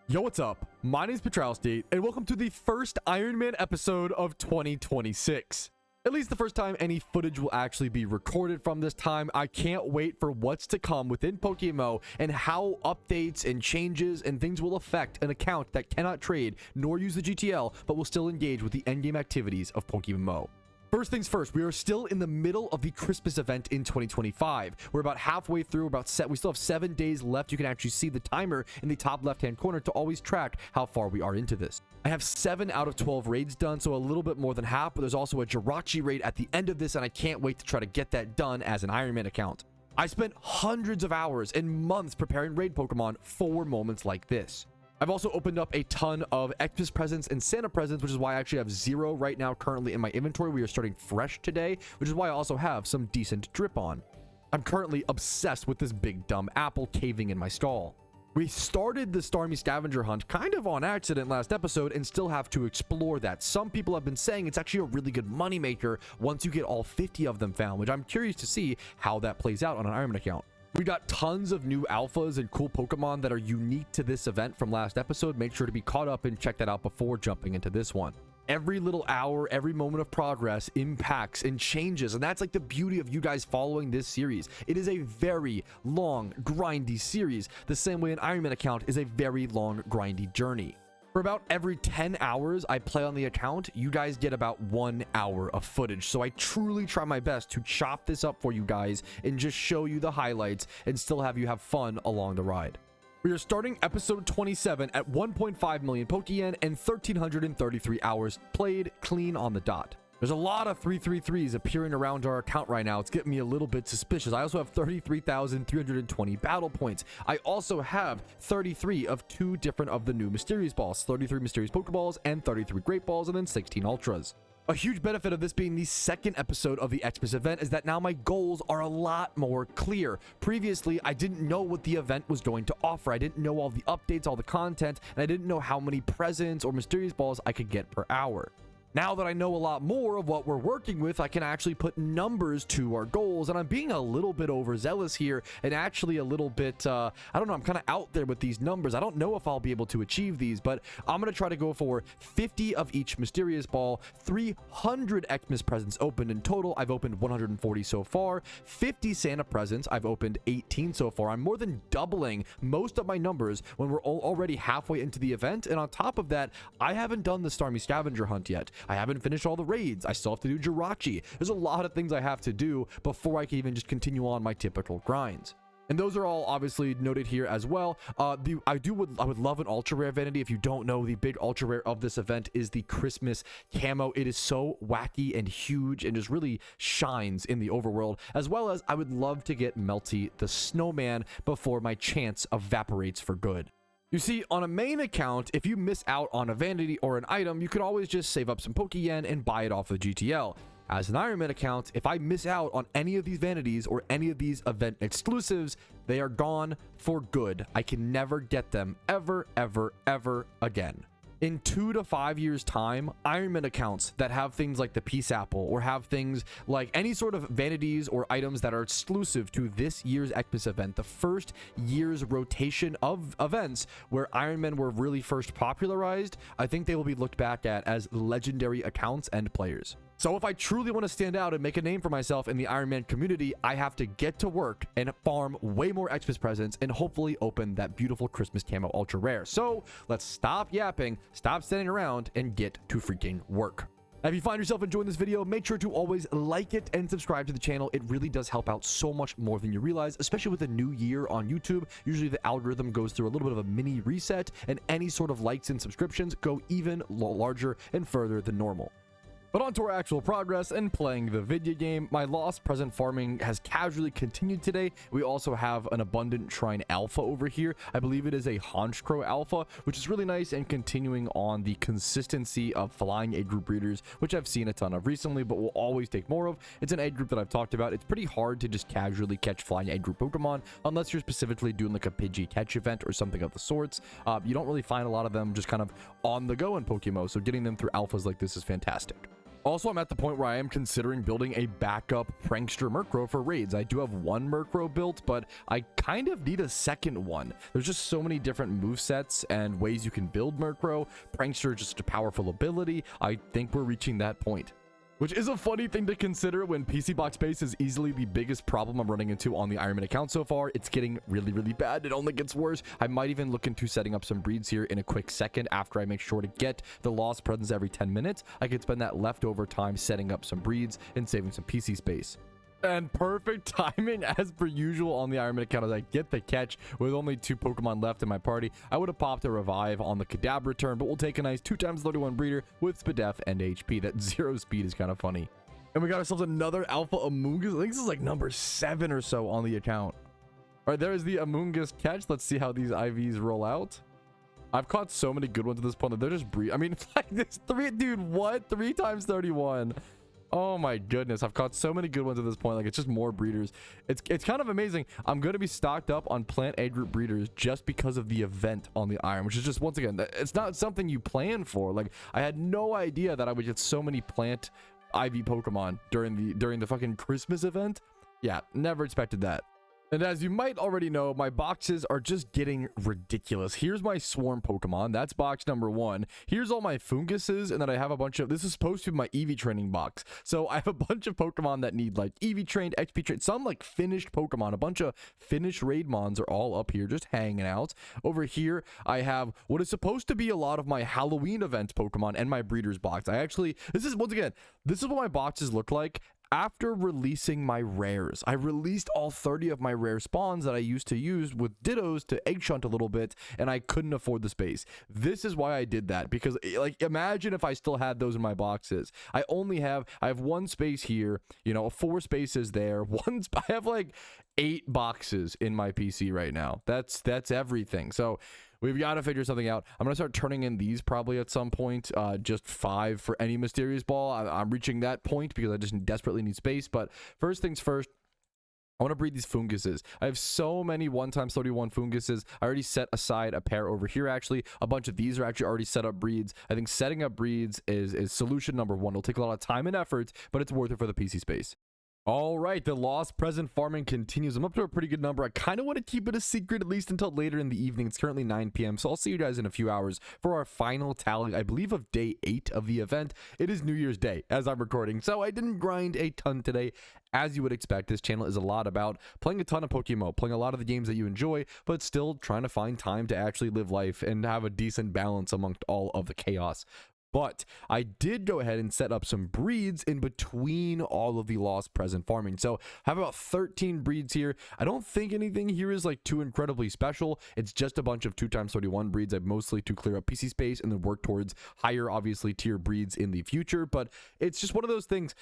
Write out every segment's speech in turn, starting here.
Yo, what's up? My name is State, and welcome to the first Iron Man episode of 2026. At least the first time any footage will actually be recorded from this time. I can't wait for what's to come within PokeMMO and how updates and changes and things will affect an account that cannot trade nor use the GTL, but will still engage with the endgame activities of PokeMMO. First things first, we are still in the middle of the Christmas event in 2025. We're about halfway through, we still have 7 days left. You can actually see the timer in the top left-hand corner to always track how far we are into this. I have 7 out of 12 raids done, so a little bit more than half, but there's also a JIRACHI raid at the end of this, and I can't wait to try to get that done as an Iron Man account. I spent hundreds of hours and months preparing raid Pokemon for moments like this. I've also opened up a ton of XMAS presents and Santa presents, which is why I actually have 0 right now currently in my inventory. We are starting fresh today, which is why I also have some decent drip on. I'm currently obsessed with this big dumb apple caving in my stall. We started the Starmie Scavenger hunt kind of on accident last episode and still have to explore that. Some people have been saying it's actually a really good moneymaker once you get all 50 of them found, which I'm curious to see how that plays out on an Iron Man account. We got tons of new alphas and cool Pokemon that are unique to this event from last episode. Make sure to be caught up and check that out before jumping into this one. Every little hour, every moment of progress impacts and changes, and that's like the beauty of you guys following this series. It is a very long, grindy series, the same way an Iron Man account is a very long, grindy journey. For about every 10 hours I play on the account, you guys get about 1 hour of footage. So I truly try my best to chop this up for you guys and just show you the highlights and still have you have fun along the ride. We are starting episode 27 at 1.5 million Pokeyen and 1,333 hours played clean on the dot. There's a lot of 333s appearing around our account right now. It's getting me a little bit suspicious. I also have 33,320 battle points. I also have 33 of 2 different of the new Mysterious Balls, 33 Mysterious Pokeballs and 33 Great Balls, and then 16 Ultras. A huge benefit of this being the second episode of the XMAS event is that now my goals are a lot more clear. Previously, I didn't know what the event was going to offer. I didn't know all the updates, all the content, and I didn't know how many presents or Mysterious Balls I could get per hour. Now that I know a lot more of what we're working with, I can actually put numbers to our goals, and I'm being a little bit overzealous here and actually a little bit, I don't know, I'm kind of out there with these numbers. I don't know if I'll be able to achieve these, but I'm going to try to go for 50 of each Mysterious Ball, 300 XMAS presents opened in total. I've opened 140 so far, 50 Santa presents. I've opened 18 so far. I'm more than doubling most of my numbers when we're already halfway into the event, and on top of that, I haven't done the Starmie Scavenger hunt yet. I haven't finished all the raids. I still have to do JIRACHI. There's a lot of things I have to do before I can even just continue on my typical grinds. And those are all obviously noted here as well. I would love an ultra rare vanity. If you don't know, the big ultra rare of this event is the Christmas camo. It is so wacky and huge and just really shines in the overworld, as well as I would love to get Melty the snowman before my chance evaporates for good. You see, on a main account, if you miss out on a vanity or an item, you could always just save up some Pokeyen and buy it off the GTL. As an Iron Man account, if I miss out on any of these vanities or any of these event exclusives, they are gone for good. I can never get them ever, ever, ever again. In 2 to 5 years time, Iron Man accounts that have things like the Peace Apple or have things like any sort of vanities or items that are exclusive to this year's XMAS event, the first year's rotation of events where Iron Man were really first popularized, I think they will be looked back at as legendary accounts and players. So if I truly want to stand out and make a name for myself in the Iron Man community, I have to get to work and farm way more XMAS presents and hopefully open that beautiful Christmas camo ultra rare. So let's stop yapping, stop standing around, and get to freaking work. Now, if you find yourself enjoying this video, make sure to always like it and subscribe to the channel. It really does help out so much more than you realize, especially with a new year on YouTube. Usually the algorithm goes through a little bit of a mini reset, and any sort of likes and subscriptions go even larger and further than normal. But on to our actual progress and playing the video game. My lost present farming has casually continued today. We also have an Abundant Shrine Alpha over here. I believe it is a Honchkrow Alpha, which is really nice and continuing on the consistency of flying egg group breeders, which I've seen a ton of recently, but will always take more of. It's an egg group that I've talked about. It's pretty hard to just casually catch flying egg group Pokemon unless you're specifically doing like a Pidgey catch event or something of the sorts. You don't really find a lot of them just kind of on the go in PokeMMO, so getting them through alphas like this is fantastic. Also, I'm at the point where I am considering building a backup Prankster Murkrow for raids. I do have one Murkrow built, but I kind of need a second one. There's just so many different movesets and ways you can build Murkrow. Prankster is just a powerful ability. I think we're reaching that point. Which is a funny thing to consider when PC box space is easily the biggest problem I'm running into on the Ironman account so far. It's getting really, really bad. It only gets worse. I might even look into setting up some breeds here in a quick second after I make sure to get the lost presence every 10 minutes. I could spend that leftover time setting up some breeds and saving some PC space. And perfect timing as per usual on the Ironman account as I get the catch with only 2 Pokemon left in my party. I would have popped a revive on the Kadabra turn, but we'll take a nice 2x31 breeder with Spadef and HP. That 0 speed is kind of funny. And we got ourselves another Alpha Amoongus. I think this is like number 7 or so on the account. All right, there's the Amoongus catch. Let's see how these IVs roll out. I've caught so many good ones at this point that they're just I mean, like this 3, dude, what? 3x31. Oh my goodness, I've caught so many good ones at this point. Like, it's just more breeders. It's kind of amazing. I'm going to be stocked up on plant A group breeders just because of the event on the Iron, which is just, once again, it's not something you plan for. Like, I had no idea that I would get so many plant IV Pokemon during the fucking Christmas event. Yeah, never expected that. And as you might already know, my boxes are just getting ridiculous. Here's my swarm Pokemon. That's box number 1. Here's all my funguses, and then I have a bunch of... This is supposed to be my EV training box. So I have a bunch of Pokemon that need like EV trained, XP trained, some like finished Pokemon. A bunch of finished raid mons are all up here just hanging out. Over here, I have what is supposed to be a lot of my Halloween event Pokemon and my breeders box. This is, once again, this is what my boxes look like after releasing my rares. I released all 30 of my rare spawns that I used to use with Dittos to egg shunt a little bit, and I couldn't afford the space. This is why I did that, because like, imagine if I still had those in my boxes. I have 1 space here, you know, 4 spaces there. I have like 8 boxes in my PC right now. That's everything. So we've got to figure something out. I'm going to start turning in these probably at some point. Just 5 for any mysterious ball. I'm reaching that point because I just desperately need space. But first things first, I want to breed these funguses. I have so many 1x31 funguses. I already set aside a pair over here, actually. A bunch of these are actually already set up breeds. I think setting up breeds is solution number 1. It'll take a lot of time and effort, but it's worth it for the PC space. All right, the lost present farming continues. I'm up to a pretty good number. I kind of want to keep it a secret at least until later in the evening. It's currently 9 p.m., so I'll see you guys in a few hours for our final tally, I believe, of day 8 of the event. It is New Year's Day as I'm recording, so I didn't grind a ton today. As you would expect, this channel is a lot about playing a ton of PokeMMO, playing a lot of the games that you enjoy, but still trying to find time to actually live life and have a decent balance amongst all of the chaos. But I did go ahead and set up some breeds in between all of the lost present farming. So I have about 13 breeds here. I don't think anything here is like too incredibly special. It's just a bunch of 2x31 breeds. I mostly to clear up PC space and then work towards higher, obviously, tier breeds in the future. But it's just one of those things,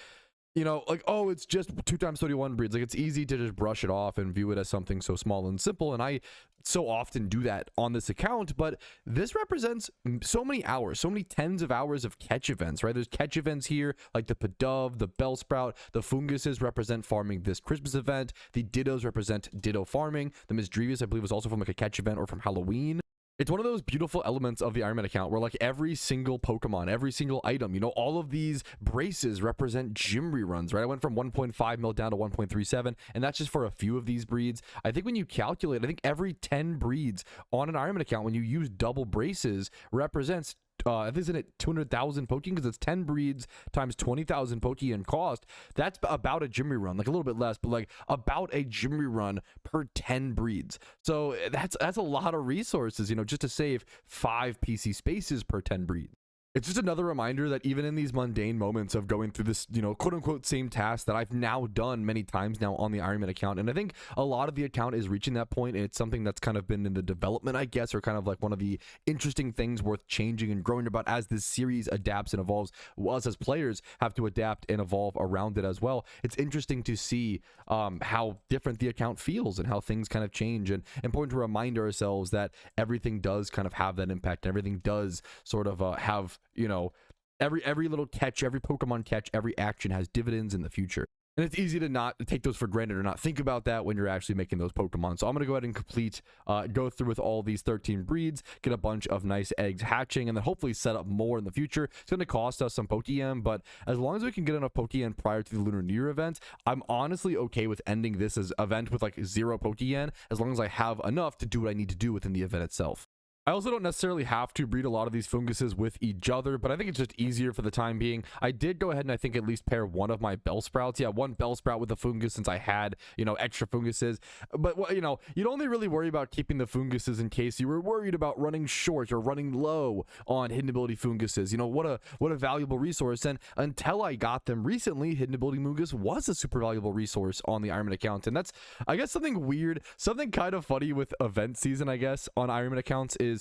you know, like, oh, it's just 2x31 breeds. Like, it's easy to just brush it off and view it as something so small and simple. And I so often do that on this account, but this represents so many hours, so many tens of hours of catch events, right? There's catch events here, like the Pidove, the Bellsprout, the Funguses represent farming this Christmas event. The Dittos represent Ditto farming. The Misdreavious, I believe, was also from like a catch event or from Halloween. It's one of those beautiful elements of the Iron Man account where like every single Pokemon, every single item, you know, all of these braces represent gym reruns, right? I went from 1.5 mil down to 1.37, and that's just for a few of these breeds. I think when you calculate, I think every 10 breeds on an Iron Man account, when you use double braces, represents I think isn't it 200,000 Poke, because it's 10 breeds times 20,000 Poke in cost. That's about a gym rerun, like a little bit less, but like about a gym rerun per 10 breeds. So that's a lot of resources, you know, just to save 5 PC spaces per 10 breeds. It's just another reminder that even in these mundane moments of going through this, you know, quote unquote same task that I've now done many times now on the Iron Man account. And I think a lot of the account is reaching that point, and it's something that's kind of been in the development, I guess, or kind of like one of the interesting things worth changing and growing about as this series adapts and evolves. Us as players have to adapt and evolve around it as well. It's interesting to see how different the account feels and how things kind of change, and important to remind ourselves that everything does kind of have that impact, and everything does sort of have, you know, every little catch, every Pokemon catch, every action has dividends in the future. And it's easy to not take those for granted or not think about that when you're actually making those Pokemon. So I'm going to go ahead and go through with all these 13 breeds, get a bunch of nice eggs hatching, and then hopefully set up more in the future. It's going to cost us some Pokeyen, but as long as we can get enough Pokeyen prior to the Lunar New Year event, I'm honestly okay with ending this as event with like 0 Pokeyen, as long as I have enough to do what I need to do within the event itself. I also don't necessarily have to breed a lot of these funguses with each other, but I think it's just easier for the time being. I did go ahead and I think at least pair one of my Bellsprouts. Yeah, one Bellsprout with a fungus since I had, extra funguses. But, you'd only really worry about keeping the funguses in case you were worried about running short or running low on hidden ability funguses. What a valuable resource. And until I got them recently, hidden ability fungus was a super valuable resource on the Ironman account. And that's, I guess, something weird, something kind of funny with event season, I guess, on Ironman accounts is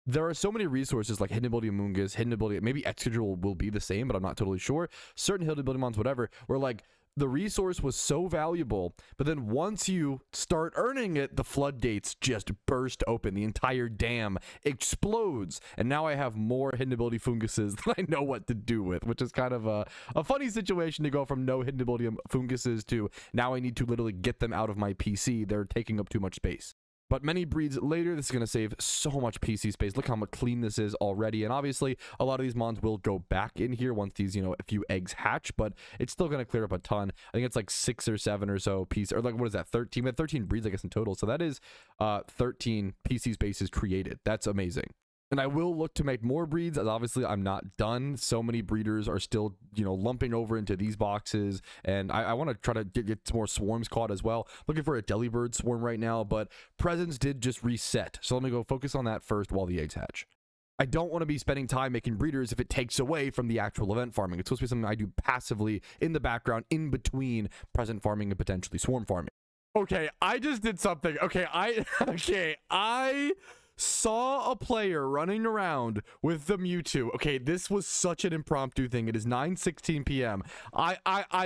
there are so many resources like hidden ability Amoongus, hidden ability, maybe Excadrill will be the same, but I'm not totally sure. Certain hidden ability mons, whatever, where like the resource was so valuable, but then once you start earning it, the floodgates just burst open. The entire dam explodes, and now I have more hidden ability funguses than I know what to do with, which is kind of a funny situation to go from no hidden ability funguses to now I need to literally get them out of my PC. They're taking up too much space. But many breeds later, this is going to save so much PC space. Look how much clean this is already. And obviously, a lot of these mons will go back in here once these, a few eggs hatch. But it's still going to clear up a ton. I think it's like 6 or 7 or so pieces. Or like, what is that, 13? We had 13 breeds, I guess, in total. So that is 13 PC spaces created. That's amazing. And I will look to make more breeds, as obviously I'm not done. So many breeders are still, lumping over into these boxes. And I want to try to get some more swarms caught as well. Looking for a Delibird swarm right now, but presents did just reset. So let me go focus on that first while the eggs hatch. I don't want to be spending time making breeders if it takes away from the actual event farming. It's supposed to be something I do passively in the background in between present farming and potentially swarm farming. Okay, I just did something. Okay, I saw a player running around with the Mewtwo. Okay, this was such an impromptu thing. It is 9:16 p.m.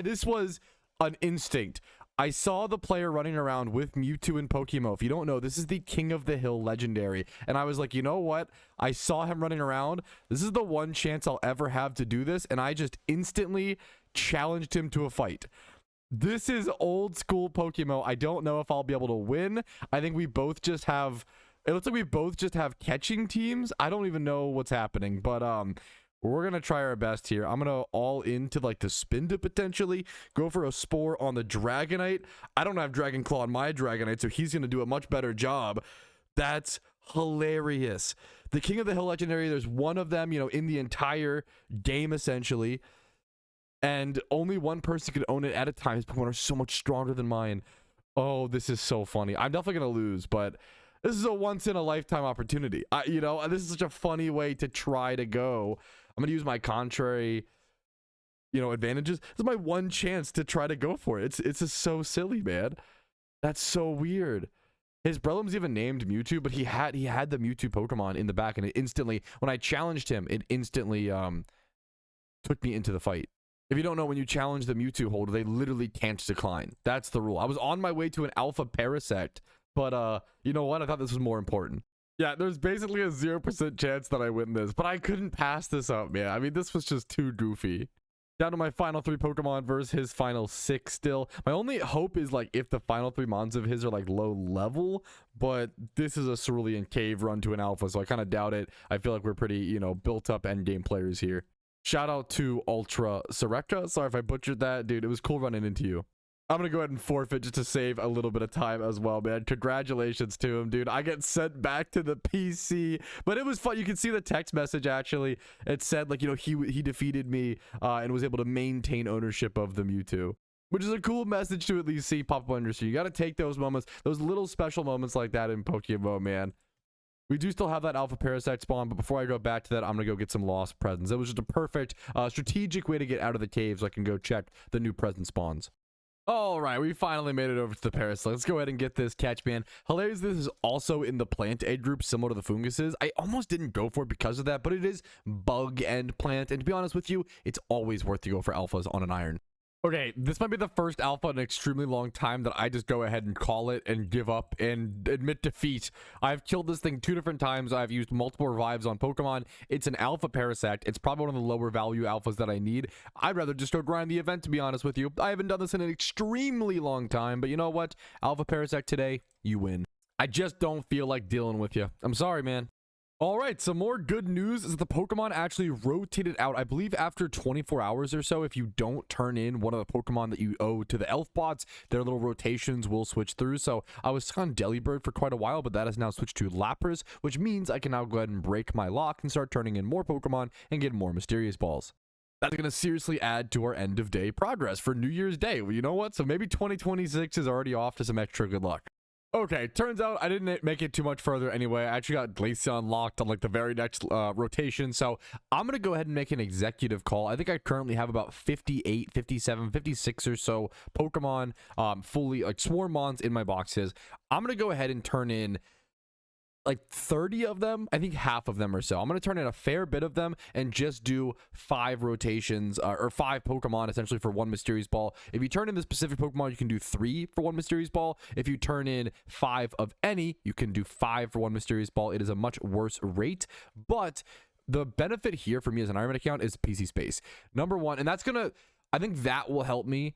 This was an instinct. I saw the player running around with Mewtwo and PokeMMO. If you don't know, this is the King of the Hill legendary. And I was like, you know what? I saw him running around. This is the one chance I'll ever have to do this. And I just instantly challenged him to a fight. This is old school PokeMMO. I don't know if I'll be able to win. I think we both just have... It looks like we both just have catching teams. I don't even know what's happening, but we're going to try our best here. I'm going to all into like the spin to potentially go for a spore on the Dragonite. I don't have Dragon Claw on my Dragonite, so he's going to do a much better job. That's hilarious. The King of the Hill legendary, there's one of them, in the entire game essentially. And only one person could own it at a time. His Pokemon are so much stronger than mine. Oh, this is so funny. I'm definitely going to lose, but... this is a once-in-a-lifetime opportunity. This is such a funny way to try to go. I'm going to use my contrary, advantages. This is my one chance to try to go for it. It's just so silly, man. That's so weird. His Breloom's even named Mewtwo, but he had the Mewtwo Pokemon in the back, and it instantly, when I challenged him, it instantly took me into the fight. If you don't know, when you challenge the Mewtwo holder, they literally can't decline. That's the rule. I was on my way to an Alpha Parasect, but you know what? I thought this was more important. Yeah, there's basically a 0% chance that I win this, but I couldn't pass this up, man. I mean, this was just too goofy. Down to my final 3 Pokemon versus his final 6 still. My only hope is like if the final 3 mons of his are like low level, but this is a Cerulean Cave run to an Alpha, so I kind of doubt it. I feel like we're pretty, built up endgame players here. Shout out to Ultra Soreka. Sorry if I butchered that, dude. It was cool running into you. I'm going to go ahead and forfeit just to save a little bit of time as well, man. Congratulations to him, dude. I get sent back to the PC, but it was fun. You can see the text message, actually. It said, like, he defeated me and was able to maintain ownership of the Mewtwo, which is a cool message to at least see pop up on your screen. You got to take those moments, those little special moments like that in PokeMMO, man. We do still have that Alpha Parasect spawn, but before I go back to that, I'm going to go get some lost presents. It was just a perfect strategic way to get out of the cave so I can go check the new present spawns. All right, we finally made it over to the Parasect. Let's go ahead and get this catch, man. Hilarious, this is also in the plant egg group, similar to the funguses. I almost didn't go for it because of that, but it is bug and plant. And to be honest with you, it's always worth to go for alphas on an iron. Okay, this might be the first alpha in an extremely long time that I just go ahead and call it and give up and admit defeat. I've killed this thing 2 different times. I've used multiple revives on Pokemon. It's an alpha Parasect. It's probably one of the lower value alphas that I need. I'd rather just go grind the event, to be honest with you. I haven't done this in an extremely long time, but you know what? Alpha Parasect today, you win. I just don't feel like dealing with you. I'm sorry, man. All right, some more good news is that the Pokemon actually rotated out, I believe after 24 hours or so. If you don't turn in one of the Pokemon that you owe to the elf bots, their little rotations will switch through. So I was stuck on Delibird for quite a while, but that has now switched to Lapras, which means I can now go ahead and break my lock and start turning in more Pokemon and get more Mysterious Balls. That's going to seriously add to our end of day progress for New Year's Day. Well, you know what? So maybe 2026 is already off to some extra good luck. Okay, turns out I didn't make it too much further anyway. I actually got Glaceon unlocked on like the very next rotation. So I'm going to go ahead and make an executive call. I think I currently have about 58, 57, 56 or so Pokemon fully like Swarmons in my boxes. I'm going to go ahead and turn in like 30 of them. I think half of them or so. I'm going to turn in a fair bit of them and just do 5 rotations or 5 Pokemon essentially for 1 Mysterious Ball. If you turn in the specific Pokemon, you can do 3 for 1 Mysterious Ball. If you turn in 5 of any, you can do 5 for 1 Mysterious Ball. It is a much worse rate, but the benefit here for me as an Ironman account is PC space. Number 1, and that's going to, I think that will help me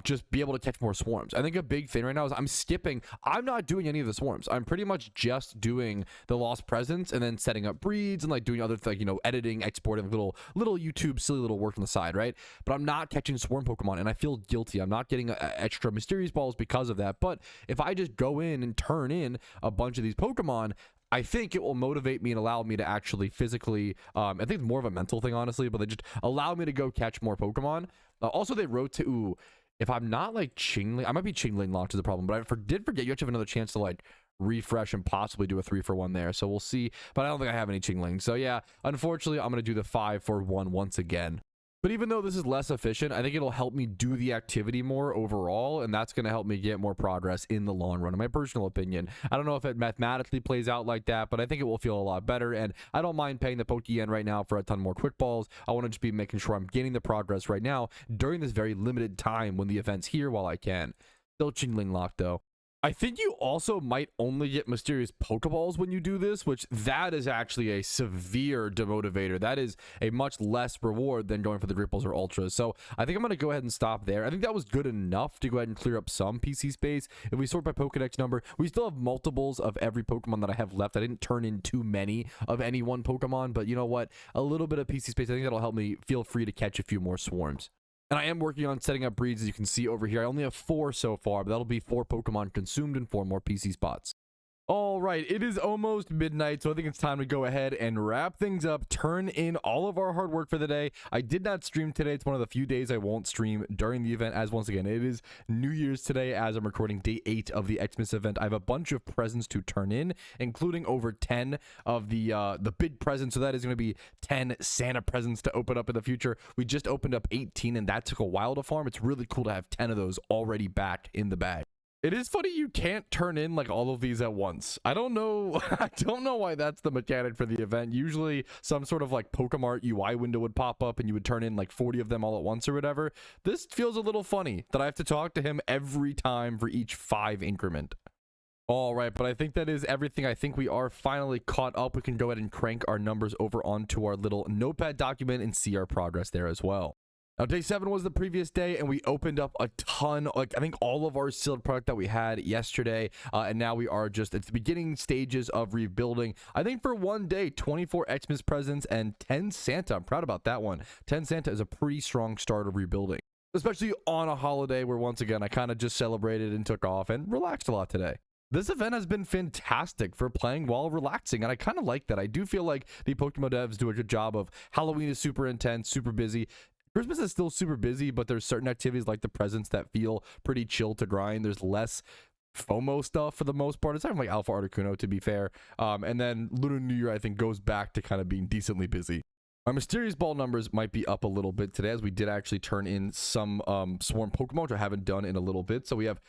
just be able to catch more swarms. I think a big thing right now is I'm not doing any of the swarms. I'm pretty much just doing the Lost Presence and then setting up breeds and like doing other things, you know, editing, exporting, little YouTube silly little work on the side, right? But I'm not catching swarm Pokemon and I feel guilty. I'm not getting extra Mysterious Balls because of that. But if I just go in and turn in a bunch of these Pokemon, I think it will motivate me and allow me to actually physically, I think it's more of a mental thing, honestly, but they just allow me to go catch more Pokemon. Also, they wrote to, if I'm not like Chingling, I might be Chingling locked is the problem, but I did forget you actually have another chance to like refresh and possibly do a 3-for-1 there. So we'll see, but I don't think I have any Chingling. So yeah, unfortunately, I'm going to do the 5-for-1 once again. But even though this is less efficient, I think it'll help me do the activity more overall, and that's going to help me get more progress in the long run, in my personal opinion. I don't know if it mathematically plays out like that, but I think it will feel a lot better, and I don't mind paying the Poke-Yen right now for a ton more quick balls. I want to just be making sure I'm getting the progress right now during this very limited time when the event's here while I can. Still Chingling locked, though. I think you also might only get mysterious Pokeballs when you do this, which that is actually a severe demotivator. That is a much less reward than going for the Great Balls or Ultras. So I think I'm going to go ahead and stop there. I think that was good enough to go ahead and clear up some PC space. If we sort by Pokedex number, we still have multiples of every Pokemon that I have left. I didn't turn in too many of any one Pokemon, but you know what? A little bit of PC space, I think that'll help me feel free to catch a few more swarms. And I am working on setting up breeds, as you can see over here. I only have 4 so far, but that'll be 4 Pokemon consumed and 4 more PC spots. All right, it is almost midnight, so I think it's time to go ahead and wrap things up, turn in all of our hard work for the day. I did not stream today. It's one of the few days I won't stream during the event, as once again, it is New Year's today as I'm recording day 8 of the XMAS event. I have a bunch of presents to turn in, including over 10 of the big presents, so that is going to be 10 Santa presents to open up in the future. We just opened up 18, and that took a while to farm. It's really cool to have 10 of those already back in the bag. It is funny you can't turn in like all of these at once. I don't know. I don't know why that's the mechanic for the event. Usually some sort of like Pokemart UI window would pop up and you would turn in like 40 of them all at once or whatever. This feels a little funny that I have to talk to him every time for each 5 increment. All right, but I think that is everything. I think we are finally caught up. We can go ahead and crank our numbers over onto our little notepad document and see our progress there as well. Now, day 7 was the previous day, and we opened up a ton, like I think all of our sealed product that we had yesterday, and now we are just at the beginning stages of rebuilding. I think for one day, 24 Xmas presents and 10 Santa. I'm proud about that one. 10 Santa is a pretty strong start of rebuilding, especially on a holiday where, once again, I kind of just celebrated and took off and relaxed a lot today. This event has been fantastic for playing while relaxing, and I kind of like that. I do feel like the Pokemon devs do a good job of Halloween is super intense, super busy. Christmas is still super busy, but there's certain activities like the presents that feel pretty chill to grind. There's less FOMO stuff for the most part. It's kind of like Alpha Articuno, to be fair. And then Lunar New Year, I think, goes back to kind of being decently busy. Our Mysterious Ball numbers might be up a little bit today, as we did actually turn in some Swarm Pokemon, which I haven't done in a little bit. So we have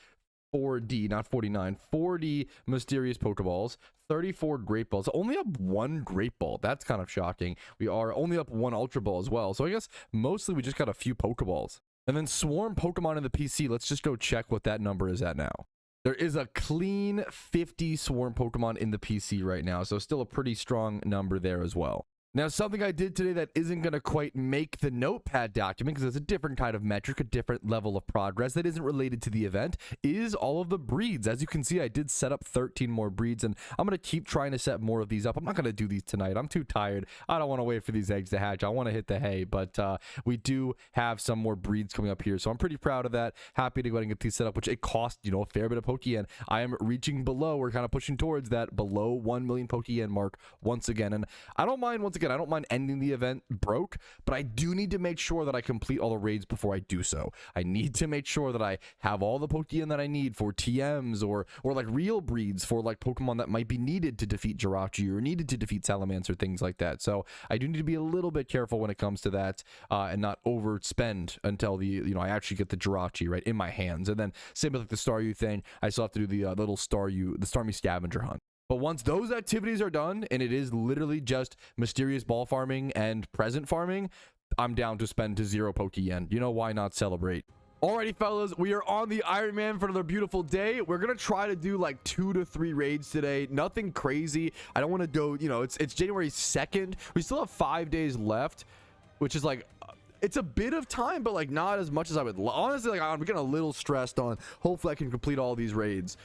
4D, not 49, 40 Mysterious Pokeballs, 34 Great Balls. Only up 1 Great Ball. That's kind of shocking. We are only up 1 Ultra Ball as well. So I guess mostly we just got a few Pokeballs. And then swarm Pokemon in the PC. Let's just go check what that number is at now. There is a clean 50 swarm Pokemon in the PC right now. So still a pretty strong number there as well. Now, something I did today that isn't going to quite make the notepad document, because it's a different kind of metric, a different level of progress that isn't related to the event, is all of the breeds. As you can see, I did set up 13 more breeds, and I'm going to keep trying to set more of these up. I'm not going to do these tonight. I'm too tired. I don't want to wait for these eggs to hatch. I want to hit the hay, but we do have some more breeds coming up here, so I'm pretty proud of that. Happy to go ahead and get these set up, which it cost, you know, a fair bit of Pokeyen. I am reaching below. We're kind of pushing towards that below 1 million Pokeyen mark once again, and I don't mind, once again, I don't mind ending the event broke, but I do need to make sure that I complete all the raids before I do so. I need to make sure that I have all the Pokeyen that I need for TMs or like real breeds for like Pokemon that might be needed to defeat Jirachi or needed to defeat Salamence or things like that. So I do need to be a little bit careful when it comes to that and not overspend until the, you know, I actually get the Jirachi right in my hands. And then same with like the Staryu thing, I still have to do the little Staryu, the Starmie scavenger hunt. But once those activities are done, and it is literally just mysterious ball farming and present farming, I'm down to spend to 0 Pokeyen. You know, why not celebrate? Alrighty, fellas, we are on the Iron Man for another beautiful day. We're gonna try to do like 2 to 3 raids today. Nothing crazy. I don't want to go, you know, it's January 2nd. We still have 5 days left, which is like, it's a bit of time, but like not as much as I would. Honestly, like I'm getting a little stressed on. Hopefully I can complete all these raids.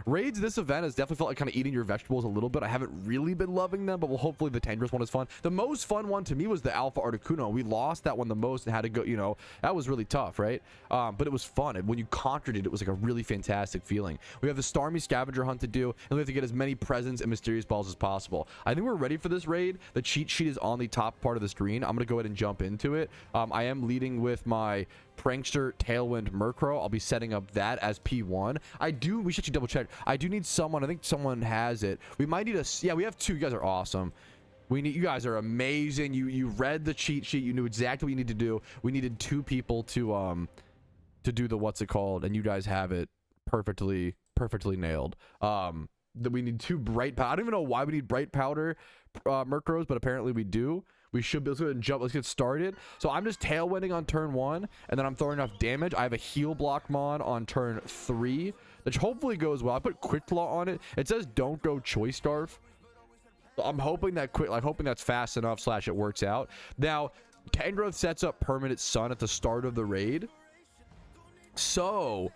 Raids this event has definitely felt like kind of eating your vegetables a little bit. I haven't really been loving them, but hopefully the Tangrowth one is fun. The most fun one to me was the Alpha Articuno. We lost that one the most and had to go, you know, that was really tough, right? But it was fun, and when you conquered it, it was like a really fantastic feeling. We have the Starmie scavenger hunt to do, and we have to get as many presents and mysterious balls as possible. I think we're ready for this raid. The cheat sheet is on the top part of the screen. I'm gonna go ahead and jump into it. I am leading with my Prankster Tailwind Murkrow. I'll be setting up that as P1. We should actually double check. I do need someone. I think someone has it. We might need yeah, we have 2. You guys are awesome. You guys are amazing. You read the cheat sheet. You knew exactly what you need to do. We needed 2 people to do the, what's it called, and you guys have it perfectly nailed. We need 2 bright powder. I don't even know why we need bright powder Murkrows, but apparently we do. We should be able to go ahead and jump. Let's get started. So I'm just tailwinding on turn 1, and then I'm throwing enough damage. I have a heal block mon on turn 3, which hopefully goes well. I put quick claw on it. It says don't go choice scarf. So I'm hoping that hoping that's fast enough / it works out. Now Tangrowth sets up permanent sun at the start of the raid, so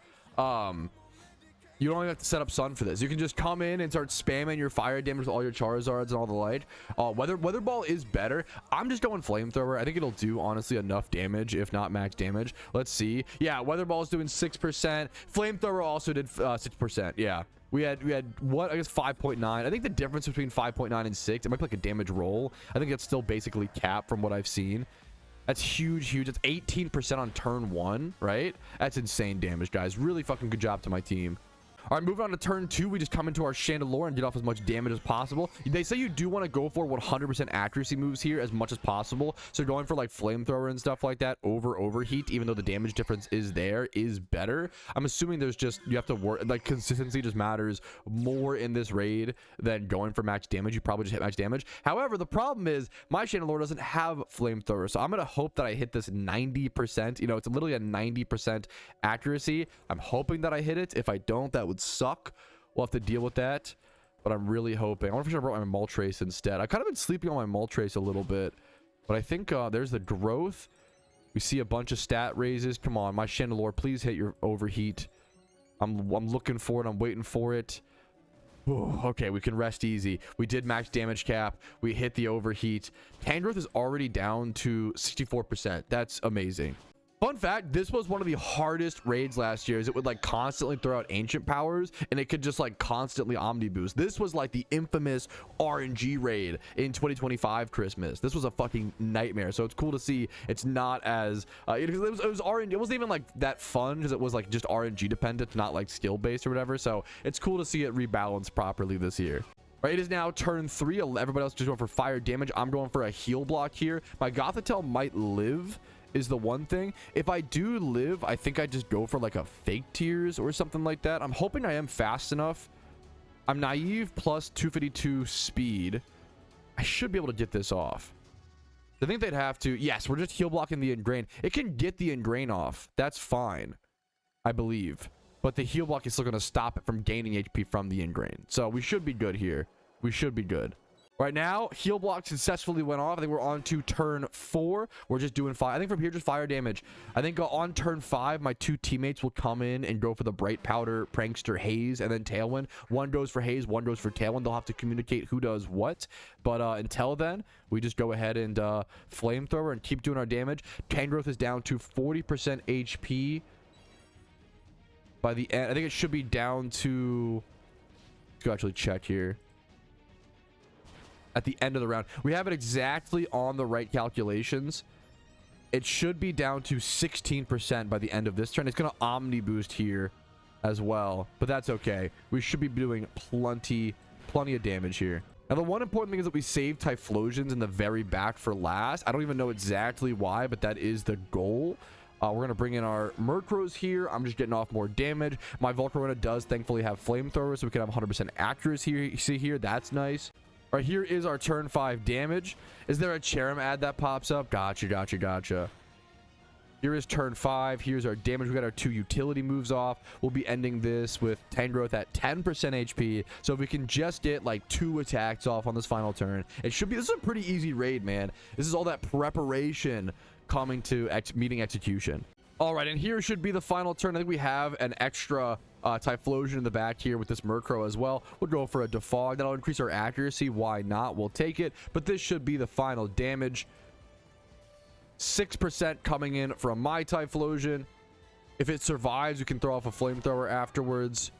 you don't even have to set up sun for this. You can just come in and start spamming your fire damage with all your Charizards and all the like. Weather Ball is better. I'm just going Flamethrower. I think it'll do, honestly, enough damage, if not max damage. Let's see. Yeah, Weather Ball is doing 6%. Flamethrower also did 6%. Yeah. We had what, I guess 5.9. I think the difference between 5.9 and 6, it might be like a damage roll. I think it's still basically capped from what I've seen. That's huge. That's 18% on turn 1, right? That's insane damage, guys. Really fucking good job to my team. All right, moving on to turn 2, we just come into our Chandelure and get off as much damage as possible. They say you do want to go for 100% accuracy moves here as much as possible. So going for like Flamethrower and stuff like that over Overheat, even though the damage difference is there, is better. I'm assuming there's just, you have to work, like consistency just matters more in this raid than going for max damage. You probably just hit max damage. However, the problem is my Chandelure doesn't have Flamethrower. So I'm going to hope that I hit this 90%. You know, it's literally a 90% accuracy. I'm hoping that I hit it. If I don't, that would suck. We'll have to deal with that, but I'm really hoping. I wonder if I should have brought my Moltres instead. I've kind of been sleeping on my Moltres a little bit, but I think there's the growth. We see a bunch of stat raises. Come on, my Chandelure, please hit your Overheat. I'm looking for it. I'm waiting for it. Ooh, okay, we can rest easy. We did max damage cap. We hit the Overheat. Tangrowth is already down to 64%. That's amazing. Fun fact, this was one of the hardest raids last year, as it would like constantly throw out ancient powers, and it could just like constantly omni boost. This was like the infamous RNG raid in 2025 Christmas. This was a fucking nightmare. So it's cool to see it's not as it was RNG. It wasn't even like that fun because it was like just RNG dependent, not like skill based or whatever. So it's cool to see it rebalance properly this year. Right, it is now turn 3. Everybody else just going for fire damage. I'm going for a heal block here. My Gothitelle might live, is the one thing. If I do live, I think I just go for like a fake tears or something like that. I'm hoping I am fast enough. I'm naive plus 252 speed. I should be able to get this off. I think they'd have to. Yes, we're just heal blocking the Ingrain. It can get the Ingrain off. That's fine, I believe. But the heal block is still going to stop it from gaining HP from the Ingrain. So we should be good here. We should be good. Right now, heal block successfully went off. I think we're on to turn 4. We're just doing fire. I think from here, just fire damage. I think on turn 5, my 2 teammates will come in and go for the Bright Powder, Prankster, Haze, and then Tailwind. One goes for Haze, one goes for Tailwind. They'll have to communicate who does what. But until then, we just go ahead and Flamethrower and keep doing our damage. Tangrowth is down to 40% HP. By the end, I think it should be down to... Let's go actually check here. At the end of the round, we have it exactly on the right calculations. It should be down to 16% by the end of this turn. It's going to Omni boost here as well, but that's okay. We should be doing plenty of damage here. Now, the one important thing is that we save Typhlosions in the very back for last. I don't even know exactly why, but that is the goal. We're going to bring in our Murkrows here. I'm just getting off more damage. My Volcarona does thankfully have Flamethrower, so we can have 100% accuracy here. You see here, that's nice. All right, here is our turn 5 damage. Is there a Cherim ad that pops up? Gotcha. Here is turn 5. Here's our damage. We got our 2 utility moves off. We'll be ending this with Tangrowth at 10% HP. So if we can just get like 2 attacks off on this final turn, it should be. This is a pretty easy raid, man. This is all that preparation coming to meeting execution. All right, and here should be the final turn. I think we have an extra Typhlosion in the back here with this Murkrow as well. We'll go for a Defog. That'll increase our accuracy. Why not? We'll take it. But this should be the final damage. 6% coming in from my Typhlosion. If it survives, you can throw off a Flamethrower afterwards.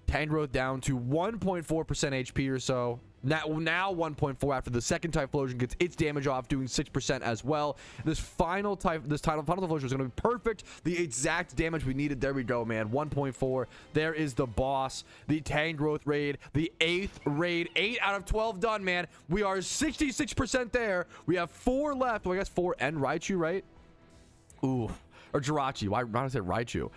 Tangrowth down to 1.4% HP or so. Now 1.4 after the second Typhlosion gets its damage off, doing 6% as well. This final Typhlosion is going to be perfect. The exact damage we needed. There we go, man. 1.4. There is the boss. The Tangrowth Raid. The 8th raid. 8 out of 12 done, man. We are 66% there. We have 4 left. Well, I guess 4 and Raichu, right? Ooh. Or JIRACHI. Why did I say Raichu?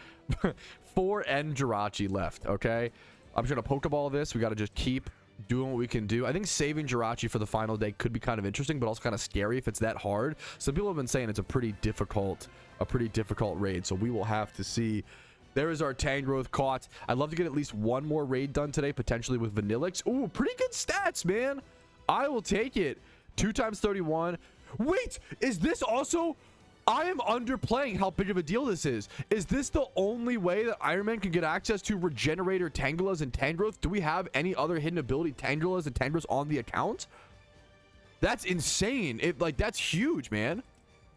4 and JIRACHI left, okay? I'm just going to Pokeball this. We got to just keep doing what we can do. I think saving JIRACHI for the final day could be kind of interesting, but also kind of scary if it's that hard. Some people have been saying it's a pretty difficult raid, so we will have to see. There is our Tangrowth caught. I'd love to get at least one more raid done today, potentially with Vanilluxe. Ooh, pretty good stats, man. I will take it. 2 times 31. Wait, is this also... I am underplaying how big of a deal this is. Is this the only way that Iron Man can get access to Regenerator, Tangulas, and Tangrowth? Do we have any other hidden ability Tangulas and Tangrowths on the account? That's insane. That's huge, man.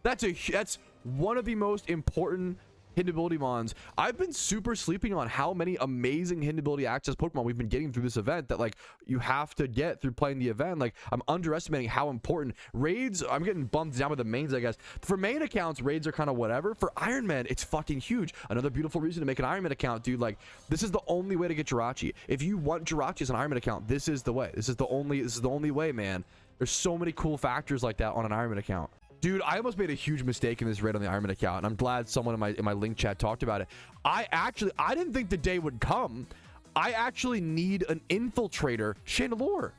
That's one of the most important hidden ability mons. I've been super sleeping on how many amazing hidden ability access Pokemon we've been getting through this event that you have to get through playing the event. I'm underestimating how important raids. I'm getting bumped down with the mains, I guess. For main accounts, raids are kind of whatever. For Iron Man, it's fucking huge. Another beautiful reason to make an Iron Man account, dude. This is the only way to get JIRACHI. If you want JIRACHI as an Iron Man account, this is the way. This is the only way, man. There's so many cool factors like that on an Iron Man account. Dude, I almost made a huge mistake in this raid on the Iron Man account, and I'm glad someone in my link chat talked about it. I didn't think the day would come. I actually need an Infiltrator Chandelure.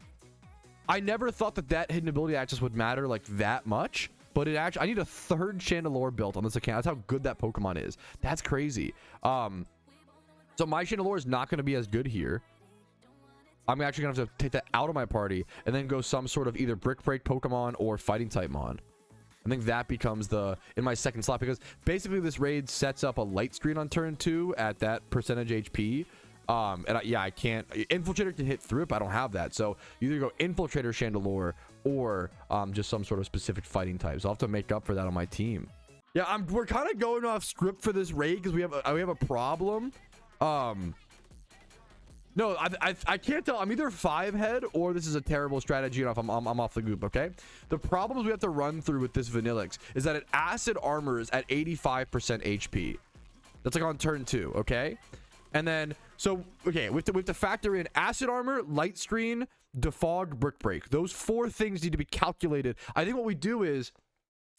I never thought that hidden ability access would matter that much, but I need a 3rd Chandelure built on this account. That's how good that Pokemon is. That's crazy. So my Chandelure is not going to be as good here. I'm actually going to have to take that out of my party and then go some sort of either Brick Break Pokemon or Fighting type mon. I think that becomes in my second slot, because basically this raid sets up a light screen on turn 2 at that percentage HP. I can't. Infiltrator can hit through it, but I don't have that. So you either go Infiltrator Chandelure or just some sort of specific fighting type. So I'll have to make up for that on my team. Yeah, we're kind of going off script for this raid because we have a problem. No, I can't tell. I'm either 5-head or this is a terrible strategy enough. I'm off the group, okay? The problems we have to run through with this Vanilluxe is that it acid armors at 85% HP. That's on turn 2, okay? And then, we have to factor in acid armor, light screen, defog, brick break. Those 4 things need to be calculated. I think what we do is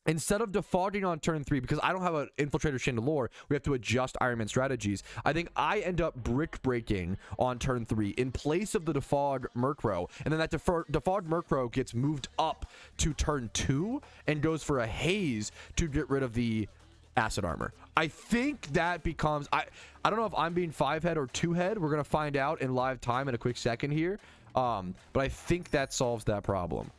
instead of defaulting on turn 3, because I don't have an Infiltrator Chandelure, we have to adjust Iron Man strategies. I think I end up brick breaking on turn 3 in place of the default Murkrow, and then that default Murkrow gets moved up to turn 2 and goes for a haze to get rid of the acid armor. I think that becomes, I don't know if I'm being 5-head or 2-head. We're gonna find out in live time in a quick second here, but I think that solves that problem.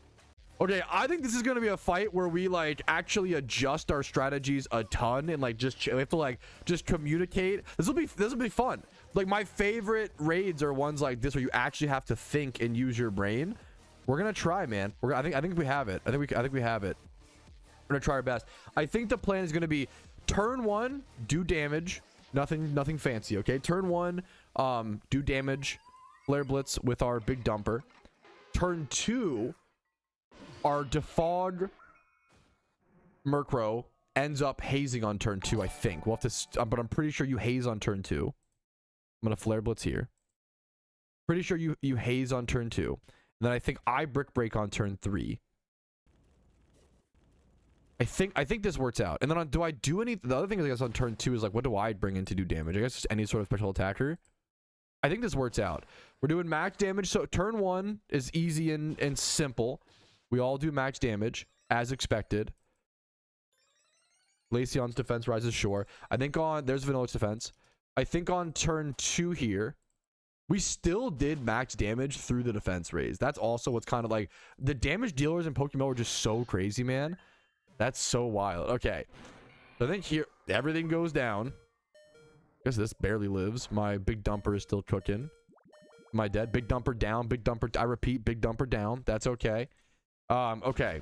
Okay, I think this is going to be a fight where we, like, actually adjust our strategies a ton and, like, we have to, like, just communicate. This will be fun. Like, my favorite raids are ones like this where you actually have to think and use your brain. We're going to try, man. I think we have it. I think we have it. We're going to try our best. I think the plan is going to be turn 1, do damage. Nothing fancy, okay? Turn 1, do damage. Flare Blitz with our big dumper. Turn 2, our defog Murkrow ends up hazing on turn 2, I think. We'll have to, but I'm pretty sure you haze on turn 2. I'm gonna Flare Blitz here. Pretty sure you haze on turn 2. And then I think I brick break on turn 3. I think this works out. And then do I do any? The other thing I guess on turn 2 is like, what do I bring in to do damage? I guess just any sort of special attacker. I think this works out. We're doing max damage, so turn 1 is easy and simple. We all do max damage, as expected. Glaceon's defense rises, sure. I think there's Vanilluxe defense. I think on turn 2 here, we still did max damage through the defense raise. That's also what's kind of like, the damage dealers in PokeMMO are just so crazy, man. That's so wild. Okay. So I think here, everything goes down. I guess this barely lives. My big dumper is still cooking. Am I dead? Big dumper down, big dumper, I repeat, big dumper down. That's okay. Okay.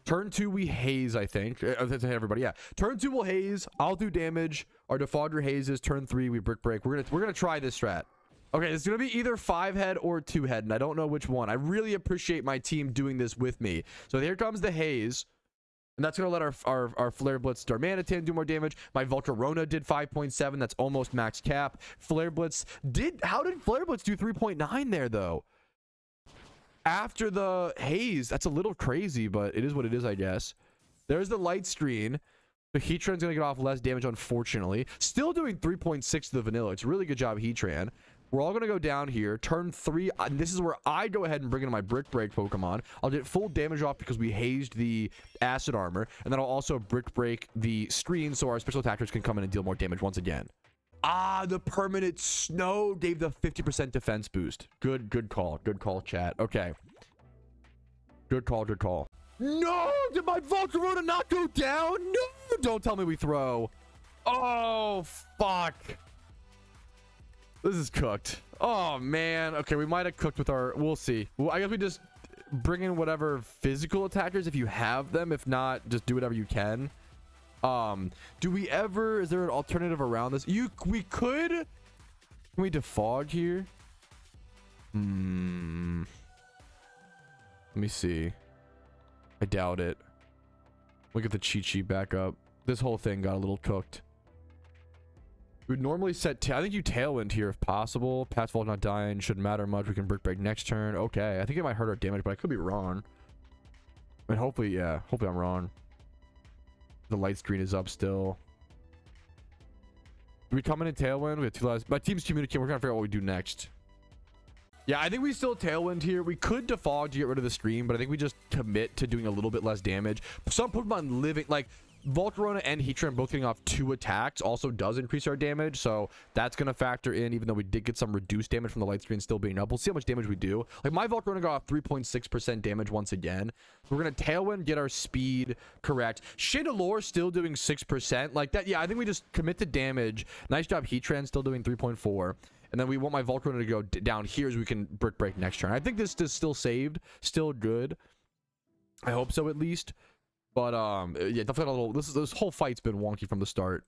Turn 2 we haze, I think. Everybody, yeah. Turn 2 will haze. I'll do damage. Our defogger hazes. Turn 3 we brick break. We're gonna try this strat. Okay, it's gonna be either 5-head or 2-head, and I don't know which one. I really appreciate my team doing this with me. So here comes the haze. And that's going to let our Flare Blitz Darmanitan do more damage. My Volcarona did 5.7. That's almost max cap. Flare Blitz how did Flare Blitz do 3.9 there, though? After the haze, that's a little crazy, but it is what it is, I guess. There's the light screen. The Heatran's going to get off less damage, unfortunately. Still doing 3.6 to the Vanilluxe. Really good job, Heatran. We're all going to go down here. Turn 3. This is where I go ahead and bring in my Brick Break Pokemon. I'll get full damage off because we hazed the Acid Armor. And then I'll also Brick Break the screen so our special attackers can come in and deal more damage once again. The permanent snow gave the 50% defense boost. Good call. Good call, chat. Okay. Good call. No! Did my Volcarona not go down? No! Don't tell me we throw. Oh, fuck. This is cooked. Oh, man. Okay, we might have cooked with our... We'll see. Well, I guess we just bring in whatever physical attackers if you have them. If not, just do whatever you can. Do we ever... Is there an alternative around this? We could... Can we defog here? Let me see. I doubt it. Look at the cheat sheet back up. This whole thing got a little cooked. We'd normally set... I think you Tailwind here if possible. Pat's Vault not dying. Shouldn't matter much. We can Brick Break next turn. Okay. I think it might hurt our damage, but I could be wrong. I mean, hopefully, yeah. Hopefully I'm wrong. The light screen is up still. Do we come in and Tailwind? We have 2 lives. My team's communicating. We're trying to figure out what we do next. Yeah, I think we still Tailwind here. We could defog to get rid of the stream, but I think we just commit to doing a little bit less damage. Some Pokemon living... Like... Volcarona and Heatran both getting off 2 attacks also does increase our damage, so that's going to factor in, even though we did get some reduced damage from the light screen still being up. We'll see how much damage we do. Like, my Volcarona got off 3.6% damage once again. We're going to Tailwind, get our speed correct. Chandelure still doing 6%. Like that, yeah, I think we just commit to damage. Nice job, Heatran, still doing 3.4. And then we want my Volcarona to go down here so we can Brick Break next turn. I think this is still saved, still good. I hope so, at least. But yeah, definitely a little. This whole fight's been wonky from the start.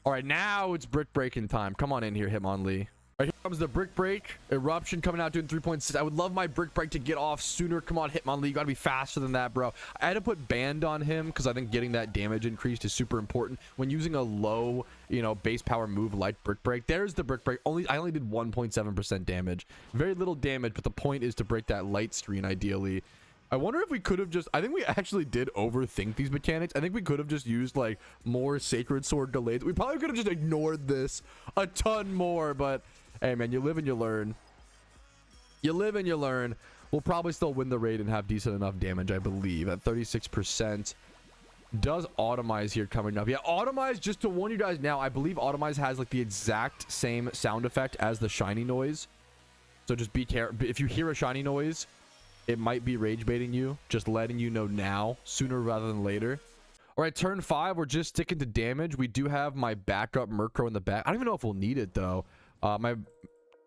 All right, now it's Brick Breaking time. Come on in here, Hitmonlee. All right, here comes the Brick Break. Eruption coming out doing 3.6. I would love my Brick Break to get off sooner. Come on, Hitmonlee. You gotta be faster than that, bro. I had to put Band on him because I think getting that damage increased is super important when using a low, base power move like Brick Break. There's the Brick Break. I only did 1.7% damage. Very little damage, but the point is to break that light screen ideally. I wonder if we could have just, I think we actually did overthink these mechanics. I think we could have just used like more Sacred Sword delays. We probably could have just ignored this a ton more, but hey man, you live and you learn. You live and you learn. We'll probably still win the raid and have decent enough damage, I believe, at 36%. Does Automize here coming up? Yeah, Automize, just to warn you guys now, I believe Automize has like the exact same sound effect as the shiny noise. So just be careful. If you hear a shiny noise, it might be rage baiting you. Just letting you know now, sooner rather than later. All right, turn 5, we're just sticking to damage. We do have my backup Murkrow in the back. I don't even know if we'll need it though. My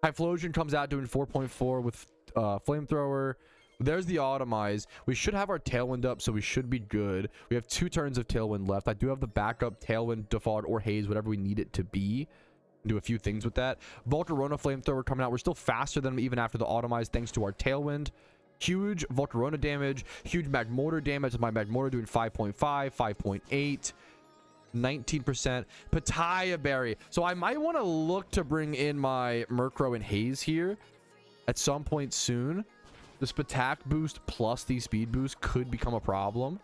Typhlosion comes out doing 4.4 with Flamethrower. There's the Automize. We should have our Tailwind up, so we should be good. We have 2 turns of Tailwind left. I do have the backup Tailwind, Default, or Haze, whatever we need it to be. Do a few things with that. Volcarona Flamethrower coming out. We're still faster than them even after the Automize, thanks to our Tailwind. Huge Volcarona damage. Huge Magmortar damage. My Magmortar doing 5.5, 5.8. 19%. Papaya Berry. So I might want to look to bring in my Murkrow and Haze here at some point soon. The Spatak boost plus the speed boost could become a problem.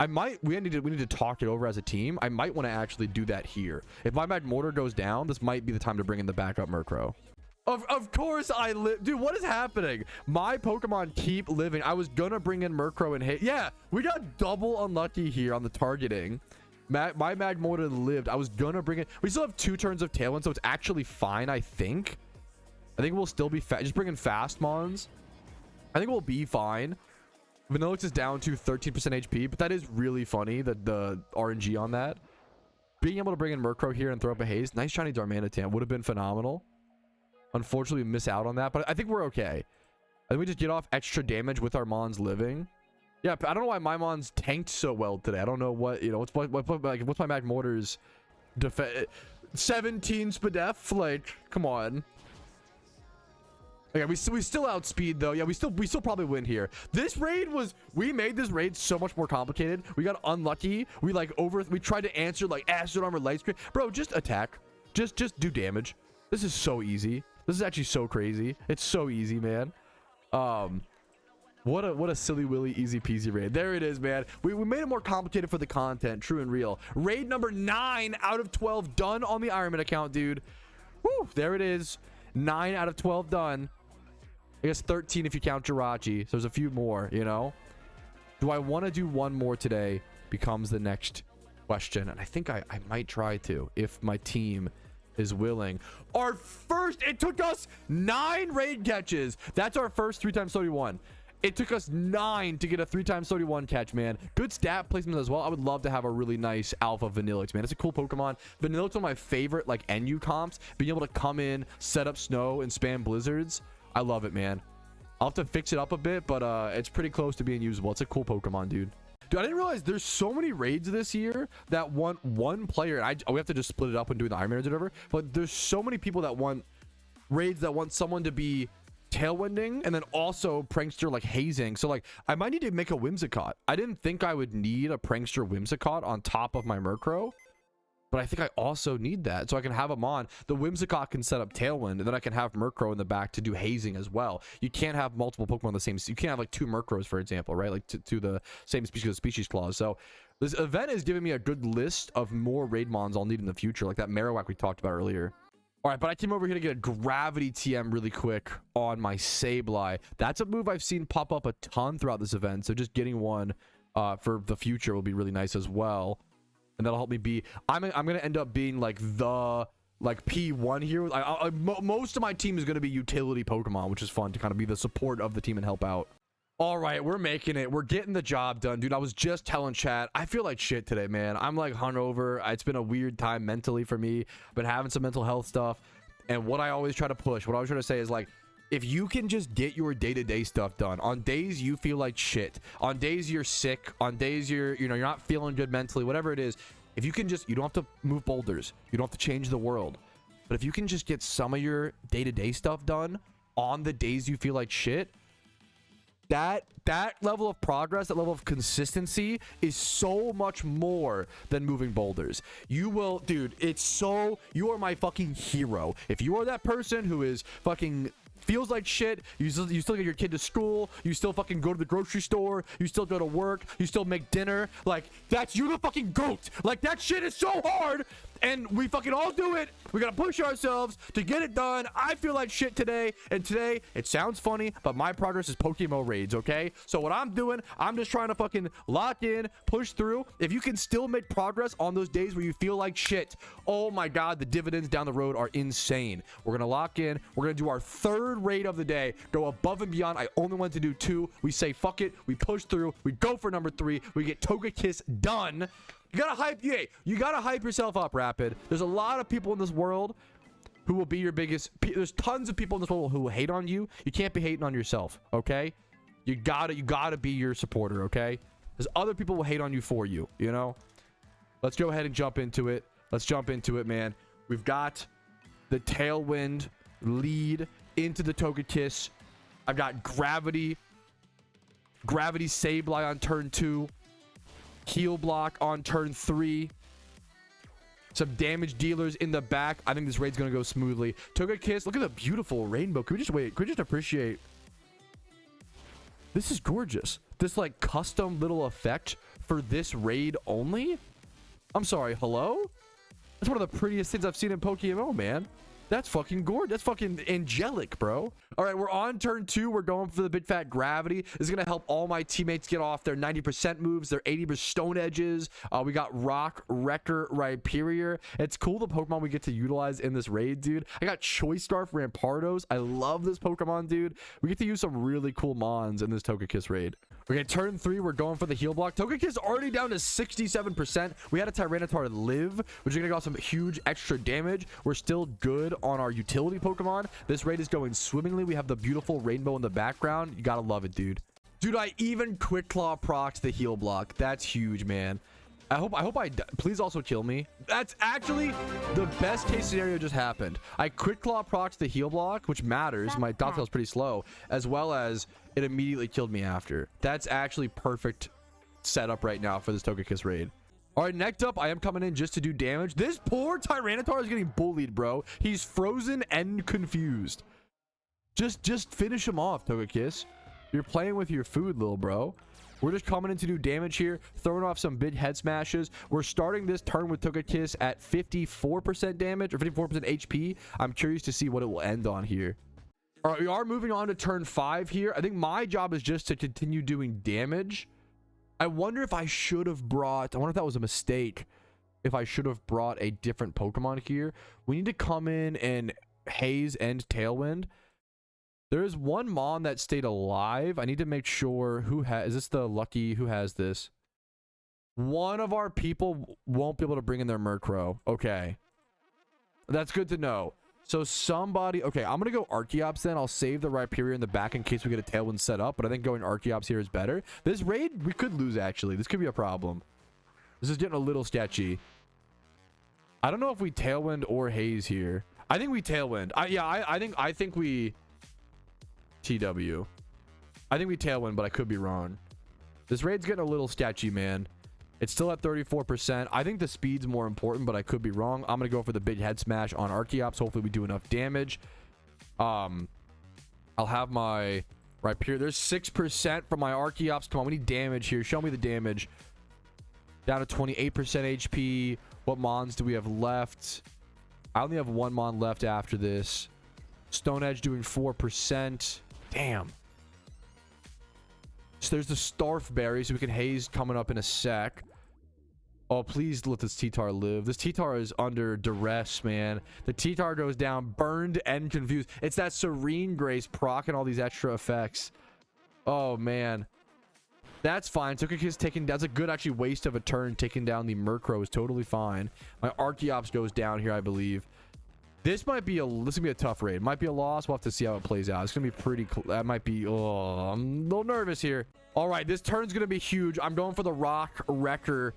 We need to talk it over as a team. I might want to actually do that here. If my Magmortar goes down, this might be the time to bring in the backup Murkrow. Of course I live. Dude, what is happening? My Pokemon keep living. I was gonna bring in Murkrow and Haze. Yeah, we got double unlucky here on the targeting. My Magmortar lived. I was gonna bring it. We still have 2 turns of Tailwind, so it's actually fine, I think. I think we'll still be just bring in fast mons. I think we'll be fine. Vanilluxe is down to 13% HP, but that is really funny, that the RNG on that. Being able to bring in Murkrow here and throw up a Haze. Nice shiny Darmanitan would have been phenomenal. Unfortunately, we miss out on that, but I think we're okay. I think we just get off extra damage with our mons living. Yeah, I don't know why my mons tanked so well today. I don't know what, you know, what's my Magmortar's defense? 17 Spadef? Like, come on. Yeah, we still outspeed though. Yeah, we still probably win here. This raid we made this raid so much more complicated. We got unlucky. We tried to answer like acid armor, light screen. Bro, just attack. Just do damage. This is so easy. This is actually so crazy. It's so easy, man. What a silly willy easy peasy raid. There it is, man. We made it more complicated for the content. True and real. Raid number 9 out of 12 done on the Ironman account, dude. Woo, there it is. 9 out of 12 done. I guess 13 if you count JIRACHI. So there's a few more, you know. Do I want to do one more today becomes the next question. And I think I might try to if my team is willing. Our first, it took us 9 raid catches. That's our first 3x31. It took us 9 to get a 3x31 catch, man. Good stat placement as well. I would love to have a really nice alpha Vanilluxe, man. It's a cool Pokemon. Vanilluxe, one of my favorite like NU comps. Being able to come in, set up snow, and spam blizzards. I love it, man. I'll have to fix it up a bit, but it's pretty close to being usable. It's a cool Pokemon, dude. Dude, I didn't realize there's so many raids this year that want one player. And we have to just split it up and do the Iron Man or whatever. But there's so many people that want raids that want someone to be tailwinding and then also prankster like hazing. So like I might need to make a Whimsicott. I didn't think I would need a prankster Whimsicott on top of my Murkrow, but I think I also need that so I can have them on. The Whimsicott can set up tailwind, and then I can have Murkrow in the back to do hazing as well. You can't have multiple Pokemon the same. You can't have like 2 Murkrows, for example, right? Like to the same species clause. So this event is giving me a good list of more raid mons I'll need in the future, like that Marowak we talked about earlier. All right, but I came over here to get a gravity TM really quick on my Sableye. That's a move I've seen pop up a ton throughout this event, so just getting one for the future will be really nice as well. And that'll help me be... I'm going to end up being like the P1 here. Most of my team is going to be utility Pokemon, which is fun to kind of be the support of the team and help out. All right, we're making it. We're getting the job done, dude. I was just telling chat, I feel like shit today, man. I'm like hungover. It's been a weird time mentally for me. I've been having some mental health stuff. And what I always try to push, what I always try to say is like, if you can just get your day-to-day stuff done on days you feel like shit, on days you're sick, on days you're not feeling good mentally, whatever it is, if you can just, you don't have to move boulders, you don't have to change the world, but if you can just get some of your day-to-day stuff done on the days you feel like shit, that level of progress, that level of consistency is so much more than moving boulders. You will, dude, you are my fucking hero. If you are that person who is fucking feels like shit. You still get your kid to school. You still fucking go to the grocery store. You still go to work. You still make dinner. Like, you're the fucking GOAT. Like, that shit is so hard. And we fucking all do it. We gotta push ourselves to get it done. I feel like shit today. And today, it sounds funny, but my progress is PokeMMO raids, okay? So what I'm doing, I'm just trying to fucking lock in, push through. If you can still make progress on those days where you feel like shit, oh my god, the dividends down the road are insane. We're gonna lock in. We're gonna do our 3rd raid of the day. Go above and beyond. I only want to do 2. We say fuck it. We push through. We go for number 3. We get Togekiss done. You gotta hype, you gotta hype yourself up, Rapid. There's a lot of people in this world who will be your biggest. There's tons of people in this world who will hate on you. You can't be hating on yourself, okay? You gotta be your supporter, okay? There's other people who will hate on you for you, you know? Let's go ahead and jump into it. Let's jump into it, man. We've got the Tailwind lead into the Togekiss. I've got Gravity Sableye on turn 2. Heal block on turn 3. Some damage dealers in the back. I think this raid's gonna go smoothly. Togekiss, look at the beautiful rainbow. Can we just wait? Can we just appreciate? This is gorgeous. This like custom little effect for this raid only. I'm sorry, hello? That's one of the prettiest things I've seen in PokeMMO, man. That's fucking gorgeous. That's fucking angelic, bro. All right, we're on turn 2. We're going for the big fat Gravity. This is going to help all my teammates get off their 90% moves, their 80% Stone Edges. We got Rock, Wrecker, Rhyperior. It's cool the Pokemon we get to utilize in this raid, dude. I got Choice Scarf Rampardos. I love this Pokemon, dude. We get to use some really cool Mons in this Togekiss raid. Okay, turn 3, we're going for the heal block. Togekiss already down to 67%. We had a Tyranitar live, which is going to got some huge extra damage. We're still good on our utility Pokemon. This raid is going swimmingly. We have the beautiful rainbow in the background. You gotta love it, dude. Dude, I even Quick Claw procs the heal block. That's huge, man. I hope please also kill me. That's actually the best case scenario just happened. I Quick Claw procs the heal block, which matters. My dot tail's pretty slow, as well as it immediately killed me after. That's actually perfect setup right now for this Togekiss raid. All right, next up, I am coming in just to do damage. This poor Tyranitar is getting bullied, bro. He's frozen and confused. Just finish him off, Togekiss. You're playing with your food, little bro. We're just coming in to do damage here, throwing off some big head smashes. We're starting this turn with Togekiss at 54% damage or 54% HP. I'm curious to see what it will end on here. All right, we are moving on to turn 5 here. I think my job is just to continue doing damage. I wonder if I should have brought... I wonder if that was a mistake. If I should have brought a different Pokemon here. We need to come in and Haze and Tailwind. There is one Mon that stayed alive. I need to make sure who has... Is this the lucky... Who has this? One of our people won't be able to bring in their Murkrow. Okay. That's good to know. So somebody... Okay, I'm going to go Archeops then. I'll save the Rhyperior in the back in case we get a Tailwind set up. But I think going Archeops here is better. This raid, we could lose, actually. This could be a problem. This is getting a little sketchy. I don't know if we Tailwind or Haze here. I think we Tailwind. I think we... TW. I think we Tailwind, but I could be wrong. This raid's getting a little sketchy, man. It's still at 34%. I think the speed's more important, but I could be wrong. I'm going to go for the big head smash on Archeops. Hopefully we do enough damage. I'll have my Rhyperior. There's 6% from my Archeops. Come on, we need damage here. Show me the damage. Down to 28% HP. What Mons do we have left? I only have one Mon left after this. Stone Edge doing 4%. Damn. So there's the Starf Berry, so we can Haze coming up in a sec. Oh, please let this T-Tar live. This T-Tar is under duress, man. The T-Tar goes down, burned and confused. It's that Serene Grace proccing all these extra effects. Oh, man. That's fine. Togekiss taking... That's a good, actually, waste of a turn. Taking down the Murkrow is totally fine. My Archeops goes down here, I believe. This might be a... This is going to be a tough raid. Might be a loss. We'll have to see how it plays out. It's going to be pretty... That might be... Oh, I'm a little nervous here. All right, this turn's going to be huge. I'm going for the Rock Wrecker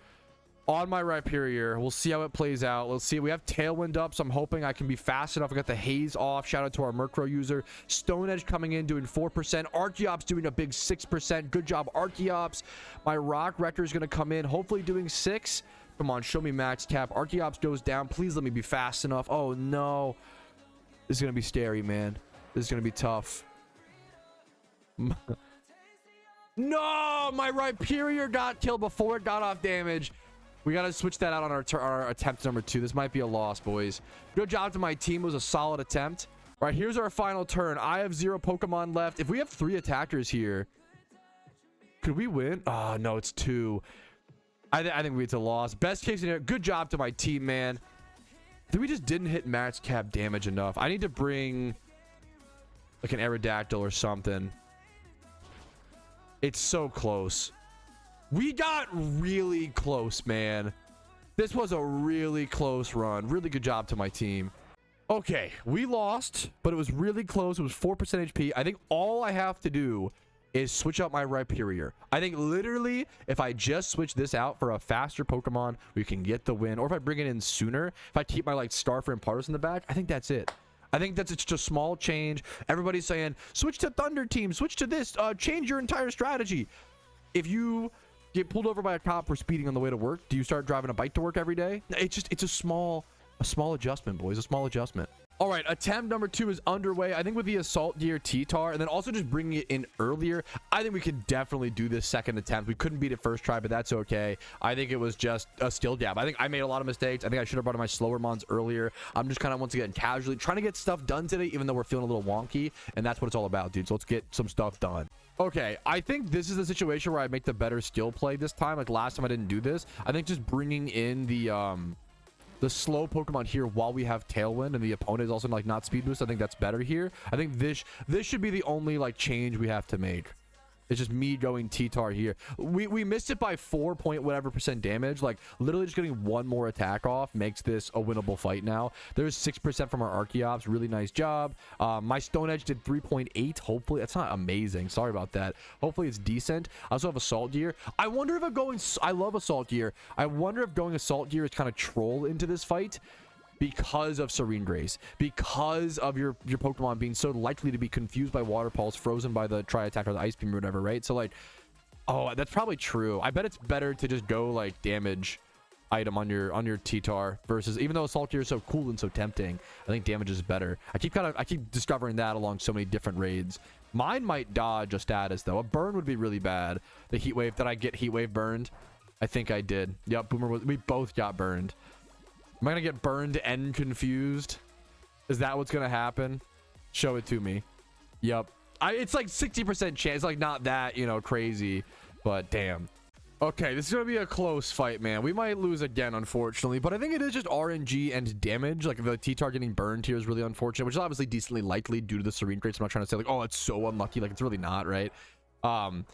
on my Rhyperior. We'll see how it plays out. Let's see. We have Tailwind up, so I'm hoping I can be fast enough. I got the Haze off. Shout out to our Murkrow user. Stone Edge coming in, doing 4%. Archeops doing a big 6%. Good job, Archeops. My Rock Wrecker is going to come in, hopefully doing 6. Come on, show me max cap. Archeops goes down. Please let me be fast enough. Oh, no. This is going to be scary, man. This is going to be tough. No, my Rhyperior got killed before it got off damage. We got to switch that out on our attempt number 2. This might be a loss, boys. Good job to my team. It was a solid attempt. All right, here's our final turn. I have 0 Pokemon left. If we have 3 attackers here, could we win? Oh, no, it's 2. I think it's a loss. Best case scenario. Good job to my team, man. I think we just didn't hit max cap damage enough. I need to bring like an Aerodactyl or something. It's so close. We got really close, man. This was a really close run. Really good job to my team. Okay, we lost, but it was really close. It was 4% HP. I think all I have to do is switch out my Rhyperior. I think literally if I just switch this out for a faster Pokemon, we can get the win. Or if I bring it in sooner, if I keep my like Starfire and Pardos in the back, I think that's it. I think that's just a small change. Everybody's saying, switch to Thunder Team, switch to this, change your entire strategy. If you get pulled over by a cop for speeding on the way to work, do you start driving a bike to work every day? It's a small adjustment, boys, a small adjustment. All right, attempt number 2 is underway. I think with the Assault Gear T-Tar and then also just bringing it in earlier, I think we can definitely do this second attempt. We couldn't beat it first try, but that's okay. I think it was just a skill gap. I think I made a lot of mistakes. I think I should have brought in my slower mons earlier. I'm just kind of once again casually trying to get stuff done today, even though we're feeling a little wonky, and that's what it's all about, dude. So let's get some stuff done. Okay, I think this is the situation where I make the better skill play this time. Like last time I didn't do this. I think just bringing in the slow Pokemon here while we have Tailwind and the opponent is also like not speed boost. I think that's better here. I think this should be the only like change we have to make. It's just me going T-Tar here. We missed it by 4 point whatever % damage. Like literally just getting one more attack off makes this a winnable fight now. There's 6% from our Archeops. Really nice job. My Stone Edge did 3.8. Hopefully that's not amazing. Sorry about that. Hopefully it's decent. I also have Assault Gear. I wonder if I love Assault Gear. I wonder if going Assault Gear is kind of troll into this fight because of Serene Grace, because of your Pokemon being so likely to be confused by Water Pulse, frozen by the Tri-Attack or the Ice Beam or whatever, right? So like, oh, that's probably true. I bet it's better to just go like damage item on your T-Tar versus, even though Assault Gear is so cool and so tempting, I think damage is better. I keep discovering that along so many different raids. Mine might dodge a status though. A burn would be really bad. The Heat Wave, did I get Heat Wave burned? I think I did. Yep, we both got burned. Am I gonna get burned and confused? Is that what's gonna happen? Show it to me. Yep. It's like 60% chance. Like not that, you know, crazy, but damn. Okay, this is gonna be a close fight, man. We might lose again, unfortunately, but I think it is just RNG and damage. Like the T-Tar getting burned here is really unfortunate, which is obviously decently likely due to the Serene Grace. I'm not trying to say like, oh, it's so unlucky. Like it's really not, right? But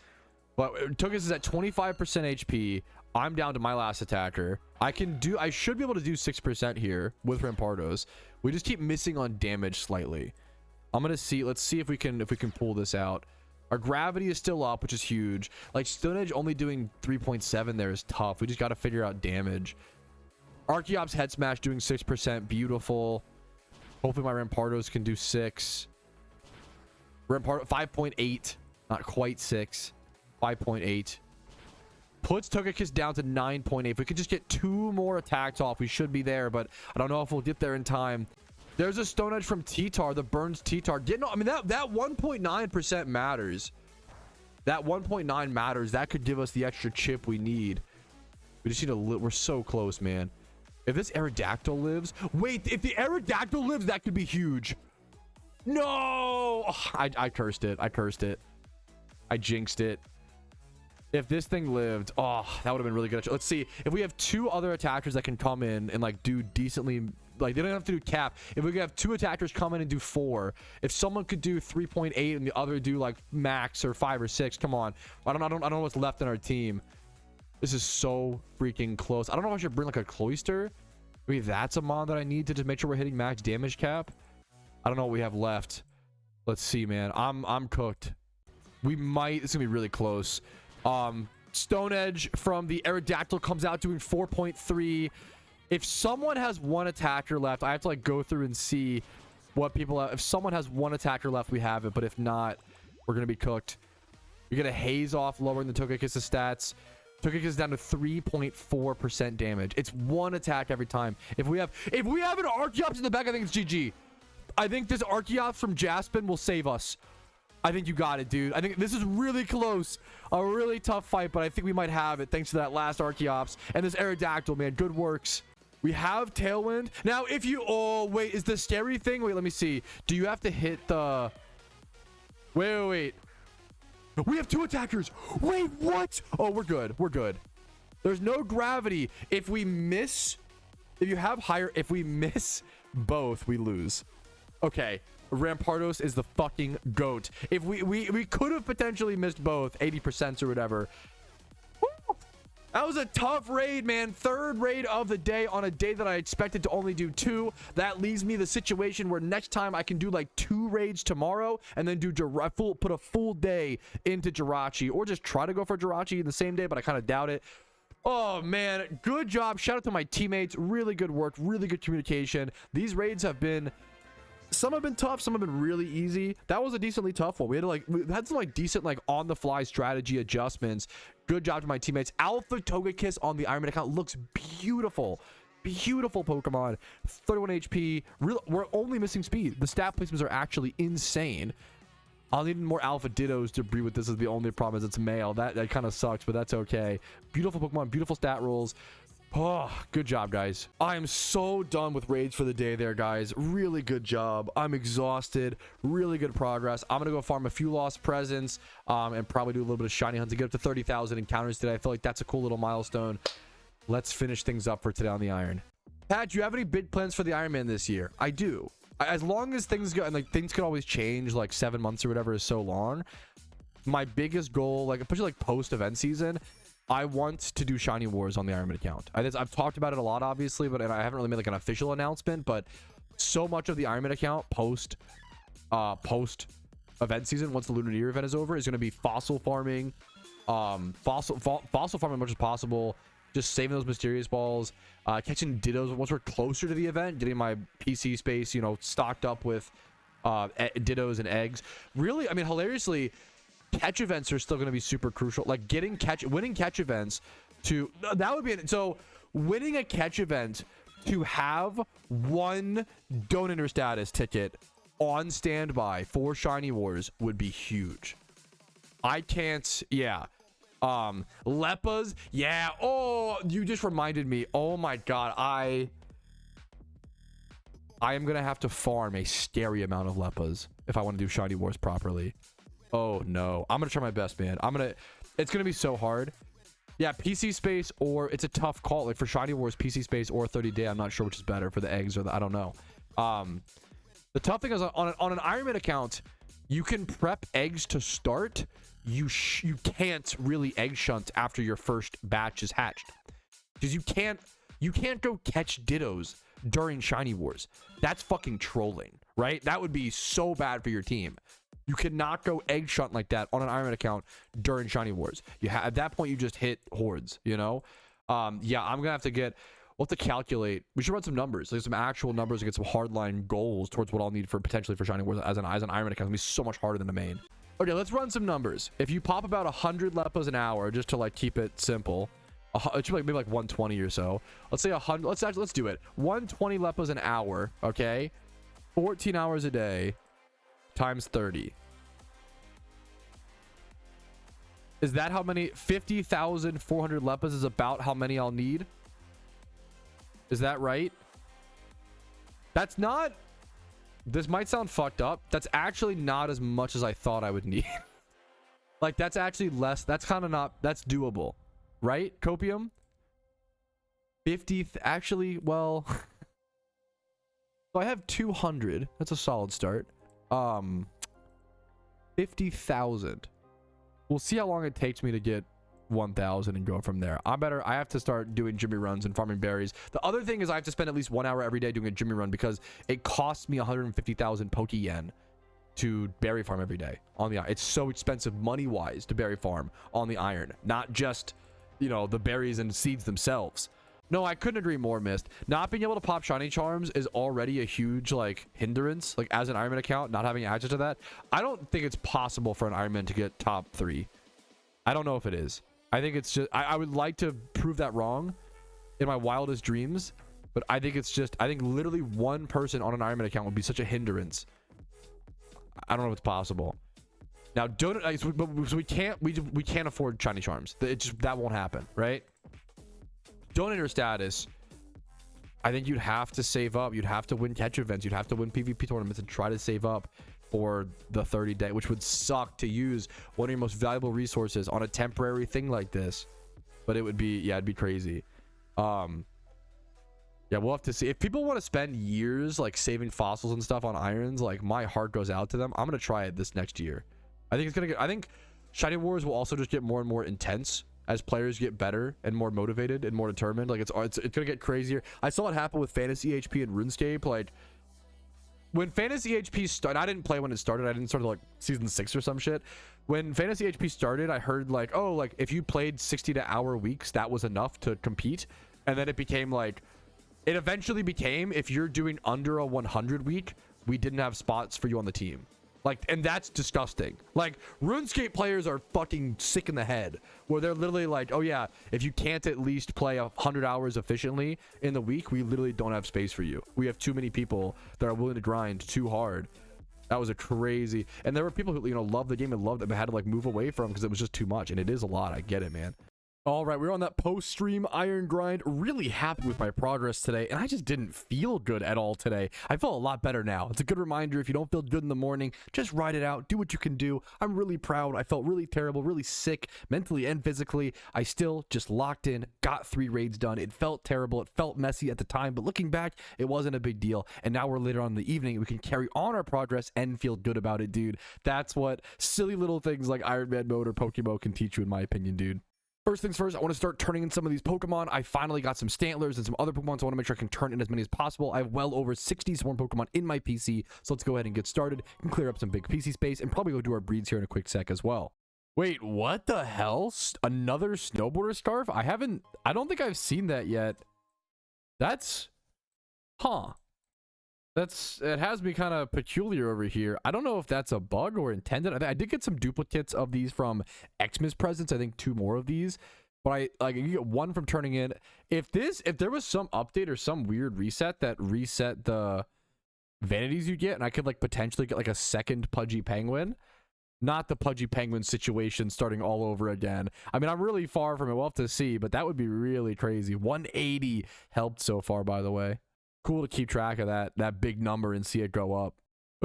Togekiss is at 25% HP. I'm down to my last attacker. I should be able to do 6% here with Rampardos. We just keep missing on damage slightly. Let's see if we can pull this out. Our gravity is still up, which is huge. Like Stone Edge only doing 3.7 there is tough. We just got to figure out damage. Archeops Head Smash doing 6%. Beautiful. Hopefully my Rampardos can do 6. 5.8. Not quite 6. 5.8. Puts Togekiss down to 9.8. If we could just get 2 more attacks off, we should be there, but I don't know if we'll get there in time. There's a Stone Edge from T-Tar, the burns T-Tar. I mean, that 1.9% matters. That 1.9 matters. That could give us the extra chip we need. We just need we're so close, man. If this Aerodactyl lives, wait, if the Aerodactyl lives, that could be huge. No, I cursed it. I jinxed it. If this thing lived, oh, that would have been really good. Let's see if we have 2 other attackers that can come in and like do decently. Like they don't have to do cap. If we could have 2 attackers come in and do 4, if someone could do 3.8 and the other do like max or 5 or 6, come on. I don't know what's left in our team. This is so freaking close. I don't know if I should bring like a Cloyster. Maybe that's a mon that I need to just make sure we're hitting max damage cap. I don't know what we have left. Let's see, man. I'm cooked. We might. It's gonna be really close. Stone Edge from the Aerodactyl comes out doing 4.3. If someone has 1 attacker left, I have to like go through and see what people have. If someone has 1 attacker left, we have it. But if not, we're gonna be cooked. You're gonna haze off, lowering the Togekiss stats. Togekiss is down to 3.4% damage. It's 1 attack every time. If we have an Archeops in the back, I think it's GG. I think this Archeops from Jaspin will save us. I think you got it, dude. I think this is really close. A really tough fight, but I think we might have it thanks to that last Archeops. And this Aerodactyl, man. Good works. We have Tailwind. Now, if you... Oh, wait. Is the scary thing... Wait, let me see. Do you have to hit the... Wait. We have 2 attackers. Wait, what? Oh, we're good. We're good. There's no gravity. If we miss... If you have higher... If we miss both, we lose. Okay. Rampardos is the fucking goat. If we could have potentially missed both 80% or whatever. Woo! That was a tough raid, man. 3rd raid of the day on a day that I expected to only do 2. That leaves me the situation where next time I can do like 2 raids tomorrow and then do put a full day into JIRACHI, or just try to go for JIRACHI in the same day, but I kind of doubt it. Oh man, good job. Shout out to my teammates. Really good work, really good communication. These raids have been... Some have been tough, some have been really easy. That was a decently tough one. We had some like decent like on the fly strategy adjustments. Good job to my teammates. Alpha Togekiss on the Ironman account looks beautiful. Beautiful Pokemon. 31 HP. We're only missing speed. The stat placements are actually insane. I'll need more Alpha Dittos to breed with this. Is the only problem is it's male. That kind of sucks, but that's okay. Beautiful Pokemon, beautiful stat rolls. Oh, good job, guys. I am so done with raids for the day there, guys. Really good job. I'm exhausted. Really good progress. I'm gonna go farm a few lost presents and probably do a little bit of shiny hunts to get up to 30,000 encounters today. I feel like that's a cool little milestone. Let's finish things up for today on the Iron. Pat, do you have any big plans for the Ironman this year? I do. As long as things go, and like things could always change, like 7 months or whatever is so long. My biggest goal, like especially like post event season, I want to do Shiny Wars on the Ironman account. I've talked about it a lot, obviously, but I haven't really made like an official announcement. But so much of the Ironman account post event season, once the Lunar New Year event is over, is going to be fossil farming, fossil farming as much as possible. Just saving those mysterious balls, catching Dittos once we're closer to the event, getting my PC space, you know, stocked up with Dittos and eggs. Really, I mean, hilariously, catch events are still going to be super crucial. Like winning catch events to that would be it. So winning a catch event to have 1 Donator status ticket on standby for Shiny Wars would be huge. I can't. Yeah. Leppas. Yeah. Oh, you just reminded me. Oh my god. I am gonna have to farm a scary amount of Leppas if I want to do Shiny Wars properly. Oh no, I'm gonna try my best, man. It's gonna be so hard. Yeah, PC space, or it's a tough call. Like for Shiny Wars, PC space or 30-day. I'm not sure which is better for the eggs or I don't know. The tough thing is on an Ironman account, you can prep eggs to start. You can't really egg shunt after your first batch is hatched, because you can't go catch Dittos during Shiny Wars. That's fucking trolling, right? That would be so bad for your team. You cannot go egg shunt like that on an Ironman account during Shiny Wars. At that point, you just hit hordes, you know? Yeah, I'm gonna have to we'll have to calculate. We should run some numbers, like some actual numbers, and get some hardline goals towards what I'll need potentially for Shiny Wars as an Ironman account. It's gonna be so much harder than the main. Okay, let's run some numbers. If you pop about 100 Leppas an hour, just to like keep it simple, it should be maybe like 120 or so. Let's say 100. Let's do it. 120 Leppas an hour. Okay, 14 hours a day times 30. Is that how many? 50,400 Leppas is about how many I'll need. Is that right? That's not. This might sound fucked up. That's actually not as much as I thought I would need. Like, that's actually less. That's kind of not. That's doable. Right? Copium? 50. Actually, well. So I have 200. That's a solid start. 50,000. We'll see how long it takes me to get 1,000 and go from there. I have to start doing Jimmy runs and farming berries. The other thing is I have to spend at least 1 hour every day doing a Jimmy run, because it costs me 150,000 Poke Yen to berry farm every day on the Iron. It's so expensive money wise to berry farm on the Iron, not just, you know, the berries and seeds themselves. No, I couldn't agree more, Mist. Not being able to pop shiny charms is already a huge like hindrance, like as an Ironman account, not having access to that. I don't think it's possible for an Ironman to get top 3. I don't know if it is. I think it's just I would like to prove that wrong in my wildest dreams, But I think it's just, I think literally one person on an Iron Man account would be such a hindrance. I don't know if it's possible. Now, so we can't afford shiny charms. That won't happen, right? Donator status. I think you'd have to save up. You'd have to win catch events. You'd have to win PvP tournaments and try to save up for the 30-day, which would suck to use one of your most valuable resources on a temporary thing like this. But it would be, yeah, it'd be crazy. Yeah, we'll have to see. If people want to spend years like saving fossils and stuff on irons, like my heart goes out to them. I'm gonna try it this next year. I think it's gonna get, I think Shiny Wars will also just get more and more intense as players get better and more motivated and more determined. Like it's gonna get crazier. I saw it happen with Fantasy HP and RuneScape. Like when Fantasy HP started, I didn't play when it started. I didn't start like season 6 or some shit. When Fantasy HP started, I heard like, oh, like if you played 60-hour weeks, that was enough to compete. And then it became like, it eventually became, if you're doing under a 100 week, we didn't have spots for you on the team. Like, and that's disgusting. Like, RuneScape players are fucking sick in the head, where they're literally like, oh yeah, if you can't at least play 100 hours efficiently in the week, we literally don't have space for you. We have too many people that are willing to grind too hard. That was a crazy, and there were people who, you know, loved the game and loved it, but had to like move away from because it was just too much. And it is a lot. I get it, man. All right, we're on that post-stream iron grind. Really happy with my progress today, and I just didn't feel good at all today. I feel a lot better now. It's a good reminder, if you don't feel good in the morning, just ride it out, do what you can do. I'm really proud. I felt really terrible, really sick, mentally and physically. I still just locked in, got 3 raids done. It felt terrible, it felt messy at the time, but looking back, it wasn't a big deal. And now we're later on in the evening, we can carry on our progress and feel good about it, dude. That's what silly little things like Iron Man mode or PokeMMO can teach you, in my opinion, dude. First things first, I want to start turning in some of these Pokemon. I finally got some Stantlers and some other Pokemon, so I want to make sure I can turn in as many as possible. I have well over 60 swarm Pokemon in my PC, so let's go ahead and get started and clear up some big PC space and probably go do our breeds here in a quick sec as well. Wait, what the hell? Another Snowboarder Scarf? I don't think I've seen that yet. That's, it has me kind of peculiar over here. I don't know if that's a bug or intended. I did get some duplicates of these from XMAS presents. I think 2 more of these, but you get 1 from turning in. If there was some update or some weird reset that reset the vanities you get, and I could like potentially get like a second Pudgy Penguin, not the Pudgy Penguin situation starting all over again. I mean, I'm really far from it. We'll have to see, but that would be really crazy. 180 helped so far, by the way. Cool to keep track of that big number and see it go up.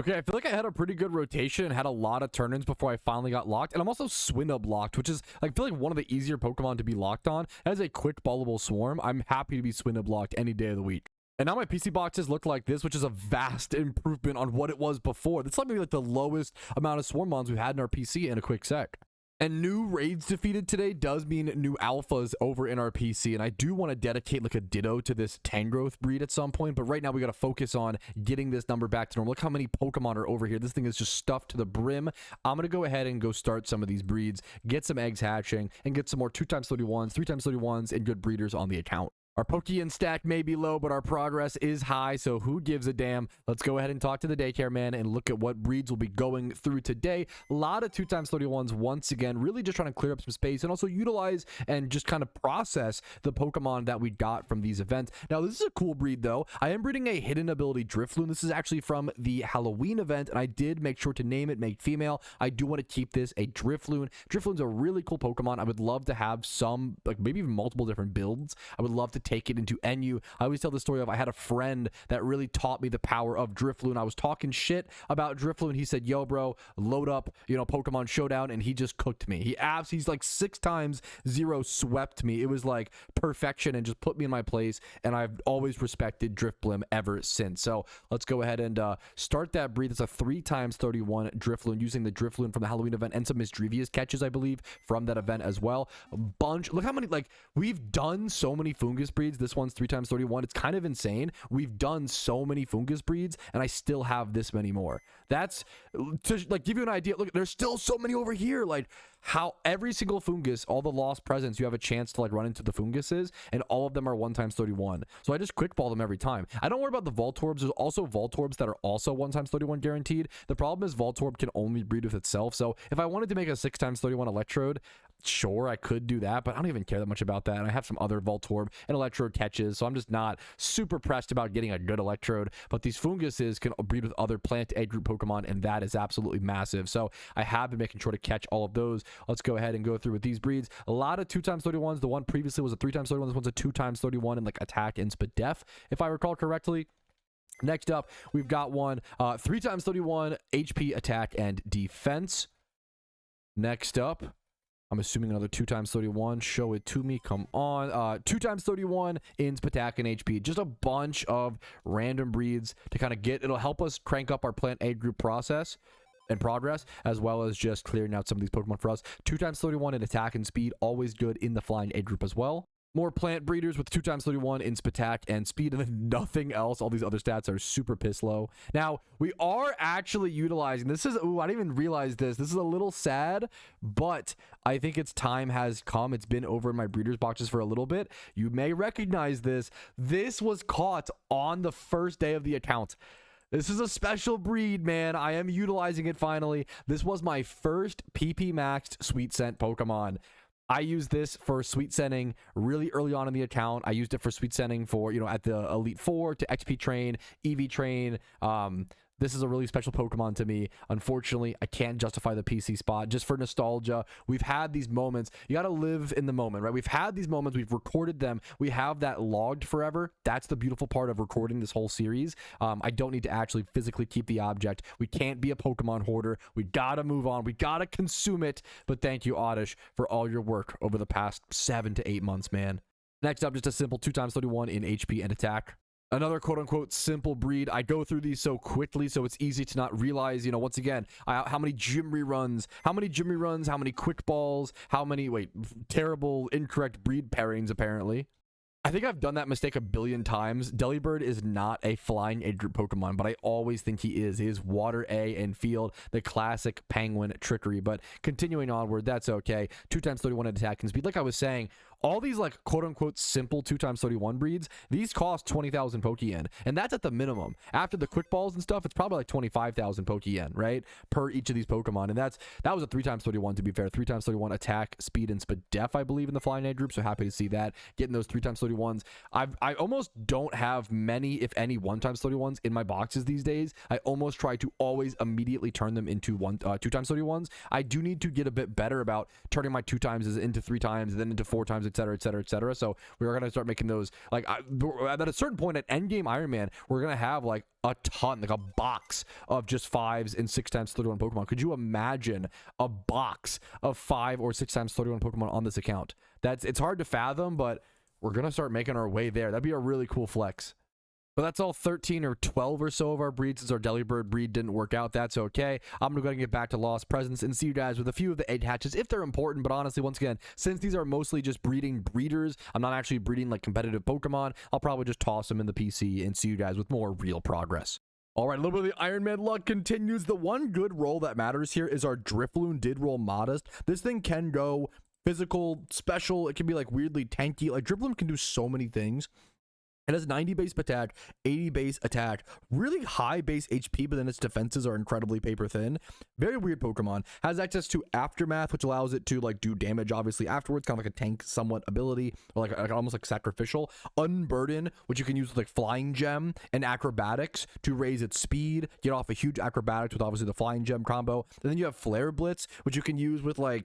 Okay, I feel like I had a pretty good rotation and had a lot of turn-ins before I finally got locked. And I'm also Swinub locked, which is, I feel like, one of the easier Pokemon to be locked on. As a quick ballable swarm, I'm happy to be Swinub locked any day of the week. And now my PC boxes look like this, which is a vast improvement on what it was before. That's like maybe like the lowest amount of swarm mons we've had in our PC in a quick sec. And new raids defeated today does mean new alphas over in our PC. And I do want to dedicate like a Ditto to this Tangrowth breed at some point. But right now we got to focus on getting this number back to normal. Look how many Pokemon are over here. This thing is just stuffed to the brim. I'm going to go ahead and go start some of these breeds, get some eggs hatching, and get some more 2x31s, 3x31s, and good breeders on the account. Our Pokeon stack may be low, but our progress is high, so who gives a damn? Let's go ahead and talk to the daycare man and look at what breeds we'll be going through today. A lot of 2x31s once again, really just trying to clear up some space and also utilize and just kind of process the Pokemon that we got from these events. Now, this is a cool breed, though. I am breeding a hidden ability Drifloon. This is actually from the Halloween event, and I did make sure to name it, make female. I do want to keep this a Drifloon. Drifloon's a really cool Pokemon. I would love to have some, like maybe even multiple different builds. I would love to take it into NU. I always tell the story of I had a friend that really taught me the power of Drifloon. I was talking shit about Drifloon. He said, yo, bro, load up, you know, Pokemon Showdown, and he just cooked me. He's like 6 times 0 swept me. It was like perfection and just put me in my place, and I've always respected Drifblim ever since. So let's go ahead and start that breed. It's a 3x31 Drifloon using the Drifloon from the Halloween event and some Misdrevious catches, I believe, from that event as well. A bunch. Look how many, like, we've done so many Fungus breeds. This one's 3x31. It's kind of insane. We've done so many Fungus breeds, and I still have this many more. That's to like give you an idea. Look, there's still so many over here. Like how every single Fungus, all the lost presents, you have a chance to like run into the Funguses, and all of them are 1x31. So I just quick ball them every time. I don't worry about the Voltorbs. There's also Voltorbs that are also 1x31 guaranteed. The problem is Voltorb can only breed with itself. So if I wanted to make a 6x31 Electrode, sure, I could do that, but I don't even care that much about that. And I have some other Voltorb and Electrode catches, so I'm just not super pressed about getting a good Electrode. But these Funguses can breed with other plant egg group Pokemon, and that is absolutely massive. So I have been making sure to catch all of those. Let's go ahead and go through with these breeds. A lot of 2x31s. The one previously was a 3x31. This one's a 2x31 in like attack and speed def, if I recall correctly. Next up, we've got one 3x31 HP, attack, and defense. Next up, I'm assuming another 2x31. Show it to me. Come on. 2x31 in attack and HP. Just a bunch of random breeds to kind of get. It'll help us crank up our plant aid group process and progress, as well as just clearing out some of these Pokemon for us. 2x31 in attack and speed. Always good in the flying aid group as well. More plant breeders with 2x31 in attack and speed, and then nothing else. All these other stats are super piss low. Now, we are actually utilizing, this is, ooh, I didn't even realize this. This is a little sad, but I think its time has come. It's been over in my breeders boxes for a little bit. You may recognize this. This was caught on the first day of the account. This is a special breed, man. I am utilizing it finally. This was my first PP maxed Sweet Scent Pokemon. I used this for sweet scenting really early on in the account. I used it for sweet scenting for, you know, at the Elite Four to XP train, EV train. This is a really special Pokemon to me. Unfortunately, I can't justify the PC spot just for nostalgia. We've had these moments. You got to live in the moment, right? We've had these moments. We've recorded them. We have that logged forever. That's the beautiful part of recording this whole series. I don't need to actually physically keep the object. We can't be a Pokemon hoarder. We got to move on. We got to consume it. But thank you, Oddish, for all your work over the past 7 to 8 months, man. Next up, just a simple 2x31 in HP and attack. Another quote-unquote simple breed. I go through these so quickly, so it's easy to not realize, you know, once again, how many gym reruns, how many quick balls, how many, terrible, incorrect breed pairings, apparently. I think I've done that mistake a billion times. Delibird is not a flying aid group Pokemon, but I always think he is. He is water A and field, the classic penguin trickery. But continuing onward, that's okay. 2x31 attack and speed. Like I was saying, all these like quote-unquote simple 2x31 breeds, these cost 20,000 Poke-Yen, and that's at the minimum. After the quick balls and stuff, it's probably like 25,000 Poke-Yen, right, per each of these Pokemon. And that was a 3x31, to be fair. 3x31 attack, speed, and speed def, I believe, in the flying aid group. So happy to see that, getting those 3x31s. I almost don't have many, if any, 1x31s in my boxes these days. I almost try to always immediately turn them into 2x31s. I do need to get a bit better about turning my 2x into 3x, and then into 4x, etc, etc, etc. So we're gonna start making those, like, at a certain point at endgame Iron Man, we're gonna have like a ton, like a box of just 5s and 6x31 Pokemon. Could you imagine a box of 5 or 6x31 Pokemon on this account? It's hard to fathom, but we're gonna start making our way there. That'd be a really cool flex. But that's all 13 or 12 or so of our breeds, since our Delibird breed didn't work out. That's okay. I'm going to go ahead and get back to Lost Presents and see you guys with a few of the egg hatches if they're important. But honestly, once again, since these are mostly just breeding breeders, I'm not actually breeding like competitive Pokemon, I'll probably just toss them in the PC and see you guys with more real progress. All right, a little bit of the Iron Man luck continues. The one good roll that matters here is our Drifloon did roll modest. This thing can go physical, special. It can be like weirdly tanky. Like Drifloon can do so many things. It has 90 base attack, 80 base attack, really high base HP, but then its defenses are incredibly paper thin. Very weird Pokemon. Has access to Aftermath, which allows it to like do damage obviously afterwards, kind of like a tank somewhat ability, or like almost like sacrificial. Unburden, which you can use with like Flying Gem and Acrobatics to raise its speed, get off a huge Acrobatics with obviously the Flying Gem combo. And then you have Flare Blitz, which you can use with like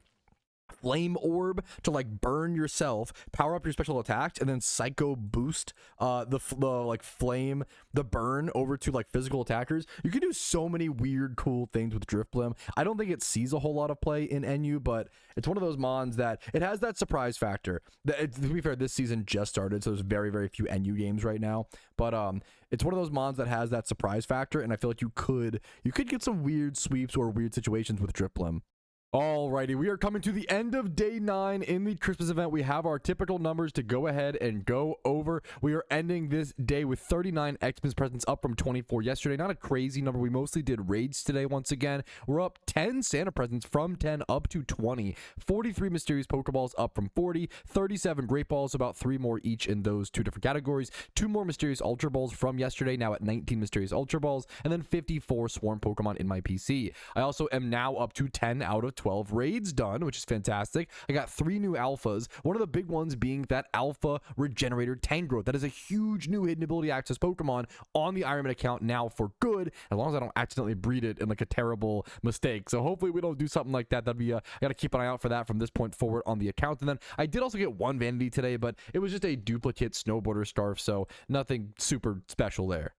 Flame Orb to like burn yourself, power up your special attacks, and then Psycho Boost the like flame, the burn over to like physical attackers. You can do so many weird cool things with Drifblim. I don't think it sees a whole lot of play in NU, but it's one of those mons that it has that surprise factor. To be fair, this season just started, so there's very, very few NU games right now, but it's one of those mons that has that surprise factor, and I feel like you could get some weird sweeps or weird situations with Drifblim. Alrighty, we are coming to the end of day 9 in the Christmas event. We have our typical numbers to go ahead and go over. We are ending this day with 39 XMAS presents, up from 24 yesterday. Not a crazy number. We mostly did raids today once again. We're up 10 Santa presents, from 10 up to 20. 43 mysterious Pokeballs, up from 40. 37 Great Balls, about 3 more each in those 2 different categories. 2 more mysterious Ultra Balls from yesterday, now at 19 mysterious Ultra Balls. And then 54 Swarm Pokemon in my PC. I also am now up to 10 out of 12 12 raids done, which is fantastic. I got 3 new alphas. One of the big ones being that alpha regenerator Tangrowth. That is a huge new hidden ability access Pokemon on the Iron Man account now for good, as long as I don't accidentally breed it in like a terrible mistake. So hopefully we don't do something like that. That'd be I gotta keep an eye out for that from this point forward on the account. And then I did also get 1 vanity today, but it was just a duplicate snowboarder scarf, so nothing super special there.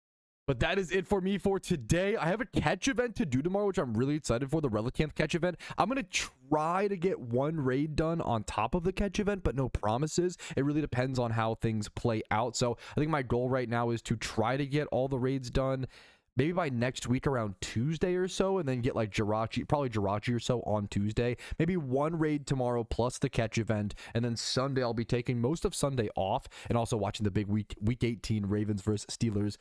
But that is it for me for today. I have a catch event to do tomorrow, which I'm really excited for, the Relicanth catch event. I'm going to try to get 1 raid done on top of the catch event, but no promises. It really depends on how things play out. So I think my goal right now is to try to get all the raids done maybe by next week around Tuesday or so, and then get like JIRACHI, probably JIRACHI or so on Tuesday. Maybe 1 raid tomorrow plus the catch event, and then Sunday I'll be taking most of Sunday off and also watching the big week 18 Ravens versus Steelers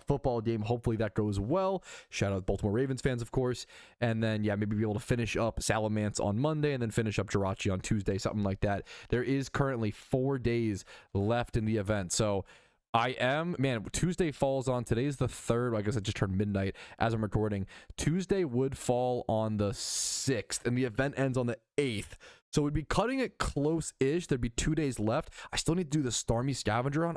football game. Hopefully that goes well. Shout out Baltimore Ravens fans, of course. And then, yeah, maybe be able to finish up Salamence on Monday and then finish up JIRACHI on Tuesday, something like that. There is currently 4 days left in the event, so Tuesday falls on, today's the 3rd, I guess it just turned midnight as I'm recording. Tuesday would fall on the 6th, and the event ends on the 8th. So we'd be cutting it close-ish. There'd be 2 days left. I still need to do the Starmie Scavenger on.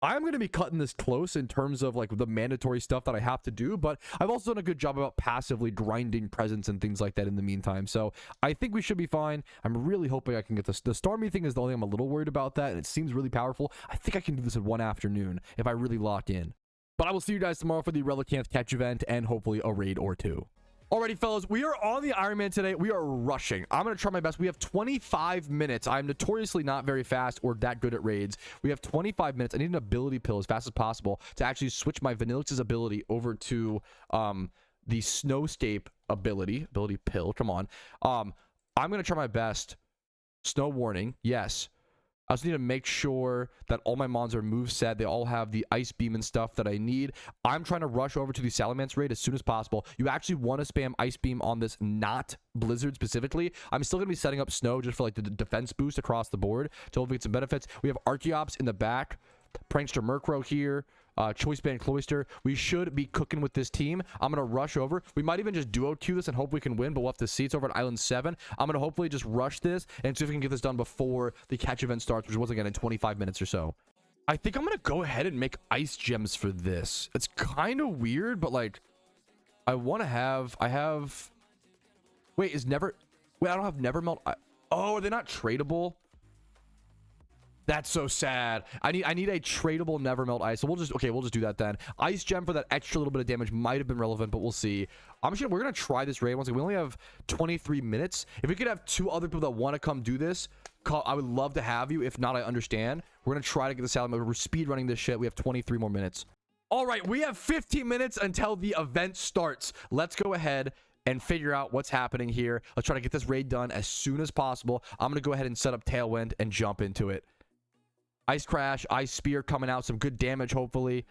I'm going to be cutting this close in terms of like the mandatory stuff that I have to do, but I've also done a good job about passively grinding presents and things like that in the meantime. So I think we should be fine. I'm really hoping I can get this. The Starmie thing is the only thing I'm a little worried about that, and it seems really powerful. I think I can do this in 1 afternoon if I really lock in. But I will see you guys tomorrow for the Relicanth catch event and hopefully a raid or 2. Alrighty, fellas, we are on the Iron Man today. We are rushing. I'm going to try my best. We have 25 minutes. I'm notoriously not very fast or that good at raids. We have 25 minutes. I need an ability pill as fast as possible to actually switch my Vanilluxe's ability over to the Snowscape ability pill. Come on. I'm going to try my best. Snow warning. Yes. I also need to make sure that all my mons are moveset. They all have the ice beam and stuff that I need. I'm trying to rush over to the Salamence raid as soon as possible. You actually want to spam ice beam on this, not blizzard specifically. I'm still going to be setting up snow just for like the defense boost across the board to hopefully get some benefits. We have Archeops in the back. Prankster Murkrow here. Choice Band Cloyster. We should be cooking with this team. I'm going to rush over. We might even just duo queue this and hope we can win, but we'll have to see. It's over at Island 7. I'm going to hopefully just rush this and see if we can get this done before the catch event starts, which was again in 25 minutes or so. I think I'm going to go ahead and make ice gems for this. It's kind of weird, but like I want to have... Wait, I don't have Never Melt. Oh, are they not tradable? That's so sad. I need a tradable Never Melt ice. So we'll just do that then. Ice gem for that extra little bit of damage might have been relevant, but we'll see. We're gonna try this raid once again. We only have 23 minutes. If we could have 2 other people that want to come do this, I would love to have you. If not, I understand. We're gonna try to get this out. We're speed running this shit. We have 23 more minutes. All right, we have 15 minutes until the event starts. Let's go ahead and figure out what's happening here. Let's try to get this raid done as soon as possible. I'm gonna go ahead and set up Tailwind and jump into it. Ice Crash, Ice Spear coming out, some good damage hopefully.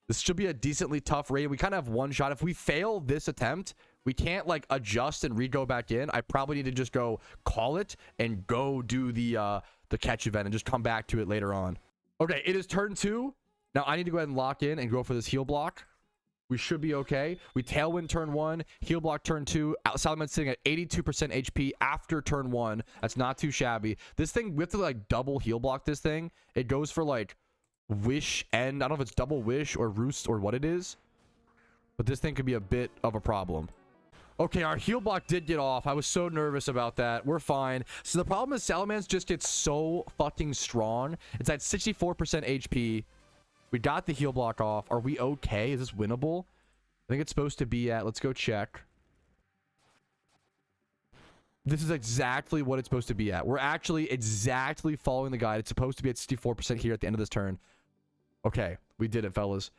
This should be a decently tough raid. We kind of have 1 shot. If we fail this attempt, we can't like adjust and re-go back in. I probably need to just go call it and go do the catch event and just come back to it later on. Okay, it is turn 2. Now I need to go ahead and lock in and go for this heal block. We should be okay. We Tailwind turn 1, heal block turn 2. Salamence sitting at 82% HP after turn 1. That's not too shabby. This thing, we have to like double heal block this thing. It goes for like Wish End. I don't know if it's double Wish or Roost or what it is, but this thing could be a bit of a problem. Okay, our heal block did get off. I was so nervous about that. We're fine. So the problem is Salamence just gets so fucking strong. It's at 64% HP. We got the heal block off. Are we okay? Is this winnable? I think it's supposed to be at... Let's go check. This is exactly what it's supposed to be at. We're actually exactly following the guide. It's supposed to be at 64% here at the end of this turn. Okay, we did it, fellas.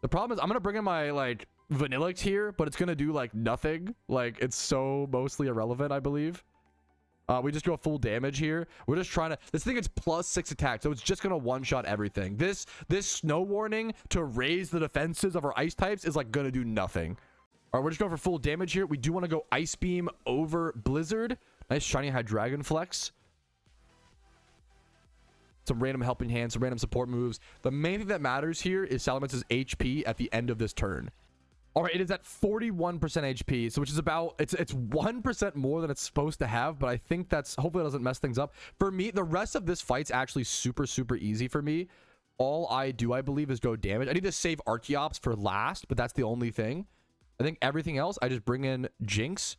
The problem is I'm going to bring in my, like, Vanilluxe here, but it's going to do, like, nothing. Like, it's so mostly irrelevant, I believe. We just go full damage here. We're just trying to... This thing is +6 attack, so it's just going to one-shot everything. This snow warning to raise the defenses of our ice types is, like, going to do nothing. All right, we're just going for full damage here. We do want to go Ice Beam over Blizzard. Nice shiny Hydreigon Flex. Some random helping hands, some random support moves. The main thing that matters here is Salamence's HP at the end of this turn. All right, it is at 41% HP, so which is about, it's 1% more than it's supposed to have, but I think that's, hopefully it doesn't mess things up. For me, the rest of this fight's actually super, super easy for me. All I do, I believe, is go damage. I need to save Archeops for last, but that's the only thing. I think everything else, I just bring in Jinx,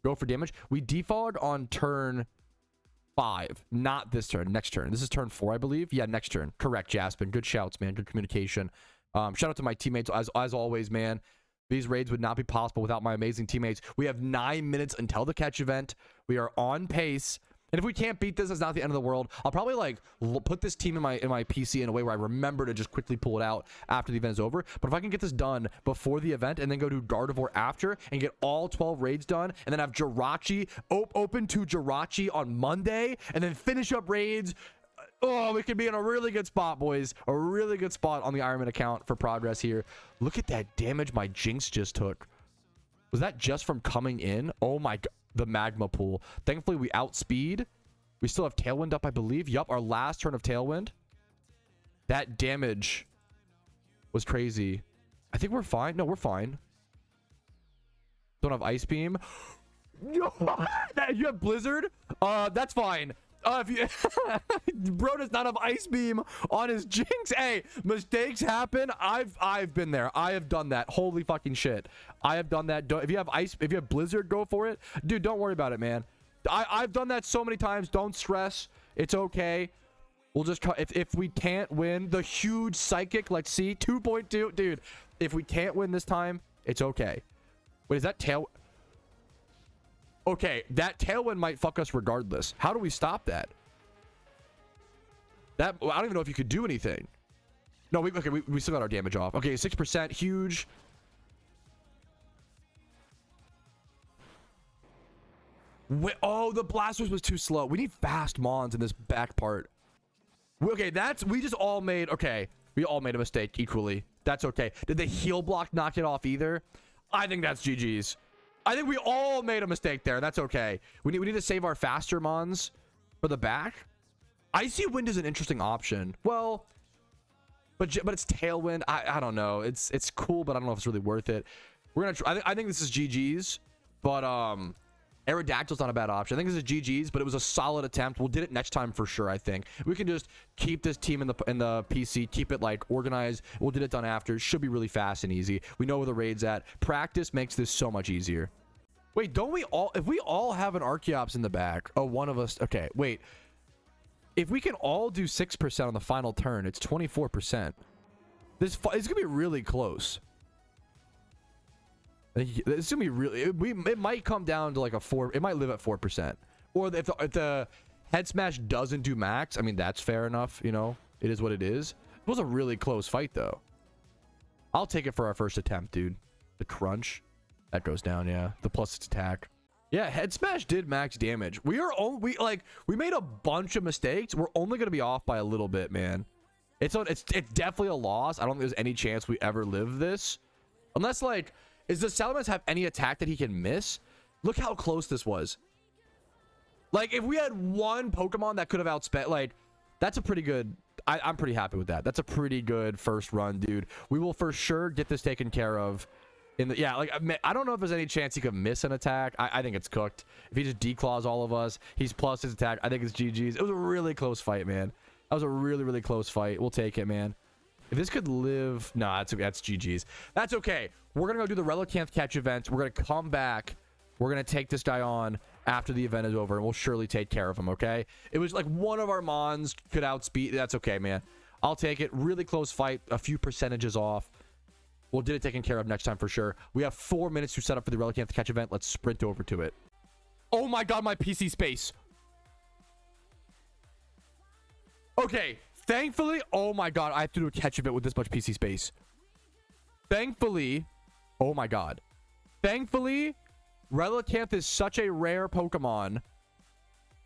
go for damage. We defogged on turn 5, not this turn, next turn. This is turn 4, I believe. Yeah, next turn. Correct, Jaspin. Good shouts, man. Good communication. Shout out to my teammates, as always, man. These raids would not be possible without my amazing teammates. We have 9 minutes until the catch event. We are on pace. And if we can't beat this, it's not the end of the world. I'll probably like put this team in my PC in a way where I remember to just quickly pull it out after the event is over. But if I can get this done before the event and then go to Gardevoir after and get all 12 raids done and then have JIRACHI open to JIRACHI on Monday and then finish up raids. Oh, we could be in a really good spot, boys. A really good spot on the Ironman account for progress here. Look at that damage my Jinx just took. Was that just from coming in? Oh my god. The magma pool. Thankfully, we outspeed. We still have Tailwind up, I believe. Yup, our last turn of Tailwind. That damage was crazy. I think we're fine. No, we're fine. Don't have Ice Beam. No, you have Blizzard? That's fine. If you bro does not have Ice Beam on his Jinx. Hey, mistakes happen. I've been there. I have done that. Holy fucking shit. I have done that. If you have Blizzard, go for it. Dude, don't worry about it, man. I've done that so many times. Don't stress. It's okay. We'll just if we can't win the huge psychic, let's see 2.2. Dude, if we can't win this time, it's okay. Wait, is that tail? Okay, that Tailwind might fuck us regardless. How do we stop that? I don't even know if you could do anything. No, we still got our damage off. Okay, 6%, huge. Oh, the Blastoise was too slow. We need fast Mons in this back part. Okay, we just all made, okay. We all made a mistake equally. That's okay. Did the heal block not get off either? I think that's GG's. I think we all made a mistake there. That's okay. We need to save our faster Mons for the back. Icy Wind is an interesting option. Well, but it's Tailwind. I don't know. It's cool, but I don't know if it's really worth it. We're gonna try. I think this is GG's, but Aerodactyl's not a bad option. I think this is GG's, but it was a solid attempt. We'll do it next time for sure. I think we can just keep this team in the PC, keep it like organized. We'll get it done after. Should be really fast and easy. We know where the raid's at. Practice makes this so much easier. Wait, don't we all? If we all have an Archeops in the back, oh, one of us. Okay, wait. If we can all do 6% on the final turn, it's 24%. It's gonna be really close. It's gonna be really. It might come down to like a 4. It might live at 4%. Or if the head smash doesn't do max, I mean that's fair enough. You know, it is what it is. It was a really close fight though. I'll take it for our first attempt, dude. The crunch that goes down. Yeah, the plus its attack. Yeah, head smash did max damage. We made a bunch of mistakes. We're only gonna be off by a little bit, man. It's definitely a loss. I don't think there's any chance we ever live this, unless like. Does Salamence have any attack that he can miss? Look how close this was. Like, if we had one Pokemon that could have outspent, like, that's a pretty good... I'm pretty happy with that. That's a pretty good first run, dude. We will for sure get this taken care of. Yeah, like, I don't know if there's any chance he could miss an attack. I think it's cooked. If he just declaws all of us, he's plus his attack. I think it's GG's. It was a really close fight, man. That was a really, really close fight. We'll take it, man. If this could live... Nah, that's GG's. That's okay. We're going to go do the Relicanth catch event. We're going to come back. We're going to take this guy on after the event is over, and we'll surely take care of him, okay? It was like one of our Mons could outspeed. That's okay, man. I'll take it. Really close fight. A few percentages off. We'll get it taken care of next time for sure. We have 4 minutes to set up for the Relicanth catch event. Let's sprint over to it. Oh my god, my PC space. Okay. Thankfully, oh my god, I have to do a catch event with this much PC space. Thankfully, oh my god. Thankfully, Relicanth is such a rare Pokemon.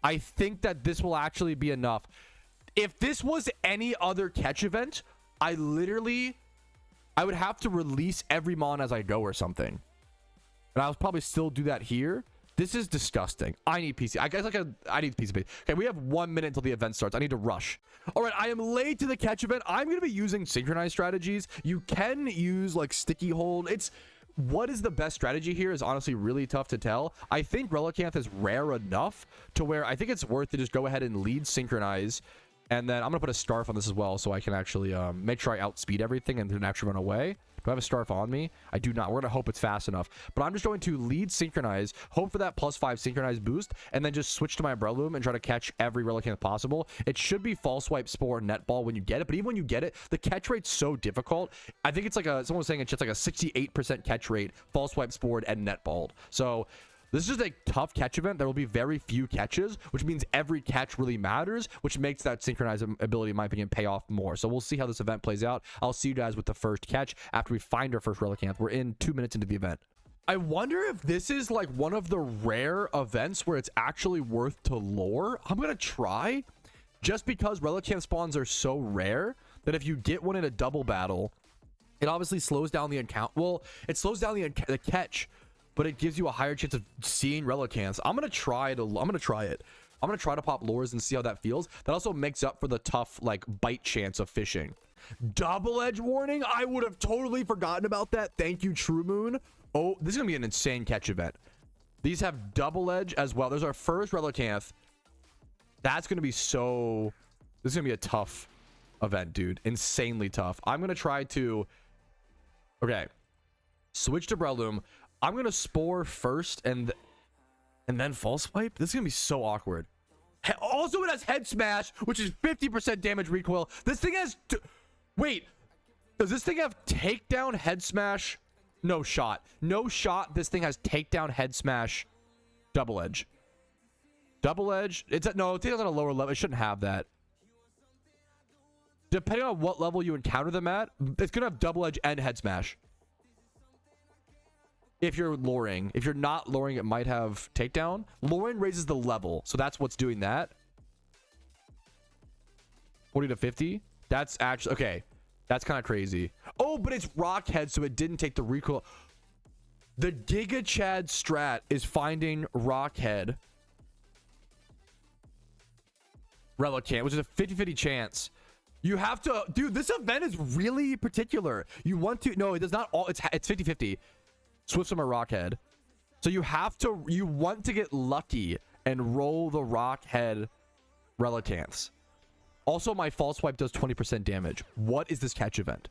I think that this will actually be enough. If this was any other catch event, I would have to release every Mon as I go or something. And I'll probably still do that here. This is disgusting. I need PC. I guess I need PC. Okay, we have 1 minute until the event starts. I need to rush. All right, I am late to the catch event. I'm going to be using synchronized strategies. You can use like sticky hold. What is the best strategy here is honestly really tough to tell. I think Relicanth is rare enough to where I think it's worth to just go ahead and lead synchronize. And then I'm going to put a Starf on this as well so I can actually make sure I outspeed everything and then actually run away. Do I have a Starf on me? I do not. We're going to hope it's fast enough. But I'm just going to lead synchronize, hope for that +5 synchronized boost, and then just switch to my Breloom and try to catch every Relicanth possible. It should be False Swipe, Spore, Net Ball when you get it. But even when you get it, the catch rate's so difficult. I think it's like someone was saying it's just like a 68% catch rate, False Swipe, Spored, and Net Balled. So this is just a tough catch event. There will be very few catches, which means every catch really matters, which makes that synchronized ability, in my opinion, pay off more. So we'll see how this event plays out. I'll see you guys with the first catch after we find our first Relicanth. We're in 2 minutes into the event. I wonder if this is like one of the rare events where it's actually worth to lure. I'm going to try, just because Relicanth spawns are so rare that if you get one in a double battle, it obviously slows down the encounter. Well, it slows down the catch, but it gives you a higher chance of seeing Relicanths. I'm gonna try it. I'm gonna try to pop lures and see how that feels. That also makes up for the tough like bite chance of fishing. Double edge warning. I would have totally forgotten about that. Thank you, True Moon. Oh, this is gonna be an insane catch event. These have double edge as well. There's our first Relicanth. That's gonna be so. This is gonna be a tough event, dude. Insanely tough. I'm gonna try to. Okay. Switch to Breloom. I'm gonna Spore first and then False Swipe. This is gonna be so awkward. Also, it has Head Smash, which is 50% damage recoil. This thing has wait, does this thing have takedown, Head Smash? No shot. No shot. This thing has takedown, Head Smash, double edge. Double edge. It's at no, takedown's on a lower level. It shouldn't have that. Depending on what level you encounter them at, it's gonna have double edge and Head Smash. If you're luring. If you're not luring, it might have takedown. Luring raises the level, so that's what's doing that. 40 to 50. That's actually okay. That's kind of crazy. Oh, but it's Rock Head, so it didn't take the recoil. The Giga Chad strat is finding Rock Head Relicanth, which is a 50-50 chance. You have to, dude. This event is really particular. You want to no, it does not all. It's 50-50. Switch from a Rockhead. So you want to get lucky and roll the Rockhead Relicanths. Also, my False Swipe does 20% damage. What is this catch event?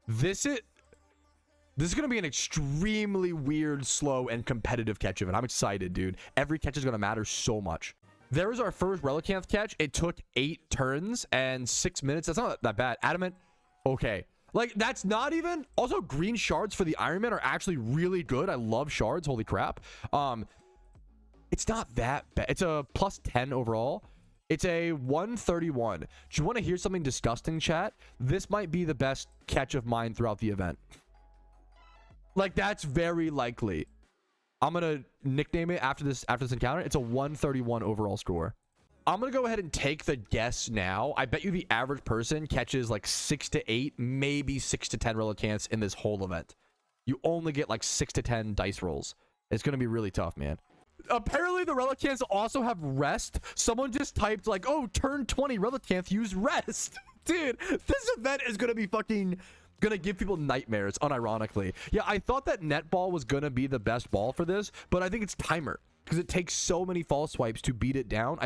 This is going to be an extremely weird, slow, and competitive catch event. I'm excited, dude. Every catch is going to matter so much. There is our first Relicanth catch. It took 8 turns and 6 minutes. That's not that bad. Adamant. Okay. Like, that's not even. Also, green shards for the Iron Man are actually really good. I love shards. Holy crap. It's not that bad. It's a +10 overall. It's a 131. Do you want to hear something disgusting, chat? This might be the best catch of mine throughout the event. Like, that's very likely. I'm gonna nickname it after this encounter. It's a 131 overall score. I'm gonna go ahead and take the guess now. I bet you the average person catches like 6 to 8, maybe 6 to 10 Relicanths in this whole event. You only get like 6 to 10 dice rolls. It's gonna be really tough, man. Apparently the Relicanths also have rest. Someone just typed like, oh, turn 20 Relicanth use rest. Dude, this event is gonna be fucking gonna give people nightmares, unironically. Yeah, I thought that net ball was gonna be the best ball for this, but I think it's timer because it takes so many false swipes to beat it down.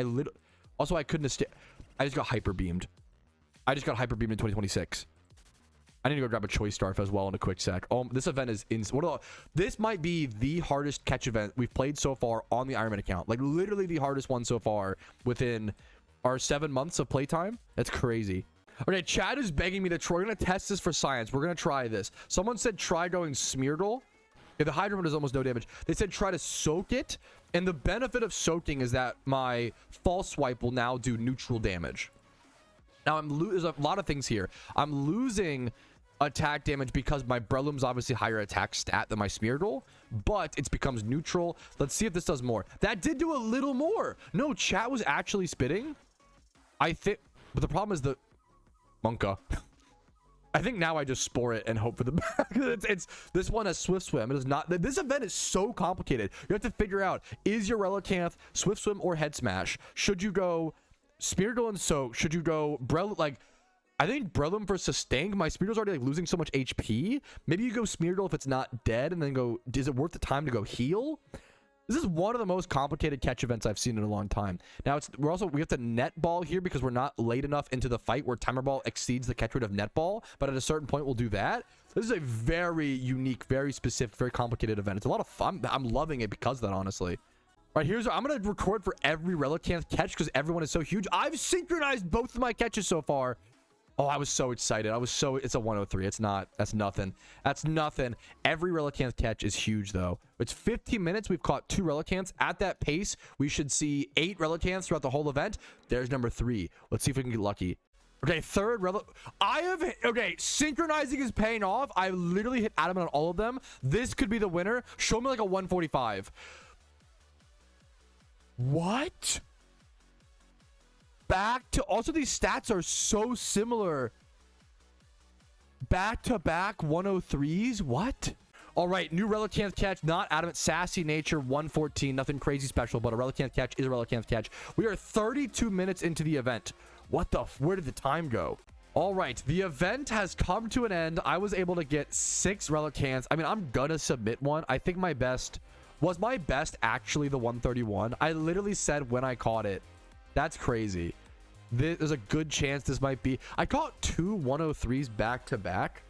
Also, I couldn't have I just got hyper beamed. I just got hyper beamed in 2026. I need to go grab a choice Starf as well in a quick sec. Oh, this event is this might be the hardest catch event we've played so far on the Ironman account. Like literally the hardest one so far within our 7 months of playtime. That's crazy. Okay, Chad is begging me to try. We're gonna test this for science. We're gonna try this. Someone said try going Smeargle. Yeah, the Hydro does almost no damage. They said try to soak it, and the benefit of soaking is that my false swipe will now do neutral damage. Now there's a lot of things here. I'm losing attack damage because my Breloom's obviously higher attack stat than my Smeargle, but it becomes neutral. Let's see if this does more. That did do a little more. No, chat was actually spitting. I think, but the problem is the Monka. I think now I just spore it and hope for the back. It's this one has Swift Swim. It is not. This event is so complicated. You have to figure out, is your Relicanth Swift Swim or Head Smash? Should you go Spearow and Soak? Should you go like, I think Breloom for Sustain. My Spearow's already like losing so much HP. Maybe you go Smeargle if it's not dead, and then go, is it worth the time to go heal? This is one of the most complicated catch events I've seen in a long time. Now we have to net ball here because we're not late enough into the fight where Timer Ball exceeds the catch rate of net ball, but at a certain point we'll do that. This is a very unique, very specific, very complicated event. It's a lot of fun. I'm loving it because of that, honestly. All right, I'm gonna record for every Relicanth catch because everyone is so huge. I've synchronized both of my catches so far. Oh, I was so excited. It's a 103. It's not. That's nothing. That's nothing. Every Relicanth catch is huge, though. It's 15 minutes. We've caught 2 Relicanths. At that pace, we should see 8 Relicanths throughout the whole event. There's number 3. Let's see if we can get lucky. Okay, third okay, synchronizing is paying off. I literally hit Adamant on all of them. This could be the winner. Show me like a 145. What? Back to also, these stats are so similar. Back to back 103s. What? All right, new Relicanth catch, not Adamant, Sassy Nature 114. Nothing crazy special, but a Relicanth catch is a Relicanth catch. We are 32 minutes into the event. What the where did the time go? All right, the event has come to an end. I was able to get 6 Relicanths. I mean, I'm gonna submit one. I think my best was actually the 131. I literally said when I caught it. That's crazy. There's a good chance this might be. I caught 2 103s back to back.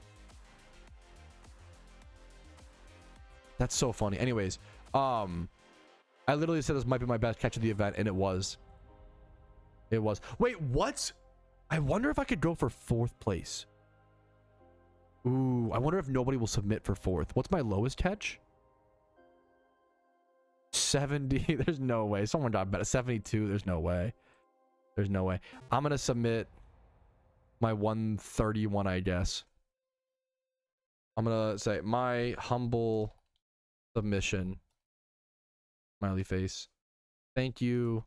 That's so funny. Anyways, I literally said this might be my best catch of the event, and it was. It was. Wait, what? I wonder if I could go for 4th place. Ooh, I wonder if nobody will submit for 4th. What's my lowest catch? 70. There's no way. Someone got better. 72. There's no way. There's no way. I'm gonna submit my 131, I guess. I'm gonna say my humble submission. Smiley face. Thank you.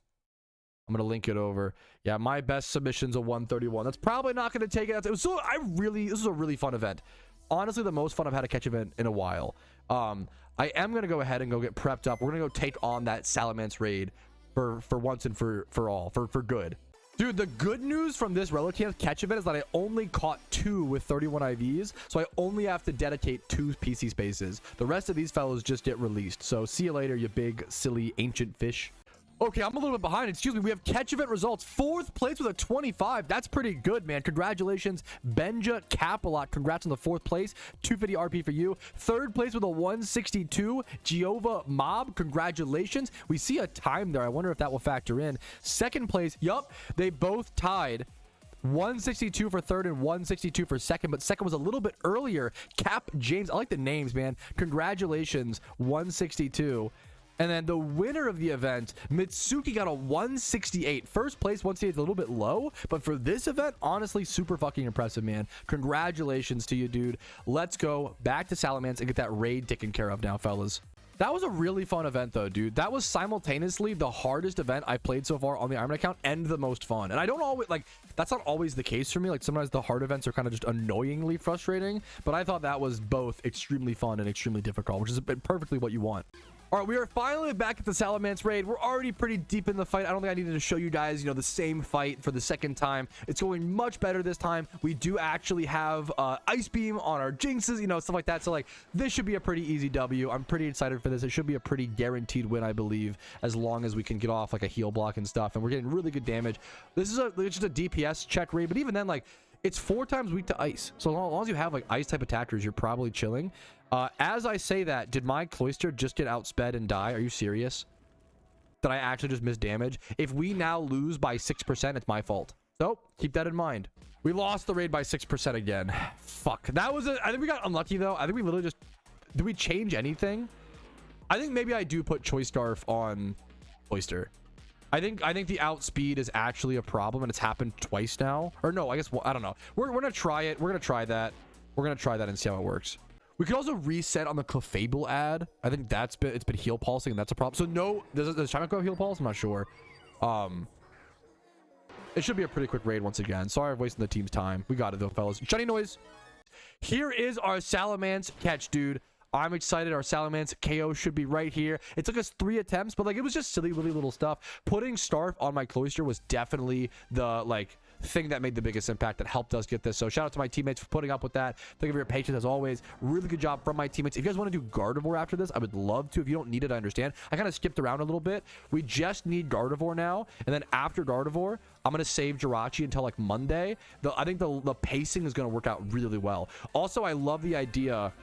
I'm gonna link it over. Yeah, my best submission's a 131. That's probably not gonna take it. This is a really fun event. Honestly, the most fun I've had a catch event in a while. I am gonna go ahead and go get prepped up. We're gonna go take on that Salamence raid for once and for all, for good. Dude, the good news from this Relicanth catch event is that I only caught 2 with 31 IVs, so I only have to dedicate 2 PC spaces. The rest of these fellows just get released. So see you later, you big silly ancient fish. Okay, I'm a little bit behind. Excuse me. We have catch event results. 4th place with a 25. That's pretty good, man. Congratulations, Benja Capalot. Congrats on the 4th place. 250 RP for you. 3rd place with a 162. Jehovah Mob. Congratulations. We see a time there. I wonder if that will factor in. 2nd place. Yup. They both tied. 162 for 3rd and 162 for 2nd, but 2nd was a little bit earlier. Cap James. I like the names, man. Congratulations. 162. And then the winner of the event, Mitsuki, got a 168. 1st place, 168 is a little bit low, but for this event, honestly, super fucking impressive, man. Congratulations to you, dude. Let's go back to Salamence and get that raid taken care of now, fellas. That was a really fun event, though, dude. That was simultaneously the hardest event I played so far on the Ironman account and the most fun. And I don't always, like, that's not always the case for me. Like, sometimes the hard events are kind of just annoyingly frustrating, but I thought that was both extremely fun and extremely difficult, which is perfectly what you want. All right, we are finally back at the Salamence raid. We're already pretty deep in the fight. I don't think I needed to show you guys, the same fight for the 2nd time. It's going much better this time. We do actually have Ice Beam on our Jinxes, stuff like that. So, like, this should be a pretty easy W. I'm pretty excited for this. It should be a pretty guaranteed win, I believe, as long as we can get off, like, a heal block and stuff. And we're getting really good damage. This is just a DPS check raid, but even then, like, it's 4 times weak to ice. So as long as you have, like, ice type attackers, you're probably chilling. As I say that, did my Cloyster just get outsped and die? Are you serious? Did I actually just miss damage? If we now lose by 6%, it's my fault. So keep that in mind. We lost the raid by 6% again. Fuck. That was I think we got unlucky, though. I think we literally just... Did we change anything? I think maybe I do put Choice Scarf on Cloyster. I think the outspeed is actually a problem, and it's happened twice now. Or no, I guess, well, I don't know. We're gonna try it. We're gonna try that. We're gonna try that and see how it works. We could also reset on the Clefable ad. I think it's been heal pulsing, and that's a problem. So no, does Chimico heal pulse? I'm not sure. It should be a pretty quick raid once again. Sorry I've wasted the team's time. We got it though, fellas. Shiny noise. Here is our Salamence catch, dude. I'm excited. Our Salamence KO should be right here. It took us 3 attempts, but like it was just silly little stuff. Putting Starf on my Cloyster was definitely the like thing that made the biggest impact, that helped us get this. So shout out to my teammates for putting up with that. Thank you for your patience as always. Really good job from my teammates. If you guys want to do Gardevoir after this, I would love to. If you don't need it, I understand. I kind of skipped around a little bit. We just need Gardevoir now, and then after Gardevoir, I'm going to save Jirachi until like Monday. I think the pacing is going to work out really well. Also, I love the idea.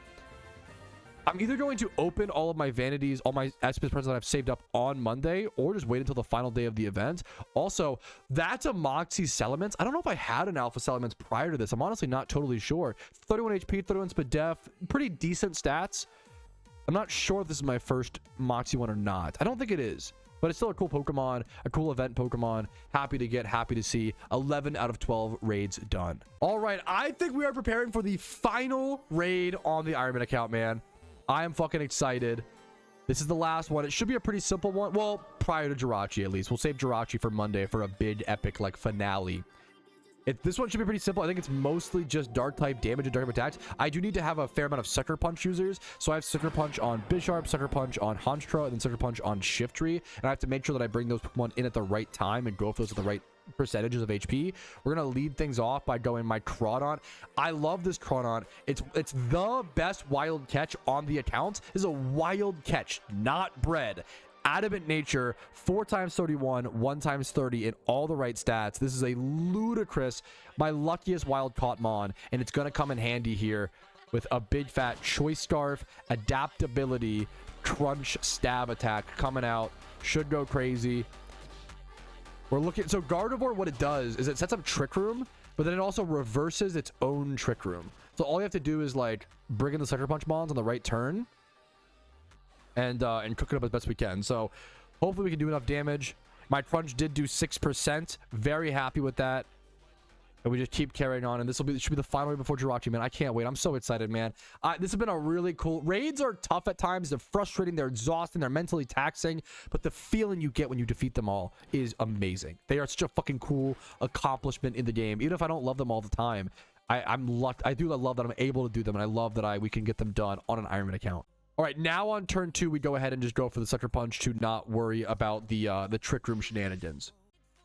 I'm either going to open all of my vanities, all my SPS presents that I've saved up on Monday, or just wait until the final day of the event. Also, that's a Moxie Salamence. I don't know if I had an Alpha Salamence prior to this. I'm honestly not totally sure. 31 HP, 31 speed def, pretty decent stats. I'm not sure if this is my first Moxie one or not. I don't think it is, but it's still a cool Pokemon, a cool event Pokemon. Happy to get, happy to see 11 out of 12 raids done. All right, I think we are preparing for the final raid on the Ironman account, man. I am fucking excited. This is the last one. It should be a pretty simple one. Well, prior to Jirachi, at least. We'll save Jirachi for Monday for a big, epic, like, finale. This one should be pretty simple. I think it's mostly just dark type damage and dark type attacks. I do need to have a fair amount of Sucker Punch users. So I have Sucker Punch on Bisharp, Sucker Punch on Honchkrow, and then Sucker Punch on Shiftry. And I have to make sure that I bring those Pokemon in at the right time and go for those at the right percentages of HP. We're gonna lead things off by going my Crawdon. I love this Crawdon. It's the best wild catch on the account. This is a wild catch, not bred. Adamant nature, 4 times 31, 1 times 30 in all the right stats. This is a ludicrous, my luckiest wild caught mon, and it's gonna come in handy here with a big fat Choice Scarf, adaptability, crunch, stab attack coming out. Should go crazy. We're looking, so Gardevoir, what it does is it sets up Trick Room, but then it also reverses its own Trick Room. So all you have to do is like bring in the Sucker Punch mons on the right turn and cook it up as best we can. So hopefully we can do enough damage. My Crunch did do 6%. Very happy with that. And we just keep carrying on, and this should be the final raid before Jirachi, man. I can't wait. I'm so excited, man. This has been a really cool. Raids are tough at times. They're frustrating. They're exhausting. They're mentally taxing. But the feeling you get when you defeat them all is amazing. They are such a fucking cool accomplishment in the game. Even if I don't love them all the time, I'm lucky. I do love that I'm able to do them, and I love that we can get them done on an Ironman account. All right, now on turn 2, we go ahead and just go for the Sucker Punch to not worry about the Trick Room shenanigans.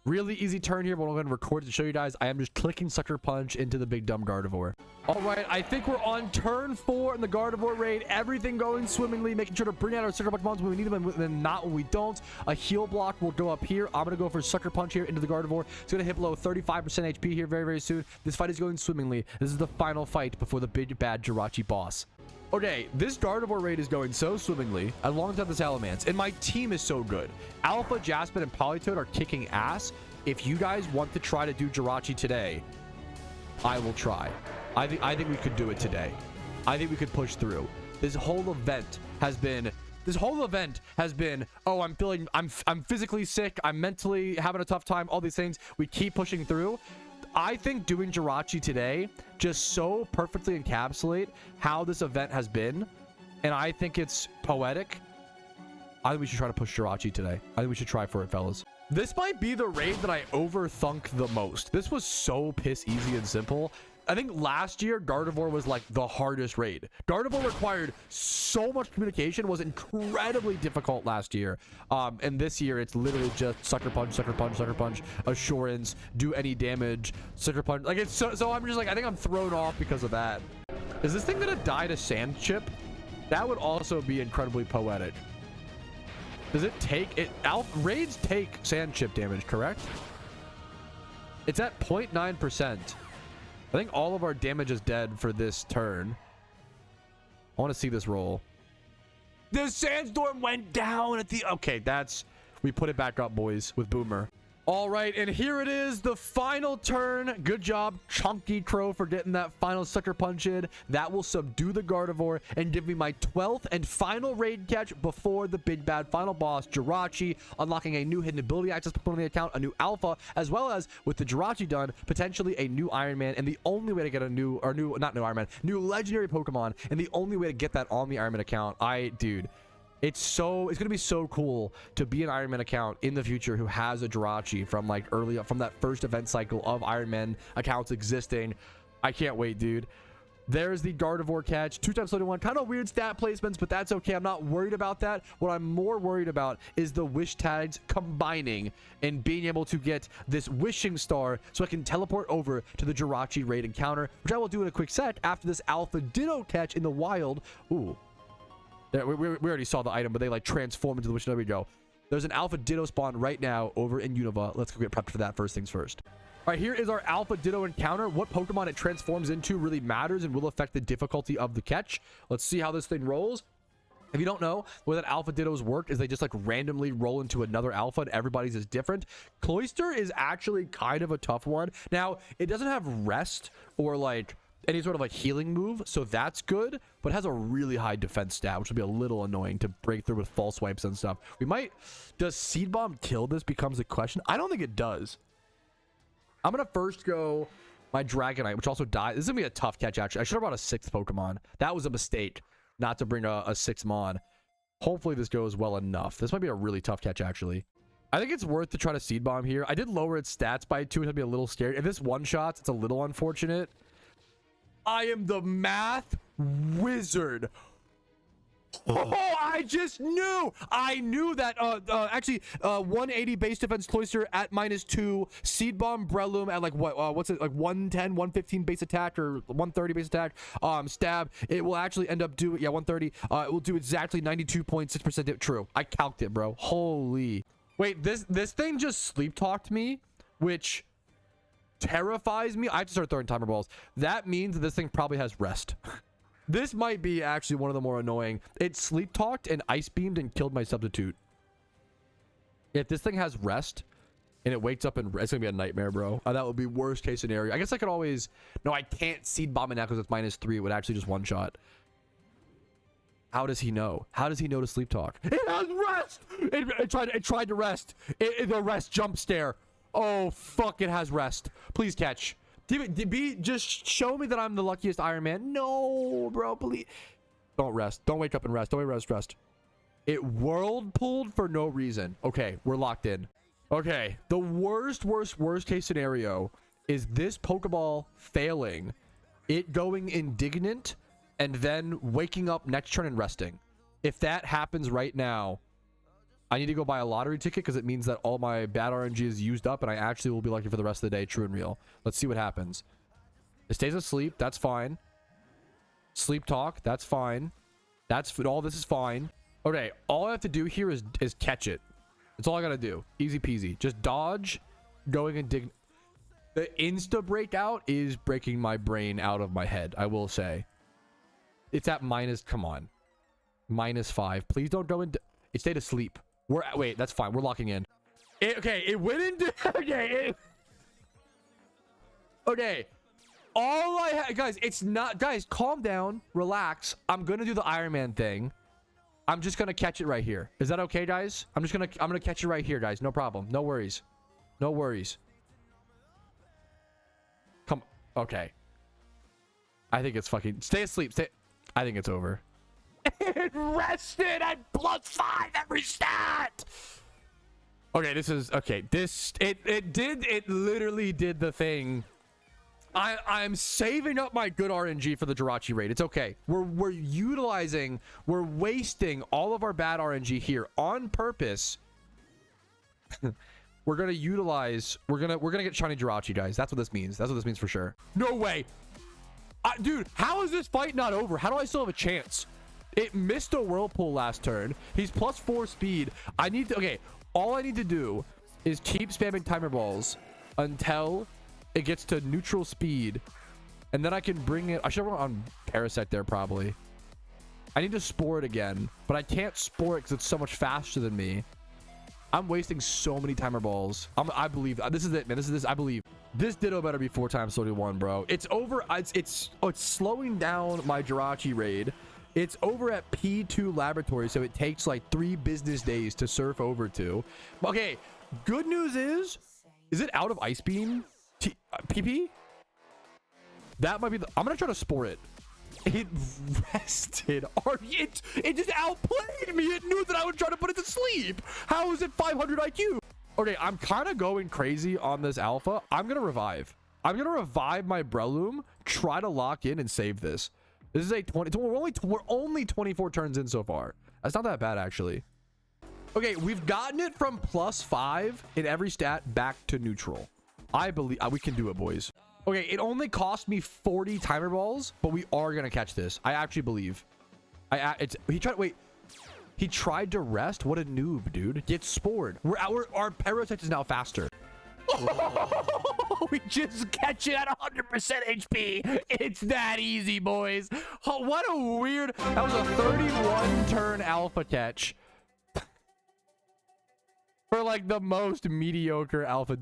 Really easy turn here, but I'm going to record it to show you guys. I am just clicking Sucker Punch into the big dumb Gardevoir. All right, I think we're on turn 4 in the Gardevoir raid. Everything going swimmingly, making sure to bring out our Sucker Punch mons when we need them and then not when we don't. A heal block will go up here. I'm going to go for Sucker Punch here into the Gardevoir. It's going to hit below 35% HP here very, very soon. This fight is going swimmingly. This is the final fight before the big bad Jirachi boss. Okay, this Gardevoir raid is going so swimmingly alongside the Salamence, and my team is so good. Alpha, Jasmine, and Politoed are kicking ass. If you guys want to try to do Jirachi today, I will try. I think we could do it today. I think we could push through. This whole event has been, oh, I'm physically sick, I'm mentally having a tough time, all these things. We keep pushing through. I think doing Jirachi today just so perfectly encapsulate how this event has been, and I think it's poetic. I think we should try to push Jirachi today. I think we should try for it, fellas. This might be the raid that I overthunk the most. This was so piss easy and simple. I think last year Gardevoir was like the hardest raid. Gardevoir required so much communication, was incredibly difficult last year. And this year it's literally just Sucker Punch, Sucker Punch, Sucker Punch, Assurance, do any damage, Sucker Punch. Like it's so I'm just like, I think I'm thrown off because of that. Is this thing gonna die to Sand Chip? That would also be incredibly poetic. Does it take it? Raids take Sand Chip damage, correct? It's at 0.9%. I think all of our damage is dead for this turn. I want to see this roll. The Sandstorm went down at the... Okay, we put it back up, boys, with Boomer. All right, and here it is, the final turn. Good job, Chunky Crow, for getting that final Sucker Punch in. That will subdue the Gardevoir and give me my 12th and final raid catch before the big bad final boss, Jirachi, unlocking a new hidden ability access Pokemon on the account, a new Alpha, as well as, with the Jirachi done, potentially a new Iron Man, and the only way to get new legendary Pokemon, and the only way to get that on the Iron Man account. Dude. It's gonna be so cool to be an Iron Man account in the future who has a Jirachi from like from that first event cycle of Iron Man accounts existing. I can't wait, dude. There's the Gardevoir catch, 2x31. Kind of weird stat placements, but that's okay. I'm not worried about that. What I'm more worried about is the wish tags combining and being able to get this wishing star so I can teleport over to the JIRACHI Raid encounter, which I will do in a quick sec after this Alpha Ditto catch in the wild. Ooh. Yeah, we already saw the item, but they like transform into the wish. There we go. There's an Alpha Ditto spawn right now over in Unova. Let's go get prepped for that first things first. All right, here is our Alpha Ditto encounter. What Pokemon it transforms into really matters and will affect the difficulty of the catch. Let's see how this thing rolls. If you don't know, the way that Alpha Dittos work is they just like randomly roll into another Alpha and everybody's is different. Cloyster is actually kind of a tough one. Now, it doesn't have rest or like any sort of like healing move, so that's good, but it has a really high defense stat, which will be a little annoying to break through with false wipes and stuff. We might... Does Seed Bomb kill this becomes the question? I don't think it does. I'm gonna first go my Dragonite, which also died. This is gonna be a tough catch, actually. I should have brought a 6th Pokemon. That was a mistake, not to bring a 6th Mon. Hopefully this goes well enough. This might be a really tough catch, actually. I think it's worth to try to Seed Bomb here. I did lower its stats by 2, which I'd be a little scared. If this one-shots, it's a little unfortunate. I am the math wizard. Oh, I just knew. I knew that. Actually, 180 base defense Cloyster at -2. Seed Bomb Breloom at like what's it, like 110, 115 base attack or 130 base attack. Stab. It will actually end up doing 130. It will do exactly 92.6% true. I calced it, bro. Holy. Wait, this thing just sleep talked me, which terrifies me. I have to start throwing timer balls. That means that this thing probably has rest. This might be actually one of the more annoying. It sleep talked and ice beamed and killed my substitute. If this thing has rest and it wakes up and it's gonna be a nightmare, bro. That would be worst case scenario. I guess I could always... No, I can't Seed Bomb it now because it's -3. It would actually just one shot. How does he know? How does he know to sleep talk? It has rest. It tried to rest. The rest jump scare. Oh fuck! It has rest. Please catch. Just show me that I'm the luckiest Iron Man. No, bro, please. Don't rest. Don't wake up and rest. Don't rest. It whirlpooled for no reason. Okay, we're locked in. Okay, the worst case scenario is this Pokeball failing, it going indignant, and then waking up next turn and resting. If that happens right now, I need to go buy a lottery ticket because it means that all my bad RNG is used up and I actually will be lucky for the rest of the day. True and real. Let's see what happens. It stays asleep. That's fine. Sleep talk. That's fine. All this is fine. Okay. All I have to do here is catch it. That's all I got to do. Easy peasy. Just dodge, going and dig. The insta breakout is breaking my brain out of my head. I will say. It's at come on. -5. Please don't go into... It stayed asleep. Wait, that's fine. We're locking in. Okay, it went into... Okay. All I have... Guys, it's not... Guys, calm down. Relax. I'm going to do the Iron Man thing. I'm just going to catch it right here. Is that okay, guys? I'm going to catch it right here, guys. No problem. No worries. No worries. Come... Okay. I think it's fucking... Stay asleep. I think it's over. It rested at +5 every stat. Okay, this is okay. It literally did the thing. I'm saving up my good RNG for the JIRACHI Raid. It's okay. We're wasting all of our bad RNG here on purpose. We're gonna get shiny JIRACHI, guys. That's what this means. That's what this means for sure. No way. Dude, how is this fight not over? How do I still have a chance? It missed a whirlpool last turn. He's +4 speed. Okay, all I need to do is keep spamming timer balls until it gets to neutral speed, and then I can bring it... I should have run on Parasect there probably. I need to spore it again, but I can't spore it because it's so much faster than me. I'm wasting so many timer balls. I believe this is it, man. This. I believe this Ditto better be 4 times 31, bro. It's over. It's slowing down my JIRACHI Raid. It's over at P2 Laboratory, so it takes like 3 business days to surf over to. Okay, good news is it out of Ice Beam? PP? That might be I'm gonna try to spore it. It rested. It just outplayed me. It knew that I would try to put it to sleep. How is it 500 IQ? Okay, I'm kind of going crazy on this alpha. I'm gonna revive. I'm gonna revive my Breloom, try to lock in and save this. This is a 20. We're only 24 turns in so far. That's not that bad, actually. Okay, we've gotten it from +5 in every stat back to neutral. I believe we can do it, boys. Okay, it only cost me 40 timer balls, but we are gonna catch this. I actually believe. He tried to rest. What a noob, dude. Get spored. Our Parasect is now faster. We just catch it at 100% HP. It's that easy, boys. Oh, what a weird. That was a 31 turn alpha catch. For like the most mediocre alpha.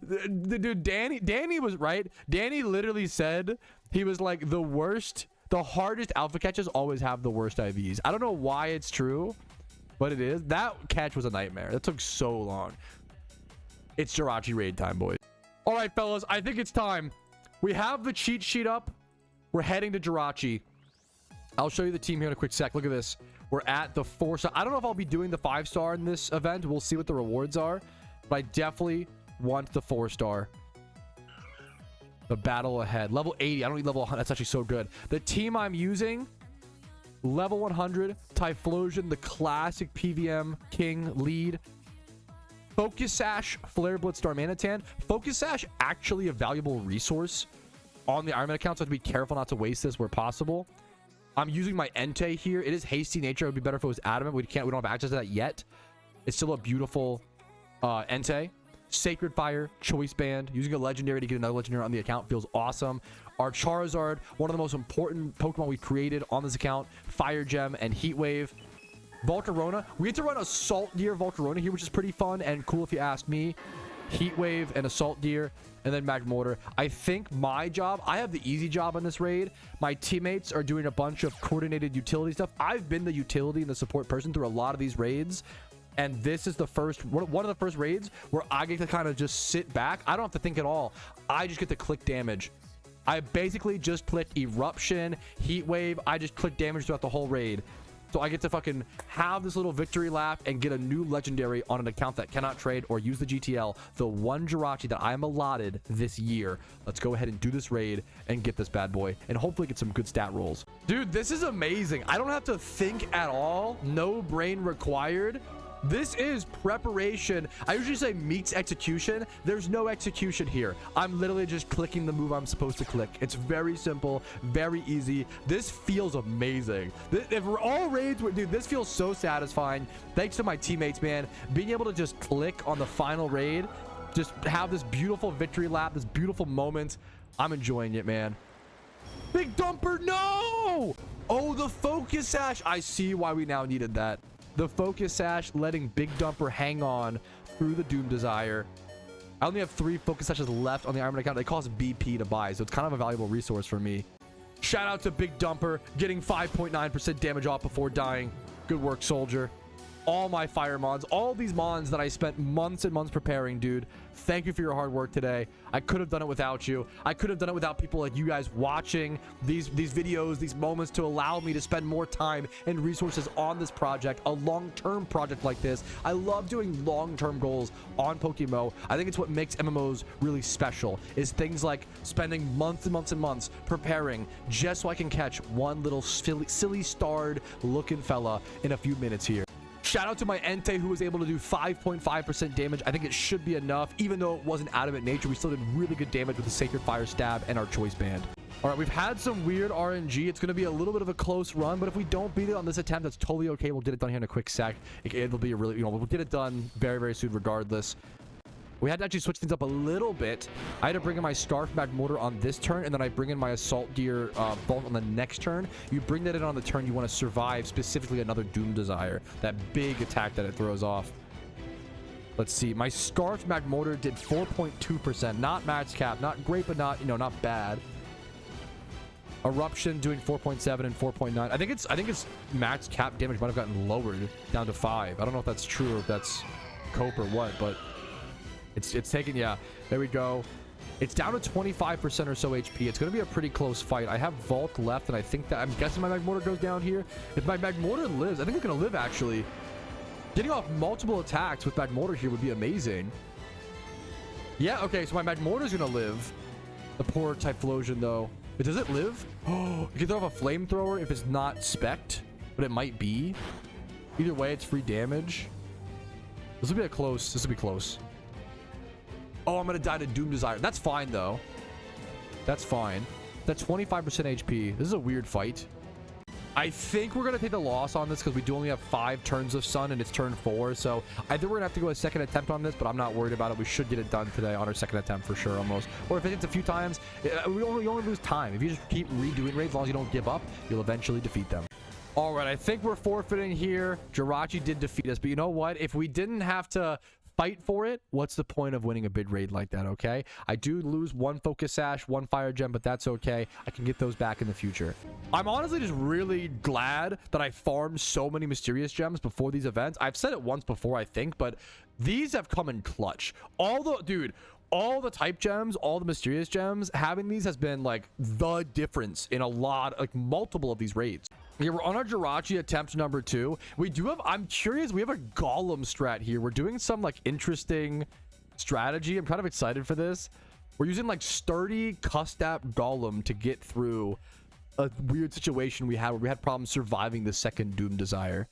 Dude, Danny was right. Danny literally said he was like the hardest alpha catches always have the worst IVs. I don't know why it's true, but it is. That catch was a nightmare. That took so long. It's JIRACHI raid time, boys. All right, fellas, I think it's time. We have the cheat sheet up. We're heading to JIRACHI. I'll show you the team here in a quick sec. Look at this. We're at the 4-star. I don't know if I'll be doing the 5-star in this event. We'll see what the rewards are, but I definitely want the 4-star. The battle ahead. Level 80. I don't need level 100. That's actually so good. The team I'm using, level 100, Typhlosion, the classic PVM King lead. Focus Sash, Flare Blitz, Darmanitan. Focus Sash, actually a valuable resource on the Ironman account, so I have to be careful not to waste this where possible. I'm using my Entei here. It is hasty nature. It would be better if it was adamant. We don't have access to that yet. It's still a beautiful Entei. Sacred Fire, Choice Band. Using a legendary to get another legendary on the account feels awesome. Our Charizard, one of the most important Pokemon we created on this account. Fire Gem and Heat Wave. Volcarona. We get to run Assault Deer Volcarona here, which is pretty fun and cool if you ask me. Heat Wave and Assault Deer, and then Magmortar. I think my job, I have the easy job on this raid. My teammates are doing a bunch of coordinated utility stuff. I've been the utility and the support person through a lot of these raids, and this is the first one of the first raids where I get to kind of just sit back. I don't have to think at all. I just get to click damage. I basically just clicked Eruption, Heat Wave. I just click damage throughout the whole raid. So I get to fucking have this little victory lap and get a new legendary on an account that cannot trade or use the GTL, the one JIRACHI that I am allotted this year. Let's go ahead and do this raid and get this bad boy and hopefully get some good stat rolls. Dude, this is amazing. I don't have to think at all. No brain required. This is preparation. I usually say meets execution. There's no execution here. I'm literally just clicking the move I'm supposed to click. It's very simple, very easy. This feels amazing. If we're all raids, dude, this feels so satisfying. Thanks to my teammates, man. Being able to just click on the final raid, just have this beautiful victory lap, this beautiful moment. I'm enjoying it, man. Big Dumper, no! Oh, the Focus Sash. I see why we now needed that. The Focus Sash letting Big Dumper hang on through the Doom Desire. I only have 3 Focus Sashes left on the Ironman account. They cost BP to buy, so it's kind of a valuable resource for me. Shout out to Big Dumper, getting 5.9% damage off before dying. Good work, soldier. All my fire mons, all these mons that I spent months and months preparing, dude. Thank you for your hard work today. I could have done it without you. I could have done it without people like you guys watching these videos, these moments to allow me to spend more time and resources on this project, a long-term project like this. I love doing long-term goals on PokeMMO. I think it's what makes MMOs really special, is things like spending months and months and months preparing just so I can catch one little silly starred looking fella in a few minutes here. Shout out to my Entei who was able to do 5.5% damage. I think it should be enough. Even though it wasn't adamant nature, we still did really good damage with the Sacred Fire Stab and our Choice Band. All right, we've had some weird RNG. It's going to be a little bit of a close run, but if we don't beat it on this attempt, that's totally okay. We'll get it done here in a quick sec. It'll be a really, we'll get it done very, very soon regardless. We had to actually switch things up a little bit. I had to bring in my Scarf Magmortar on this turn, and then I bring in my Assault Deer Bolt on the next turn. You bring that in on the turn you want to survive, specifically another Doom Desire, that big attack that it throws off. Let's see. My Scarf Magmortar did 4.2%. Not max cap. Not great, but not, not bad. Eruption doing 4.7 and 4.9. I think it's max cap damage might have gotten lowered down to 5. I don't know if that's true or if that's cope or what, but it's taken, yeah, there we go. It's down to 25% or so HP. It's going to be a pretty close fight. I have Vault left, and I think that I'm guessing my Magmortar goes down here. If my Magmortar lives, I think it's going to live, actually. Getting off multiple attacks with Magmortar here would be amazing. Yeah, okay, so my Magmortar is going to live. The poor Typhlosion, though. But does it live? Oh, you can throw off a flamethrower if it's not specced, but it might be. Either way, it's free damage. This will be a close. This will be close. Oh, I'm going to die to Doom Desire. That's fine, though. That's fine. That's 25% HP. This is a weird fight. I think we're going to take the loss on this because we do only have 5 turns of Sun and it's turn 4. So I think we're going to have to go a second attempt on this, but I'm not worried about it. We should get it done today on our second attempt for sure, almost. Or if it hits a few times, we only lose time. If you just keep redoing raids, as long as you don't give up, you'll eventually defeat them. All right, I think we're forfeiting here. JIRACHI did defeat us, but you know what? If we didn't have to fight for it, what's the point of winning a big raid like that? Okay, I do lose 1 focus sash, 1 fire gem, but that's okay. I can get those back in the future. I'm honestly just really glad that I farmed so many mysterious gems before these events. I've said it once before, I think, but these have come in clutch. All the type gems, all the mysterious gems, having these has been like the difference in a lot, like multiple of these raids. Yeah, we're on our JIRACHI attempt number 2. We do have, I'm curious, we have a golem strat here. We're doing some like interesting strategy. I'm kind of excited for this. We're using like sturdy custap golem to get through a weird situation we had where we had problems surviving the second Doom Desire.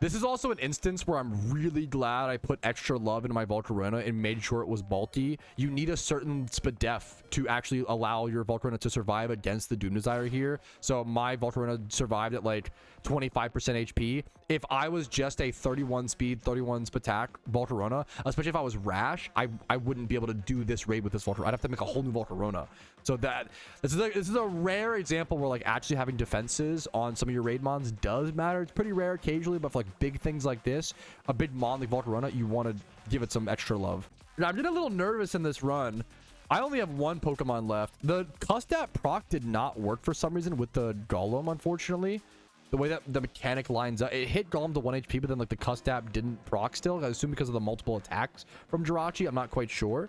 This is also an instance where I'm really glad I put extra love into my Volcarona and made sure it was bulky. You need a certain spadef to actually allow your Volcarona to survive against the Doom Desire here. So my Volcarona survived at like 25% HP. If I was just a 31 speed, 31 attack Volcarona, especially if I was rash, I wouldn't be able to do this raid with this Volcarona. I'd have to make a whole new Volcarona. So this is a rare example where like actually having defenses on some of your raid mons does matter. It's pretty rare occasionally, but for like big things like this, a big mon like Volcarona, you want to give it some extra love. Now, I'm getting a little nervous in this run. I only have 1 Pokemon left. The Custap proc did not work for some reason with the Golem, unfortunately. The way that the mechanic lines up, it hit Golem to 1 HP, but then like the Custap didn't proc still. I assume because of the multiple attacks from JIRACHI. I'm not quite sure.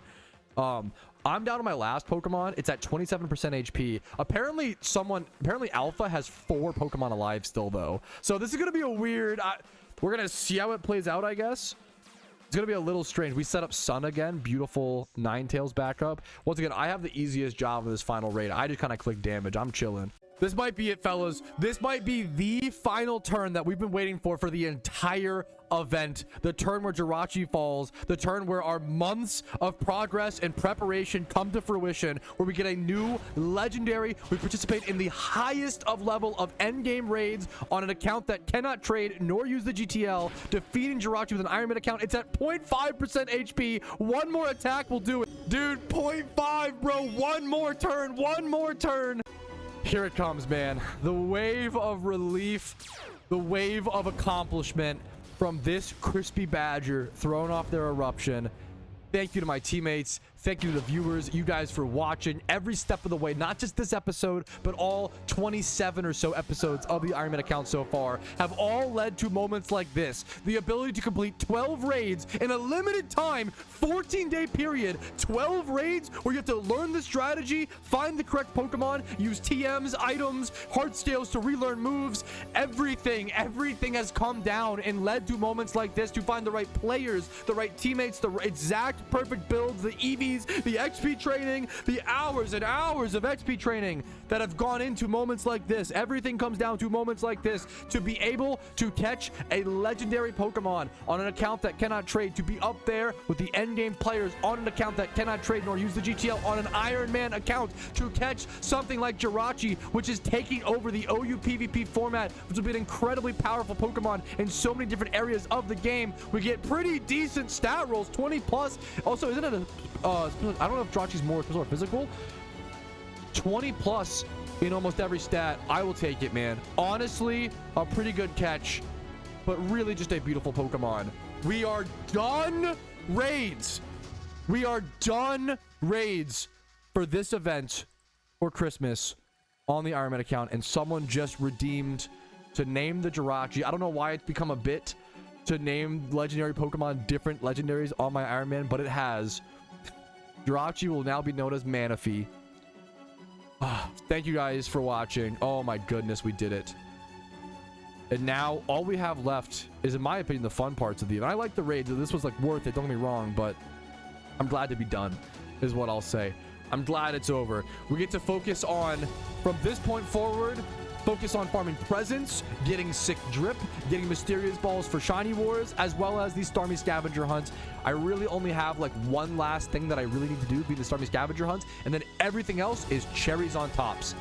I'm down to my last Pokemon. It's at 27% HP. Apparently Alpha has 4 Pokemon alive still, though. So this is going to be a weird... we're going to see how it plays out, I guess. It's going to be a little strange. We set up Sun again. Beautiful Ninetales backup. Once again, I have the easiest job of this final raid. I just kind of click damage. I'm chilling. This might be it, fellas. This might be the final turn that we've been waiting for the entire event. The turn where JIRACHI falls. The turn where our months of progress and preparation come to fruition. Where we get a new legendary. We participate in the highest of level of endgame raids on an account that cannot trade nor use the GTL. Defeating JIRACHI with an Iron Man account. It's at 0.5% HP. 1 more attack will do it. Dude, 0.5, bro. 1 more turn. 1 more turn. Here it comes, man. The wave of relief, the wave of accomplishment from this crispy badger throwing off their eruption. Thank you to my teammates. Thank you to the viewers, you guys, for watching every step of the way. Not just this episode, but all 27 or so episodes of the Iron Man account so far have all led to moments like this. The ability to complete 12 raids in a limited time, 14-day period. 12 raids where you have to learn the strategy, find the correct Pokemon, use TMs, items, heart scales to relearn moves. Everything has come down and led to moments like this to find the right players, the right teammates, the exact perfect builds, the EVs, the XP training, the hours and hours of XP training that have gone into moments like this. Everything comes down to moments like this. To be able to catch a legendary Pokemon on an account that cannot trade, to be up there with the endgame players on an account that cannot trade nor use the GTL on an Iron Man account, to catch something like JIRACHI, which is taking over the OU PvP format, which will be an incredibly powerful Pokemon in so many different areas of the game. We get pretty decent stat rolls, 20 plus. Also, isn't it a I don't know if JIRACHI's more special or physical. 20 plus in almost every stat. I will take it, man. Honestly, a pretty good catch, but really just a beautiful Pokemon. We are done raids. We are done raids for this event for Christmas on the Iron Man account, and someone just redeemed to name the JIRACHI. I don't know why it's become a bit to name legendary Pokemon different legendaries on my Iron Man, but it has. JIRACHI will now be known as Manaphy. Thank you guys for watching. Oh my goodness, we did it. And now all we have left is, in my opinion, the fun parts of the event. I like the raids. This was like worth it, don't get me wrong, but I'm glad to be done is what I'll say. I'm glad it's over. We get to focus on, from this point forward, focus on farming presents, getting sick drip, getting mysterious balls for shiny wars, as well as these Starmie scavenger hunts. I really only have like one last thing that I really need to do, be the Starmie scavenger hunts, and then everything else is cherries on tops.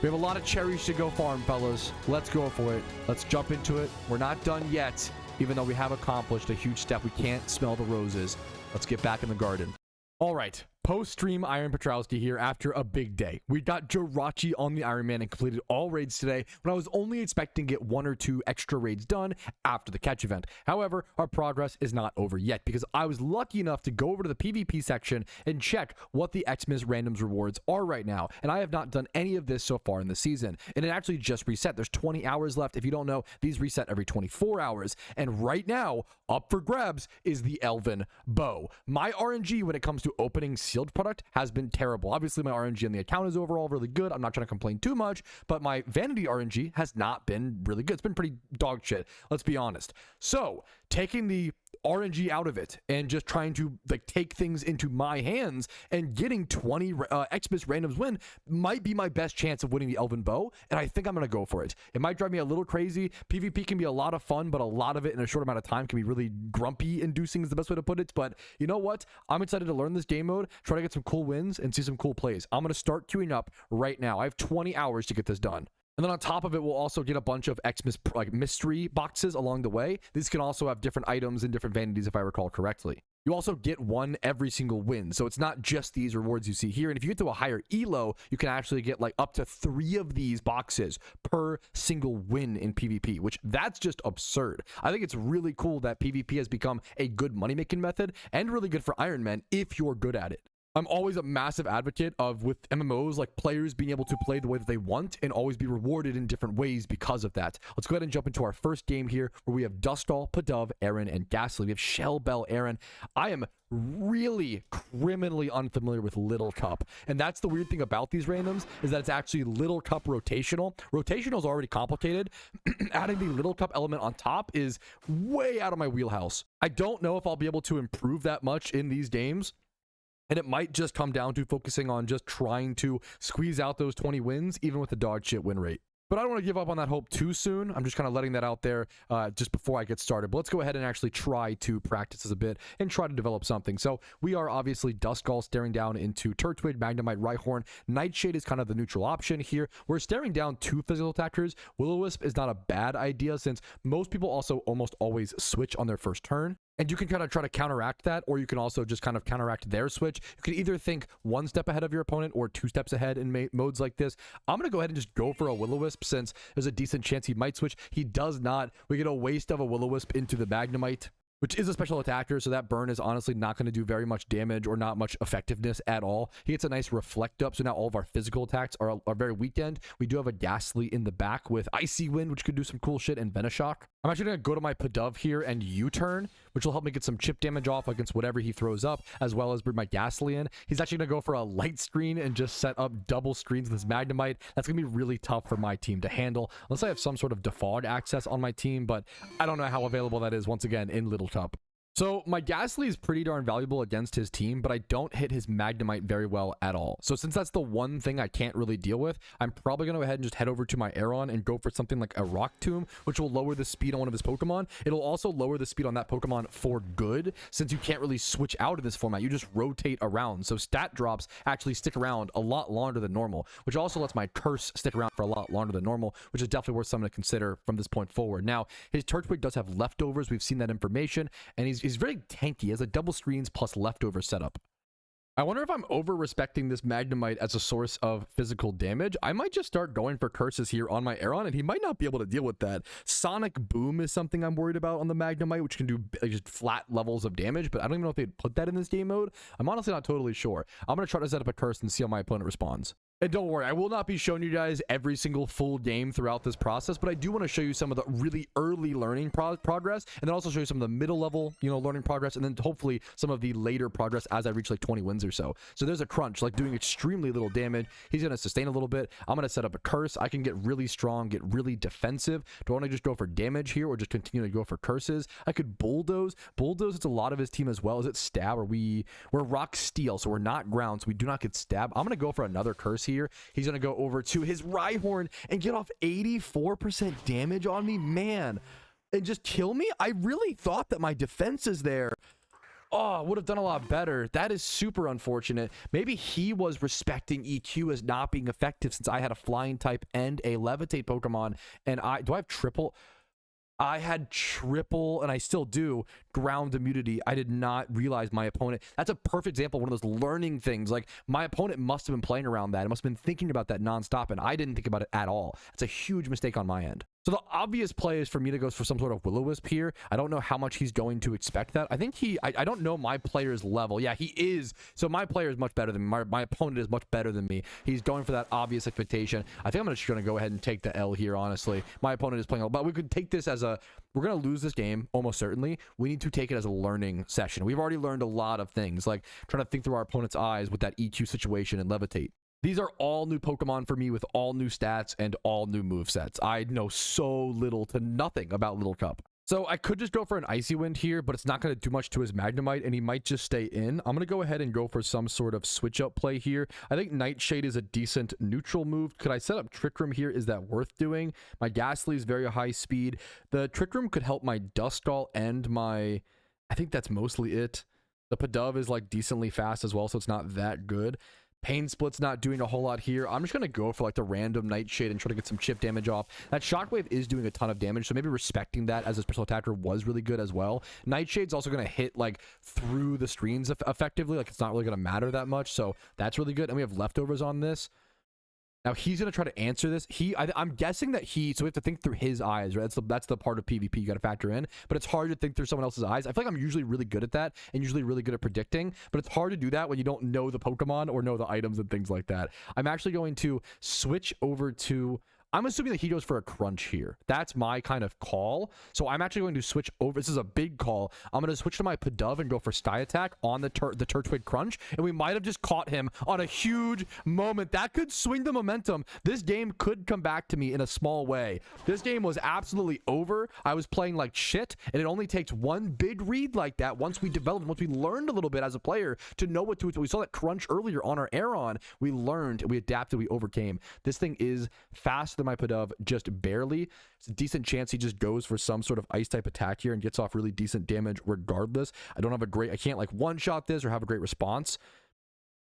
We have a lot of cherries to go farm, fellas. Let's go for it. Let's jump into it. We're not done yet, even though we have accomplished a huge step. We can't smell the roses. Let's get back in the garden. All right, post-stream Iron Petrowski here after a big day. We got JIRACHI on the Iron Man and completed all raids today when I was only expecting to get 1 or 2 extra raids done after the catch event. However, our progress is not over yet because I was lucky enough to go over to the PvP section and check what the XMAS randoms rewards are right now. And I have not done any of this so far in the season. And it actually just reset. There's 20 hours left. If you don't know, these reset every 24 hours. And right now, up for grabs is the Elven Bow. My RNG when it comes to opening sealed product has been terrible. Obviously, my RNG on the account is overall really good. I'm not trying to complain too much, but my vanity RNG has not been really good. It's been pretty dog shit, let's be honest. So, taking the RNG out of it and just trying to like take things into my hands and getting 20 XMAS randoms win might be my best chance of winning the Elven Bow, and I think I'm gonna go for it. It might drive me a little crazy. PvP can be a lot of fun, but a lot of it in a short amount of time can be really grumpy inducing is the best way to put it. But you know what, I'm excited to learn this game mode, try to get some cool wins and see some cool plays. I'm gonna start queuing up right now. I have 20 hours to get this done. And then on top of it, we'll also get a bunch of XMAS like mystery boxes along the way. These can also have different items and different vanities if I recall correctly. You also get one every single win. So it's not just these rewards you see here. And if you get to a higher elo, you can actually get like up to 3 of these boxes per single win in PvP, which that's just absurd. I think it's really cool that PvP has become a good money-making method and really good for Iron Man if you're good at it. I'm always a massive advocate of, with MMOs, like players being able to play the way that they want and always be rewarded in different ways because of that. Let's go ahead and jump into our first game here where we have Duskull, Pidove, Aaron, and Ghastly. We have Shell, Bell, Aaron. I am really criminally unfamiliar with Little Cup, and that's the weird thing about these randoms is that it's actually Little Cup rotational. Rotational is already complicated. Adding the Little Cup element on top is way out of my wheelhouse. I don't know if I'll be able to improve that much in these games. And it might just come down to focusing on just trying to squeeze out those 20 wins, even with the dog shit win rate. But I don't want to give up on that hope too soon. I'm just kind of letting that out there just before I get started. But let's go ahead and actually try to practice this a bit and try to develop something. So we are obviously Duskull staring down into Turtwig, Magnemite, Rhyhorn. Nightshade is kind of the neutral option here. We're staring down 2 physical attackers. Will-O-Wisp is not a bad idea since most people also almost always switch on their first turn. And you can kind of try to counteract that, or you can also just kind of counteract their switch. You can either think 1 step ahead of your opponent or 2 steps ahead in modes like this. I'm going to go ahead and just go for a Will-O-Wisp since there's a decent chance he might switch. He does not. We get a waste of a Will-O-Wisp into the Magnemite, which is a special attacker, so that burn is honestly not going to do very much damage or not much effectiveness at all. He gets a nice reflect up, so now all of our physical attacks are very weakened. We do have a Ghastly in the back with Icy Wind, which could do some cool shit, and Venoshock. I'm actually going to go to my Pidove here and U-turn, which will help me get some chip damage off against whatever he throws up, as well as bring my Ghastly in. He's actually going to go for a light screen and just set up double screens with this Magnemite. That's going to be really tough for my team to handle, unless I have some sort of defog access on my team, but I don't know how available that is, once again, in Little Cup. So my Ghastly is pretty darn valuable against his team, but I don't hit his Magnemite very well at all. So since that's the one thing I can't really deal with, I'm probably going to go ahead and just head over to my Aeron and go for something like a Rock Tomb, which will lower the speed on one of his Pokemon. It'll also lower the speed on that Pokemon for good, since you can't really switch out of this format. You just rotate around. So stat drops actually stick around a lot longer than normal, which also lets my Curse stick around for a lot longer than normal, which is definitely worth something to consider from this point forward. Now, his Turtwig does have leftovers. We've seen that information, and he's very tanky. He has a double screens plus leftover setup. I wonder if I'm over-respecting this Magnemite as a source of physical damage. I might just start going for curses here on my Aeron, and he might not be able to deal with that. Sonic Boom is something I'm worried about on the Magnemite, which can do just flat levels of damage, but I don't even know if they'd put that in this game mode. I'm honestly not totally sure. I'm going to try to set up a curse and see how my opponent responds. And don't worry, I will not be showing you guys every single full game throughout this process, but I do want to show you some of the really early learning progress, and then also show you some of the middle level, learning progress, and then hopefully some of the later progress as I reach like 20 wins or so. So there's a crunch, like doing extremely little damage. He's going to sustain a little bit. I'm going to set up a curse. I can get really strong, get really defensive. Do I want to just go for damage here or just continue to go for curses? I could bulldoze. Bulldoze, it's a lot of his team as well. Is it stab? We're rock steel, so we're not ground, so we do not get stab. I'm going to go for another curse here. He's going to go over to his Rhyhorn and get off 84% damage on me, man, and just kill me. I really thought that my defenses there, would have done a lot better. That is super unfortunate. Maybe he was respecting EQ as not being effective since I had a flying type and a levitate Pokemon. And do I have triple? I had triple, and I still do, ground immunity. I did not realize my opponent. That's a perfect example of one of those learning things. Like, my opponent must have been playing around that. It must have been thinking about that nonstop, and I didn't think about it at all. It's a huge mistake on my end. So the obvious play is for me to go for some sort of Will-O-Wisp here. I don't know how much he's going to expect that. I think I don't know my player's level. Yeah, he is. So my player is much better than me. My opponent is much better than me. He's going for that obvious expectation. I think I'm just going to go ahead and take the L here, honestly. My opponent is playing, but we could take this as we're going to lose this game, almost certainly. We need to take it as a learning session. We've already learned a lot of things, like trying to think through our opponent's eyes with that EQ situation and levitate. These are all new Pokemon for me with all new stats and all new movesets. I know so little to nothing about Little Cup. So I could just go for an Icy Wind here, but it's not going to do much to his Magnemite, and he might just stay in. I'm going to go ahead and go for some sort of switch-up play here. I think Nightshade is a decent neutral move. Could I set up Trick Room here? Is that worth doing? My Ghastly is very high speed. The Trick Room could help my Duskull and my... I think that's mostly it. The Pidove is like decently fast as well, so it's not that good. Pain Split's not doing a whole lot here. I'm just going to go for like the random Nightshade and try to get some chip damage off. That Shockwave is doing a ton of damage, so maybe respecting that as a special attacker was really good as well. Nightshade's also going to hit like through the screens effectively. Like, it's not really going to matter that much, so that's really good. And we have leftovers on this. Now he's going to try to answer this. I'm guessing that so we have to think through his eyes, right? That's the part of PvP you got to factor in, but it's hard to think through someone else's eyes. I feel like I'm usually really good at that and usually really good at predicting, but it's hard to do that when you don't know the Pokemon or know the items and things like that. I'm actually going to switch over to... I'm assuming that he goes for a crunch here. That's my kind of call. So I'm actually going to switch over. This is a big call. I'm going to switch to my Pidove and go for Sky Attack on the Turtwig Crunch. And we might have just caught him on a huge moment. That could swing the momentum. This game could come back to me in a small way. This game was absolutely over. I was playing like shit. And it only takes one big read like that once we developed, once we learned a little bit as a player to know what to do. We saw that crunch earlier on our Aeron. We learned, we adapted, we overcame. This thing is faster than my Pidove, just barely. It's a decent chance he just goes for some sort of ice type attack here and gets off really decent damage regardless. I can't like one shot this or have a great response.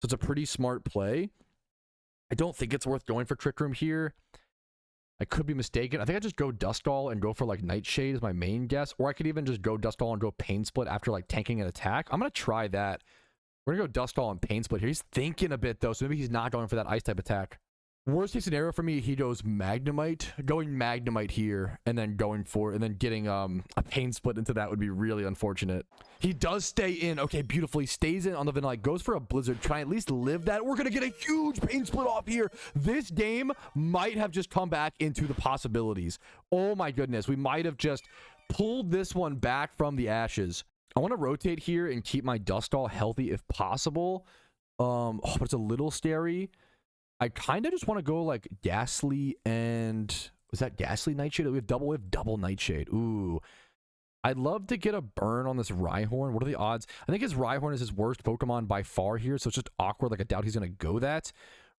So it's a pretty smart play. I don't think it's worth going for Trick Room here. I could be mistaken. I think I just go Duskull and go for like Nightshade is my main guess, or I could even just go Duskull and go Pain Split after like tanking an attack. I'm gonna try that. We're gonna go Duskull and Pain Split here. He's thinking a bit though, so maybe he's not going for that ice type attack. Worst case scenario for me, he goes Magnemite. Going Magnemite here and then getting a Pain Split into that would be really unfortunate. He does stay in. Okay, beautifully. Stays in on the Vanilluxe. Goes for a Blizzard. Try at least live that. We're going to get a huge Pain Split off here. This game might have just come back into the possibilities. Oh my goodness. We might have just pulled this one back from the ashes. I want to rotate here and keep my Duskull healthy if possible. But it's a little scary. I kind of just want to go like Ghastly and... Was that Ghastly Nightshade? We have double Nightshade. Ooh. I'd love to get a burn on this Rhyhorn. What are the odds? I think his Rhyhorn is his worst Pokemon by far here, so it's just awkward. Like, I doubt he's going to go that.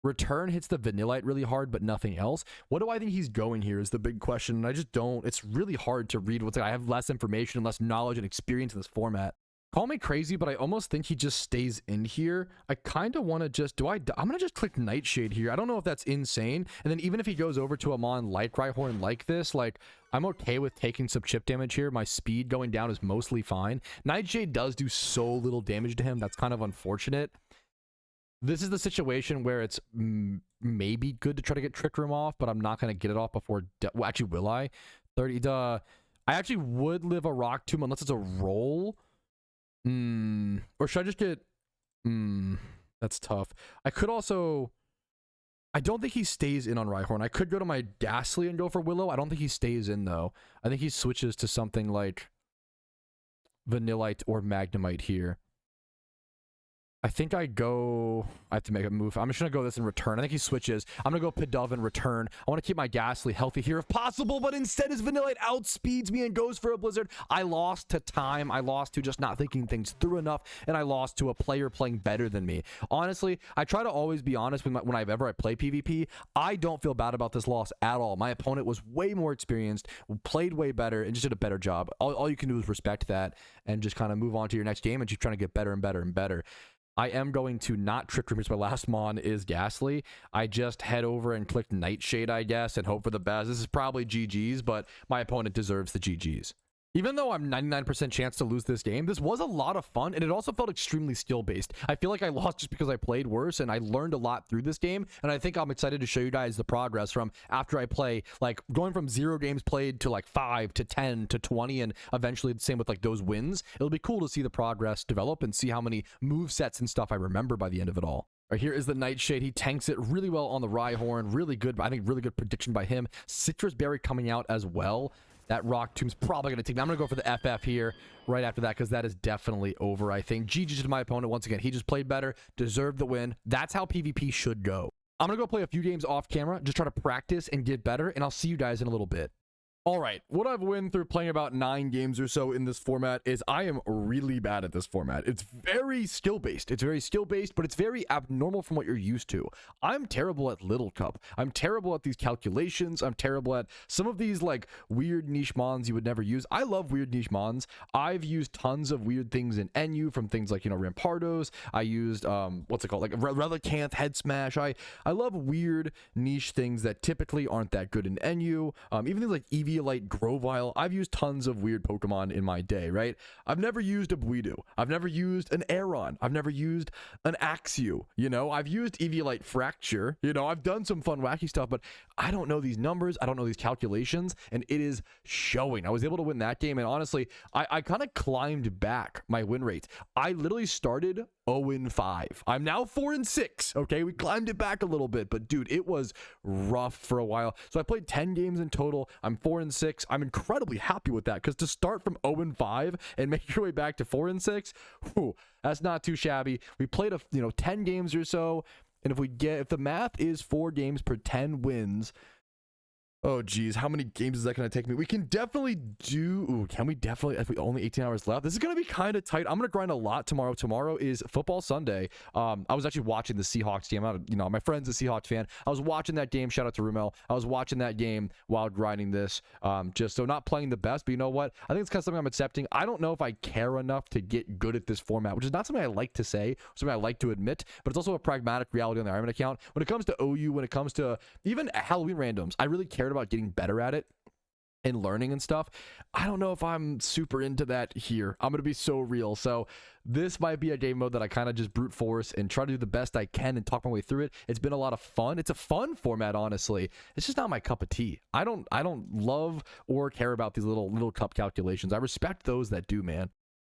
Return hits the Vanillite really hard, but nothing else. What do I think he's going here is the big question, and I just don't... It's really hard to read what's... I have less information and less knowledge and experience in this format. Call me crazy, but I almost think he just stays in here. I kind of want to just... I'm going to just click Nightshade here. I don't know if that's insane. And then even if he goes over to a Mon like Rhyhorn like this, like, I'm okay with taking some chip damage here. My speed going down is mostly fine. Nightshade does do so little damage to him. That's kind of unfortunate. This is the situation where it's maybe good to try to get Trick Room off, but I'm not going to get it off before... Well, actually, will I? I actually would live a Rock Tomb unless it's a roll. Or should I just get... That's tough. I could also... I don't think he stays in on Rhyhorn. I could go to my Ghastly and go for Willow. I don't think he stays in, though. I think he switches to something like Vanillite or Magnemite here. I think I have to make a move. I'm just going to go this in return. I think he switches. I'm going to go Pidove in return. I want to keep my Ghastly healthy here if possible, but instead his Vanillite outspeeds me and goes for a Blizzard. I lost to time. I lost to just not thinking things through enough, and I lost to a player playing better than me. Honestly, I try to always be honest when I play PvP. I don't feel bad about this loss at all. My opponent was way more experienced, played way better, and just did a better job. All you can do is respect that and just kind of move on to your next game and keep trying to get better and better and better. I am going to not Trick Room because my last mon is Ghastly. I just head over and click Nightshade, I guess, and hope for the best. This is probably GG's, but my opponent deserves the GG's. Even though I'm 99% chance to lose this game, this was a lot of fun, and it also felt extremely skill-based. I feel like I lost just because I played worse, and I learned a lot through this game, and I think I'm excited to show you guys the progress from after I play, like, going from 0 games played to, like, 5 to 10 to 20, and eventually the same with, like, those wins. It'll be cool to see the progress develop and see how many movesets and stuff I remember by the end of it all. All right, here is the Nightshade. He tanks it really well on the Rhyhorn. Really good, I think really good prediction by him. Citrus Berry coming out as well. That Rock Tomb's probably going to take me. I'm going to go for the FF here right after that because that is definitely over, I think. GG to my opponent. Once again, he just played better, deserved the win. That's how PvP should go. I'm going to go play a few games off camera, just try to practice and get better, and I'll see you guys in a little bit. All right, what I've won through playing about 9 games or so in this format is I am really bad at this format. It's very skill-based. It's very skill-based, but it's very abnormal from what you're used to. I'm terrible at Little Cup. I'm terrible at these calculations. I'm terrible at some of these, like, weird niche mons you would never use. I love weird niche mons. I've used tons of weird things in NU from things like, you know, Rampardos. I used, what's it called? Like, Relicanth, Head Smash. I love weird niche things that typically aren't that good in NU. Even things like Eviolite, Grovyle. I've used tons of weird Pokemon in my day, right? I've never used a Buidu. I've never used an Aeron. I've never used an Axew. You know, I've used Eviolite Fracture. You know, I've done some fun wacky stuff, but I don't know these numbers. I don't know these calculations, and it is showing. I was able to win that game, and honestly, I kind of climbed back my win rate. I literally started 0-5. I'm now 4-6. Okay, we climbed it back a little bit, but dude, it was rough for a while. So I played 10 games in total. I'm 4-6. I'm incredibly happy with that because to start from 0-5 and make your way back to 4-6, whew, that's not too shabby. We played 10 games or so, and if the math is 4 games per 10 wins. Oh, geez. How many games is that going to take me? We can definitely do... Ooh, can we definitely... If we only 18 hours left. This is going to be kind of tight. I'm going to grind a lot tomorrow. Tomorrow is Football Sunday. I was actually watching the Seahawks game. My friend's a Seahawks fan. I was watching that game. Shout out to Rumel. I was watching that game while grinding this. Just so not playing the best, but you know what? I think it's kind of something I'm accepting. I don't know if I care enough to get good at this format, which is not something I like to say, something I like to admit, but it's also a pragmatic reality on the Ironman account. When it comes to OU, when it comes to even Halloween randoms, I really cared about getting better at it and learning and stuff. I don't know if I'm super into that here. I'm gonna be so real. So this might be a game mode that I kind of just brute force and try to do the best I can and talk my way through it. It's been a lot of fun. It's a fun format, honestly. It's just not my cup of tea. I don't love or care about these little cup calculations. I respect those that do, man.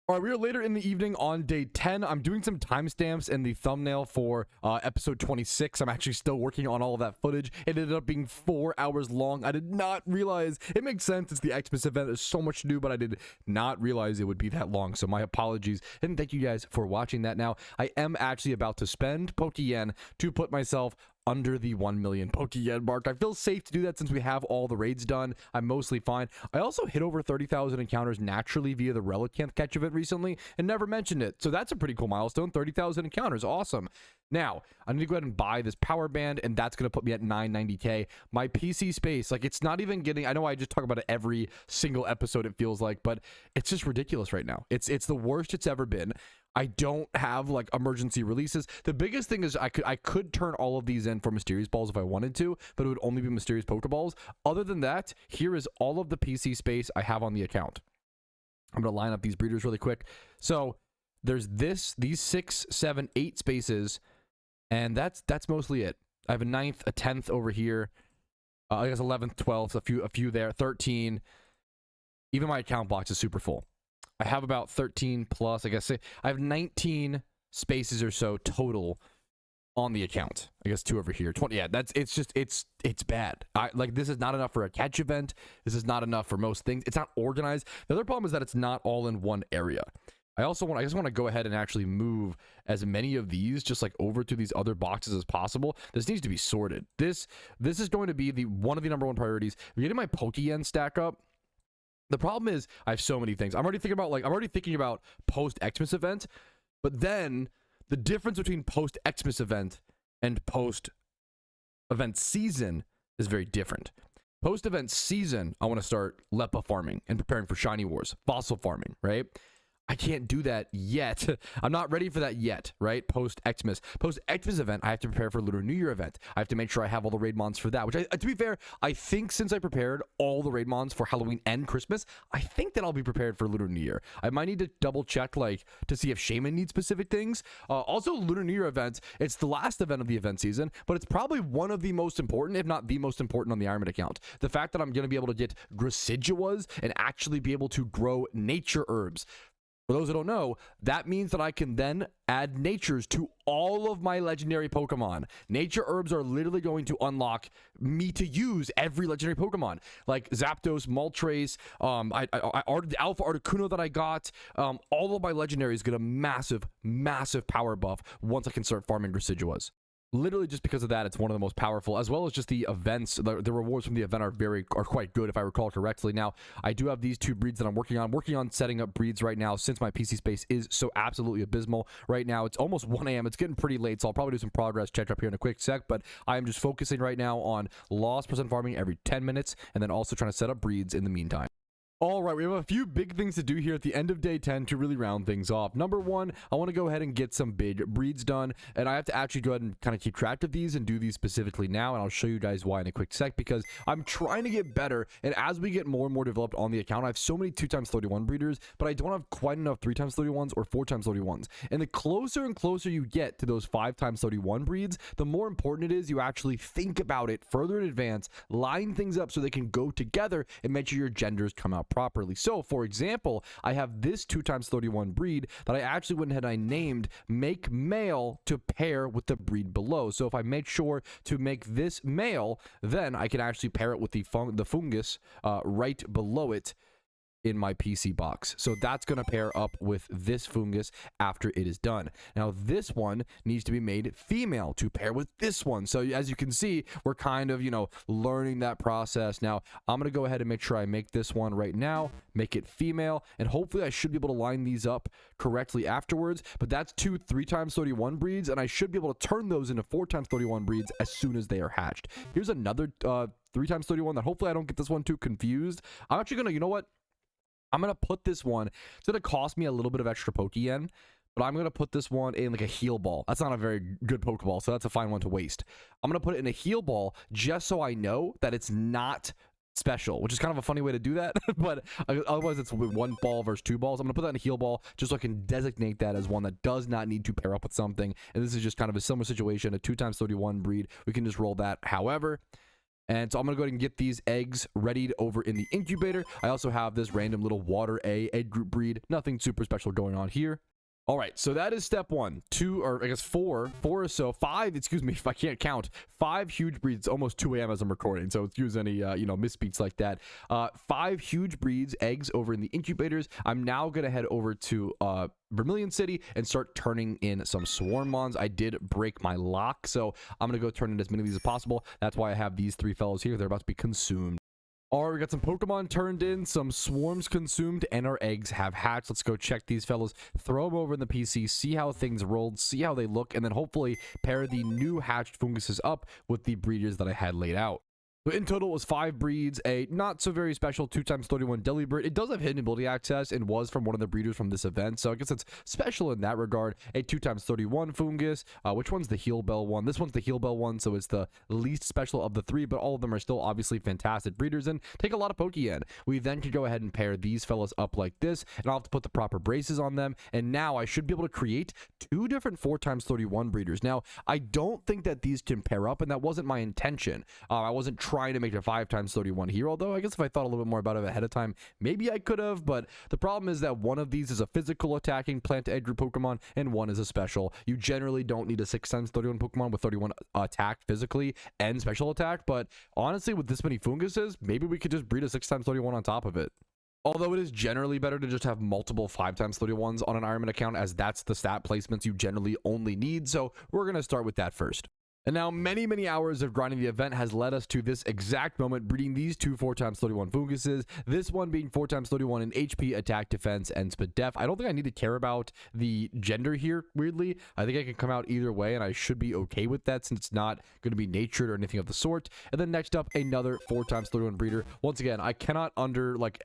All right, we are later in the evening on day 10. I'm doing some timestamps in the thumbnail for episode 26. I'm actually still working on all of that footage. It ended up being 4 hours long. I did not realize. It makes sense. It's the XMAS event. There's so much to do, but I did not realize it would be that long. So my apologies. And thank you guys for watching that. Now, I am actually about to spend PokeYen to put myself under the 1 million PokeYen mark. I feel safe to do that since we have all the raids done. I'm mostly fine. I also hit over 30,000 encounters naturally via the Relicanth catch event recently and never mentioned it. So that's a pretty cool milestone. 30,000 encounters. Awesome. Now, I need to go ahead and buy this power band, and that's going to put me at 990k. My PC space, like, it's not even getting... I know I just talk about it every single episode, it feels like, but it's just ridiculous right now. It's the worst it's ever been. I don't have like emergency releases. The biggest thing is I could turn all of these in for Mysterious Balls if I wanted to, but it would only be Mysterious Pokeballs. Other than that, here is all of the PC space I have on the account. I'm going to line up these breeders really quick. So there's these 6, 7, 8 spaces, and that's mostly it. I have a 9th, a 10th over here. I guess 11th, 12th, a few there, 13. Even my account box is super full. I have about 13 plus, I guess. I have 19 spaces or so total on the account. I guess 2 over here. 20. Yeah, it's bad. Like, this is not enough for a catch event. This is not enough for most things. It's not organized. The other problem is that it's not all in one area. I just want to go ahead and actually move as many of these just like over to these other boxes as possible. This needs to be sorted. This is going to be one of the #1 priorities. I'm getting my Pokeyen stack up. The problem is I have so many things. I'm already thinking about post XMAS event, but then the difference between post XMAS event and post event season is very different. Post event season, I want to start Leppa farming and preparing for Shiny Wars, fossil farming, right? I can't do that yet. I'm not ready for that yet, right? Post Xmas event, I have to prepare for Lunar New Year event. I have to make sure I have all the raid mons for that, which to be fair, I think since I prepared all the raid mons for Halloween and Christmas, I think that I'll be prepared for Lunar New Year. I might need to double check, like, to see if Shaman needs specific things. Also, Lunar New Year event, it's the last event of the event season, but it's probably one of the most important, if not the most important on the Ironman account. The fact that I'm going to be able to get Grasiduas and actually be able to grow nature herbs. For those who don't know, that means that I can then add natures to all of my legendary Pokemon. Nature herbs are literally going to unlock me to use every legendary Pokemon, like Zapdos, Moltres, the Alpha Articuno that I got. All of my legendaries get a massive power buff once I can start farming Grasiduas. Literally just because of that, it's one of the most powerful, as well as just the events. The rewards from the event are quite good, if I recall correctly. Now, I do have these 2 breeds that I'm working on setting up breeds right now, since my PC space is so absolutely abysmal right now. It's almost 1 a.m. It's getting pretty late, so I'll probably do some progress check up here in a quick sec, but I am just focusing right now on loss % farming every 10 minutes, and then also trying to set up breeds in the meantime. All right, we have a few big things to do here at the end of day 10 to really round things off. #1, I want to go ahead and get some big breeds done, and I have to actually go ahead and kind of keep track of these and do these specifically now, and I'll show you guys why in a quick sec, because I'm trying to get better, and as we get more and more developed on the account, I have so many 2x31 breeders, but I don't have quite enough 3x31s or 4x31s, and the closer and closer you get to those 5x31 breeds, the more important it is you actually think about it further in advance, line things up so they can go together, and make sure your genders come out properly. So, for example, I have this 2x31 breed that I actually went ahead and I named Make Male to pair with the breed below. So if I make sure to make this male, then I can actually pair it with the fungus right below it in my PC box. So that's going to pair up with this fungus after it is done. Now this one needs to be made female to pair with this one. So as you can see, we're kind of, learning that process. Now I'm going to go ahead and make sure I make this one right now, make it female, and hopefully I should be able to line these up correctly afterwards. But that's 2 3x31 breeds, and I should be able to turn those into 4x31 breeds as soon as they are hatched. Here's another 3x31 that hopefully I don't get this one too confused. I'm actually going to, you know what? I'm going to put this one, it's going to cost me a little bit of extra Pokeyen, but I'm going to put this one in like a heal ball. That's not a very good Pokeball, so that's a fine one to waste. I'm going to put it in a heal ball just so I know that it's not special, which is kind of a funny way to do that, but otherwise it's 1 ball versus 2 balls. I'm going to put that in a heal ball just so I can designate that as one that does not need to pair up with something, and this is just kind of a similar situation, a 2x31 breed. We can just roll that however. And so I'm going to go ahead and get these eggs readied over in the incubator. I also have this random little water A egg group breed. Nothing super special going on here. All right, so that is step 1. 2, or I guess 4 or so, 5, excuse me, if I can't count, 5 huge breeds. It's almost 2 a.m. as I'm recording, so excuse any, misspeaks like that. 5 huge breeds, eggs over in the incubators. I'm now going to head over to Vermilion City and start turning in some swarm mons. I did break my lock, so I'm going to go turn in as many of these as possible. That's why I have these 3 fellows here. They're about to be consumed. All right, we got some Pokemon turned in, some swarms consumed, and our eggs have hatched. Let's go check these fellows, throw them over in the PC, see how things rolled, see how they look, and then hopefully pair the new hatched funguses up with the breeders that I had laid out. So in total, it was 5 breeds, a not so very special 2x31 Delibird. It does have hidden ability access and was from one of the breeders from this event, so I guess it's special in that regard. A 2x31 fungus. Which one's the Heal Bell one? This one's the Heal Bell one, so it's the least special of the 3, but all of them are still obviously fantastic breeders and take a lot of Pokeyen. We then could go ahead and pair these fellas up like this, and I'll have to put the proper braces on them, and now I should be able to create 2 different 4x31 breeders. Now, I don't think that these can pair up, and that wasn't my intention. I wasn't trying to make it 5 times 31 here, although I guess if I thought a little bit more about it ahead of time, maybe I could have, but the problem is that one of these is a physical attacking plant egg group Pokemon, and one is a special. You generally don't need a 6 times 31 Pokemon with 31 attack physically and special attack, but honestly, with this many Funguses, maybe we could just breed a 6 times 31 on top of it. Although it is generally better to just have multiple 5 times 31s on an Ironman account, as that's the stat placements you generally only need, so we're going to start with that first. And now many hours of grinding the event has led us to this exact moment, breeding these two 4 times 31 Funguses, this one being 4 times 31 in HP, attack, defense, and speed def. I don't think I need to care about the gender here, weirdly. I think I can come out either way, and I should be okay with that since it's not going to be natured or anything of the sort. And then next up, another 4 times 31 breeder. Once again, I cannot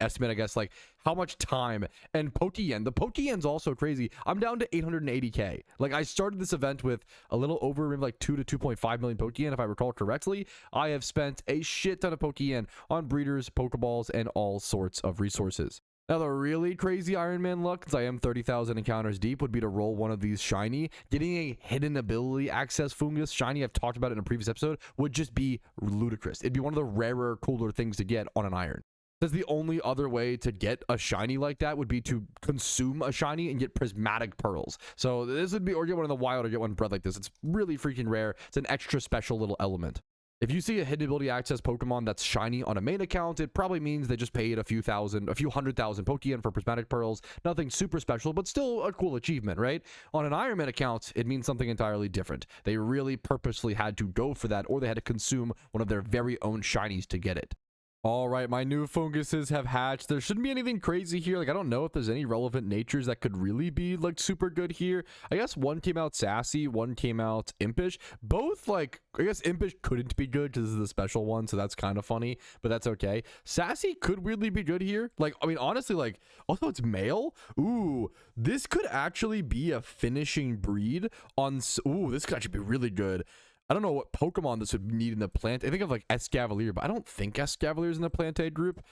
estimate, I guess, like how much time and Pokeyen. The Pokeyen's also crazy. I'm down to 880k. Like, I started this event with a little over maybe like 2 to 2.5 million Pokeyen, if I recall correctly. I have spent a shit ton of Pokeyen on breeders, Pokeballs, and all sorts of resources. Now, the really crazy Iron Man luck, since I am 30,000 encounters deep, would be to roll one of these shiny. Getting a hidden ability access Fungus shiny, I've talked about it in a previous episode, would just be ludicrous. It'd be one of the rarer, cooler things to get on an Iron. Because the only other way to get a shiny like that would be to consume a shiny and get prismatic pearls. So this would be, or get one in the wild or get one bred like this. It's really freaking rare. It's an extra special little element. If you see a hidden ability access Pokemon that's shiny on a main account, it probably means they just paid a few 100,000 Pokeyen for prismatic pearls. Nothing super special, but still a cool achievement, right? On an Iron Man account, it means something entirely different. They really purposely had to go for that, or they had to consume one of their very own shinies to get it. All right, my new Funguses have hatched. There shouldn't be anything crazy here. Like, I don't know if there's any relevant natures that could really be, like, super good here. I guess one came out sassy, one came out impish. Both, like, I guess impish couldn't be good because this is the special one, so that's kind of funny, but that's okay. Sassy could weirdly be good here. Like, I mean, honestly, like, although it's male, ooh, this could actually be a finishing breed on, ooh, this could actually be really good. I don't know what Pokemon this would need in the plant. I think of like Escavalier, but I don't think Escavalier is in the Plantaid group.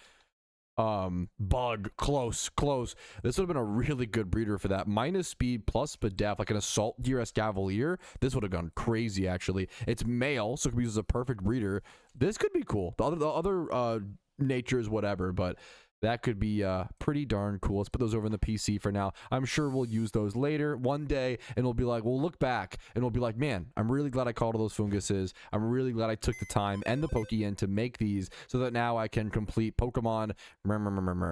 Bug, close. This would have been a really good breeder for that. Minus speed plus speed def, like an Assault Gear Escavalier. This would have gone crazy, actually. It's male, so it could be used as a perfect breeder. This could be cool. The other natures, whatever, but that could be pretty darn cool. Let's put those over in the PC for now. I'm sure we'll use those later one day, and we'll be like, we'll look back, and we'll be like, man, I'm really glad I caught all those Funguses. I'm really glad I took the time and the Pokeyen to make these so that now I can complete Pokemon.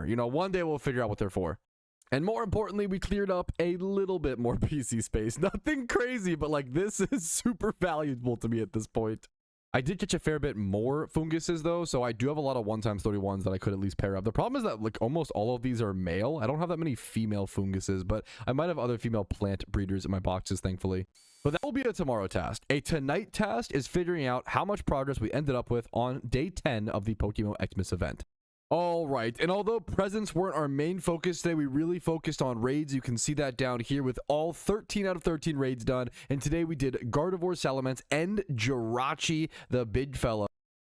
You know, one day we'll figure out what they're for. And more importantly, we cleared up a little bit more PC space. Nothing crazy, but like this is super valuable to me at this point. I did catch a fair bit more Funguses though, so I do have a lot of 1 times 31s that I could at least pair up. The problem is that like almost all of these are male. I don't have that many female Funguses, but I might have other female plant breeders in my boxes, thankfully. But that will be a tomorrow task. A tonight task is figuring out how much progress we ended up with on day 10 of the PokeMMO XMAS event. All right, and although presents weren't our main focus today, we really focused on raids. You can see that down here with all 13 out of 13 raids done. And today we did Gardevoir, Salamence, and JIRACHI, the big fella.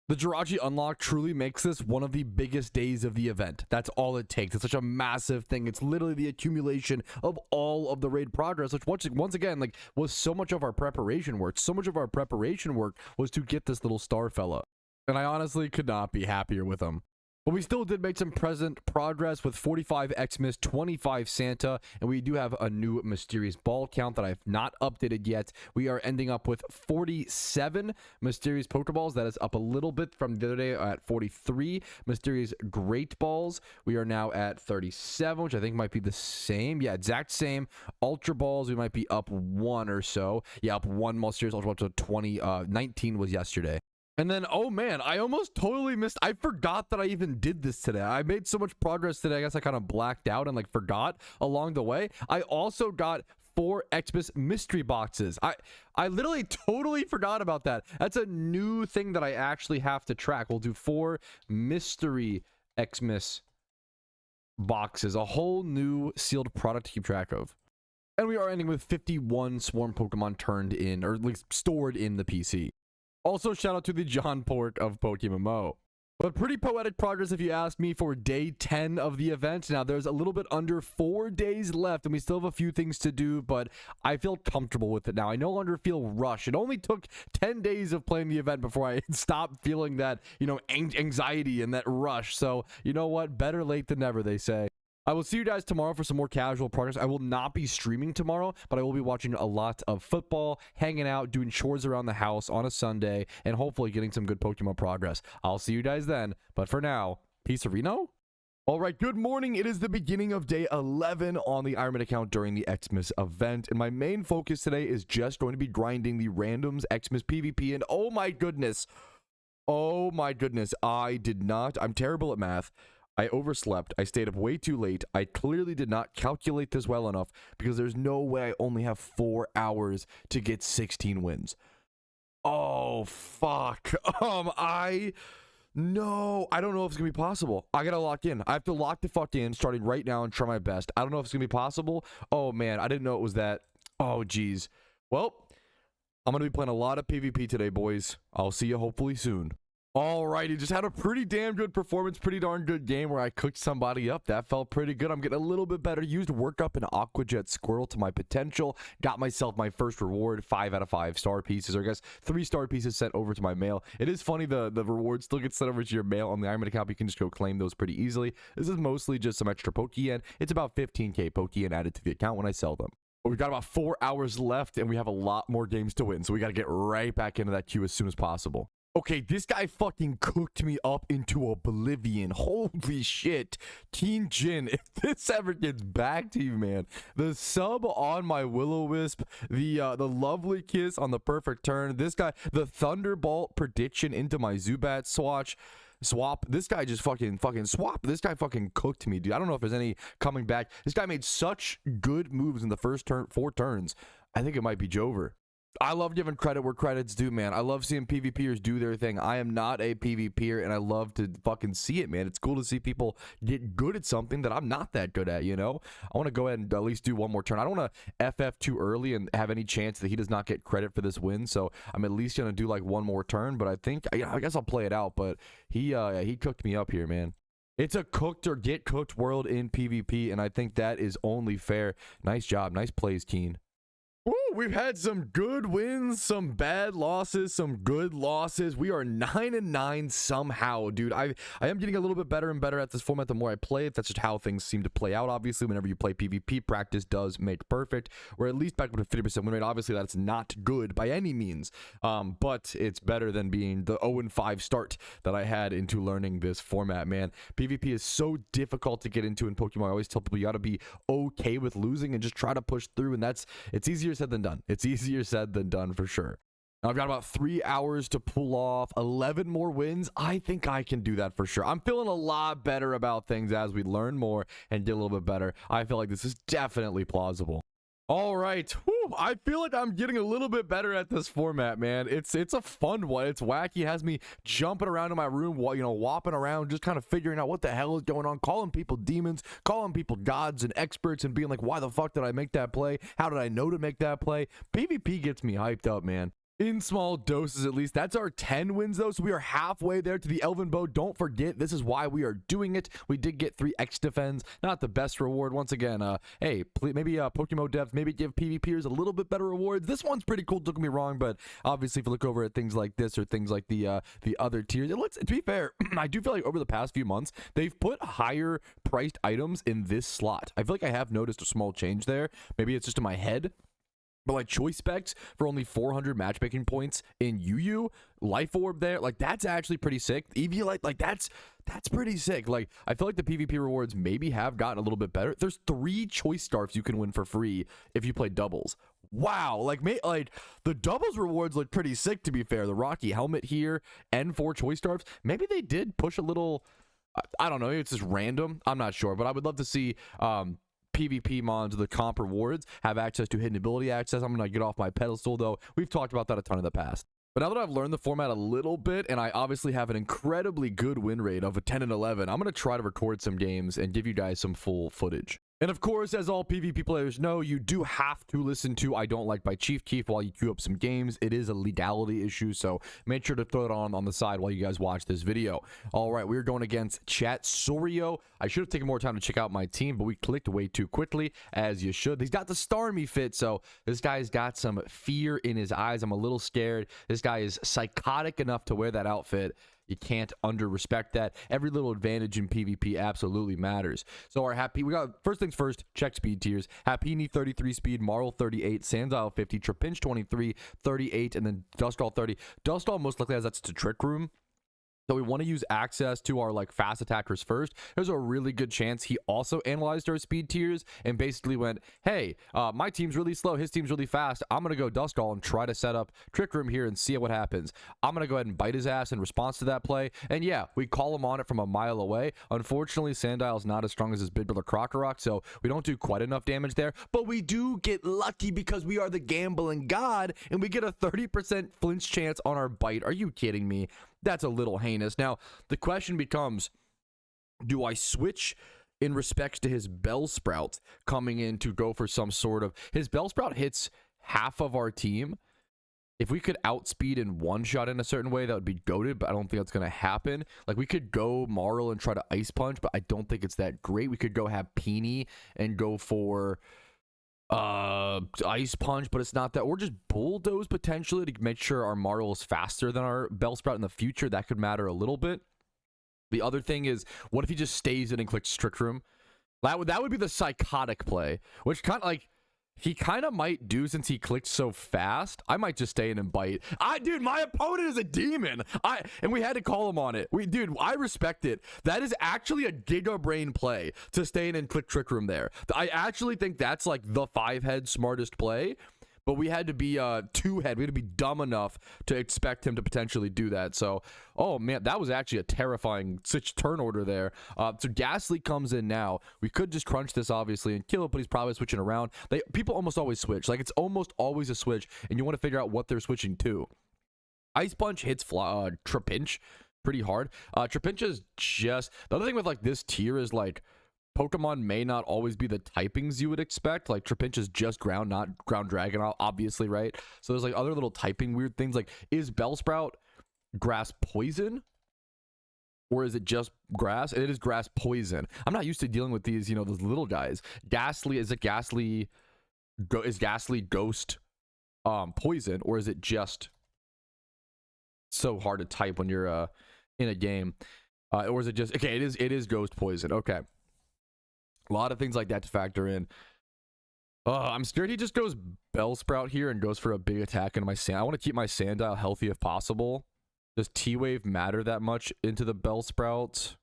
The JIRACHI unlock truly makes this one of the biggest days of the event. That's all it takes. It's such a massive thing. It's literally the accumulation of all of the raid progress, which once again, like, was so much of our preparation work. So much of our preparation work was to get this little star fella. And I honestly could not be happier with him. But we still did make some present progress with 45 XMAS, 25 Santa, and we do have a new mysterious ball count that I've not updated yet. We are ending up with 47 mysterious Pokeballs. That is up a little bit from the other day at 43. Mysterious Great Balls, we are now at 37, which I think might be the same. Yeah, exact same. Ultra Balls, we might be up 1 or so. Yeah, up 1 mysterious Ultra Ball to 20. 19 was yesterday. And then, oh man, I almost totally missed. I forgot that I even did this today. I made so much progress today. I guess I kind of blacked out and like forgot along the way. I also got 4 XMAS mystery boxes. I literally totally forgot about that. That's a new thing that I actually have to track. We'll do 4 mystery XMAS boxes, a whole new sealed product to keep track of. And we are ending with 51 swarm Pokemon turned in, or at least stored in the PC. Also, shout out to the John Pork of PokeMMO. But pretty poetic progress if you ask me for day 10 of the event. Now, there's a little bit under 4 days left, and we still have a few things to do, but I feel comfortable with it now. I no longer feel rushed. It only took 10 days of playing the event before I stopped feeling that, you know, anxiety and that rush. So, you know what? Better late than never, they say. I will see you guys tomorrow for some more casual progress. I will not be streaming tomorrow, but I will be watching a lot of football, hanging out, doing chores around the house on a Sunday, and hopefully getting some good Pokemon progress. I'll see you guys then, but for now, peace, Reno. All right, good morning. It is the beginning of day 11 on the Ironman account during the XMAS event, and my main focus today is just going to be grinding the randoms XMAS PvP, and oh my goodness, I'm terrible at math. I overslept. I stayed up way too late. I clearly did not calculate this well enough because there's no way I only have 4 hours to get 16 wins. Oh, fuck. I don't know if it's going to be possible. I got to lock in. I have to lock the fuck in starting right now and try my best. I don't know if it's going to be possible. Oh, man. I didn't know it was that. Oh, geez. Well, I'm going to be playing a lot of PvP today, boys. I'll see you hopefully soon. Alrighty, just had a pretty damn good performance, pretty darn good game where I cooked somebody up. That felt pretty good. I'm getting a little bit better. Used Work Up an Aqua Jet Squirrel to my potential. Got myself my first reward, 5 out of 5 star pieces, or I guess 3 star pieces sent over to my mail. It is funny, the reward still gets sent over to your mail on the Ironman account. You can just go claim those pretty easily. This is mostly just some extra Pokeyen. It's about 15k Pokeyen added to the account when I sell them. But we've got about 4 hours left, and we have a lot more games to win, so we got to get right back into that queue as soon as possible. Okay, this guy fucking cooked me up into oblivion. Holy shit. Teen Jin, if this ever gets back to you, man. The sub on my Will-O-Wisp, the lovely kiss on the perfect turn. This guy, the Thunderbolt prediction into my Zubat swap. This guy just fucking swap. This guy fucking cooked me, dude. I don't know if there's any coming back. This guy made such good moves in the first 4 turns. I think it might be Jover. I love giving credit where credit's due, man. I love seeing PvPers do their thing. I am not a PvPer, and I love to fucking see it, man. It's cool to see people get good at something that I'm not that good at, you know? I want to go ahead and at least do one more turn. I don't want to FF too early and have any chance that he does not get credit for this win, so I'm at least going to do like one more turn, but I guess I'll play it out, but he cooked me up here, man. It's a cooked or get cooked world in PvP, and I think that is only fair. Nice job. Nice plays, Keen. Ooh, we've had some good wins, some bad losses, some good losses. We are 9-9 somehow, dude. I am getting a little bit better and better at this format the more I play it. That's just how things seem to play out. Obviously, whenever you play PvP, practice does make perfect. We're at least back with a 50% win rate. Obviously, that's not good by any means, but it's better than being the 0-5 start that I had into learning this format, man. PvP is so difficult to get into in Pokemon. I always tell people you got to be okay with losing and just try to push through, and it's easier said than done. It's easier said than done for sure. Now, I've got about 3 hours to pull off 11 more wins. I think I can do that for sure. I'm feeling a lot better about things as we learn more and get a little bit better. I feel like this is definitely plausible. All right. Whew, I feel like I'm getting a little bit better at this format, man. It's a fun one. It's wacky. It has me jumping around in my room, you know, whopping around, just kind of figuring out what the hell is going on, calling people demons, calling people gods and experts, and being like, why the fuck did I make that play? How did I know to make that play? PvP gets me hyped up, man. In small doses, at least. That's our 10 wins, though, so we are halfway there to the Elven Bow. Don't forget, this is why we are doing it. We did get 3 X defends. Not the best reward. Once again, hey, maybe PokeMMO devs, maybe give PvPers a little bit better rewards. This one's pretty cool, don't get me wrong, but obviously, if you look over at things like this or things like the other tiers, it looks, to be fair, I do feel like over the past few months, they've put higher priced items in this slot. I feel like I have noticed a small change there. Maybe it's just in my head. But like choice specs for only 400 matchmaking points in UU, Life Orb there, like that's actually pretty sick. Eviolite, like that's pretty sick. Like I feel like the PvP rewards maybe have gotten a little bit better. There's 3 choice scarfs you can win for free if you play doubles. Wow, like the doubles rewards look pretty sick, to be fair. The Rocky helmet here and 4 choice scarfs. Maybe they did push a little, I don't know, maybe it's just random. I'm not sure, but I would love to see PvP mons, the comp rewards, have access to hidden ability access. I'm going to get off my pedestal, though. We've talked about that a ton in the past. But now that I've learned the format a little bit, and I obviously have an incredibly good win rate of a 10 and 11, I'm going to try to record some games and give you guys some full footage. And of course, as all PvP players know, you do have to listen to I Don't Like by Chief Keef while you queue up some games. It is a legality issue, so make sure to throw it on the side while you guys watch this video. All right, we're going against Chat Sorio. I should have taken more time to check out my team, but we clicked way too quickly, as you should. He's got the Starmie fit, so this guy's got some fear in his eyes. I'm a little scared. This guy is psychotic enough to wear that outfit. You can't under-respect that. Every little advantage in PvP absolutely matters. So we got, first things first, check speed tiers. Happini 33 speed, Marl 38, Sandile 50, Trapinch 23, 38, and then Dustall 30. Dustall most likely has that's to Trick Room. So we want to use access to our like fast attackers first. There's a really good chance he also analyzed our speed tiers and basically went, hey, my team's really slow, his team's really fast. I'm going to go Dustall and try to set up Trick Room here and see what happens. I'm going to go ahead and bite his ass in response to that play. And yeah, we call him on it from a mile away. Unfortunately, Sandile's not as strong as his big brother Krokorok, so we don't do quite enough damage there. But we do get lucky because we are the gambling god and we get a 30% flinch chance on our bite. Are you kidding me? That's a little heinous. Now, the question becomes, do I switch in respect to his Bellsprout coming in to go for some sort of... His Bellsprout hits half of our team. If we could outspeed in one shot in a certain way, that would be goated, but I don't think that's going to happen. Like, we could go Marl and try to Ice Punch, but I don't think it's that great. We could go Happini and go for... Ice Punch, but it's not that. Or just Bulldoze potentially to make sure our Marl is faster than our Bellsprout in the future. That could matter a little bit. The other thing is, what if he just stays in and clicks Trick Room? That would be the psychotic play, which kind of like he kind of might do since he clicked so fast. I might just stay in and bite. Dude, my opponent is a demon. And we had to call him on it. Dude, I respect it. That is actually a Giga Brain play to stay in and click Trick Room there. I actually think that's like the 5-head smartest play. But we had to be 2-head. We had to be dumb enough to expect him to potentially do that. So, oh man, that was actually a terrifying turn order there. So Ghastly comes in now. We could just crunch this obviously and kill it, but he's probably switching around. People almost always switch. Like, it's almost always a switch, and you want to figure out what they're switching to. Ice Punch hits Trapinch pretty hard. Trapinch is just... The other thing with like this tier is like, Pokemon may not always be the typings you would expect. Like, Trapinch is just ground, not ground dragon, obviously, right? So there's like other little typing weird things. Like, is Bellsprout grass poison? Or is it just grass? It is grass poison. I'm not used to dealing with these, you know, those little guys. Ghastly, is Ghastly ghost poison? Or is it just so hard to type when you're in a game? Or is it just... Okay, it is ghost poison. Okay. A lot of things like that to factor in. I'm scared he just goes Bellsprout here and goes for a big attack into my Sand. I want to keep my Sandile healthy if possible. Does T-Wave matter that much into the Bellsprout?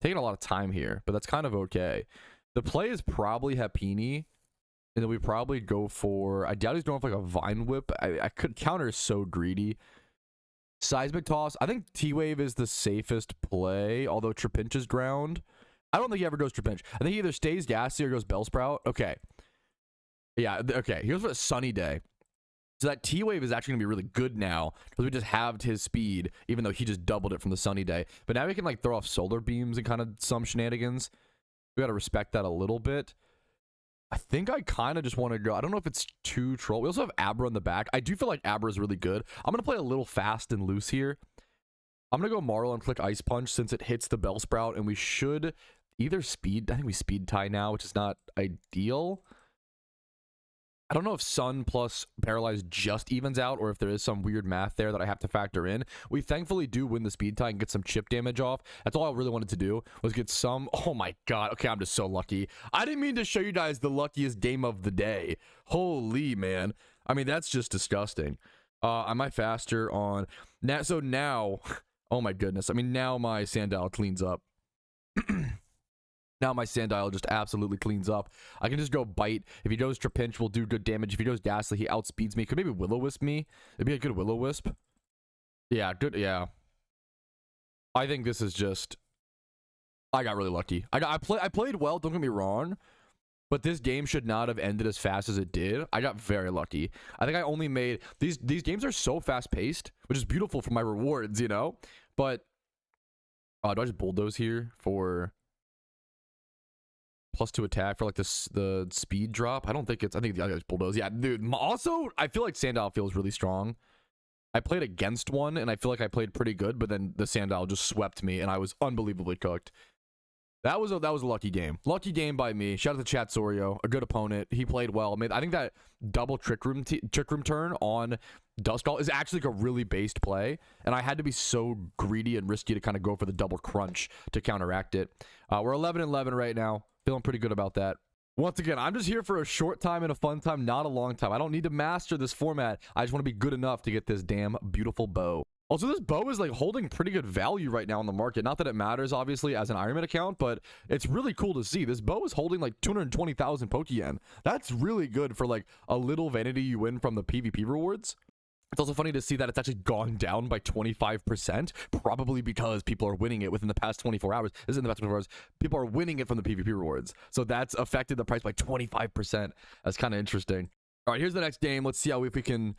Taking a lot of time here, but that's kind of okay. The play is probably Happini, and then we probably go for... I doubt he's going for like a Vine Whip. I could counter is so greedy. Seismic Toss. I think T-Wave is the safest play, although Trapinch is ground. I don't think he ever goes Trapinch. I think he either stays Ghastly or goes Bellsprout. Okay. Yeah, okay. Here's what a Sunny Day. So that T-Wave is actually going to be really good now because we just halved his speed, even though he just doubled it from the Sunny Day. But now we can like throw off Solar Beams and kind of some shenanigans. We got to respect that a little bit. I think I kind of just want to go... I don't know if it's too troll. We also have Abra in the back. I do feel like Abra is really good. I'm going to play a little fast and loose here. I'm going to go Marl and click Ice Punch since it hits the Bellsprout, and we should... Either speed, I think we speed tie now, which is not ideal. I don't know if Sun plus Paralyzed just evens out or if there is some weird math there that I have to factor in. We thankfully do win the speed tie and get some chip damage off. That's all I really wanted to do was get some... Oh my god. Okay, I'm just so lucky. I didn't mean to show you guys the luckiest game of the day. Holy man. I mean, that's just disgusting. Am I faster on... So now... Oh my goodness. I mean, now my Sandile cleans up. Now my Sandile just absolutely cleans up. I can just go bite. If he goes Trapinch, we'll do good damage. If he goes Ghastly, he outspeeds me. Could maybe Will-O-Wisp me. It'd be a good Will-O-Wisp. Yeah, good. Yeah. I think this is just... I got really lucky. I played well, don't get me wrong. But this game should not have ended as fast as it did. I got very lucky. I think I only made... These games are so fast-paced, which is beautiful for my rewards, you know? But... do I just Bulldoze here for... +2 attack for like the speed drop. I don't think it's, I think the other guy's Bulldoze. Yeah, dude. Also, I feel like Sandile feels really strong. I played against one, and I feel like I played pretty good, but then the Sandile just swept me, and I was unbelievably cooked. That was a lucky game. Lucky game by me. Shout out to Chat Sorio, a good opponent. He played well. I think that double trick room turn on Duskull is actually like a really based play, and I had to be so greedy and risky to kind of go for the double crunch to counteract it. We're 11-11 right now. Feeling pretty good about that. Once again, I'm just here for a short time and a fun time, not a long time. I don't need to master this format. I just want to be good enough to get this damn beautiful bow. Also, this bow is like holding pretty good value right now in the market. Not that it matters, obviously, as an Ironman account, but it's really cool to see. This bow is holding like 220,000 Pokeyen. That's really good for like a little vanity you win from the PvP rewards. It's also funny to see that it's actually gone down by 25%, probably because people are winning it within the past 24 hours. This is in the past 24 hours. People are winning it from the PvP rewards. So that's affected the price by 25%. That's kind of interesting. All right, here's the next game. Let's see how if we can...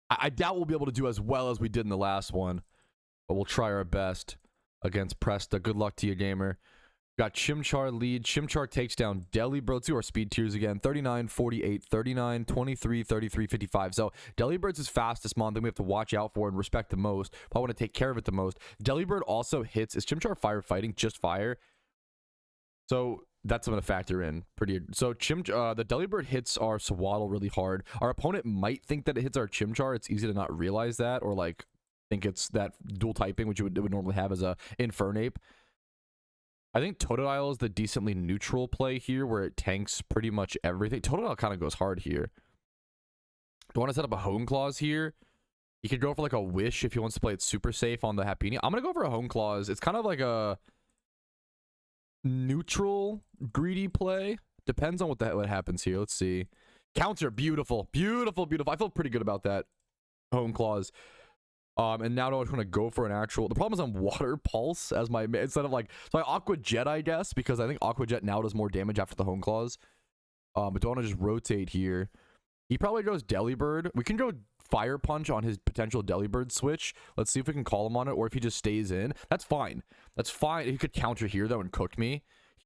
I doubt we'll be able to do as well as we did in the last one, but we'll try our best against Presta. Good luck to you, gamer. Got Chimchar lead. Chimchar takes down Delibird. Let's do our speed tiers again. 39, 48, 39, 23, 33, 55. So Delibird's his fastest mon that we have to watch out for and respect the most. Probably want to take care of it the most. Delibird also hits. Is Chimchar firefighting? Just fire. So that's something to factor in. So the Delibird hits our Swaddle really hard. Our opponent might think that it hits our Chimchar. It's easy to not realize that, or like think it's that dual typing, which it would normally have as a Infernape. I think Totodile is the decently neutral play here, where it tanks pretty much everything. Totodile kind of goes hard here. Do you want to set up a Hone Claws here? You could go for like a Wish if he wants to play it super safe on the Happiny. I'm going to go for a Hone Claws. It's kind of like a neutral greedy play. Depends on what happens here. Let's see. Counter. Beautiful. Beautiful, beautiful. I feel pretty good about that Hone Claws. And now I want to go for an actual... The problem is I'm Water Pulse as my... Instead of like... So I Aqua Jet, I guess, because I think Aqua Jet now does more damage after the Hone Claws. But do I want to just rotate here? He probably goes Delibird. We can go Fire Punch on his potential Delibird switch. Let's see if we can call him on it, or if he just stays in. That's fine. That's fine. He could counter here, though, and cook me.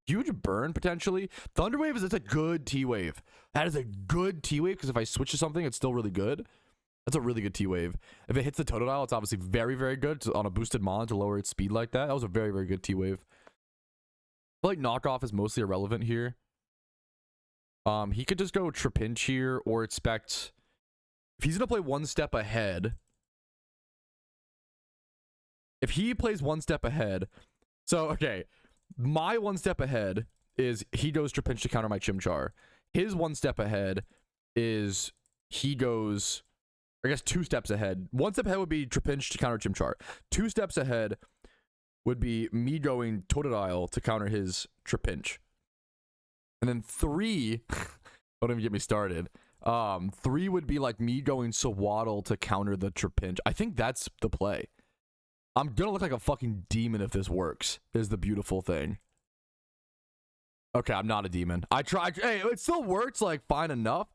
Huge burn, potentially. Thunder Wave it's a good T-Wave. That is a good T-Wave, because if I switch to something, it's still really good. That's a really good T-Wave. If it hits the Totodile, it's obviously very, very good on a boosted mon to lower its speed like that. That was a very, very good T-Wave. I feel like Knockoff is mostly irrelevant here. He could just go Trapinch here, or expect... If he's going to play one step ahead... If he plays one step ahead... So, okay. My one step ahead is he goes Trapinch to counter my Chimchar. His one step ahead is he goes... I guess 2 steps ahead. 1 step ahead would be Trapinch to counter Chimchar. 2 steps ahead would be me going Totodile to counter his Trapinch. And then 3, don't even get me started. 3 would be like me going Swaddle to counter the Trapinch. I think that's the play. I'm gonna look like a fucking demon if this works, is the beautiful thing. Okay, I'm not a demon. I tried. Hey, it still works like fine enough.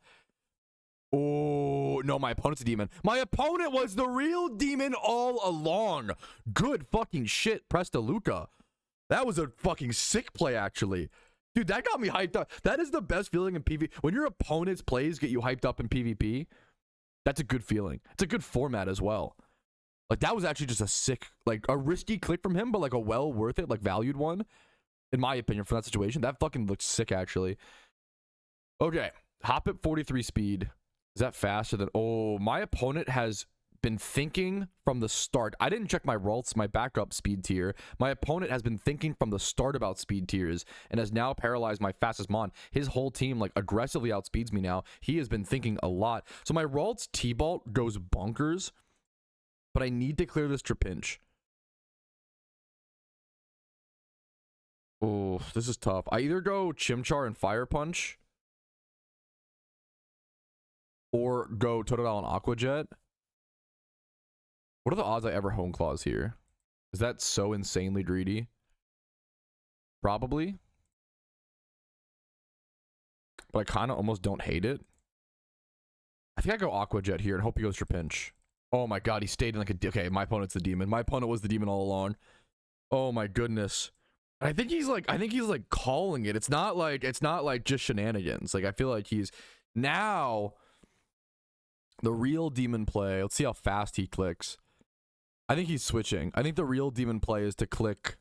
Oh, no, my opponent's a demon. My opponent was the real demon all along. Good fucking shit, Prestaluca. That was a fucking sick play, actually. Dude, that got me hyped up. That is the best feeling in PvP. When your opponent's plays get you hyped up in PvP, that's a good feeling. It's a good format as well. Like, that was actually just a sick, like, a risky click from him, but like a well worth it, like valued one, in my opinion, for that situation. That fucking looked sick, actually. Okay, hop at 43 speed. Is that faster than... Oh, my opponent has been thinking from the start. I didn't check my Ralts, my backup speed tier. My opponent has been thinking from the start about speed tiers and has now paralyzed my fastest mon. His whole team, like, aggressively outspeeds me now. He has been thinking a lot. So my Ralts T-Bolt goes bonkers, but I need to clear this Trapinch. Oh, this is tough. I either go Chimchar and Fire Punch, or go Totodile and Aqua Jet. What are the odds I ever Hone Claws here? Is that so insanely greedy? Probably. But I kind of almost don't hate it. I think I go Aqua Jet here and hope he goes Trapinch. Oh my god, he stayed in like a... Okay, my opponent's the demon. My opponent was the demon all along. Oh my goodness. I think he's like calling it. It's not like just shenanigans. Like I feel like he's now the real demon play. Let's see how fast he clicks. I think he's switching. I think the real demon play is to click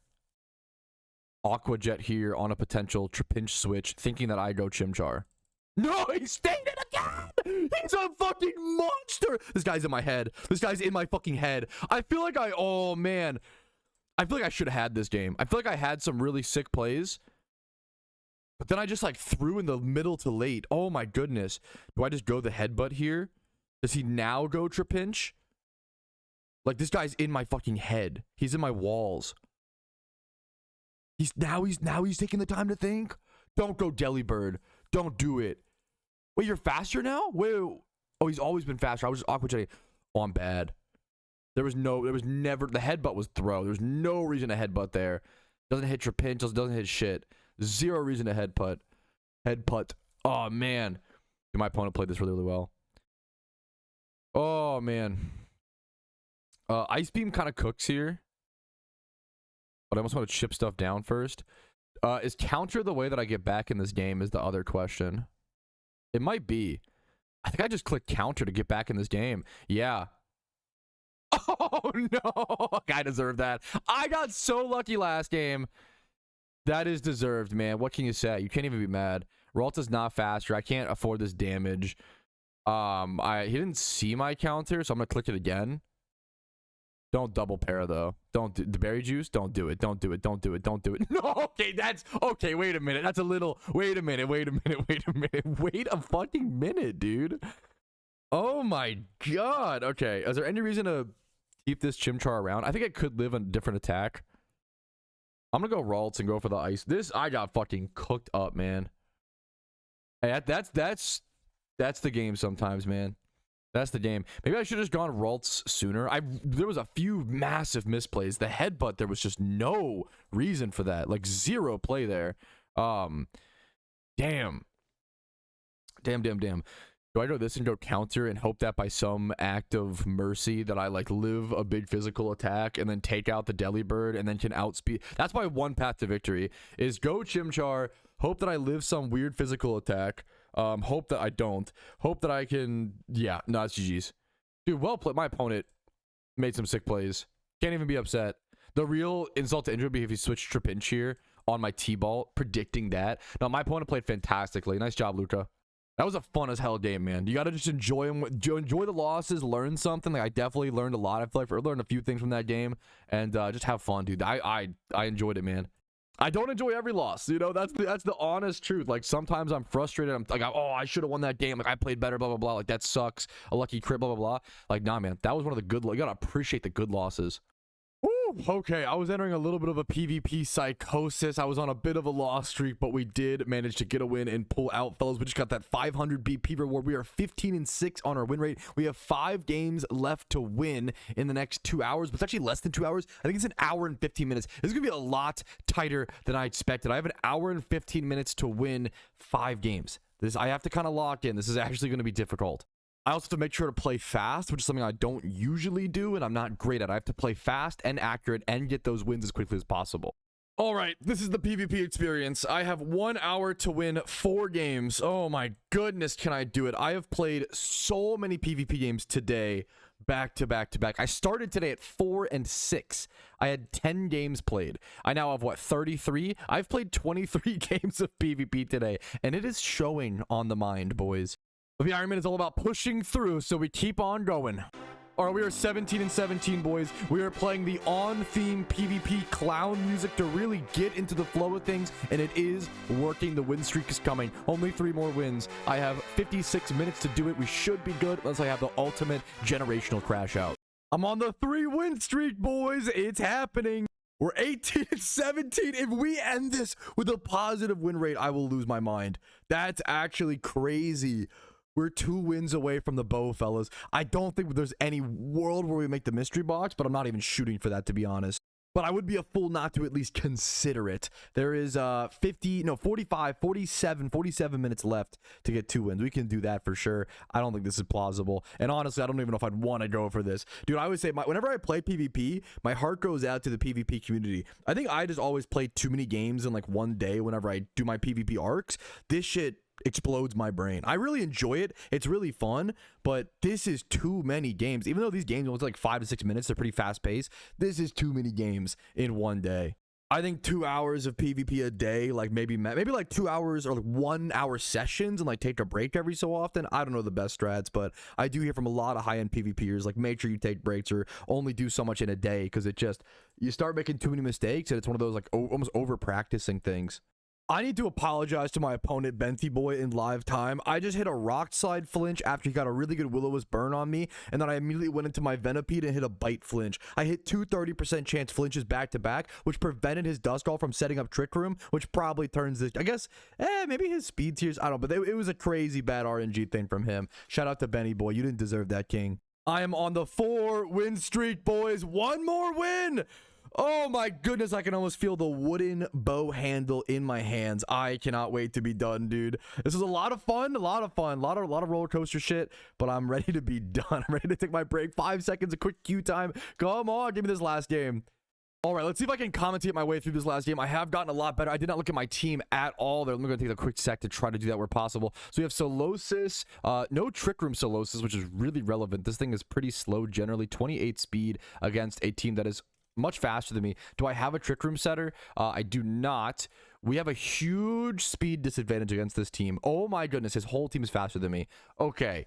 Aqua Jet here on a potential Trapinch switch, thinking that I go Chimchar. No, he stayed it again! He's a fucking monster! This guy's in my head. This guy's in my fucking head. I feel like oh man. I feel like I should have had this game. I feel like I had some really sick plays. But then I just like threw in the middle to late. Oh my goodness. Do I just go the headbutt here? Does he now go Trapinch? Like this guy's in my fucking head. He's in my walls. He's taking the time to think. Don't go Delibird. Don't do it. Wait, you're faster now? Wait. Oh, he's always been faster. I was just Aqua Jetting. Oh, I'm bad. There was never, the headbutt was throw. There was no reason to headbutt there. Doesn't hit Trapinch, doesn't hit shit. Zero reason to headbutt. Headbutt. Oh, man. Dude, my opponent played this really, really well. Oh, man. Ice Beam kind of cooks here. But I almost want to chip stuff down first. Is counter the way that I get back in this game is the other question. It might be. I think I just clicked counter to get back in this game. Yeah. Oh, no. I deserve that. I got so lucky last game. That is deserved, man. What can you say? You can't even be mad. Ralta's not faster. I can't afford this damage. He didn't see my counter, so I'm going to click it again. Don't double pair, though. Don't do the berry juice. Don't do it. Don't do it. Don't do it. Don't do it. No, okay, that's... Okay, wait a minute. That's a little... Wait a minute. Wait a minute. Wait a minute. Wait a fucking minute, dude. Oh, my God. Okay, is there any reason to keep this Chimchar around? I think it could live on a different attack. I'm gonna go Ralts and go for the ice. This, I got fucking cooked up, man. Hey, that's the game sometimes, man. That's the game. Maybe I should have just gone Ralts sooner. There was a few massive misplays. The headbutt, there was just no reason for that. Like zero play there. Damn. Do I go this and go counter and hope that by some act of mercy that I like live a big physical attack and then take out the Delibird and then can outspeed? That's my one path to victory is go Chimchar, hope that I live some weird physical attack. Hope that I don't. Hope that I can... Yeah, no, it's GG's. Dude, well played. My opponent made some sick plays. Can't even be upset. The real insult to injury would be if he switched Trapinch here on my T-ball, predicting that. No, my opponent played fantastically. Nice job, Luca. That was a fun as hell game, man. You gotta just enjoy them. Enjoy the losses, learn something. Like I definitely learned a lot. I feel like I learned a few things from that game, and just have fun, dude. I enjoyed it, man. I don't enjoy every loss, you know. That's the honest truth. Like sometimes I'm frustrated. I'm like, oh, I should have won that game. Like I played better. Blah blah blah. Like that sucks. A lucky crit. Blah blah blah. Like nah, man. That was one of the good. You gotta appreciate the good losses. Woo, okay, I was entering a little bit of a PvP psychosis. I was on a bit of a loss streak, but we did manage to get a win and pull out, fellas. We just got that 500 BP reward. We are 15-6 on our win rate. We have 5 games left to win in the next 2 hours, but it's actually less than 2 hours. I think it's an hour and 15 minutes. This is going to be a lot tighter than I expected. I have an hour and 15 minutes to win 5 games. I have to kind of lock in. This is actually going to be difficult. I also have to make sure to play fast, which is something I don't usually do, and I'm not great at. I have to play fast and accurate and get those wins as quickly as possible. All right, this is the PvP experience. I have 1 hour to win 4 games. Oh my goodness, can I do it? I have played so many PvP games today, back to back to back. I started today at 4 and 6. I had 10 games played. I now have, what, 33? I've played 23 games of PvP today, and it is showing on the mind, boys. The Ironman is all about pushing through, so we keep on going. All right, we are 17-17, boys. We are playing the on-theme PvP clown music to really get into the flow of things, and it is working. The win streak is coming. Only 3 more wins. I have 56 minutes to do it. We should be good unless I have the ultimate generational crash out. I'm on the 3-win streak, boys. It's happening. We're 18-17. If we end this with a positive win rate, I will lose my mind. That's actually crazy. We're 2 wins away from the bow, fellas. I don't think there's any world where we make the mystery box, but I'm not even shooting for that, to be honest. but I would be a fool not to at least consider it. There is 47 minutes left to get 2 wins. We can do that for sure. I don't think this is plausible. And honestly, I don't even know if I'd want to go for this. Dude, I would say whenever I play PvP, my heart goes out to the PvP community. I think I just always play too many games in like one day whenever I do my PvP arcs. This shit explodes my brain. I really enjoy it. It's really fun, but this is too many games. Even though these games only take like 5 to 6 minutes, they're pretty fast paced. This is too many games in one day. I think 2 hours of PvP a day, like maybe like 2 hours or like 1 hour sessions and like take a break every so often. I don't know the best strats, but I do hear from a lot of high-end PvPers, like make sure you take breaks or only do so much in a day, because it just, you start making too many mistakes and it's one of those like almost over practicing things. I need to apologize to my opponent, Benty Boy, in live time. I just hit a rock slide flinch after he got a really good Will-O-Wisp burn on me, and then I immediately went into my Venipede and hit a bite flinch. I hit 2 30% chance flinches back to back, which prevented his Duskull from setting up Trick Room, which probably turns this, I guess, maybe his speed tiers, I don't know, but it was a crazy bad RNG thing from him. Shout out to Benny Boy. You didn't deserve that, King. I am on the 4-win streak, boys. 1 more win. Oh my goodness, I can almost feel the wooden bow handle in my hands. I cannot wait to be done, dude. This was a lot of fun, a lot of roller coaster shit, but I'm ready to be done. I'm ready to take my break. 5 seconds, a quick queue time. Come on, give me this last game. All right, let's see if I can commentate my way through this last game. I have gotten a lot better. I did not look at my team at all there. I'm going to take a quick sec to try to do that where possible. So we have Solosis, no Trick Room Solosis, which is really relevant. This thing is pretty slow generally, 28 speed against a team that is much faster than me. Do I have a Trick Room setter? I do not. We have a huge speed disadvantage against this team. Oh my goodness, his whole team is faster than me. Okay,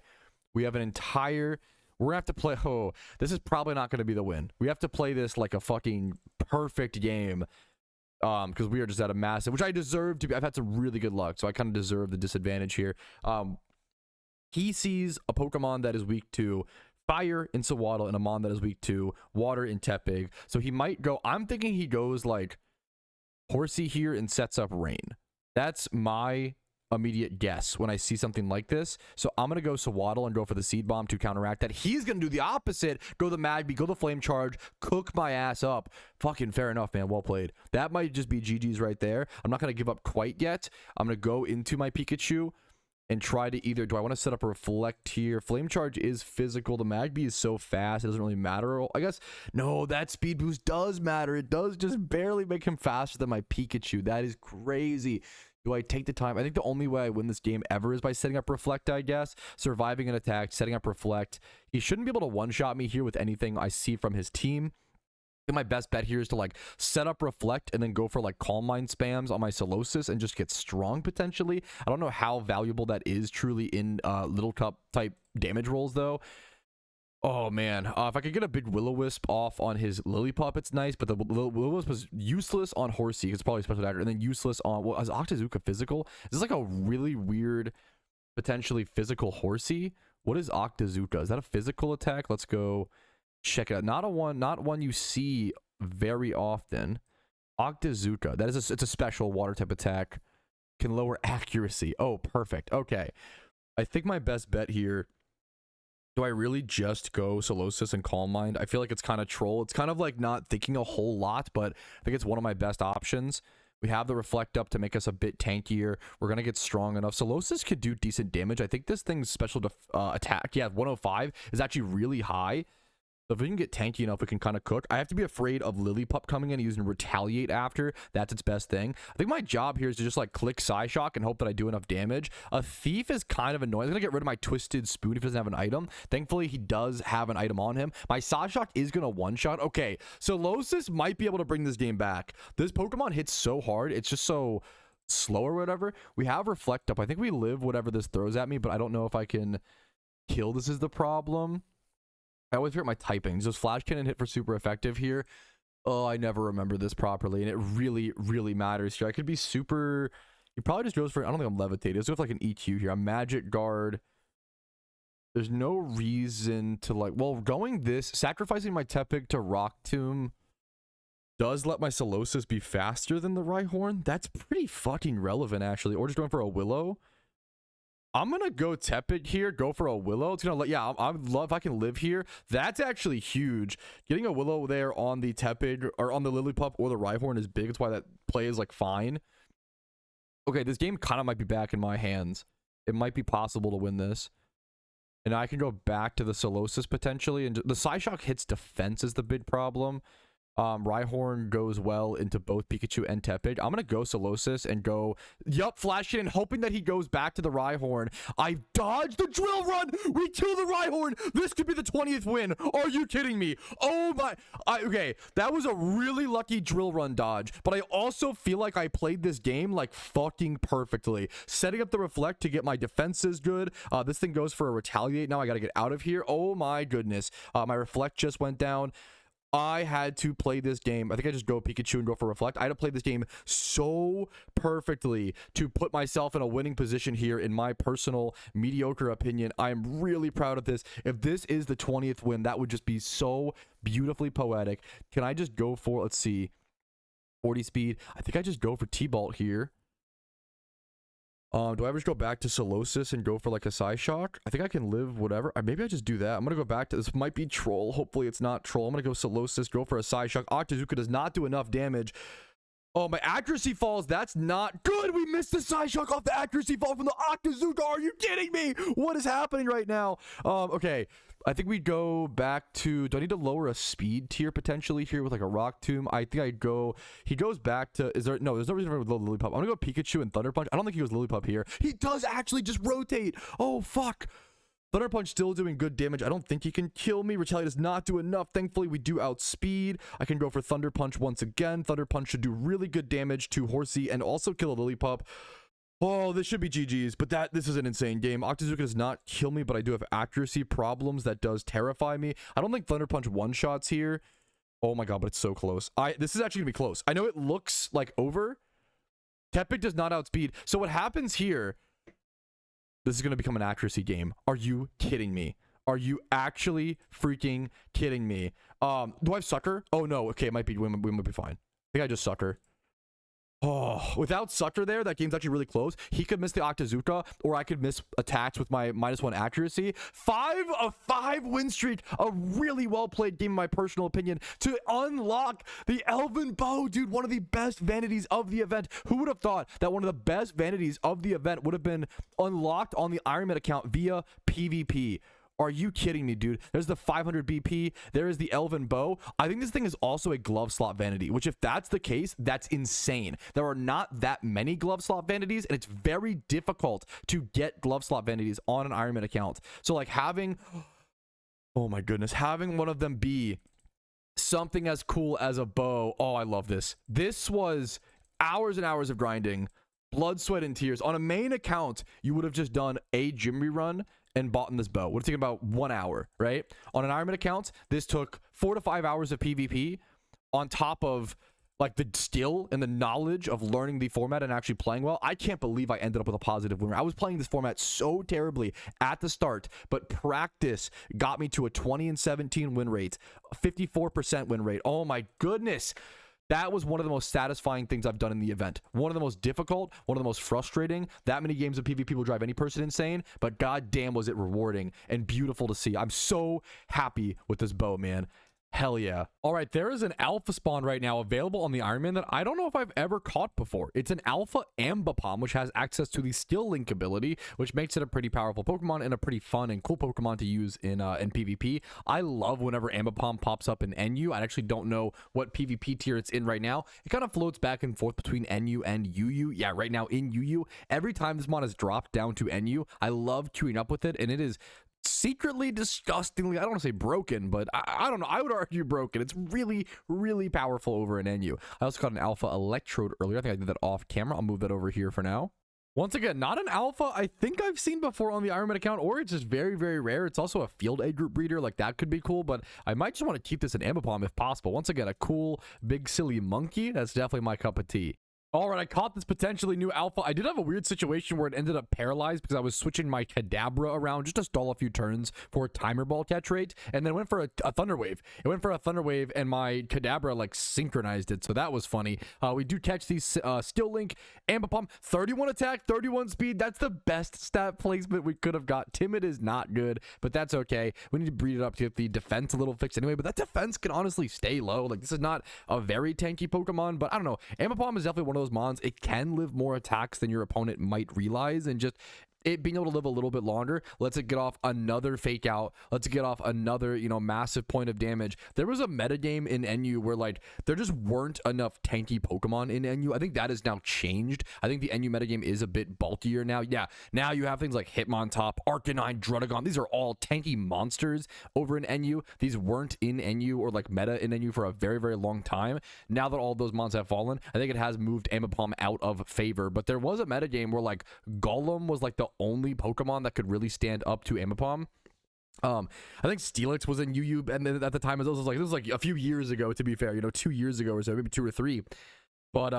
we have an entire... We're gonna have to play... Oh, this is probably not gonna be the win. We have to play this like a fucking perfect game, because we are just at a massive, which I deserve to be. I've had some really good luck, so I kind of deserve the disadvantage here. He sees a Pokemon that is weak to Fire in Sewaddle and a Mon that is weak to Water in Tepig. So he might go... I'm thinking he goes like Horsey here and sets up Rain. That's my immediate guess when I see something like this. So I'm going to go Sewaddle and go for the Seed Bomb to counteract that. He's going to do the opposite. Go the Magby, go the Flame Charge, cook my ass up. Fucking fair enough, man. Well played. That might just be GG's right there. I'm not going to give up quite yet. I'm going to go into my Pikachu and try to either... Do I want to set up a Reflect here? Flame Charge is physical. The Magby is so fast, it doesn't really matter. I guess... No, that speed boost does matter. It does just barely make him faster than my Pikachu. That is crazy. Do I take the time? I think the only way I win this game ever is by setting up Reflect, I guess. Surviving an attack, setting up Reflect. He shouldn't be able to one-shot me here with anything I see from his team. I think my best bet here is to like set up Reflect and then go for like Calm Mind spams on my Solosis and just get strong potentially. I don't know how valuable that is truly in Little Cup type damage rolls though. Oh man, if I could get a big Will-O-Wisp off on his Lillipup, it's nice, but the Will-O-Wisp was useless on Horsey. It's probably a special dagger, and then useless on... Well, is Octazooka physical? Is this like a really weird, potentially physical Horsey? What is Octazooka? Is that a physical attack? Let's go check it out. Not one you see very often. Octazooka. That is it's a special water type attack. Can lower accuracy. Oh, perfect. Okay. I think my best bet here... Do I really just go Solosis and Calm Mind? I feel like it's kind of troll. It's kind of like not thinking a whole lot, but I think it's one of my best options. We have the Reflect up to make us a bit tankier. We're going to get strong enough. Solosis could do decent damage. I think this thing's special attack, yeah, 105 is actually really high. So if we can get tanky enough, we can kind of cook. I have to be afraid of Lillipup coming in and using Retaliate after. That's its best thing. I think my job here is to just like click Psyshock and hope that I do enough damage. A Thief is kind of annoying. I'm going to get rid of my Twisted Spoon if he doesn't have an item. Thankfully, he does have an item on him. My Psyshock is going to one-shot. Okay, so Solosis might be able to bring this game back. This Pokemon hits so hard. It's just so slow or whatever. We have Reflect up. I think we live whatever this throws at me, but I don't know if I can kill. This is the problem. I always forget my typing. Does Flash Cannon hit for super effective here? Oh, I never remember this properly, and it really, really matters here. I could be super... He probably just goes for... I don't think I'm Levitated. Let's go with like an EQ here. I'm Magic Guard. There's no reason to like... Well, going this... Sacrificing my Tepig to Rock Tomb does let my Solosis be faster than the Rhyhorn. That's pretty fucking relevant, actually. Or just going for a Willow. I'm gonna go tepid here, go for a Willow. It's gonna let, yeah, I would love if I can live here. That's actually huge. Getting a Willow there on the tepid or on the Lillipup or the Rhyhorn is big. That's why that play is like fine. Okay, this game kind of might be back in my hands. It might be possible to win this. And I can go back to the Solosis potentially. And the Psyshock hits defense is the big problem. Rhyhorn goes well into both Pikachu and Tepig. I'm gonna go Solosis and go, yup, flash it in, hoping that he goes back to the Rhyhorn. I dodged the drill run. We kill the Rhyhorn. This could be the 20th win. Are you kidding me? Oh my. Okay, that was a really lucky drill run dodge, but I also feel like I played this game like fucking perfectly. Setting up the Reflect to get my defenses good. This thing goes for a Retaliate. Now I gotta get out of here. Oh my goodness. My Reflect just went down. I had to play this game. I think I just go Pikachu and go for Reflect. I had to play this game so perfectly to put myself in a winning position here, in my personal mediocre opinion. I am really proud of this. If this is the 20th win, that would just be so beautifully poetic. Can I just go for, let's see, 40 speed? I think I just go for T-Bolt here. Do I ever just go back to Solosis and go for like a Psyshock? I think I can live whatever. Maybe I just do that. I'm gonna go back to, this might be Troll. Hopefully it's not Troll. I'm gonna go Solosis, go for a Psyshock. Octazooka does not do enough damage. Oh, my accuracy falls. That's not good. We missed the Psyshock off the accuracy fall from the Octazooka. Are you kidding me? What is happening right now? Okay. I think we go back to, do I need to lower a speed tier potentially here with like a Rock Tomb? I think I'd go, he goes back to, is there, no, there's no reason for Lillipup. I'm gonna go Pikachu and Thunder Punch. I don't think he goes Lillipup here. He does actually just rotate. Oh, fuck. Thunder Punch still doing good damage. I don't think he can kill me. Retaliate does not do enough. Thankfully, we do outspeed. I can go for Thunder Punch once again. Thunder Punch should do really good damage to Horsey and also kill a Lillipup. Oh, this should be GG's, but this is an insane game. Octazooka does not kill me, but I do have accuracy problems that does terrify me. I don't think Thunder Punch one-shots here. Oh my god, but it's so close. This is actually gonna be close. I know it looks like over. Tepig does not outspeed. So what happens here, this is gonna become an accuracy game. Are you kidding me? Are you actually freaking kidding me? Do I have Sucker? Oh no, okay, it might be, we might be fine. I think I just Sucker. Oh, without Sucker there, that game's actually really close. He could miss the Octazooka, or I could miss attacks with my -1 accuracy. 5 of 5 win streak. A really well-played game, in my personal opinion, to unlock the Elven Bow, dude. One of the best vanities of the event. Who would have thought that one of the best vanities of the event would have been unlocked on the Ironman account via PvP? Are you kidding me, dude? There's the 500 BP. There is the Elven Bow. I think this thing is also a glove slot vanity, which if that's the case, that's insane. There are not that many glove slot vanities, and it's very difficult to get glove slot vanities on an Ironman account. So like having, oh my goodness, having one of them be something as cool as a bow. Oh, I love this. This was hours and hours of grinding, blood, sweat, and tears. On a main account, you would have just done a gym rerun and bought in this bow. Would have taken about 1 hour, right? On an Ironman account, this took 4 to 5 hours of PvP on top of like the skill and the knowledge of learning the format and actually playing well. I can't believe I ended up with a positive win rate. I was playing this format so terribly at the start, but practice got me to a 20-17 win rate, 54% win rate. Oh my goodness. That was one of the most satisfying things I've done in the event. One of the most difficult, one of the most frustrating. That many games of PvP will drive any person insane, but goddamn was it rewarding and beautiful to see. I'm so happy with this bow, man. Hell yeah. All right, there is an alpha spawn right now available on the Ironman that I don't know if I've ever caught before. It's an alpha Ambipom, which has access to the skill link ability, which makes it a pretty powerful Pokemon and a pretty fun and cool Pokemon to use in PvP. I love whenever Ambipom pops up in NU. I actually don't know what PvP tier it's in right now. It kind of floats back and forth between NU and UU. Yeah, right now in UU, every time this mon is dropped down to NU, I love queuing up with it, and it is secretly disgustingly, I don't want to say broken, but I don't know, I would argue broken. It's really, really powerful over in NU. I also got an alpha Electrode earlier. I think I did that off camera. I'll move that over here for now. Once again, not an alpha I think I've seen before on the Ironman account, or it's just very, very rare. It's also a field A group breeder, like that could be cool, but I might just want to keep this in Ambipom if possible. Once again, a cool, big, silly monkey. That's definitely my cup of tea. All right, I caught this potentially new alpha. I did have a weird situation where it ended up paralyzed because I was switching my Kadabra around just to stall a few turns for a timer ball catch rate, and then went for a Thunder Wave. It went for a Thunder Wave, and my Kadabra like synchronized it, so that was funny. We do catch these Skill Link, Ambipom, 31 attack, 31 speed. That's the best stat placement we could have got. Timid is not good, but that's okay. We need to breed it up to get the defense a little fixed anyway, but that defense can honestly stay low. Like, this is not a very tanky Pokemon, but I don't know. Ambipom is definitely one of those mons. It can live more attacks than your opponent might realize, and just it being able to live a little bit longer lets it get off another fake out, lets it get off another, you know, massive point of damage. There was a metagame in NU where like there just weren't enough tanky Pokemon in NU. I think that has now changed. I think the NU metagame is a bit bulkier now. Yeah, now you have things like Hitmontop, Arcanine, Druddigon. These are all tanky monsters over in NU. These weren't in NU or like meta in NU for a very, very long time. Now that all those mons have fallen, I think it has moved Ambipom out of favor. But there was a metagame where like Golem was like the only Pokemon that could really stand up to Ambipom. I think Steelix was in UU, and then at the time it was like a few years ago, to be fair, you know, 2 years ago or so, maybe 2 or 3. But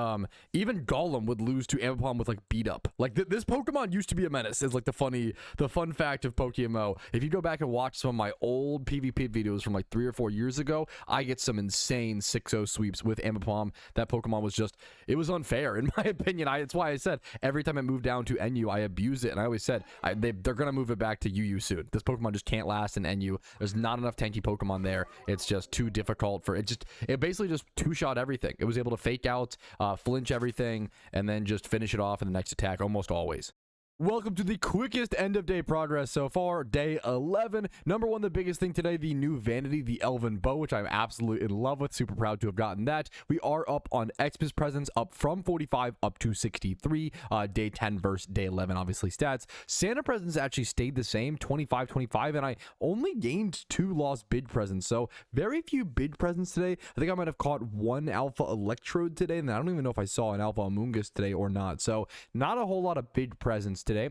even Golem would lose to Ambipom with like beat up. Like this Pokemon used to be a menace. Is like the fun fact of PokeMMO. If you go back and watch some of my old PvP videos from like 3 or 4 years ago, I get some insane 6-0 sweeps with Ambipom. That Pokemon was just, it was unfair in my opinion. It's why I said every time I moved down to NU, I abuse it, and I always said they're gonna move it back to UU soon. This Pokemon just can't last in NU. There's not enough tanky Pokemon there. It's just too difficult for it. It basically just two-shot everything. It was able to fake out, flinch everything, and then just finish it off in the next attack almost always. Welcome to the quickest end of day progress so far, day 11. Number one, the biggest thing today, the new Vanity, the Elven Bow, which I'm absolutely in love with. Super proud to have gotten that. We are up on XMAS presence, up from 45 up to 63. Day 10 versus day 11, obviously stats. Santa presence actually stayed the same, 25, 25, and I only gained 2 lost bid presents. So very few bid presents today. I think I might have caught 1 Alpha Electrode today, and I don't even know if I saw an Alpha Amoongus today or not. So not a whole lot of bid presents today.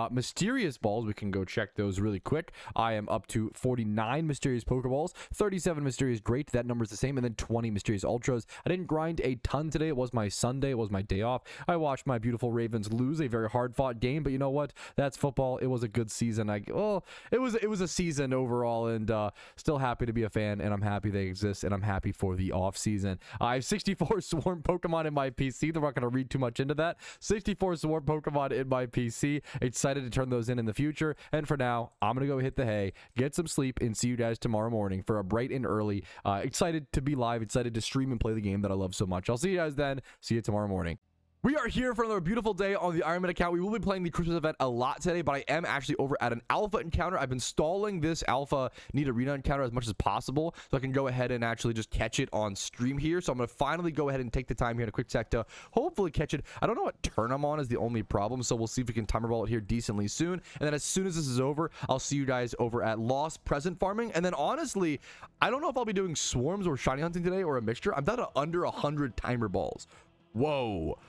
Mysterious balls, we can go check those really quick. I am up to 49 mysterious Pokeballs, 37 mysterious great, that number's the same, and then 20 mysterious ultras. I didn't grind a ton today. It was my Sunday, it was my day off. I watched my beautiful Ravens lose a very hard fought game, but you know what, that's football. It was a good season. It was a season overall, and still happy to be a fan, and I'm happy they exist, and I'm happy for the off season. I have 64 Swarm Pokemon in my PC. They're not going to read too much into that. 64 Swarm Pokemon in my PC. Excited to turn those in the future. And for now, I'm going to go hit the hay, get some sleep, and see you guys tomorrow morning for a bright and early. Excited to be live, excited to stream and play the game that I love so much. I'll see you guys then. See you tomorrow morning. We are here for another beautiful day on the Ironman account. We will be playing the Christmas event a lot today, but I am actually over at an alpha encounter. I've been stalling this alpha need arena encounter as much as possible so I can go ahead and actually just catch it on stream here. So I'm going to finally go ahead and take the time here in a quick sec to hopefully catch it. I don't know what turn I'm on is the only problem, so we'll see if we can timer ball it here decently soon. And then as soon as this is over, I'll see you guys over at Lost Present Farming. And then honestly, I don't know if I'll be doing swarms or shiny hunting today or a mixture. I'm down to under 100 timer balls. Whoa.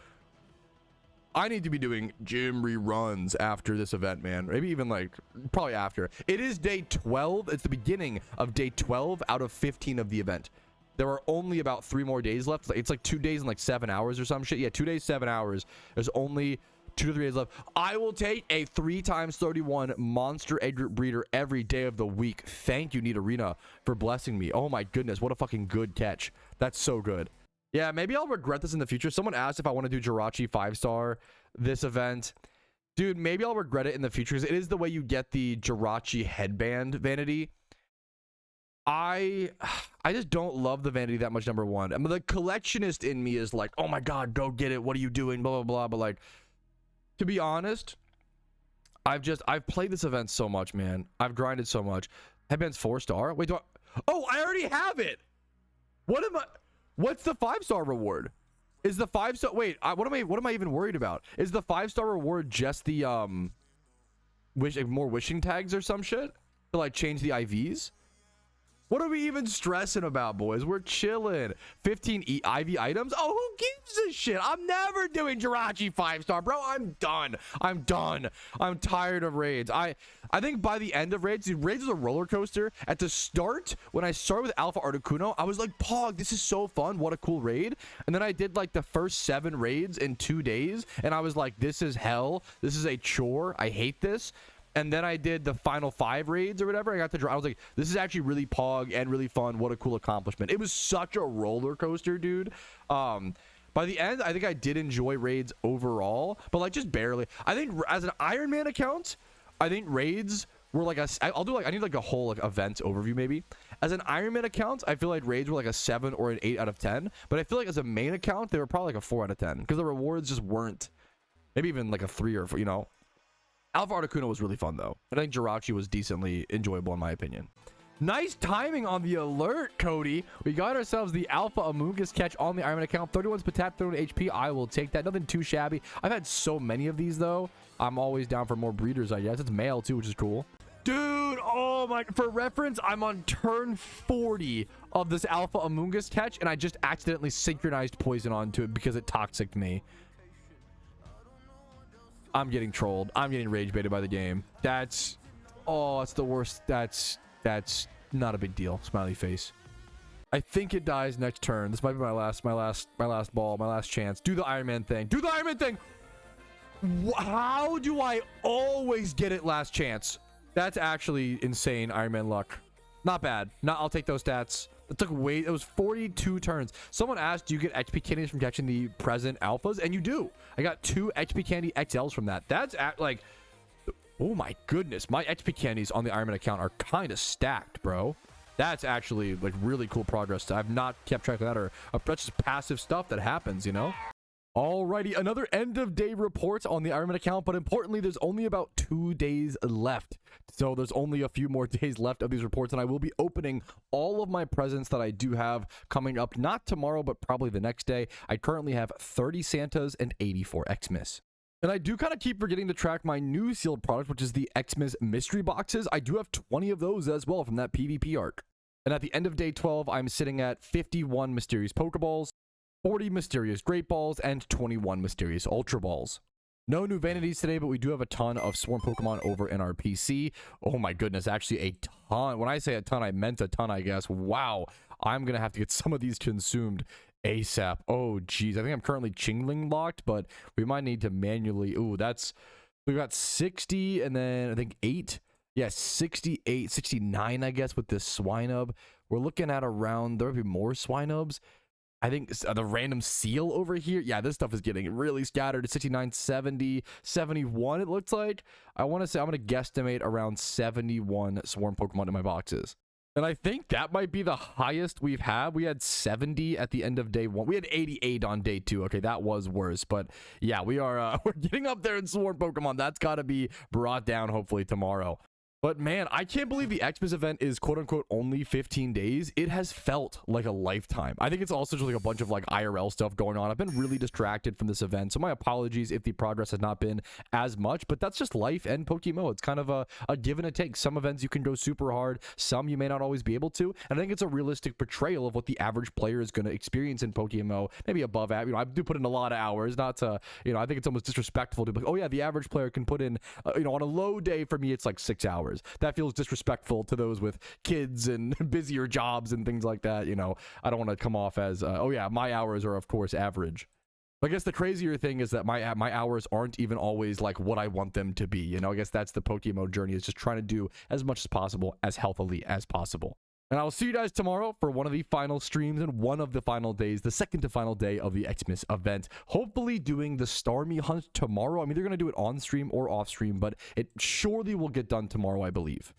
I need to be doing gym reruns after this event, man. Maybe even like probably after. It is day 12. It's the beginning of day 12 out of 15 of the event. There are only about 3 more days left. It's like 2 days and like 7 hours or some shit. Yeah, 2 days, 7 hours. There's only 2 to 3 days left. I will take a 3x31 monster egg breeder every day of the week. Thank you, Need Arena, for blessing me. Oh my goodness, what a fucking good catch. That's so good. Yeah, maybe I'll regret this in the future. Someone asked if I want to do JIRACHI 5-star this event. Dude, maybe I'll regret it in the future because it is the way you get the JIRACHI headband vanity. I just don't love the vanity that much, number one. I mean, the collectionist in me is like, oh my god, go get it. What are you doing? Blah, blah, blah. But like, to be honest, I've played this event so much, man. I've grinded so much. Headband's 4-star? Wait, oh, I already have it. What's the 5-star reward? Is the 5-star? Wait, what am I even worried about? Is the 5-star reward just the more wishing tags or some shit to like change the IVs? What are we even stressing about, boys? We're chilling. 15 IV items? Oh, who gives a shit? I'm never doing JIRACHI 5-star, bro. I'm done. I'm done. I'm tired of raids. I think by the end of raids, dude, raids is a roller coaster. At the start, when I started with Alpha Articuno, I was like, Pog, this is so fun. What a cool raid. And then I did like the first 7 raids in 2 days. And I was like, this is hell. This is a chore. I hate this. And then I did the final 5 raids or whatever. I was like, this is actually really Pog and really fun. What a cool accomplishment. It was such a roller coaster, dude. By the end, I think I did enjoy raids overall, but like just barely. I think as an Iron Man account, I think raids were like I need like a whole like event overview maybe. As an Iron Man account, I feel like raids were like a 7 or an 8 out of 10. But I feel like as a main account, they were probably like a 4 out of 10 because the rewards just weren't. Maybe even like a 3 or 4, you know. Alpha Articuno was really fun though. I think JIRACHI was decently enjoyable in my opinion. Nice timing on the alert, Cody. We got ourselves the Alpha Amoongus catch on the Iron Man account. 31 Spatat, 31 HP. I will take that. Nothing too shabby. I've had so many of these though. I'm always down for more breeders, I guess. It's male too, which is cool. Dude, oh my, for reference, I'm on turn 40 of this Alpha Amoongus catch, and I just accidentally synchronized poison onto it because it toxicked me. I'm getting trolled. I'm getting rage baited by the game. That's, oh, it's the worst. That's not a big deal. Smiley face. I think it dies next turn. This might be my last ball, my last chance. Do the Iron Man thing. Do the Iron Man thing. How do I always get it last chance? That's actually insane. Iron Man luck. Not bad. I'll take those stats. It took it was 42 turns. Someone asked, do you get XP candies from catching the present alphas? And you do. I got 2 XP candy XLs from that. That's like, oh my goodness. My XP candies on the Iron Man account are kind of stacked, bro. That's actually like really cool progress. I've not kept track of that, or that's just passive stuff that happens, you know? Alrighty, another end of day report on the Iron Man account, but importantly, there's only about 2 days left. So there's only a few more days left of these reports, and I will be opening all of my presents that I do have coming up, not tomorrow, but probably the next day. I currently have 30 Santas and 84 XMAS. And I do kind of keep forgetting to track my new sealed product, which is the XMAS mystery boxes. I do have 20 of those as well from that PvP arc. And at the end of day 12, I'm sitting at 51 mysterious Pokeballs, 40 mysterious Great Balls, and 21 mysterious Ultra Balls. No new vanities today, but we do have a ton of Swarm Pokemon over in our PC. Oh my goodness, actually a ton. When I say a ton, I meant a ton, I guess. Wow, I'm going to have to get some of these consumed ASAP. Oh, geez. I think I'm currently Chingling locked, but we might need to manually... Ooh, that's... We've got 60 and then I think 8. Yeah, 68, 69, I guess, with this Swinub. We're looking at around... There would be more Swinubs. I think the random seal over here. Yeah, this stuff is getting really scattered. 69, 70, 71, it looks like. I want to say, I'm going to guesstimate around 71 Swarm Pokemon in my boxes. And I think that might be the highest we've had. We had 70 at the end of day 1. We had 88 on day 2. Okay, that was worse. But yeah, we are we're getting up there in Swarm Pokemon. That's got to be brought down hopefully tomorrow. But man, I can't believe the XMAS event is quote-unquote only 15 days. It has felt like a lifetime. I think it's also just like a bunch of like IRL stuff going on. I've been really distracted from this event, so my apologies if the progress has not been as much, but that's just life and PokeMMO. It's kind of a give and a take. Some events you can go super hard, some you may not always be able to, and I think it's a realistic portrayal of what the average player is going to experience in PokeMMO, maybe above average. You know, I do put in a lot of hours, not to, you know, I think it's almost disrespectful to be like, oh yeah, the average player can put in, you know, on a low day for me, it's like 6 hours. That feels disrespectful to those with kids and busier jobs and things like that. You know, I don't want to come off as, oh yeah, my hours are of course average. I guess the crazier thing is that my hours aren't even always like what I want them to be. You know, I guess that's the PokeMMO journey, is just trying to do as much as possible, as healthily as possible. And I will see you guys tomorrow for one of the final streams and one of the final days, the second to final day of the XMAS event. Hopefully doing the Starmie hunt tomorrow. I'm either going to do it on stream or off stream, but it surely will get done tomorrow, I believe.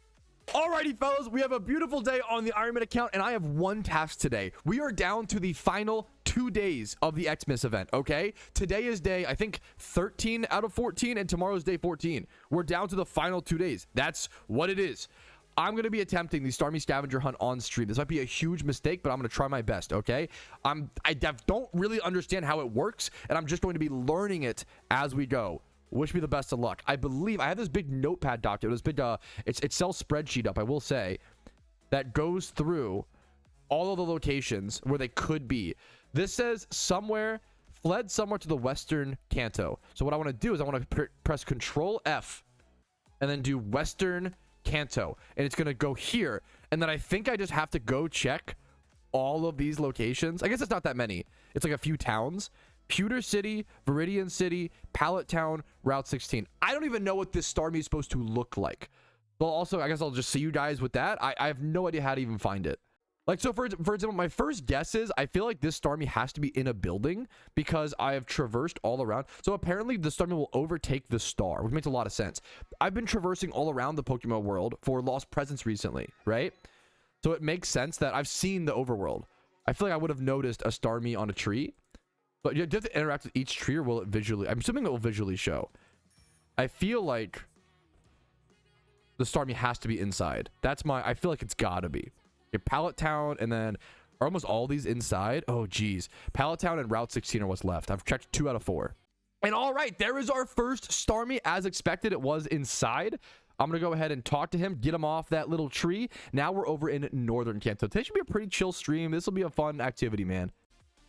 Alrighty, fellas, we have a beautiful day on the Iron Man account, and I have one task today. We are down to the final 2 days of the XMAS event, okay? Today is day, I think, 13 out of 14, and tomorrow's day 14. We're down to the final 2 days. That's what it is. I'm going to be attempting the Starmie Scavenger hunt on stream. This might be a huge mistake, but I'm going to try my best, okay? I don't really understand how it works, and I'm just going to be learning it as we go. Wish me the best of luck. I believe I have this big notepad document, this big Excel spreadsheet up, I will say. that goes through all of the locations where they could be. This says fled somewhere to the western Kanto. So what I want to do is I want to press Control F and then do Western Kanto, and it's going to go here. And then I think I just have to go check all of these locations. I guess it's not that many. It's like a few towns. Pewter City, Viridian City, Pallet Town, Route 16. I don't even know what this Starmie is supposed to look like. Well, also, I guess I'll just see you guys with that. I have no idea how to even find it. Like, so for example, my first guess is I feel like this Starmie has to be in a building because I have traversed all around. So apparently the Starmie will overtake the star, which makes a lot of sense. I've been traversing all around the PokeMMO world for Lost Presence recently, right? So it makes sense that I've seen the overworld. I feel like I would have noticed a Starmie on a tree. But you have to interact with each tree, or will it visually? I'm assuming it will visually show. I feel like the Starmie has to be inside. I feel like it's gotta be. Okay, Pallet Town, and then are almost all these inside? Oh, geez. Pallet Town and Route 16 are what's left. I've checked 2 out of 4. And all right, there is our first Starmie. As expected, it was inside. I'm going to go ahead and talk to him, get him off that little tree. Now we're over in Northern Kanto. Today should be a pretty chill stream. This will be a fun activity, man.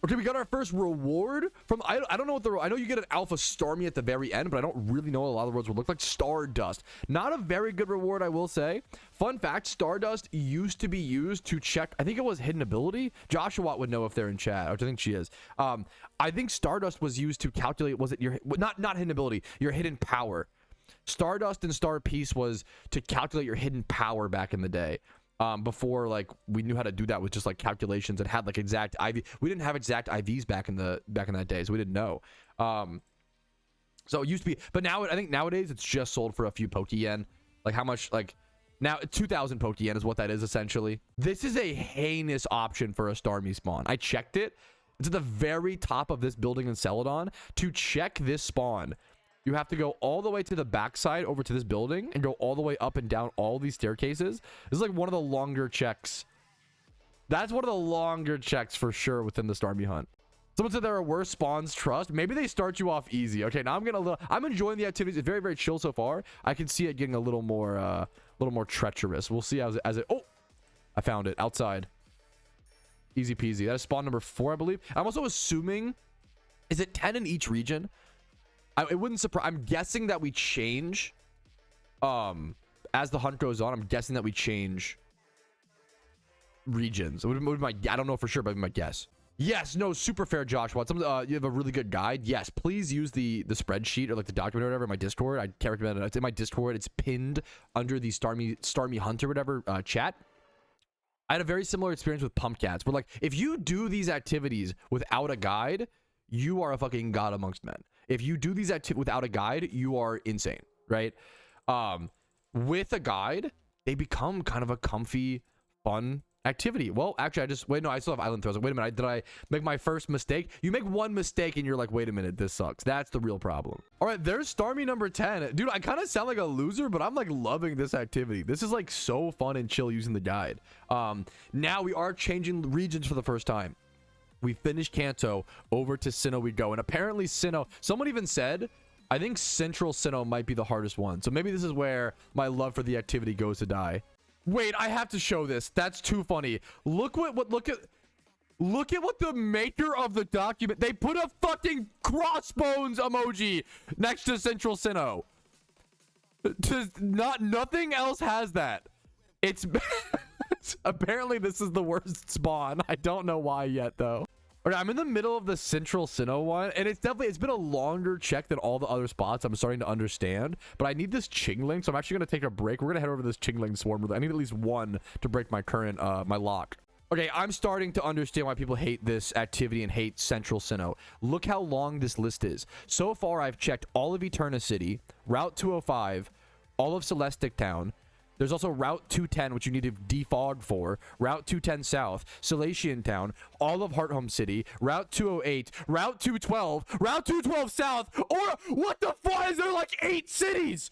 Okay, we got our first reward from, I don't know what I know you get an alpha Starmie at the very end, but I don't really know what a lot of the rewards would look like. Stardust. Not a very good reward, I will say. Fun fact, Stardust used to be used to check, I think it was hidden ability. Joshua would know if they're in chat, which I think she is. I think Stardust was used to calculate, was it your, not hidden ability, your hidden power. Stardust and Star Piece was to calculate your hidden power back in the day. Before, like, we knew how to do that with just like calculations and had like exact IV. We didn't have exact IVs back in that day, so we didn't know. So it used to be, but now I think nowadays it's just sold for a few Poke-Yen. Like how much? Like now 2,000 Poke-Yen is what that is essentially. This is a heinous option for a Starmie spawn. I checked it. It's at the very top of this building in Celadon. To check this spawn, you have to go all the way to the backside over to this building and go all the way up and down all these staircases. This is like one of the longer checks. That's one of the longer checks for sure within the Starmie hunt. Someone said there are worse spawns, trust. Maybe they start you off easy. Okay, now I'm enjoying the activities. It's very, very chill so far. I can see it getting a little more treacherous. We'll see as it, oh, I found it outside. Easy peasy. That is spawn number 4, I believe. I'm also assuming, is it 10 in each region? It wouldn't surprise. I'm guessing that we change as the hunt goes on. I'm guessing that we change regions. It would be my, I don't know for sure, but my guess. Yes, no, super fair, Joshua. You have a really good guide. Yes, please use the spreadsheet or like the document or whatever in my Discord. I can't recommend it. It's in my Discord. It's pinned under the Starmie Hunt or whatever chat. I had a very similar experience with Pumpcats, where like if you do these activities without a guide, you are a fucking god amongst men. If you do these activities without a guide, you are insane, right? With a guide, they become kind of a comfy, fun activity. Well, actually, I still have island throws. Wait a minute, did I make my first mistake? You make one mistake and you're like, wait a minute, this sucks. That's the real problem. All right, there's Starmie number 10. Dude, I kind of sound like a loser, but I'm like loving this activity. This is like so fun and chill using the guide. Now we are changing regions for the first time. We finished Kanto, over to Sinnoh we go. And apparently Sinnoh, someone even said, I think Central Sinnoh might be the hardest one. So maybe this is where my love for the activity goes to die. Wait, I have to show this. That's too funny. Look at what the maker of the document, they put a fucking crossbones emoji next to Central Sinnoh. Nothing else has that. It's apparently this is the worst spawn. I don't know why yet though. Okay, I'm in the middle of the Central Sinnoh one, and it's been a longer check than all the other spots. I'm starting to understand, but I need this Chingling, so I'm actually going to take a break. We're going to head over to this Chingling swarm. I need at least one to break my current, my lock. Okay, I'm starting to understand why people hate this activity and hate Central Sinnoh. Look how long this list is. So far, I've checked all of Eterna City, Route 205, all of Celestic Town. There's also Route 210, which you need to defog for. Route 210 South, Salatian Town, all of Hearthome City, Route 208, Route 212, Route 212 South, or what the fuck? Is there like 8 cities?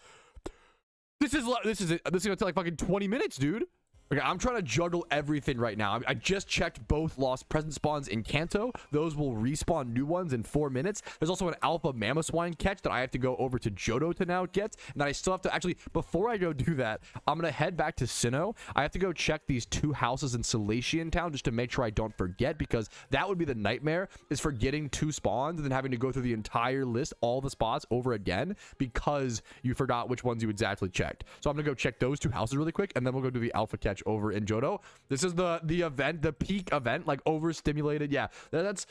This is gonna take like fucking 20 minutes, dude. Okay, I'm trying to juggle everything right now. I just checked both lost present spawns in Kanto. Those will respawn new ones in 4 minutes. There's also an alpha Mamoswine catch that I have to go over to Johto to now get. And then I still have to actually, before I go do that, I'm going to head back to Sinnoh. I have to go check these 2 houses in Salatian Town just to make sure I don't forget, because that would be the nightmare, is forgetting 2 spawns and then having to go through the entire list, all the spots over again, because you forgot which ones you exactly checked. So I'm going to go check those 2 houses really quick, and then we'll go do the alpha catch over in Johto. This is the event, the peak event, like overstimulated. Yeah, that's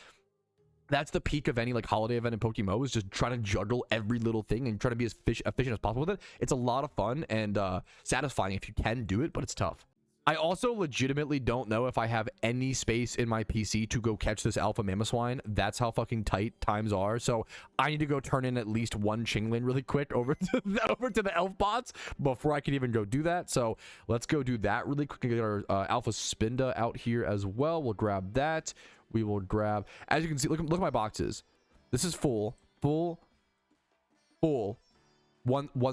the peak of any like holiday event in PokeMMO, is just trying to juggle every little thing and trying to be as efficient as possible with it. It's a lot of fun and satisfying if you can do it, but it's tough. I also legitimately don't know if I have any space in my PC to go catch this alpha Mamoswine. That's how fucking tight times are. So I need to go turn in at least 1 Chingling really quick over to the elf bots before I can even go do that. So let's go do that really quick and get our alpha Spinda out here as well. We'll grab that. We will grab, as you can see, look at my boxes. This is full. One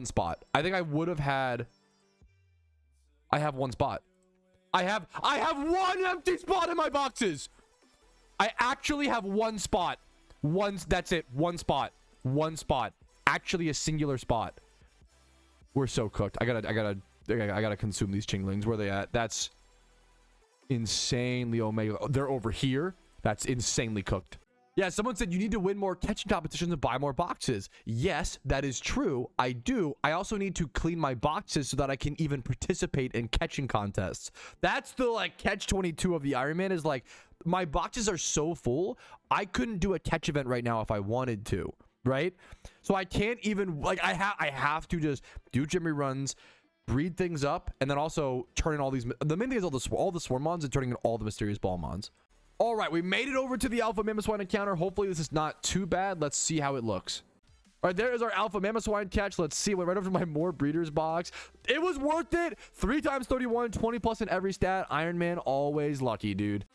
spot. I think I would have had, I have 1 spot. I have 1 empty spot in my boxes. I actually have 1 spot. That's it. 1 spot. 1 spot. Actually a singular spot. We're so cooked. I gotta consume these Chinglings. Where are they at? That's insanely omega. They're over here. That's insanely cooked. Yeah, someone said you need to win more catching competitions and buy more boxes. Yes, that is true. I do. I also need to clean my boxes so that I can even participate in catching contests. That's the like catch 22 of the Iron Man, is like my boxes are so full, I couldn't do a catch event right now if I wanted to, right? So I can't even like I have to just do gym runs, breed things up, and then also turn in all these. The main thing is all the Swarmons and turning in all the mysterious Ballmons. All right, we made it over to the Alpha Mamoswine encounter. Hopefully this is not too bad. Let's see how it looks. All right, there is our Alpha Mamoswine catch. Let's see. Went right over to my more breeders box. It was worth it. 3 times 31, 20 plus in every stat. Iron Man always lucky, dude.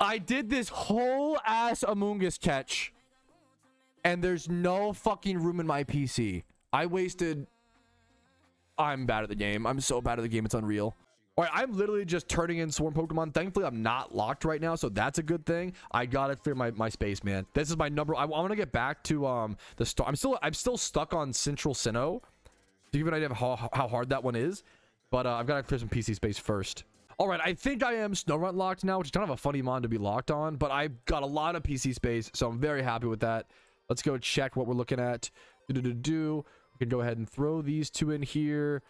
I did this whole ass Amoongus catch, and there's no fucking room in my PC. I'm bad at the game. I'm so bad at the game. It's unreal. All right, I'm literally just turning in Swarm Pokemon. Thankfully, I'm not locked right now, so that's a good thing. I gotta clear my space, man. This is my number. I want to get back to the star. I'm still stuck on Central Sinnoh. To give you an idea of how hard that one is, but I've got to clear some PC space first. All right, I think I am Snorunt locked now, which is kind of a funny mon to be locked on, but I've got a lot of PC space, so I'm very happy with that. Let's go check what we're looking at. We can go ahead and throw these 2 in here.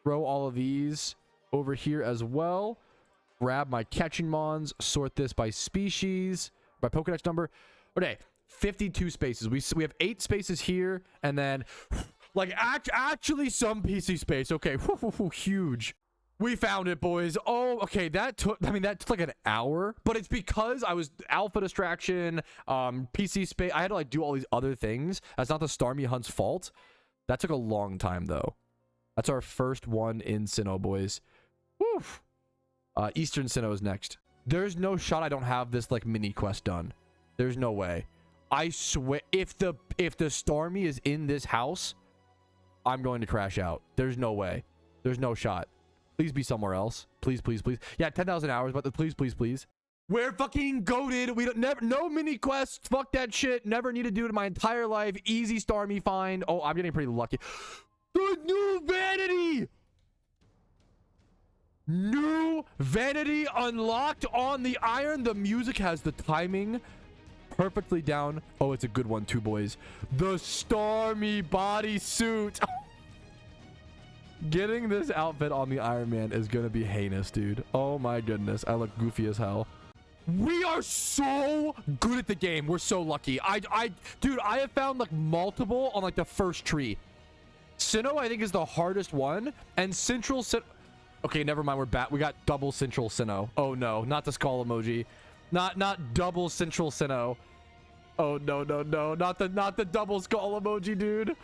Throw all of these over here as well. Grab my catching mons, sort this by species, by Pokedex number. Okay, 52 spaces. We have 8 spaces here, and then like actually some PC space. Okay, huge. We found it, boys. Oh, okay, that took like an hour, but it's because I was alpha distraction, PC space. I had to like do all these other things. That's not the Starmie hunt's fault. That took a long time though. That's our first one in Sinnoh, boys. Woof. Eastern Sinnoh is next. There's no shot I don't have this like mini quest done. There's no way. I swear, if the Starmie is in this house, I'm going to crash out. There's no way. There's no shot. Please be somewhere else. Please, please, please. Yeah, 10,000 hours, but please, please, please. We're fucking goated. We don't no mini quests. Fuck that shit. Never need to do it in my entire life. Easy Starmie find. Oh, I'm getting pretty lucky. The new vanity. New vanity unlocked on the iron. The music has the timing perfectly down. Oh, it's a good one too, boys. The Starmie bodysuit. Getting this outfit on the Iron Man is gonna be heinous, dude. Oh my goodness, I look goofy as hell. We are so good at the game. We're so lucky. Dude, I have found like multiple on like the first tree. Sinnoh, I think, is the hardest one, and Central Sinnoh. Okay, never mind. We're back. We got double Central Sinnoh. Oh no, not the skull emoji. Not double Central Sinnoh. Oh no, no, no, not the double skull emoji, dude.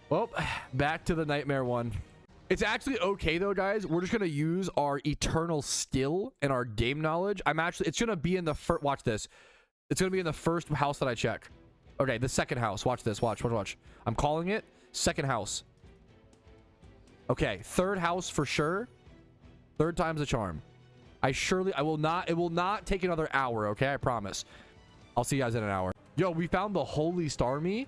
Well, back to the nightmare one. It's actually okay though, guys. We're just gonna use our eternal skill and our game knowledge. It's gonna be in the first. Watch this. It's gonna be in the first house that I check. Okay, the second house. Watch this. Watch. I'm calling it second house. Okay, third house for sure. Third time's a charm. I will not, it will not take another hour, okay? I promise. I'll see you guys in an hour. Yo, we found the Holy Starmie.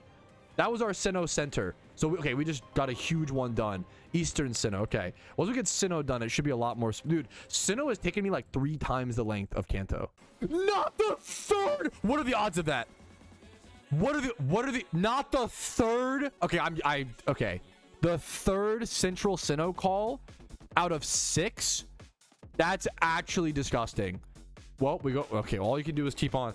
That was our Sinnoh Center. So, okay, we just got a huge one done. Eastern Sinnoh, okay. Once we get Sinnoh done, it should be a lot more. Dude, Sinnoh has taken me like 3 times the length of Kanto. Not the third! What are the odds of that? What are the, not the third? Okay, okay. The third Central Sinnoh call out of 6? That's actually disgusting. Well, we go, okay, all you can do is keep on.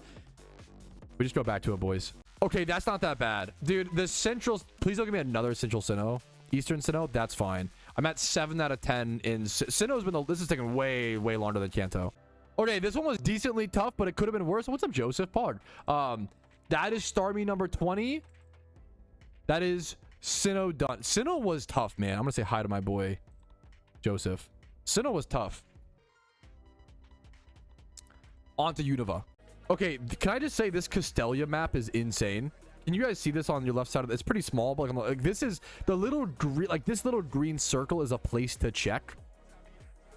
We just go back to it, boys. Okay, that's not that bad. Dude, the Central, please don't give me another Central Sinnoh. Eastern Sinnoh, that's fine. I'm at 7 out of 10 in Sinnoh's been, this is taking way longer than Kanto. Okay, this one was decently tough, but it could have been worse. What's up, Joseph? Pard. That is Starmie number 20. That is Sinnoh done. Sinnoh was tough, man. I'm gonna say hi to my boy, Joseph. Sinnoh was tough. On to Unova. Okay, can I just say this Castelia map is insane? Can you guys see this on your left side of it? It's pretty small, but like this is the little green, like this little green circle is a place to check.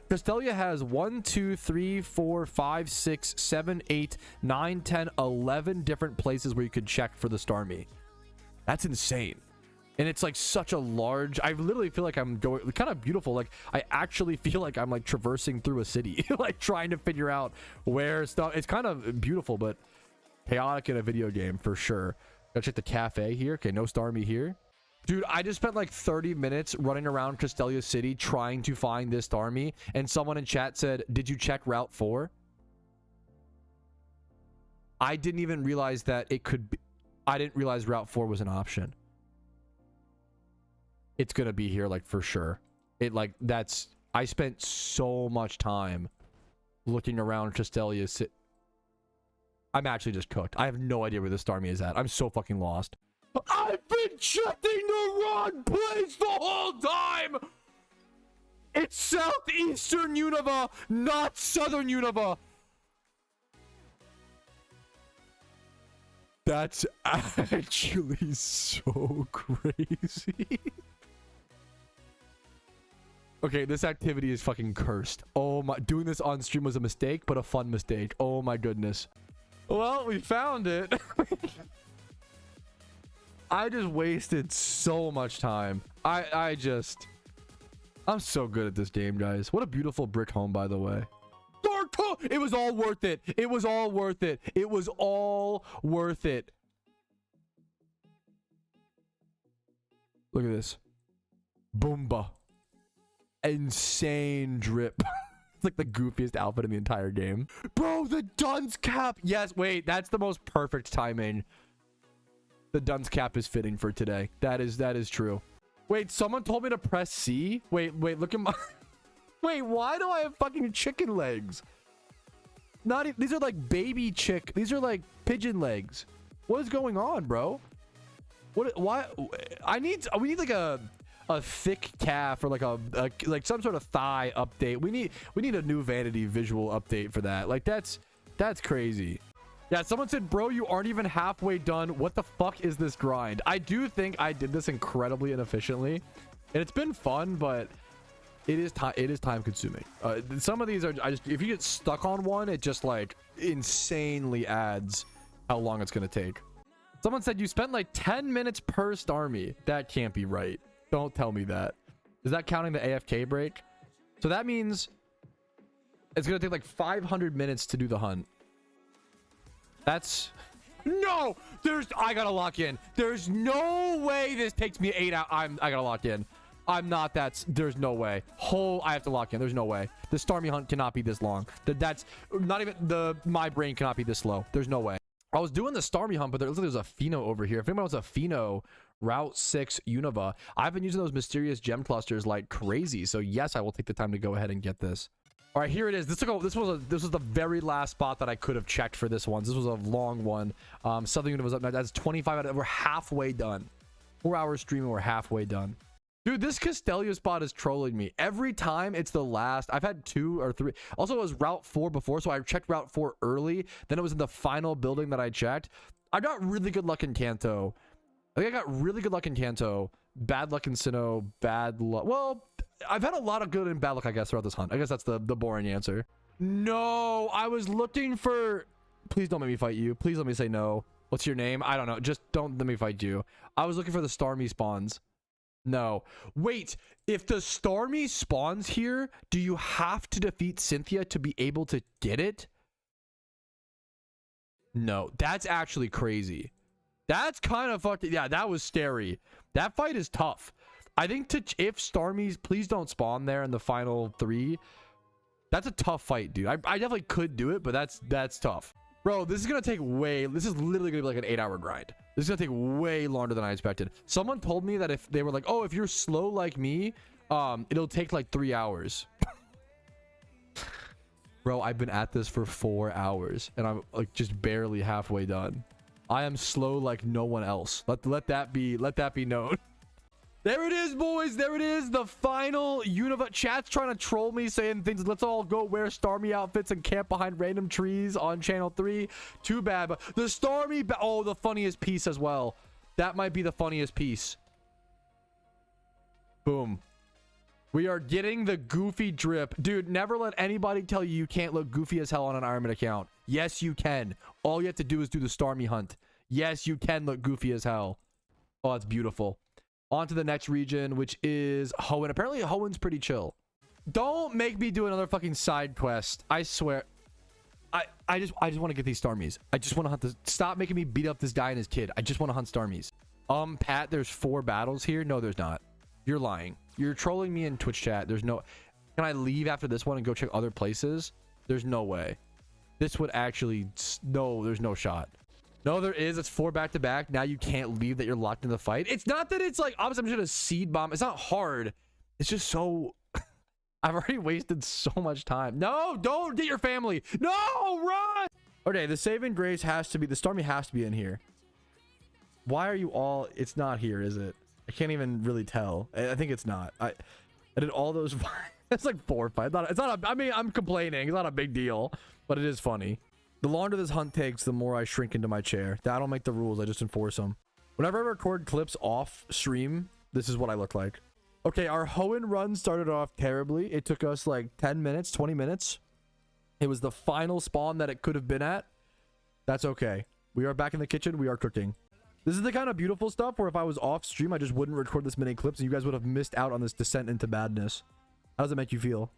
Castelia has 1, 2, 3, 4, 5, 6, 7, 8, 9, 10, 11 different places where you could check for the Starmie. That's insane. And it's like such a large, I literally feel like I'm going, kind of beautiful. Like I actually feel like I'm like traversing through a city, like trying to figure out where stuff, it's kind of beautiful, but chaotic in a video game for sure. Gotta check the cafe here. Okay, no Starmie here. Dude, I just spent like 30 minutes running around Castelia City trying to find this Starmie, and someone in chat said, did you check Route 4? I didn't even realize that it could be, I didn't realize Route 4 was an option. It's gonna be here, like, for sure. It, like, that's, I spent so much time looking around Castelia City. I'm actually just cooked. I have no idea where this Starmie is at. I'm so fucking lost. I've been checking the wrong place the whole time! It's southeastern Unova, not southern Unova. That's actually so crazy. Okay, this activity is fucking cursed. Oh my, doing this on stream was a mistake, but a fun mistake. Oh my goodness. Well, we found it. I just wasted so much time. I'm so good at this game, guys. What a beautiful brick home, by the way. Dark home! It was all worth it. It was all worth it. It was all worth it. Look at this. Boomba. Insane drip. It's like the goofiest outfit in the entire game. Bro, the dunce cap. Yes, wait, that's the most perfect timing. The dunce cap is fitting for today. That is true. Wait, someone told me to press C. Wait, look at my wait, why do I have fucking chicken legs? Not even, these are like baby chick. These are like pigeon legs. What is going on, bro? What, why? We need like a thick calf or like like some sort of thigh update. We need a new vanity visual update for that. Like that's crazy. Yeah, someone said, bro, you aren't even halfway done. What the fuck is this grind? I do think I did this incredibly inefficiently, and it's been fun, but it is time consuming. Some of these are, if you get stuck on one, it just like insanely adds how long it's gonna take. Someone said you spent like 10 minutes per Starmie. That can't be right. Don't tell me that. Is that counting the AFK break? So that means it's gonna take like 500 minutes to do the hunt. That's no. I gotta lock in. There's no way this takes me 8 hours. I gotta lock in. I'm not that. There's no way. I have to lock in. There's no way. The Starmie hunt cannot be this long. That's not even my brain cannot be this slow. There's no way. I was doing the Starmie hunt, but there's a Pheno over here. If anyone wants a Pheno Route 6 Unova, I've been using those mysterious gem clusters like crazy. So yes, I will take the time to go ahead and get this. All right, here it is. This was the very last spot that I could have checked for this one. This was a long one. Southern Unova was up. That's 25 out of, we're halfway done. 4 hours streaming, we're halfway done. Dude, this Castelia spot is trolling me. Every time it's the last. I've had 2 or 3. Also, it was Route 4 before, so I checked Route 4 early. Then it was in the final building that I checked. I got really good luck in Kanto. I think I got really good luck in Kanto. Bad luck in Sinnoh. Bad luck. Well, I've had a lot of good and bad luck, I guess, throughout this hunt. I guess that's the boring answer. No, I was looking for... Please don't make me fight you. Please let me say no. What's your name? I don't know. Just don't let me fight you. I was looking for the Starmie spawns. No. Wait, if the Starmie spawns here, do you have to defeat Cynthia to be able to get it? No, that's actually crazy. That's kind of fucking... Yeah, that was scary. That fight is tough. I think if Starmies, please don't spawn there in the final 3. That's a tough fight, dude. I definitely could do it, but that's tough. Bro, this is going to take this is literally going to be like an 8-hour grind. This is going to take way longer than I expected. Someone told me that if they were like, oh, if you're slow like me, it'll take like 3 hours. Bro, I've been at this for 4 hours and I'm like just barely halfway done. I am slow like no one else. Let that be known. There it is, boys. There it is. The final Unova. Chat's trying to troll me, saying things. Let's all go wear Starmie outfits and camp behind random trees on channel 3. Too bad. But the Starmie. Oh, the funniest piece as well. That might be the funniest piece. Boom. We are getting the goofy drip. Dude, never let anybody tell you can't look goofy as hell on an Iron Man account. Yes, you can. All you have to do is do the Starmie hunt. Yes, you can look goofy as hell. Oh, it's beautiful. On to the next region, which is Hoenn. Apparently, Hoenn's pretty chill. Don't make me do another fucking side quest. I swear. I just want to get these Starmies. I just want to hunt this. Stop making me beat up this guy and his kid. I just want to hunt Starmies. Pat, there's 4 battles here. No, there's not. You're lying. You're trolling me in Twitch chat. There's no... Can I leave after this one and go check other places? There's no way. This would actually... No, there's no shot. No, there is. It's 4 back-to-back. Now you can't leave that you're locked in the fight. It's not that it's like... Obviously, I'm just gonna seed bomb. It's not hard. It's just so... I've already wasted so much time. No, don't get your family. No, run! Okay, the saving grace has to be... The Starmie has to be in here. Why are you all... It's not here, is it? I can't even really tell. I think it's not. I did all those... It's like 4 or 5. It's not I mean, I'm complaining. It's not a big deal, but it is funny. The longer this hunt takes, the more I shrink into my chair. I don't make the rules. I just enforce them. Whenever I record clips off stream, this is what I look like. Okay, our Hoenn run started off terribly. It took us like 10 minutes, 20 minutes. It was the final spawn that it could have been at. That's okay. We are back in the kitchen. We are cooking. This is the kind of beautiful stuff where if I was off stream, I just wouldn't record this many clips and you guys would have missed out on this descent into madness. How does it make you feel?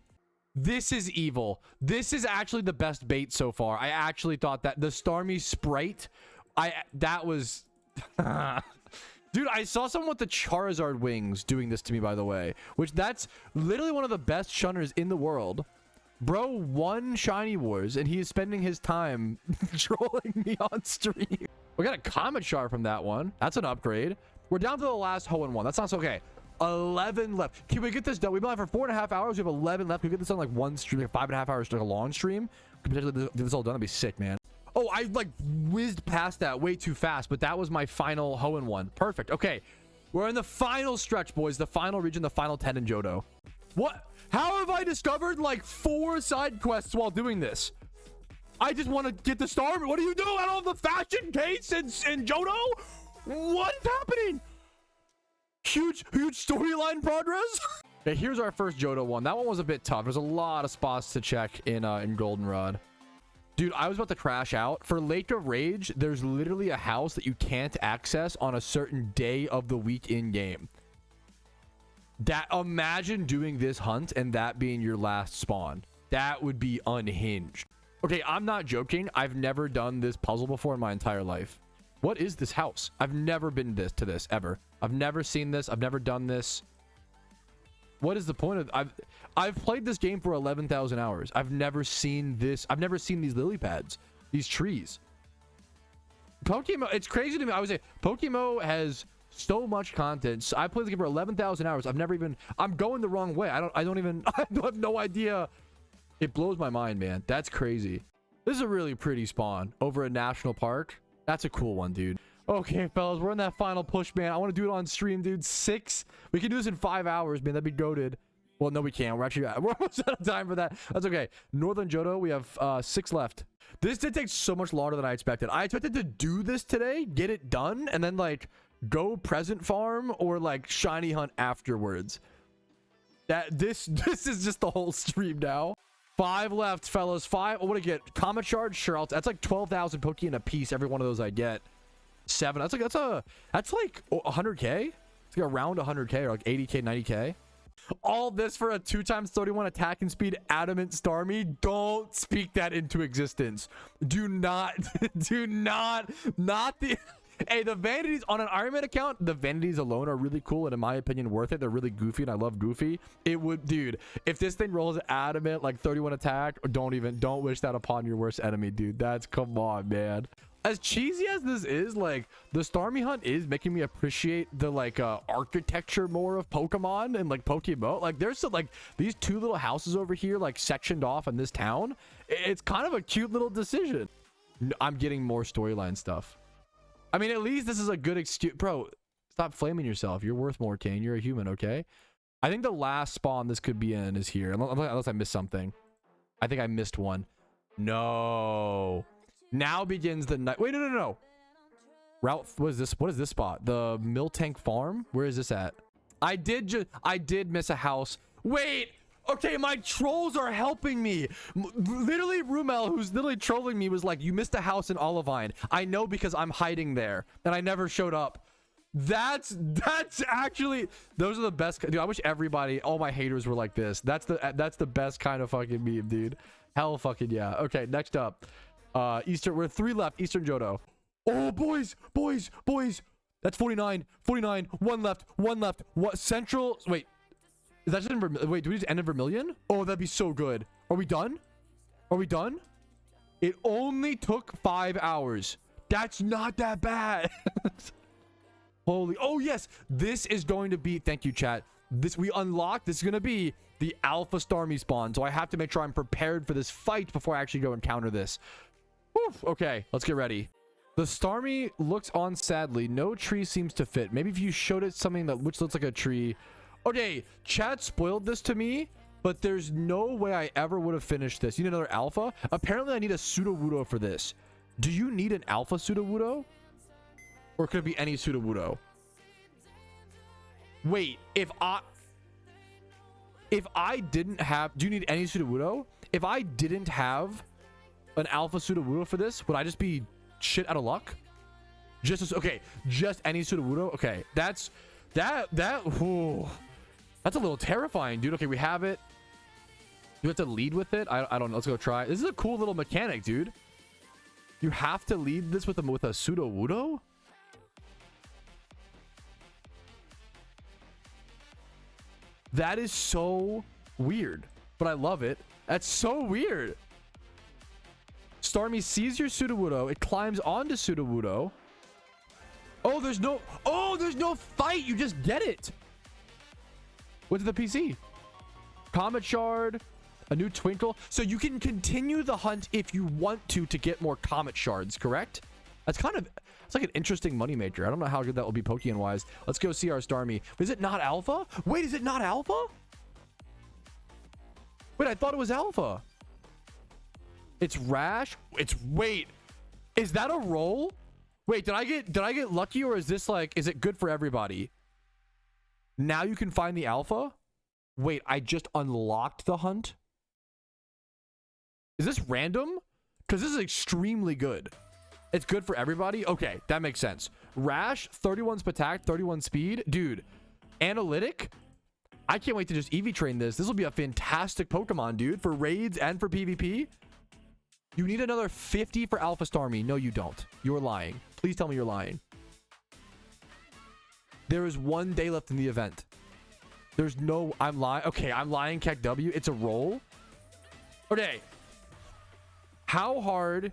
This is evil. This is actually the best bait so far. I actually thought that the Starmie sprite, that was... Dude, I saw someone with the Charizard wings doing this to me, by the way, which that's literally one of the best shunners in the world. Bro won Shiny Wars and he is spending his time trolling me on stream. We got a Comet Shard from that one. That's an upgrade. We're down to the last Hoenn one. That sounds okay. 11 left. Can we get this done? We've been on for 4.5 hours. We have 11 left. Can we get this on like one stream, like 5.5 hours, like a long stream? Could potentially get this all done. That'd be sick, man. Oh, I like whizzed past that way too fast, but that was my final Hoenn one. Perfect. Okay. We're in the final stretch, boys. The final region, the final 10 in Johto. What? How have I discovered like 4 side quests while doing this? I just want to get the Starmie. What do you do? I don't have the fashion case in Johto? What is happening? Huge storyline progress. Okay, here's our first Johto one. That one was a bit tough. There's a lot of spots to check in Goldenrod. Dude, I was about to crash out. For Lake of Rage, there's literally a house that you can't access on a certain day of the week in game. Imagine doing this hunt and that being your last spawn. That would be unhinged. Okay, I'm not joking. I've never done this puzzle before in my entire life. What is this house? I've never been to this ever. I've never seen this. I've never done this. What is the point of... I've played this game for 11,000 hours. I've never seen this. I've never seen these lily pads. These trees. PokeMMO... It's crazy to me. I would say PokeMMO has so much content. So I played this game for 11,000 hours. I've never even... I'm going the wrong way. I have no idea. It blows my mind, man. That's crazy. This is a really pretty spawn over a national park. That's a cool one, dude. Okay, fellas, we're in that final push, man. I want to do it on stream, dude. 6. We can do this in 5 hours, man. That'd be goated. Well, no, we can't. We're almost out of time for that. That's okay. Northern Johto, we have 6 left. This did take so much longer than I expected. I expected to do this today, get it done, and then, like, go present farm or, like, shiny hunt afterwards. This is just the whole stream now. 5 left, fellas. 5. What do I get? Comet Shard? Sure. That's like 12,000 Pokemon a piece. Every one of those I get. 7. That's like 100k. It's like around 100k or like 80k, 90k. All this for a 2x31 attack and speed adamant Starmie. Don't speak that into existence. Do not the. Hey, the vanities on an Iron Man account, the vanities alone are really cool and in my opinion worth it. They're really goofy and I love goofy. It would, dude, if this thing rolls adamant like 31 attack, don't wish that upon your worst enemy, dude. That's, come on, man. As cheesy as this is, like, the Starmie hunt is making me appreciate the like architecture more of Pokemon and like PokeMMO. Like, there's some, like, these 2 little houses over here like sectioned off in this town. It's kind of a cute little decision. I'm getting more storyline stuff. I mean, at least this is a good excuse. Bro, stop flaming yourself. You're worth more, Kane. You're a human, okay? I think the last spawn this could be in is here. Unless I missed something. I think I missed one. No. Now begins the night. Wait, no. Route, what is this? What is this spot? The Miltank Farm? Where is this at? I did miss a house. Wait. Okay, my trolls are helping me. Literally, Rumel, who's literally trolling me, was like, you missed a house in Olivine. I know because I'm hiding there, and I never showed up. That's actually, those are the best. Dude, I wish everybody, all my haters were like this. That's the best kind of fucking meme, dude. Hell fucking yeah. Okay, next up. Eastern, we're 3 left. Eastern Johto. Oh, boys. That's 49. 1 left. What? Central, wait. Is that just in wait, do we just end in Vermilion? Oh, that'd be so good. Are we done? It only took 5 hours. That's not that bad. Holy, oh yes, this is going to be, thank you chat. This we unlocked, this is going to be the Alpha Starmie spawn. So I have to make sure I'm prepared for this fight before I actually go encounter this. Whew, okay, let's get ready. The Starmie looks on sadly. No tree seems to fit. Maybe if you showed it something that which looks like a tree. Okay, chat spoiled this to me, but there's no way I ever would have finished this. You need another alpha? Apparently, I need a Sudowoodo for this. Do you need an alpha Sudowoodo? Or could it be any Sudowoodo? Wait, if I didn't have... Do you need any Sudowoodo? If I didn't have an alpha Sudowoodo for this, would I just be shit out of luck? Okay, just any Sudowoodo? Okay, that's a little terrifying, dude. Okay, we have it. You have to lead with it. I don't know. Let's go try. This is a cool little mechanic, dude. You have to lead this with a Sudowoodo? That is so weird, but I love it. That's so weird. Starmie sees your Sudowoodo. It climbs onto Sudowoodo. Oh, there's no fight. You just get it. What's the PC? Comet Shard, a new Twinkle. So you can continue the hunt if you want to get more Comet Shards, correct? It's like an interesting moneymaker. I don't know how good that will be Pokemon wise. Let's go see our Starmie. Is it not Alpha? Wait, is it not Alpha? Wait, I thought it was Alpha. It's Rash. Wait, is that a roll? Wait, did I get lucky, or is this like, is it good for everybody? Now you can find the alpha? Wait, I just unlocked the hunt? Is this random? Because this is extremely good. It's good for everybody? Okay, that makes sense. Rash, 31 attack, 31 speed. Dude, analytic? I can't wait to just EV train this. This will be a fantastic Pokemon, dude, for raids and for PvP. You need another 50 for Alpha Starmie. No, you don't. You're lying. Please tell me you're lying. There is 1 day left in the event. There's no... I'm lying. Okay, I'm lying, Kek W. It's a roll. Okay. How hard...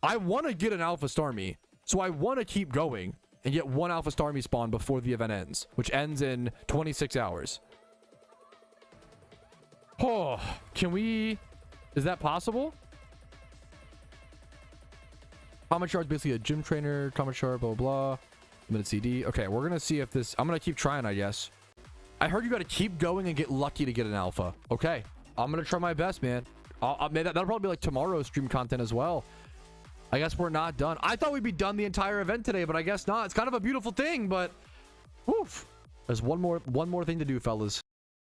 I want to get an Alpha Starmie. So I want to keep going and get 1 Alpha Starmie spawn before the event ends, which ends in 26 hours. Oh, can we... Is that possible? Comet Shard's basically a gym trainer. Comet Shard, blah, blah, blah. Limited CD. Okay, we're going to see if this... I'm going to keep trying, I guess. I heard you got to keep going and get lucky to get an alpha. Okay. I'm going to try my best, man. That'll probably be like tomorrow's stream content as well. I guess we're not done. I thought we'd be done the entire event today, but I guess not. It's kind of a beautiful thing, but... Woof. There's one more thing to do, fellas.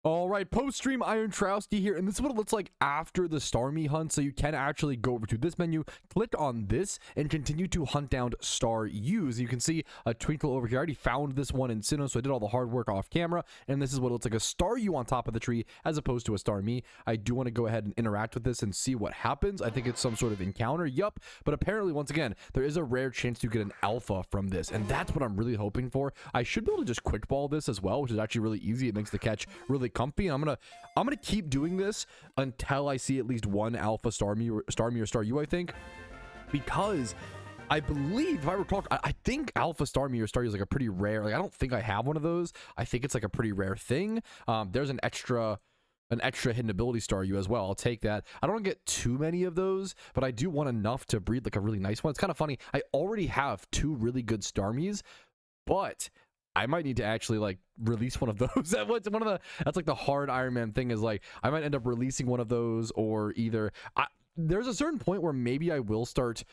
All right, post-stream Iron Trowski here, and this is what it looks like after the Starmie hunt. So you can actually go over to this menu, click on this, and continue to hunt down Star U's. You can see a twinkle over here. I already found this one in Sinnoh, so I did all the hard work off camera, and this is what it looks like, a Star U on top of the tree as opposed to a Starmie. I do want to go ahead and interact with this and see what happens. I think it's some sort of encounter, yup, but apparently, once again, there is a rare chance to get an alpha from this, and that's what I'm really hoping for. I should be able to just quick ball this as well, which is actually really easy. It makes the catch really comfy. I'm gonna keep doing this until I see at least one alpha Starmie or Star U, I think, because I believe, if I recall, I think alpha Starmie or Star U is like a pretty rare, like I don't think I have one of those. I think it's like a pretty rare thing. There's an extra hidden ability Star U as well. I'll take that. I don't want to get too many of those, but I do want enough to breed like a really nice one. It's kind of funny, I already have 2 really good Starmies, but I might need to actually like release one of those. That's like the hard Iron Man thing, is like I might end up releasing one of those, or either there's a certain point where maybe I will start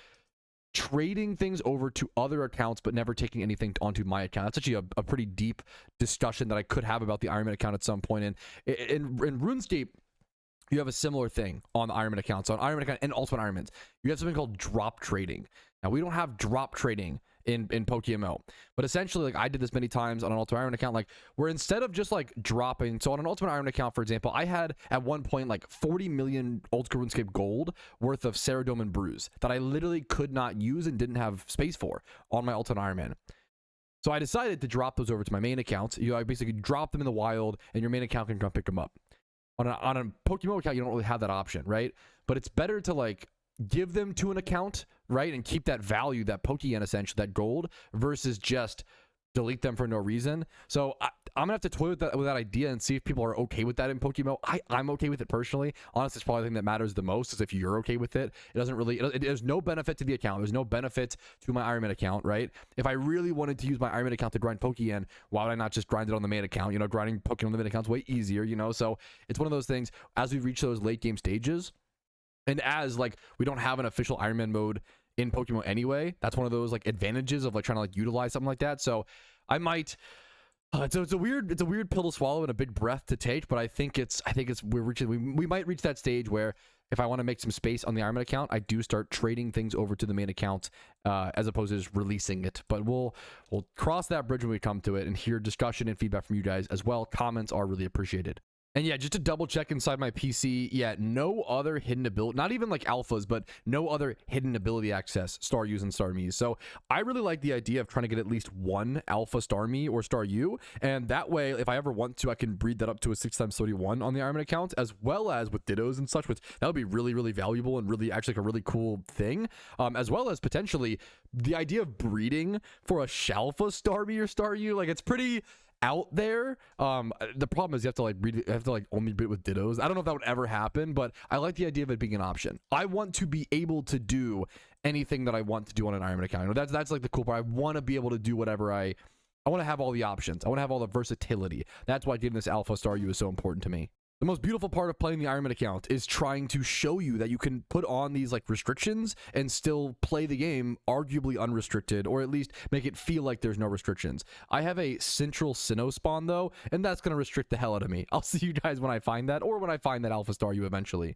trading things over to other accounts but never taking anything onto my account. That's actually a pretty deep discussion that I could have about the Iron Man account at some point. And in RuneScape, you have a similar thing on the Iron Man account. So on Iron Man account and Ultimate Iron Mans, you have something called drop trading. Now, we don't have drop trading in PokeMMO, but essentially, like, I did this many times on an Ultimate Iron account, like, where instead of just like dropping, so on an Ultimate Iron account, for example, I had at one point like 40 million Old School RuneScape gold worth of Ceradome and Bruise that I literally could not use and didn't have space for on my Ultimate Iron Man. So I decided to drop those over to my main account. I basically drop them in the wild, and your main account can come pick them up. On a PokeMMO account, you don't really have that option, right? But it's better to like give them to an account, right, and keep that value, that Pokeyen essentially, that gold, versus just delete them for no reason. So I'm gonna have to toy with that idea and see if people are okay with that in PokeMMO. I'm okay with it personally. Honestly, it's probably the thing that matters the most, is if you're okay with it. It doesn't really, there's no benefit to the account. There's no benefit to my Iron Man account, right? If I really wanted to use my Iron Man account to grind Pokeyen, why would I not just grind it on the main account? You know, grinding Pokemon on the main account's way easier, you know? So it's one of those things, as we reach those late game stages, and as like we don't have an official Iron Man mode in Pokemon anyway, that's one of those like advantages of like trying to like utilize something like that. So I might it's a weird pill to swallow and a big breath to take, but I think we might reach that stage where if I want to make some space on the Iron Man account, I do start trading things over to the main account as opposed to just releasing it. But we'll cross that bridge when we come to it, and hear discussion and feedback from you guys as well. Comments are really appreciated. And yeah, just to double check inside my PC, yeah, no other hidden ability, not even like alphas, but no other hidden ability access Star U's and Starmies. So I really like the idea of trying to get at least one alpha Starmie or Star U, and that way, if I ever want to, I can breed that up to a 6x31 on the Iron Man account, as well as with Dittos and such, which that would be really, really valuable and really actually like a really cool thing, as well as potentially the idea of breeding for a Shalfa Starmie or Star U. Like, it's pretty out there. The problem is you have to like only breed with Dittos. I don't know if that would ever happen, but I like the idea of it being an option. I want to be able to do anything that I want to do on an Iron Man account. You know, that's like the cool part. I want to be able to do whatever I want to have all the options. I want to have all the versatility. That's why getting this alpha Star U is so important to me. The most beautiful part of playing the Iron Man account is trying to show you that you can put on these like restrictions and still play the game arguably unrestricted, or at least make it feel like there's no restrictions. I have a central Sinnoh spawn though, and that's going to restrict the hell out of me. I'll see you guys when I find that, or when I find that alpha Star U eventually.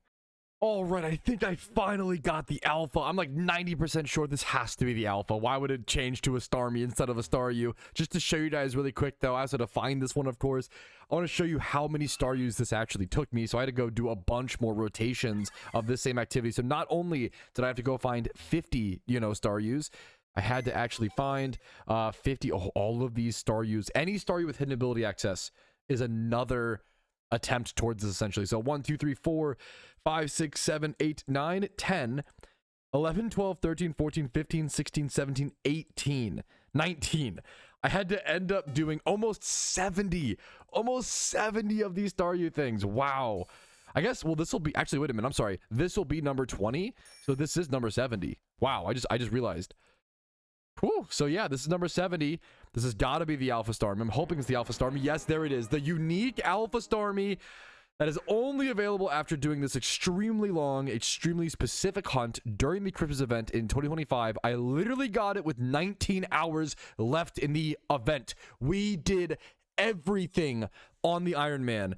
All right, I think I finally got the alpha. I'm like 90% sure this has to be the alpha. Why would it change to a Starmie instead of a Star U? Just to show you guys really quick though, I also had to find this one, of course. I want to show you how many Star U's this actually took me. So I had to go do a bunch more rotations of this same activity. So not only did I have to go find 50, Star U's, I had to actually find 50, all of these Star U's. Any Star U with hidden ability access is another attempt towards this, essentially. So 1, 2, 3, 4, 5, 6, 7, 8, 9, 10, 11, 12, 13, 14, 15, 16, 17, 18, 19. I had to end up doing almost 70 of these Star U things. Wow. I guess, well, this will be, actually, wait a minute, I'm sorry. This will be number 20. So this is number 70. Wow, I just realized. Whew. So yeah, this is number 70. This has got to be the Alpha Starmie. I'm hoping it's the Alpha Starmie. Yes, there it is. The unique Alpha Starmie that is only available after doing this extremely long, extremely specific hunt during the Christmas event in 2025. I literally got it with 19 hours left in the event. We did everything on the Iron Man.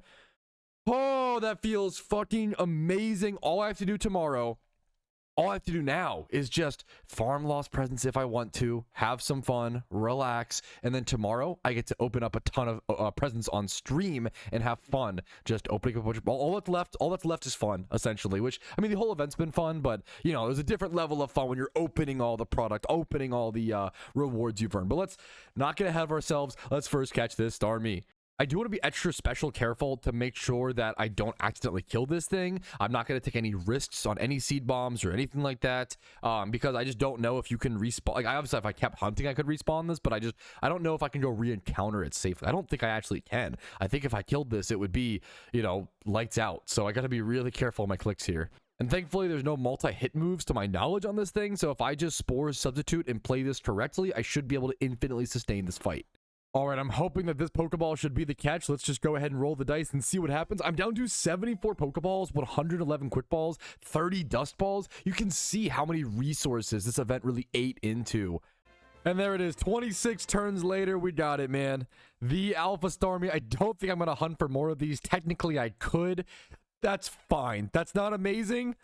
Oh, that feels fucking amazing. All I have to do tomorrow, all I have to do now is just farm lost presents if I want to, have some fun, relax, and then tomorrow I get to open up a ton of presents on stream and have fun. Just opening up a bunch of, all that's left is fun, essentially, which, I mean, the whole event's been fun, but, you know, there's a different level of fun when you're opening all the product, opening all the rewards you've earned. But let's not get ahead of ourselves. Let's first catch this Starmie. I do want to be extra special careful to make sure that I don't accidentally kill this thing. I'm not going to take any risks on any seed bombs or anything like that, because I just don't know if you can respawn. Like, obviously, if I kept hunting, I could respawn this, but I don't know if I can go re-encounter it safely. I don't think I actually can. I think if I killed this, it would be, you know, lights out. So I got to be really careful on my clicks here. And thankfully, there's no multi-hit moves to my knowledge on this thing, so if I just Spores Substitute and play this correctly, I should be able to infinitely sustain this fight. All right, I'm hoping that this Pokeball should be the catch. Let's just go ahead and roll the dice and see what happens. I'm down to 74 Pokeballs, 111 Quick Balls, 30 Dust Balls. You can see how many resources this event really ate into. And there it is, 26 turns later, we got it, man. The Alpha Starmie, I don't think I'm going to hunt for more of these. Technically, I could. That's fine. That's not amazing.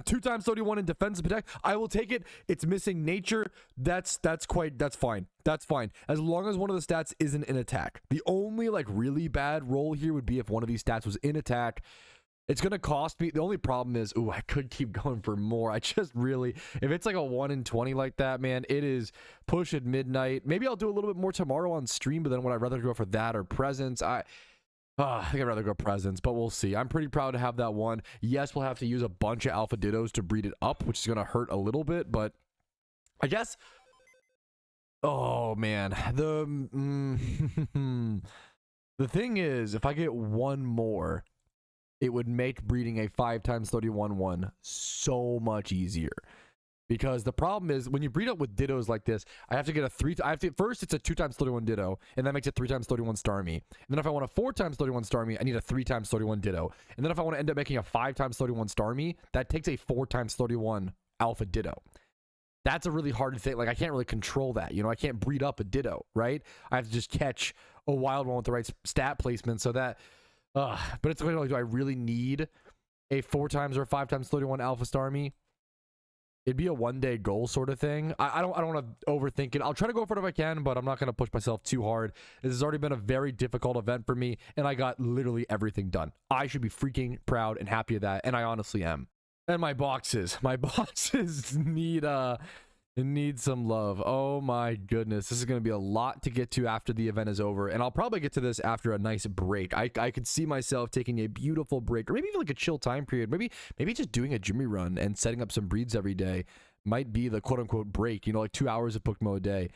2 times 31 in defense and protect. I will take it. It's missing nature. That's fine. That's fine. As long as one of the stats isn't in attack. The only like really bad roll here would be if one of these stats was in attack. It's gonna cost me. The only problem is, I could keep going for more. I just really, if it's like a 1 in 20 like that, man, it is push at midnight. Maybe I'll do a little bit more tomorrow on stream, but then would I rather go for that or presents? I think I'd rather go presents, but we'll see. I'm pretty proud to have that one. Yes, we'll have to use a bunch of Alpha Dittos to breed it up, which is going to hurt a little bit, but I guess... Oh, man. The thing is, if I get one more, it would make breeding a 5 times 31 one so much easier. Because the problem is, when you breed up with Dittos like this, I have to get a first it's a 2 times 31 Ditto, and that makes it 3 times 31 Starmie. And then if I want a 4 times 31 Starmie, I need a 3 times 31 Ditto. And then if I want to end up making a 5 times 31 Starmie, that takes a 4 times 31 Alpha Ditto. That's a really hard thing. Like, I can't really control that. You know, I can't breed up a Ditto, right? I have to just catch a wild one with the right stat placement so that... but it's like, do I really need a 4 times or 5 times 31 Alpha Starmie? It'd be a one-day goal sort of thing. I don't want to overthink it. I'll try to go for it if I can, but I'm not going to push myself too hard. This has already been a very difficult event for me, and I got literally everything done. I should be freaking proud and happy of that, and I honestly am. And my boxes need some love. Oh my goodness, this is going to be a lot to get to after the event is over, and I'll probably get to this after a nice break. I could see myself taking a beautiful break, or maybe even like a chill time period. Maybe just doing a Jimmy run and setting up some breeds every day might be the quote-unquote break, you know, like 2 hours of PokeMMO a day. It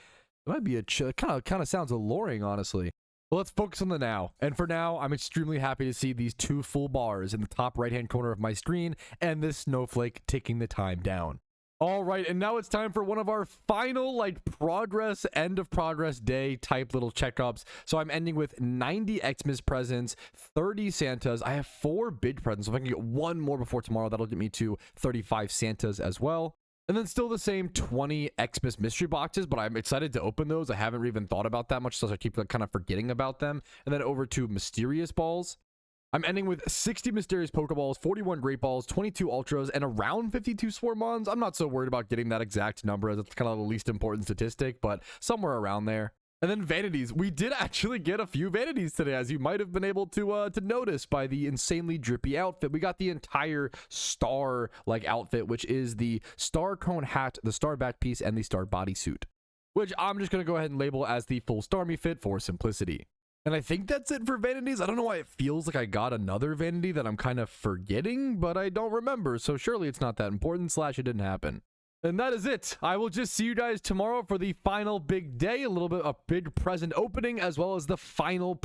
might be a chill, kind of sounds alluring, honestly. Well, let's focus on the now. And for now, I'm extremely happy to see these 2 full bars in the top right-hand corner of my screen and this snowflake ticking the time down. All right, and now it's time for one of our final, like, progress, end of progress day type little checkups. So I'm ending with 90 XMAS presents, 30 Santas. I have 4 big presents. So if I can get one more before tomorrow, that'll get me to 35 Santas as well. And then still the same 20 XMAS mystery boxes, but I'm excited to open those. I haven't even thought about that much, so I keep kind of forgetting about them. And then over to mysterious balls. I'm ending with 60 Mysterious Pokeballs, 41 Great Balls, 22 Ultras, and around 52 Swarmons. I'm not so worried about getting that exact number, as it's kind of the least important statistic, but somewhere around there. And then Vanities. We did actually get a few Vanities today, as you might have been able to notice by the insanely drippy outfit. We got the entire star-like outfit, which is the Star Cone hat, the Star Back piece, and the Star Bodysuit, which I'm just going to go ahead and label as the full Starmie fit for simplicity. And I think that's it for Vanities. I don't know why it feels like I got another Vanity that I'm kind of forgetting, but I don't remember, so surely it's not that important, / it didn't happen. And that is it. I will just see you guys tomorrow for the final big day, a little bit of big present opening, as well as the final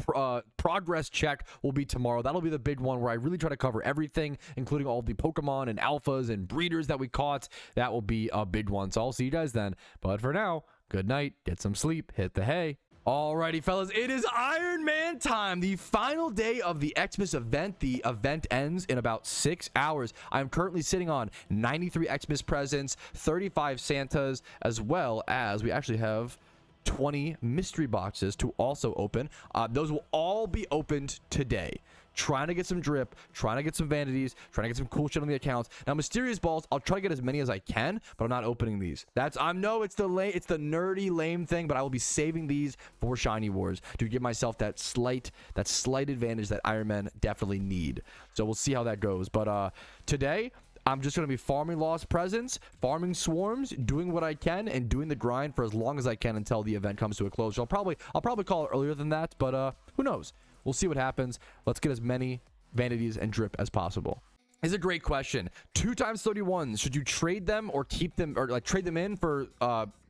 progress check will be tomorrow. That'll be the big one where I really try to cover everything, including all the Pokemon and alphas and breeders that we caught. That will be a big one, so I'll see you guys then. But for now, good night, get some sleep, hit the hay. Alrighty, fellas, it is Iron Man time, the final day of the XMAS event. The event ends in about 6 hours. I'm currently sitting on 93 XMAS presents, 35 Santas, as well as we actually have 20 mystery boxes to also open. Those will all be opened today. trying to get some drip, trying to get some vanities, trying to get some cool shit on the accounts. Now, mysterious balls, I'll try to get as many as I can, but I'm not opening these. I know it's the nerdy lame thing, but I will be saving these for Shiny Wars to give myself that slight advantage that Iron Man definitely need. So we'll see how that goes. But today, I'm just going to be farming Lost Presents, farming Swarms, doing what I can, and doing the grind for as long as I can until the event comes to a close. So I'll probably call it earlier than that, but who knows? We'll see what happens. Let's get as many vanities and drip as possible. It's a great question. 2x31s, should you trade them or keep them, or like trade them in for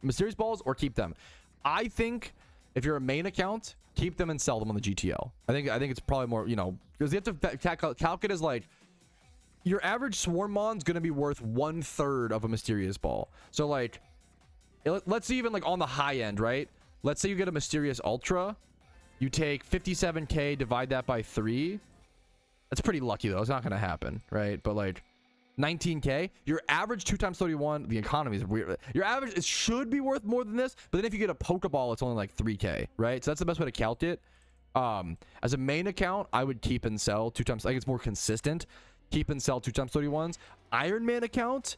mysterious balls or keep them? I think if you're a main account, keep them and sell them on the GTL. I think it's probably more, you know, because you have to calculate as like, your average Swarmon's going to be worth 1/3 of a mysterious ball. So like, let's see, even like on the high end, right? Let's say you get a mysterious ultra. You take 57k, divide that by 3. That's pretty lucky though. It's not going to happen, right? But like 19k, your average 2x31, the economy is weird. Your average, it should be worth more than this. But then if you get a Pokeball, it's only like 3k, right? So that's the best way to count it. As a main account, I would keep and sell 2x. Like it's more consistent. Keep and sell 2x31s. Iron Man account,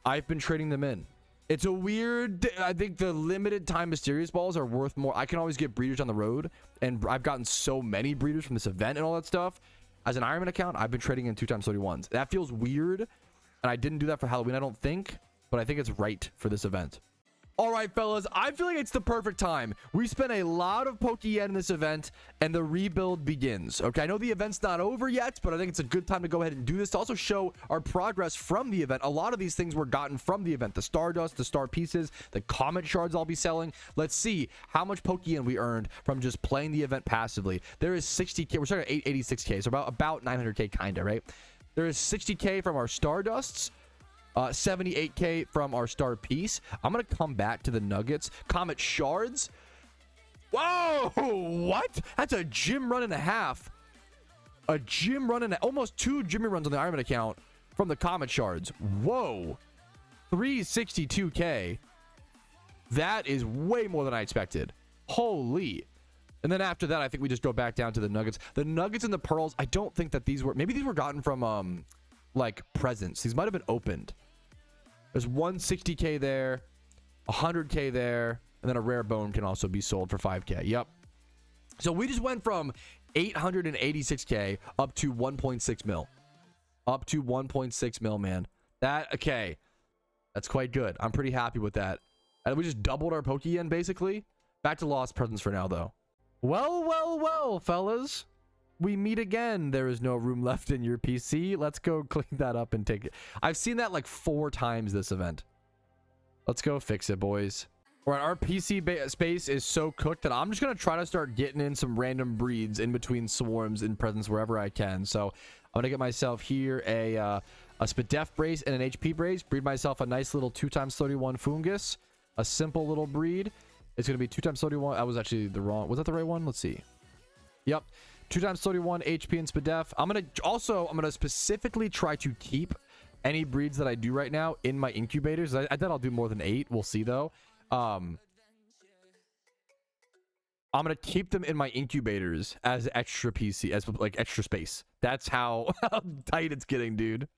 I've been trading them in. It's a weird, I think the limited time mysterious balls are worth more. I can always get breeders on the road, and I've gotten so many breeders from this event and all that stuff. As an Iron Man account, I've been trading in 2x31s. That feels weird, and I didn't do that for Halloween, I don't think, but I think it's right for this event. All right, fellas, I feel like it's the perfect time. We spent a lot of Poke-Yen in this event, and the rebuild begins. Okay, I know the event's not over yet, but I think it's a good time to go ahead and do this to also show our progress from the event. A lot of these things were gotten from the event. The Stardust, the Star Pieces, the Comet Shards I'll be selling. Let's see how much Poke-Yen we earned from just playing the event passively. There is 60k. We're starting at 86k, so about 900k, kind of, right? There is 60k from our Stardusts. 78k from our Star Piece. I'm gonna come back to the Nuggets. Comet Shards. Whoa, what? That's a gym run and a half. A gym run and almost 2 Jimmy runs on the Iron Man account from the Comet Shards. Whoa, 362k. That is way more than I expected. Holy. And then after that, I think we just go back down to the Nuggets. The Nuggets and the Pearls, I don't think that these were, maybe these were gotten from like presents. These might have been opened. There's 160k there, 100k there, and then a rare bone can also be sold for 5k. Yep. So we just went from 886k up to 1.6 mil. Up to 1.6 mil, man. Okay. That's quite good. I'm pretty happy with that. And we just doubled our Poke-Yen, basically. Back to Lost Presents for now, though. Well, fellas. We meet again. There is no room left in your PC. Let's go clean that up and take it. I've seen that like 4 times this event. Let's go fix it, boys. All right, our PC space is so cooked that I'm just going to try to start getting in some random breeds in between Swarms and Presents wherever I can. So I'm going to get myself here a Spadef brace and an HP brace. Breed myself a nice little 2x31 Fungus. A simple little breed. It's going to be 2x31. That was actually the wrong. Was that the right one? Let's see. Yep. 2x31 HP and Spadef. I'm gonna specifically try to keep any breeds that I do right now in my incubators. I bet I'll do more than 8. We'll see though. I'm gonna keep them in my incubators as extra PC, as like extra space. That's how tight it's getting, dude.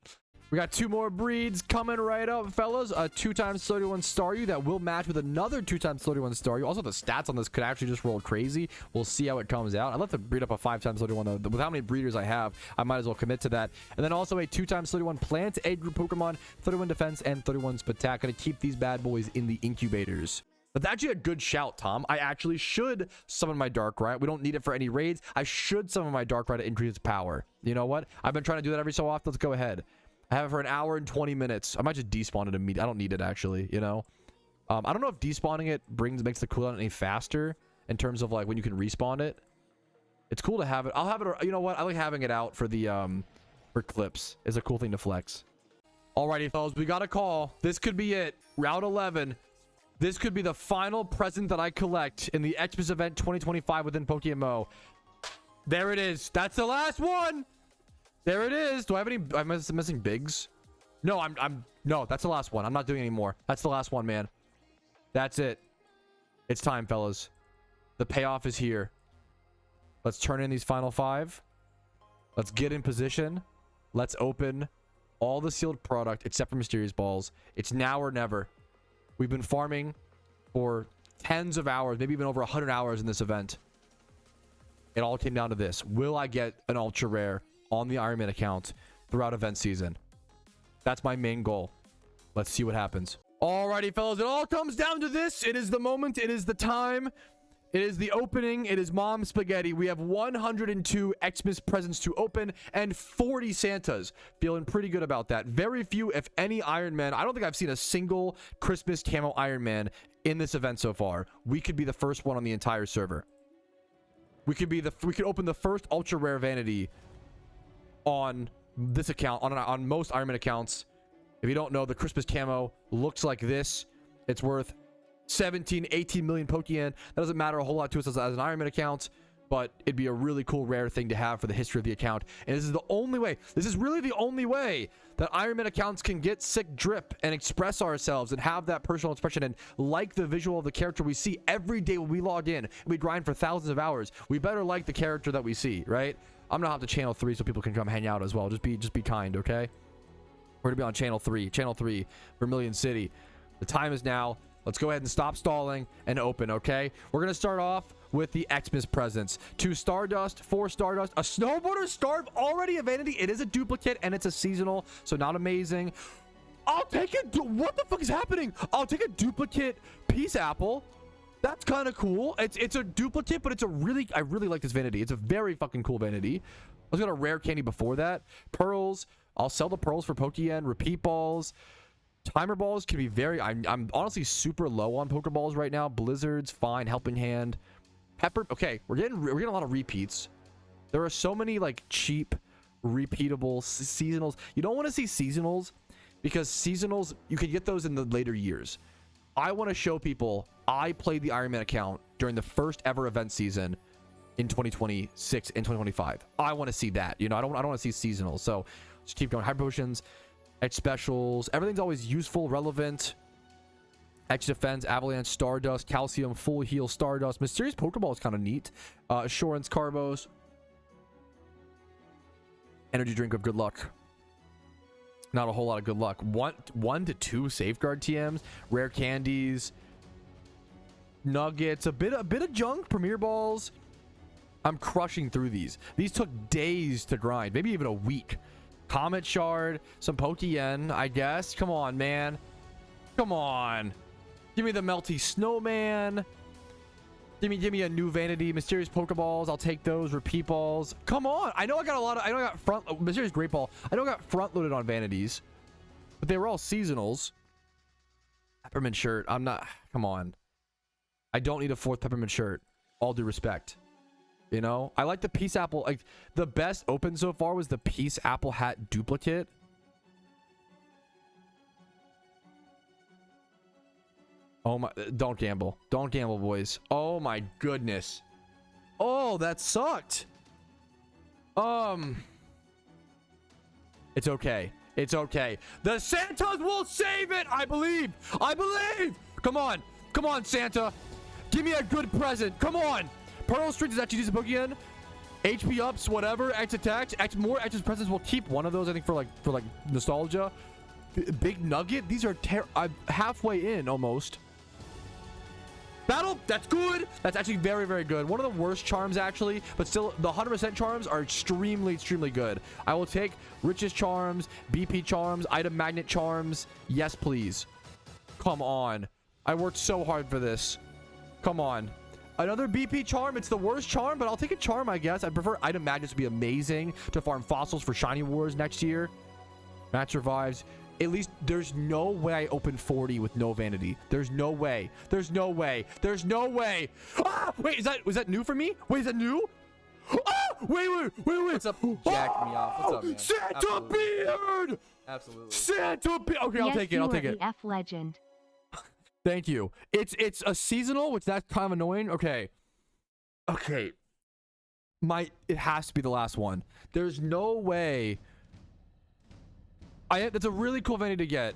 We got 2 more breeds coming right up, fellas. A 2x31 Staryu that will match with another 2x31 Staryu. Also, the stats on this could actually just roll crazy. We'll see how it comes out. I'd love to breed up a 5x31 though. With how many breeders I have, I might as well commit to that. And then also a 2x31 Plant, Egg Group Pokemon, 31 Defense, and 31 Spatak. Gonna keep these bad boys in the incubators. That's actually a good shout, Tom. I actually should summon my Darkrai. We don't need it for any raids. I should summon my Darkrai to increase its power. You know what? I've been trying to do that every so often. Let's go ahead. I have it for an hour and 20 minutes. I might just despawn it immediately. I don't need it, actually, you know? I don't know if despawning it makes the cooldown any faster in terms of, like, when you can respawn it. It's cool to have it. I'll have it, you know what? I like having it out for the, for clips. It's a cool thing to flex. Alrighty, fellas, we got a call. This could be it. Route 11. This could be the final present that I collect in the XMAS event 2025 within PokeMMO. There it is. That's the last one. There it is. Do I have any? I'm missing bigs. No, no, that's the last one. I'm not doing any more. That's the last one, man. That's it. It's time, fellas. The payoff is here. Let's turn in these final 5. Let's get in position. Let's open all the sealed product except for Mysterious Balls. It's now or never. We've been farming for tens of hours, maybe even over 100 hours in this event. It all came down to this. Will I get an ultra rare on the Iron Man account throughout event season? That's my main goal. Let's see what happens. Alrighty, fellas, it all comes down to this. It is the moment. It is the time. It is the opening. It is Mom Spaghetti. We have 102 XMAS presents to open and 40 Santas. Feeling pretty good about that. Very few, if any, Iron Man. I don't think I've seen a single Christmas camo Iron Man in this event so far. We could be the first one on the entire server. We could open the first ultra rare vanity on this account, on most Iron Man accounts. If you don't know, the Christmas camo looks like this. It's worth 17, 18 million Pokeyen. That doesn't matter a whole lot to us as an Iron Man account, but it'd be a really cool rare thing to have for the history of the account. And this is the only way, this is really the only way that Iron Man accounts can get sick drip and express ourselves and have that personal expression and like the visual of the character we see every day when we log in and we grind for thousands of hours. We better like the character that we see, right? I'm gonna have to channel 3 so people can come hang out as well. Just be kind, okay? We're gonna be on channel 3, Vermilion City. The time is now. Let's go ahead and stop stalling and open, okay? We're going to start off with the Xmas presents. 2 Stardust, 4 Stardust, a Snowboarder Starve, already a vanity. It is a duplicate and it's a seasonal, so not amazing. I'll take it. What the fuck is happening? I'll take a duplicate Peace Apple. That's kind of cool. It's a duplicate, but I really like this vanity. It's a very fucking cool vanity. Let's get a rare candy before that. Pearls. I'll sell the pearls for Pokeyen. Repeat balls. Timer balls can be very... I'm honestly super low on Pokeballs right now. Blizzards, fine. Helping Hand. Pepper... Okay, we're getting a lot of repeats. There are so many, like, cheap, repeatable seasonals. You don't want to see seasonals because seasonals, you can get those in the later years. I want to show people I played the Iron Man account during the first ever event season in 2026 and 2025. I want to see that. You know, I don't want to see seasonals. So, just keep going. Hyper Potions... X specials, everything's always useful, relevant. X defense, avalanche, stardust, calcium, full heal, stardust. Mysterious Pokeball is kind of neat. Assurance, carbos, energy drink of good luck. Not a whole lot of good luck. 1 to 2 safeguard TMs, rare candies, nuggets, a bit of junk, premier balls. I'm crushing through these. These took days to grind, maybe even a week. Comet Shard, some Pokeyen, I guess. Come on, man. Come on. Give me the Melty Snowman. Give me a new vanity. Mysterious Pokeballs. I'll take those. Repeat balls. Come on. I know I got a lot of... I know I got Mysterious Great Ball. I know I got front loaded on vanities. But they were all seasonals. Peppermint shirt. I'm not... Come on. I don't need a 4th peppermint shirt. All due respect. You know, I like the Peace Apple. Like, the best open so far was the Peace Apple hat duplicate. Oh my, don't gamble. Don't gamble, boys. Oh my goodness. Oh, that sucked. It's okay. It's okay. The Santas will save it. I believe. I believe. Come on. Come on, Santa. Give me a good present. Come on. Pearl Street is actually decent Pokeyen. HP ups, whatever. X attacks. More X's presents. We'll keep one of those, I think, for like nostalgia. Big Nugget. These are I'm halfway in almost. Battle. That's good. That's actually very, very good. One of the worst charms, actually, but still, the 100% charms are extremely, extremely good. I will take Riches charms, BP charms, Item Magnet charms. Yes, please. Come on. I worked so hard for this. Come on. Another BP charm. It's the worst charm, but I'll take a charm, I guess. I prefer Item Magnets to be amazing to farm fossils for Shiny Wars next year. Match Revives. At least there's no way I open 40 with no vanity. There's no way. There's no way. There's no way. Ah! Wait, was that new for me? Wait, is that new? Ah! Wait. What's up? Jack me off. What's up, man? Santa Absolutely. Beard! Absolutely. Santa Beard! Okay, I'll take it. I'll take it. F legend. Thank you. It's a seasonal, which that's kind of annoying. Okay. It has to be the last one. There's no way. That's a really cool vanity to get.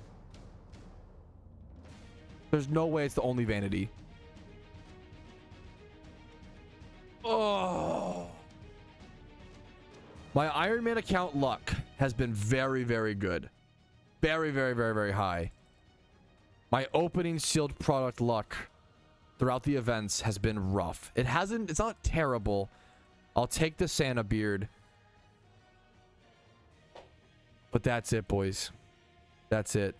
There's no way it's the only vanity. Oh. My Iron Man account luck has been very, very good. Very, very, very, very high. My opening sealed product luck throughout the events has been rough. It's not terrible. I'll take the Santa beard. But that's it, boys. That's it.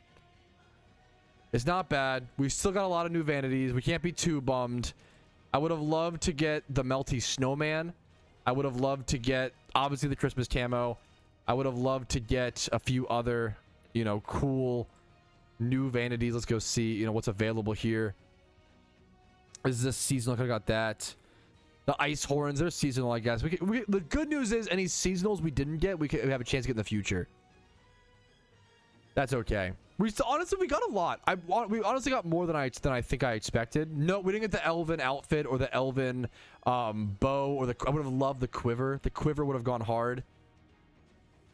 It's not bad. We've still got a lot of new vanities. We can't be too bummed. I would have loved to get the Melty Snowman. I would have loved to get, obviously, the Christmas camo. I would have loved to get a few other, you know, cool new vanities. Let's go see, you know, what's available here. Is this seasonal? I got that. The ice horns, they're seasonal, I guess. The good news is any seasonals we didn't get, we have a chance to get in the future. That's okay. Honestly, we got a lot. We honestly got more than I think I expected. No, we didn't get the elven outfit or the elven bow or I would have loved the quiver. The quiver would have gone hard.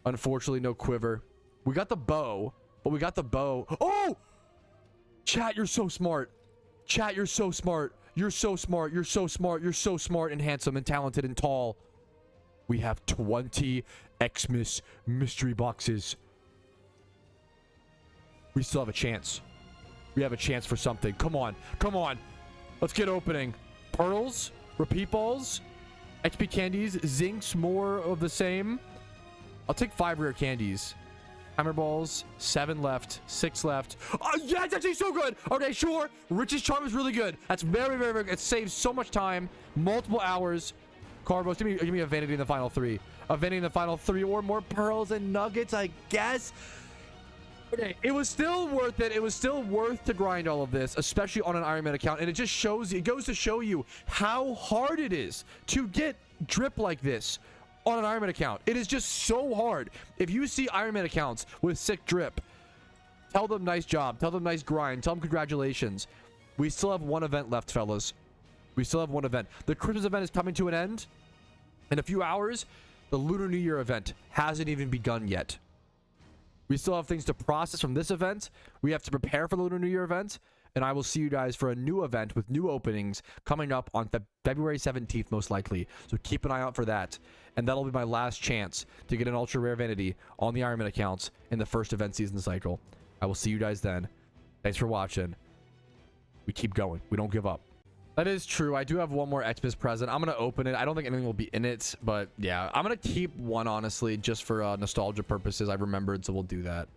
Unfortunately, no quiver. We got the bow, but we got the bow. Oh! Chat, you're so smart. Chat, you're so smart. You're so smart. You're so smart. You're so smart and handsome and talented and tall. We have 20 XMAS mystery boxes. We still have a chance. We have a chance for something. Come on. Come on. Let's get opening. Pearls. Repeat balls. XP candies. Zinks. More of the same. I'll take 5 rare candies. Hammer balls. 7 left. 6 left. Oh, yeah, it's actually so good. Okay, sure. Rich's Charm is really good. That's very, very, very good. It saves so much time. Multiple hours. Carbos. Give me a vanity in the final 3. A vanity in the final 3 or more pearls and nuggets, I guess. Okay, it was still worth it. It was still worth to grind all of this, especially on an Iron Man account. And it just shows, it goes to show you how hard it is to get drip like this on an Iron Man account. It is just so hard. If you see Iron Man accounts with sick drip, tell them nice job. Tell them nice grind. Tell them congratulations. We still have 1 event left, fellas. We still have 1 event. The Christmas event is coming to an end in a few hours. The Lunar New Year event hasn't even begun yet. We still have things to process from this event. We have to prepare for the Lunar New Year event. And I will see you guys for a new event with new openings coming up on February 17th, most likely. So keep an eye out for that. And that'll be my last chance to get an ultra rare vanity on the Iron Man accounts in the first event season cycle. I will see you guys then. Thanks for watching. We keep going. We don't give up. That is true. I do have 1 more XMAS present. I'm going to open it. I don't think anything will be in it, but yeah, I'm going to keep 1, honestly, just for nostalgia purposes. I remembered, so we'll do that.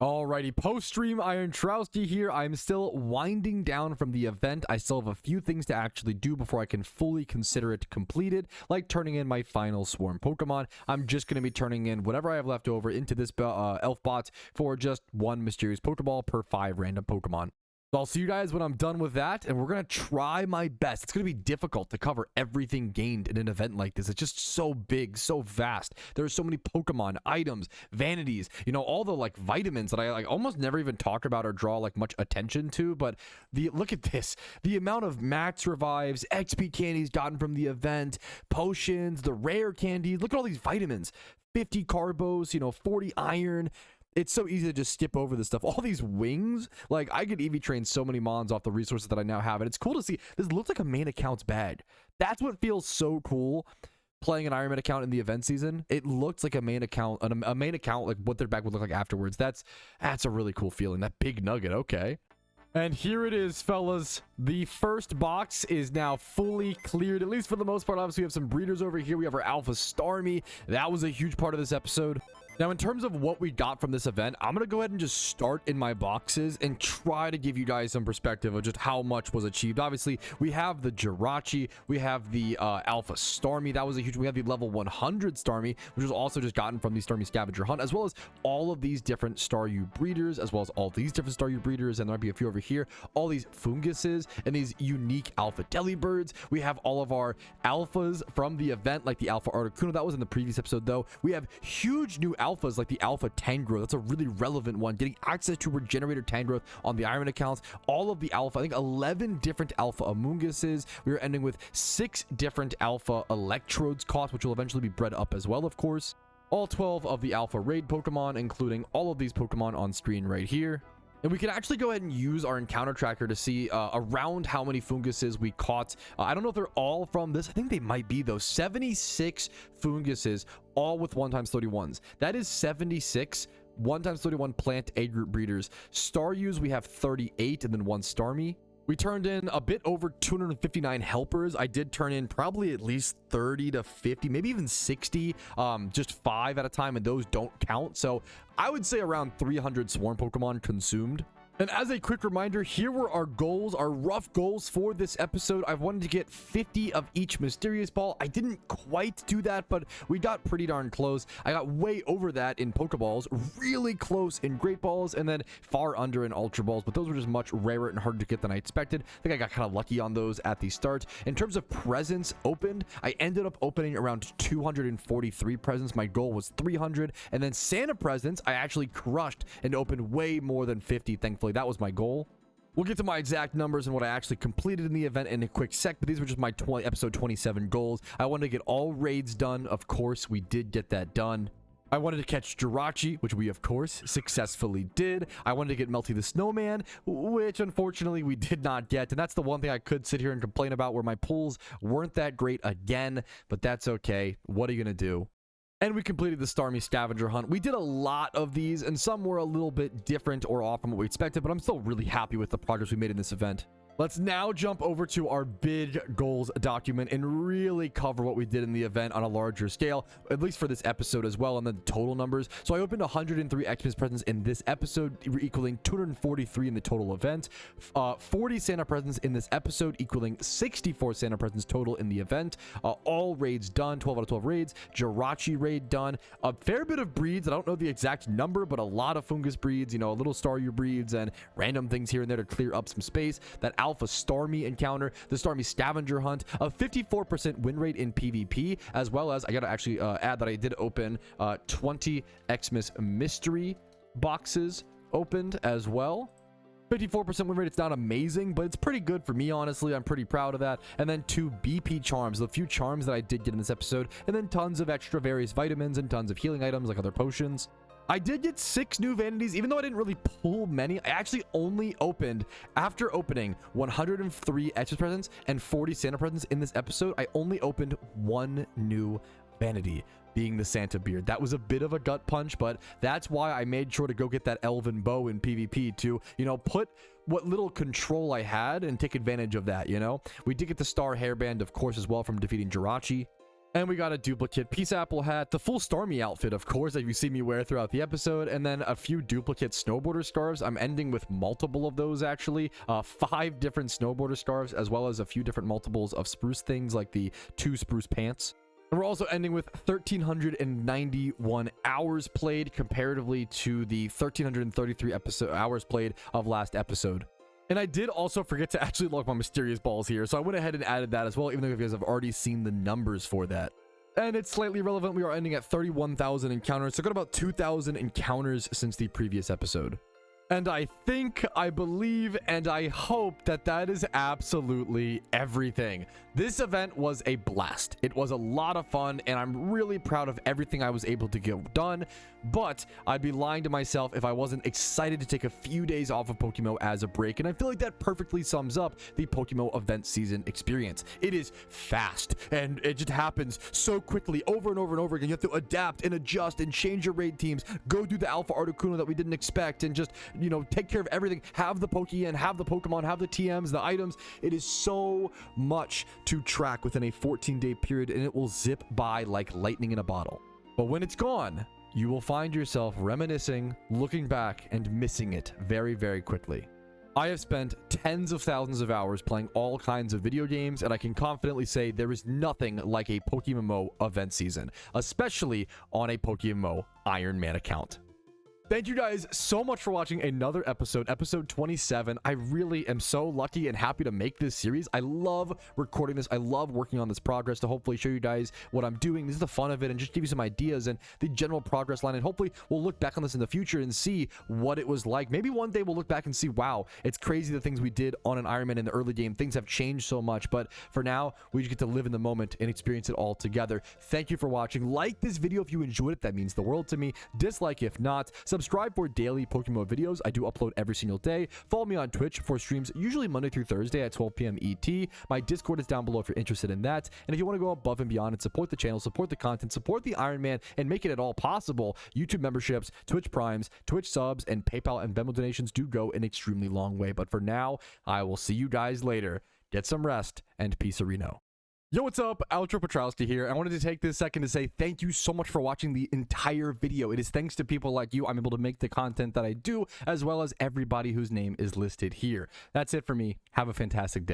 Alrighty, post-stream Iron Trowski here. I'm still winding down from the event. I still have a few things to actually do before I can fully consider it completed, like turning in my final swarm Pokemon. I'm just going to be turning in whatever I have left over into this elf bot for just 1 mysterious Pokeball per 5 random Pokemon. So I'll see you guys when I'm done with that, and we're going to try my best. It's going to be difficult to cover everything gained in an event like this. It's just so big, so vast. There are so many Pokemon, items, vanities, you know, all the like vitamins that I like almost never even talk about or draw like much attention to. But look at this, the amount of max revives, XP candies gotten from the event, potions, the rare candies. Look at all these vitamins, 50 carbos, you know, 40 iron. It's so easy to just skip over this stuff. All these wings, like I could EV train so many mons off the resources that I now have. And it's cool to see. This looks like a main account's bag. That's what feels so cool playing an Iron Man account in the event season. It looks like a main account, like what their bag would look like afterwards. That's a really cool feeling. That big nugget. Okay. And here it is, fellas. The first box is now fully cleared, at least for the most part. Obviously, we have some breeders over here. We have our Alpha Starmie. That was a huge part of this episode. Now, in terms of what we got from this event, I'm going to go ahead and just start in my boxes and try to give you guys some perspective of just how much was achieved. Obviously, we have the JIRACHI, we have the Alpha Starmie. That was a huge, we have the level 100 Starmie, which was also just gotten from the Starmie Scavenger Hunt, as well as all of these different Staryu breeders, as well as all these different Staryu breeders, and there might be a few over here, all these funguses, and these unique Alpha Delibirds. We have all of our alphas from the event, like the Alpha Articuno. That was in the previous episode, though. We have huge new alphas like the Alpha Tangrowth. That's a really relevant one. Getting access to Regenerator Tangrowth on the Iron accounts. All of the alpha, I think 11 different Alpha Amoonguses. We are ending with 6 different Alpha Electrodes cost, which will eventually be bred up as well, of course. All 12 of the Alpha Raid Pokemon, including all of these Pokemon on screen right here. And we can actually go ahead and use our encounter tracker to see around how many funguses we caught. I don't know if they're all from this. I think they might be, though. 76 funguses, all with 1x31s. That is 76 1x31 plant A group breeders. Staryus, we have 38, and then 1 Starmie. We turned in a bit over 259 helpers. I did turn in probably at least 30 to 50, maybe even 60, just 5 at a time, and those don't count. So I would say around 300 swarm Pokemon consumed. And as a quick reminder, here were our goals, our rough goals for this episode. I wanted to get 50 of each mysterious ball. I didn't quite do that, but we got pretty darn close. I got way over that in Pokeballs, really close in Great Balls, and then far under in Ultra Balls, but those were just much rarer and harder to get than I expected. I think I got kind of lucky on those at the start. In terms of presents opened, I ended up opening around 243 presents. My goal was 300, and then Santa presents, I actually crushed and opened way more than 50, thankfully. That was my goal. We'll get to my exact numbers and what I actually completed in the event in a quick sec, but these were just my episode 27 goals. I wanted to get all raids done. Of course, we did get that done. I wanted to catch JIRACHI, which we, of course, successfully did. I wanted to get Melty the Snowman, which, unfortunately, we did not get. And that's the one thing I could sit here and complain about, where my pulls weren't that great again, but that's okay. What are you going to do? And we completed the Starmie scavenger hunt. We did a lot of these, and some were a little bit different or off from what we expected, but I'm still really happy with the progress we made in this event. Let's now jump over to our big goals document and really cover what we did in the event on a larger scale, at least for this episode as well, and then the total numbers. So I opened 103 XMAS presents in this episode, equaling 243 in the total event, 40 Santa presents in this episode, equaling 64 Santa presents total in the event, all raids done, 12 out of 12 raids, JIRACHI raid done, a fair bit of breeds. I don't know the exact number, but a lot of fungus breeds, you know, a little Staryu breeds and random things here and there to clear up some space. That Alpha Starmie encounter, the Starmie scavenger hunt, a 54% win rate in PvP, as well as I gotta actually add that I did open 20 XMAS mystery boxes opened as well. 54% win rate. It's not amazing, but it's pretty good for me, honestly. I'm pretty proud of that. And then 2 BP charms, the few charms that I did get in this episode, and then tons of extra various vitamins and tons of healing items like other potions. I did get 6 new vanities, even though I didn't really pull many. I actually only opened, after opening 103 extra presents and 40 Santa presents in this episode, I only opened 1 new vanity, being the Santa beard. That was a bit of a gut punch, but that's why I made sure to go get that elven bow in PvP to, you know, put what little control I had and take advantage of that, you know? We did get the star hairband, of course, as well from defeating JIRACHI. And we got a duplicate Peace Apple hat, the full Starmie outfit, of course, that you see me wear throughout the episode, and then a few duplicate snowboarder scarves. I'm ending with multiple of those, actually. 5 different snowboarder scarves, as well as a few different multiples of spruce things, like the 2 spruce pants. And we're also ending with 1,391 hours played, comparatively to the 1,333 hours played of last episode. And I did also forget to actually log my mysterious balls here, so I went ahead and added that as well, even though you guys have already seen the numbers for that. And it's slightly relevant. We are ending at 31,000 encounters, so got about 2,000 encounters since the previous episode. And I think, I believe, and I hope that that is absolutely everything. This event was a blast. It was a lot of fun, and I'm really proud of everything I was able to get done. But I'd be lying to myself if I wasn't excited to take a few days off of PokeMMO as a break, and I feel like that perfectly sums up the PokeMMO event season experience. It is fast, and it just happens so quickly over and over and over again. You have to adapt and adjust and change your raid teams, go do the Alpha Articuno that we didn't expect, and just, you know, take care of everything. Have the Pokeyen, have the Pokemon, have the TMs, the items. It is so much to track within a 14-day period, and it will zip by like lightning in a bottle. But when it's gone, you will find yourself reminiscing, looking back, and missing it very, very quickly. I have spent tens of thousands of hours playing all kinds of video games, and I can confidently say there is nothing like a PokeMMO event season, especially on a PokeMMO Iron Man account. Thank you guys so much for watching another episode, episode 27. I really am so lucky and happy to make this series. I love recording this. I love working on this progress to hopefully show you guys what I'm doing. This is the fun of it, and just give you some ideas and the general progress line. And hopefully we'll look back on this in the future and see what it was like. Maybe one day we'll look back and see, wow, it's crazy the things we did on an Iron Man in the early game. Things have changed so much, but for now, we just get to live in the moment and experience it all together. Thank you for watching. Like this video if you enjoyed it. That means the world to me. Dislike if not. Subscribe for daily PokeMMO videos. I do upload every single day. Follow me on Twitch for streams usually Monday through Thursday at 12 p.m. ET. My Discord is down below if you're interested in that. And if you want to go above and beyond and support the channel, support the content, support the Iron Man, and make it all possible, YouTube memberships, Twitch Primes, Twitch subs, and PayPal and Venmo donations do go an extremely long way. But for now, I will see you guys later. Get some rest, and peace Reno. Yo, what's up? Outro Petrowski here. I wanted to take this second to say thank you so much for watching the entire video. It is thanks to people like you I'm able to make the content that I do, as well as everybody whose name is listed here. That's it for me. Have a fantastic day.